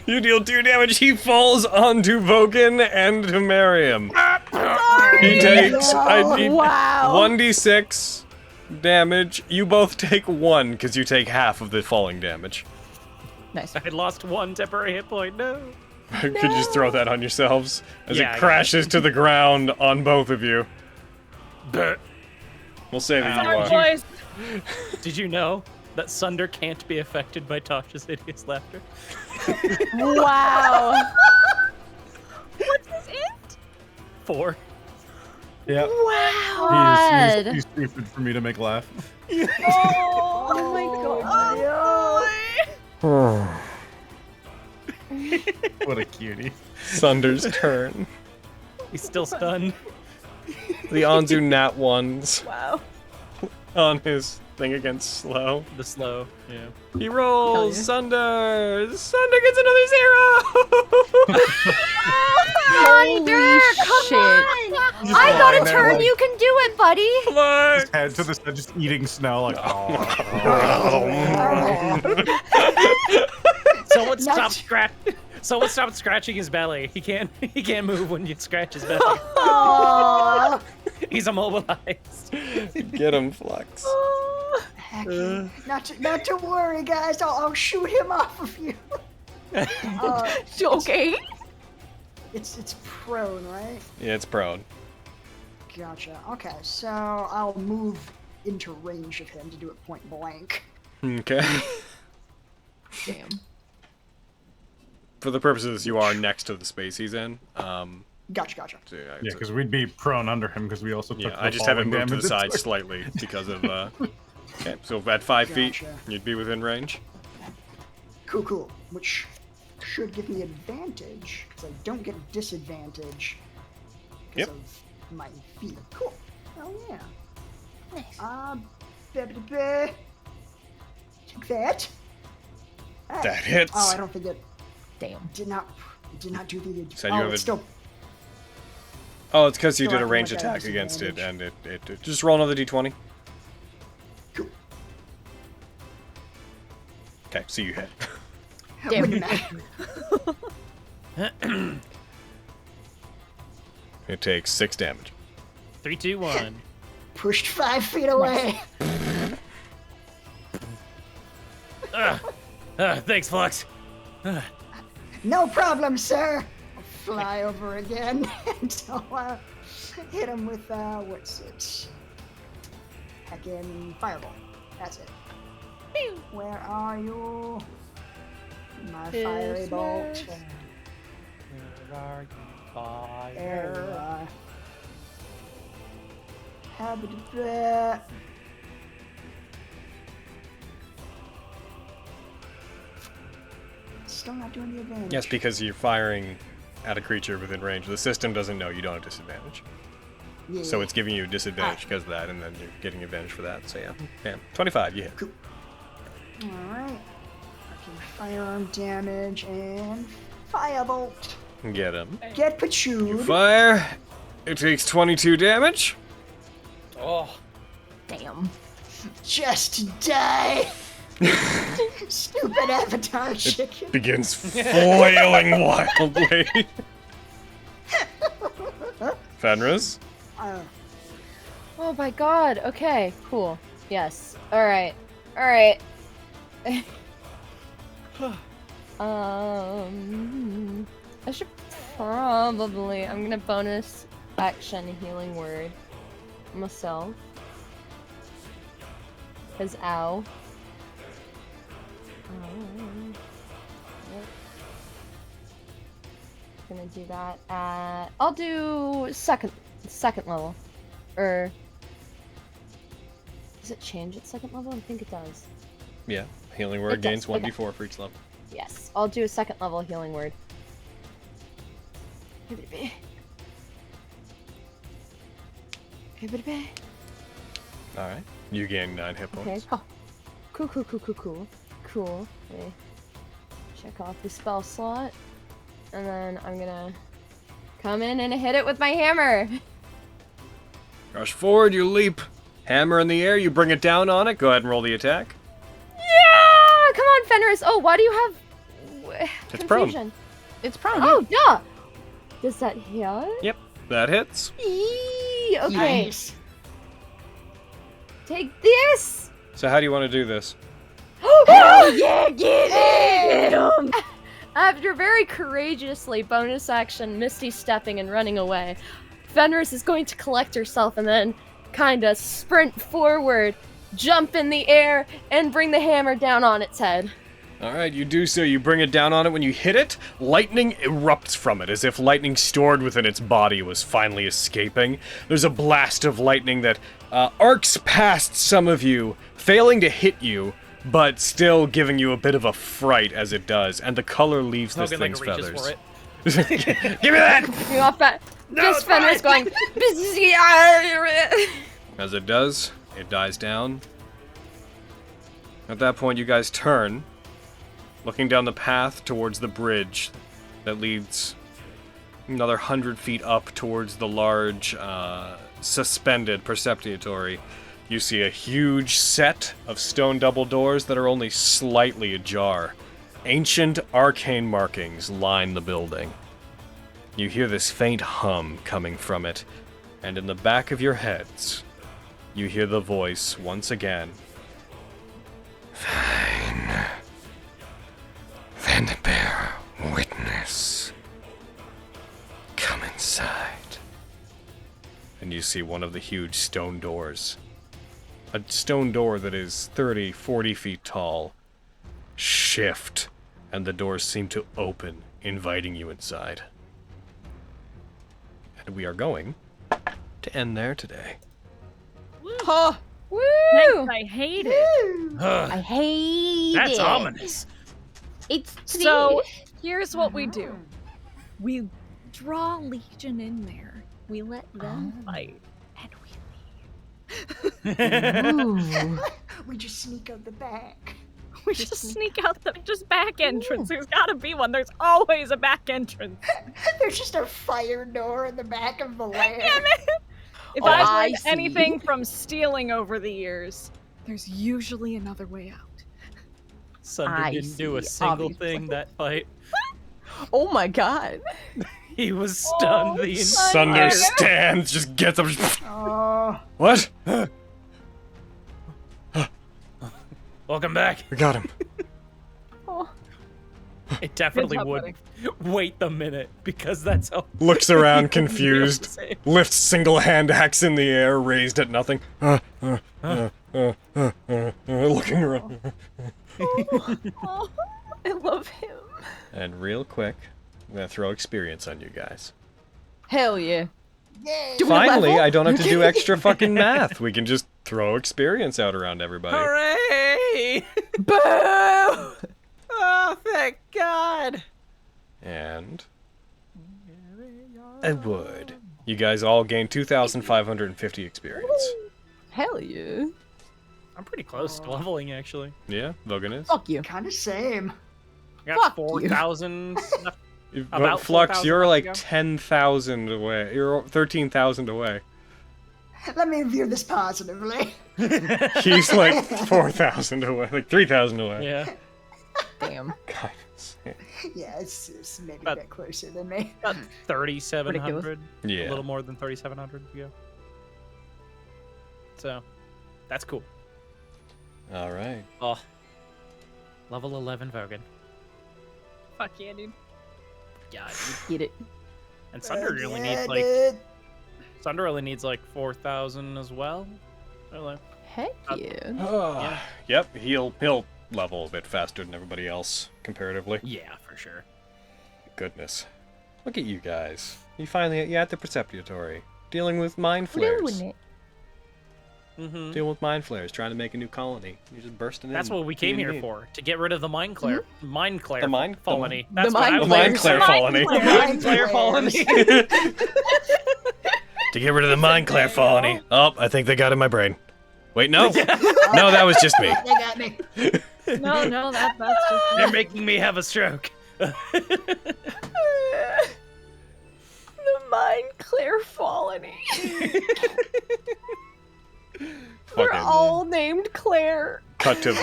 You deal 2 damage. He falls onto Vogan and to Miriam. He takes Wow. 1d6 damage. You both take 1 because you take half of the falling damage. Nice. I lost 1 temporary hit point. No. Could you just throw that on yourselves as Yeah, I it got crashes to the ground on both of you? Bleh. We'll say that you Sorry, are. boys. Did you know that Sunder can't be affected by Tasha's hideous laughter? Wow. What's his int? 4. Yep. God. He's stupid for me to make laugh. Oh my god. What a cutie. Sunder's turn. He's still stunned. The Anzu nat 1s Wow. on his thing against slow. The slow, yeah. He rolls. yeah. Sunder. Sunder gets another 0. Holy shit. I got a turn. You can do it, buddy. Look. Head to the side, just eating snow, like, oh. Someone stop scratching his belly. He can't move when you scratch his belly. Aww. He's immobilized. Get him, Flux. Heck, not to worry, guys. I'll shoot him off of you. Okay. It's prone, right? Yeah, it's prone. Gotcha. Okay, so I'll move into range of him to do it point blank. Okay. Damn. For the purposes of this, you are next to the space he's in. Gotcha. So, Yeah, because we'd be prone under him because we also took yeah, the I just have it falling moved to the damage. side slightly because of. Okay, so at 5 feet, Gotcha. you'd be within range. Cool. Which should give me advantage, because I don't get disadvantage because Yep. of my feet. Cool. Oh yeah. Nice. Take that. Ah. That hits. Oh, I don't think it Damn. did not do the. Said you oh, have it's a- still. Oh, it's because you Still did a acting ranged like I have attack against it, disadvantage. and it just roll another d20. Cool. Okay, so you hit. Damn. Wouldn't matter. It takes 6 damage. 3, 2, 1. Pushed 5 feet away. Thanks, Flux. No problem, sir. I'll fly over again and I'll hit him with what's it? Heckin' fireball. That's it. Where are you? My fiery bolt. Where are you, There you fire? are. Habit. Still not doing the advantage. Yes, because you're firing at a creature within range. The system doesn't know you don't have disadvantage. Yeah. So it's giving you disadvantage because of that, and then you're getting advantage for that. So yeah. 25, you hit. Alright. Okay, firearm damage and firebolt. Get him. Get You Pachooed. fire. It takes 22 damage. Oh, Damn. Just die. Stupid avatar chicken. Begins flailing wildly. Fenris. Oh my god. Okay, cool. Yes. Alright. Alright. I should probably. I'm gonna bonus action healing word myself. Cause ow. Yep. Gonna do that at. I'll do second level. Or does it change at second level? I think it does. Yeah, healing word It does, gains okay. 1d4 for each level. Yes, I'll do a second level healing word. Hey, baby. Hey, baby. Alright. You gain 9 hit Okay, points. cool. Okay. Check off the spell slot. And then I'm gonna come in and hit it with my hammer. Rush forward, you leap. Hammer in the air, you bring it down on it. Go ahead and roll the attack. Yeah! Come on, Fenris. Oh, why do you have It's prone. confusion? It's prone. Oh, duh! Does that hit? Yep, that hits. Eee, okay. Nice. Take this! So how do you want to do this? Oh, yeah, get him! After very courageously bonus action, Misty stepping and running away, Fenris is going to collect herself and then kinda sprint forward, jump in the air, and bring the hammer down on its head. Alright, you do so. You bring it down on it. When you hit it, lightning erupts from it, as if lightning stored within its body was finally escaping. There's a blast of lightning that arcs past some of you, failing to hit you, but still giving you a bit of a fright as it does, and the color leaves this Hogan, thing's like, reaches feathers. for it. Give me that! You off that? Just Fenris going. As it does, it dies down. At that point, you guys turn, looking down the path towards the bridge that leads another 100 feet up towards the large, suspended perceptory. You see a huge set of stone double doors that are only slightly ajar. Ancient arcane markings line the building. You hear this faint hum coming from it, and in the back of your heads, you hear the voice once again. Fine. Then bear witness. Come inside. And you see one of the huge stone doors. A stone door that is 30, 40 feet tall. Shift, and the doors seem to open, inviting you inside. And we are going to end there today. Huh. Woo! Thanks, I hate it. I hate That's it. ominous. It's So, here's what we do. We draw Legion in there. We let them fight. And We just sneak out the back. we just sneak out the back entrance. There's gotta be one. There's always a back entrance. There's just a fire door in the back of the lair. If Oh, I've I learned see. anything from stealing over the years, there's usually another way out. Sunder I didn't do a see, single obviously. thing that fight. Oh my god. He was stunned the entire Sunder stands, just gets up. Oh, What? Welcome back. We got him. It definitely Good job, would wait the minute because that's how. Looks around, He wouldn't be able to confused. say. Lifts single hand axe in the air, raised at nothing. Looking around. Oh, I love him. And real quick, I'm gonna throw experience on you guys. Hell yeah. yay! Do we Finally, level? I don't have to do extra fucking math. We can just throw experience out around everybody. Hooray! Boo! Oh, thank God! And a wood. You guys all gain 2,550 experience. Hell yeah. I'm pretty close to leveling, actually. Yeah, Vogan is. Fuck you. Kind of same. I got Fuck you. 4,000 left. But About Flux, 4,000 you're like left to go. 10,000 away. You're 13,000 away. Let me view this positively. He's like 4,000 away, like 3,000 away. Yeah. Damn. God. Yeah, it's maybe But- a bit closer than me. About 3,700. Yeah. A little more than 3,700 to go. So, that's cool. All right. Oh. Level 11 Vogan. Fuck yeah, dude. Yeah. Get it. And Sunder only Yeah, needs like dude. Sunder only needs like 4,000 as well. Really? Heck yeah. Yeah. Yep, he'll level a bit faster than everybody else comparatively. Yeah, for sure. Goodness. Look at you guys. You at the Perceptory, dealing with mind Blue flares. in it. Dealing with mind flares, trying to make a new colony. You're just bursting in. That's what we came here for, to get rid of the mind flare The mind colony. The mind flare colony. The mind flare colony. To get rid of the mind flare colony. Oh, I think they got in my brain. Wait, no. No, that was just me. They got me. No, that's just. They're making me have a stroke. The Mind Claire Colony. They're all named Claire. Cut to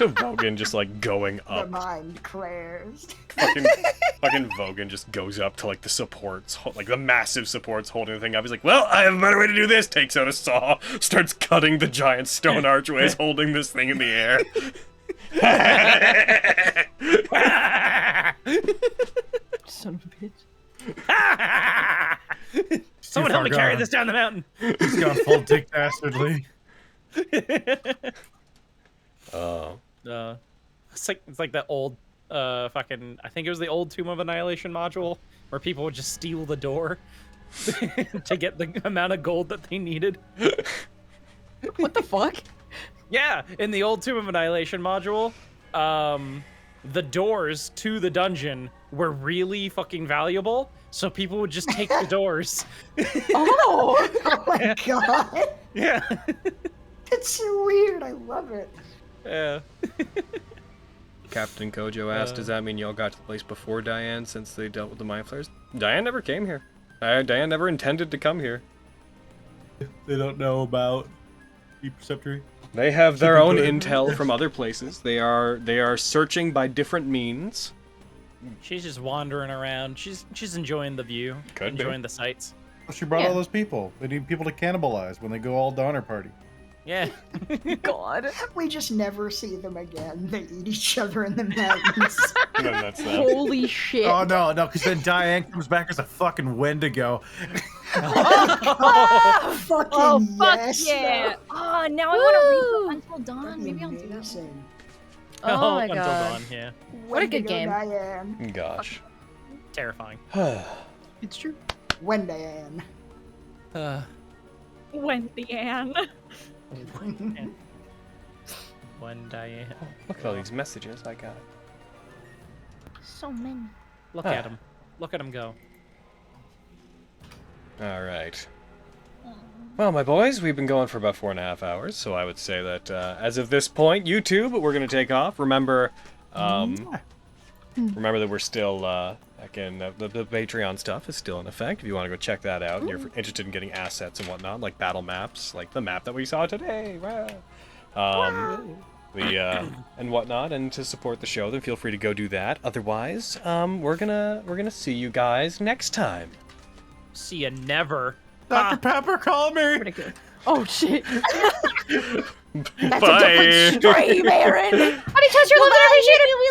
Vogan just like going The up. mind clears. Fucking Vogan just goes up to like the supports, like the massive supports holding the thing up. He's like, well, I have a better way to do this. Takes out a saw, starts cutting the giant stone archways, holding this thing in the air. Son of a bitch. Someone help me carry this down the mountain. He's gone full Dick Dastardly. It's like that old fucking, I think it was the old Tomb of Annihilation module where people would just steal the door to get the amount of gold that they needed. What the fuck? Yeah, in the old Tomb of Annihilation module, the doors to the dungeon were really fucking valuable, so people would just take the doors. Oh my god. Yeah. It's so weird. I love it. Yeah. Captain Kojo asked, does that mean y'all got to the place before Diane since they dealt with the mind flares? Diane never came here. Diane never intended to come here. They don't know about the preceptory. They have their own intel from other places. They are searching by different means. She's just wandering around. She's enjoying the view, enjoying the sights. Well, she brought all those people. They need people to cannibalize when they go all Donner Party. Yeah. God. We just never see them again. They eat each other in the mountains. No, that's that. Holy shit. Oh no, because then Diane comes back as a fucking Wendigo. Oh, fucking Oh, fuck yes. yeah. Oh, now I want to read Until Dawn. Maybe I'll do that. Amazing. Oh my Until god. Dawn, yeah. What a good Wendigo game. Diane. Gosh. Terrifying. It's true. When Diane. When the Anne. When Diane. Look at all these messages I got. So many. Look at him. Look at him go. All right. Well, my boys, we've been going for about 4.5 hours, so I would say that as of this point, YouTube, we're going to take off. Remember, remember that we're still, again, the Patreon stuff is still in effect. If you want to go check that out, and you're interested in getting assets and whatnot, like battle maps, like the map that we saw today, and whatnot, and to support the show, then feel free to go do that. Otherwise, we're gonna see you guys next time. See ya never. Dr. Pepper, call me. Ridiculous. Oh shit. Bye. That's a different stream, Aaron. Honey, test your love and appreciate it. We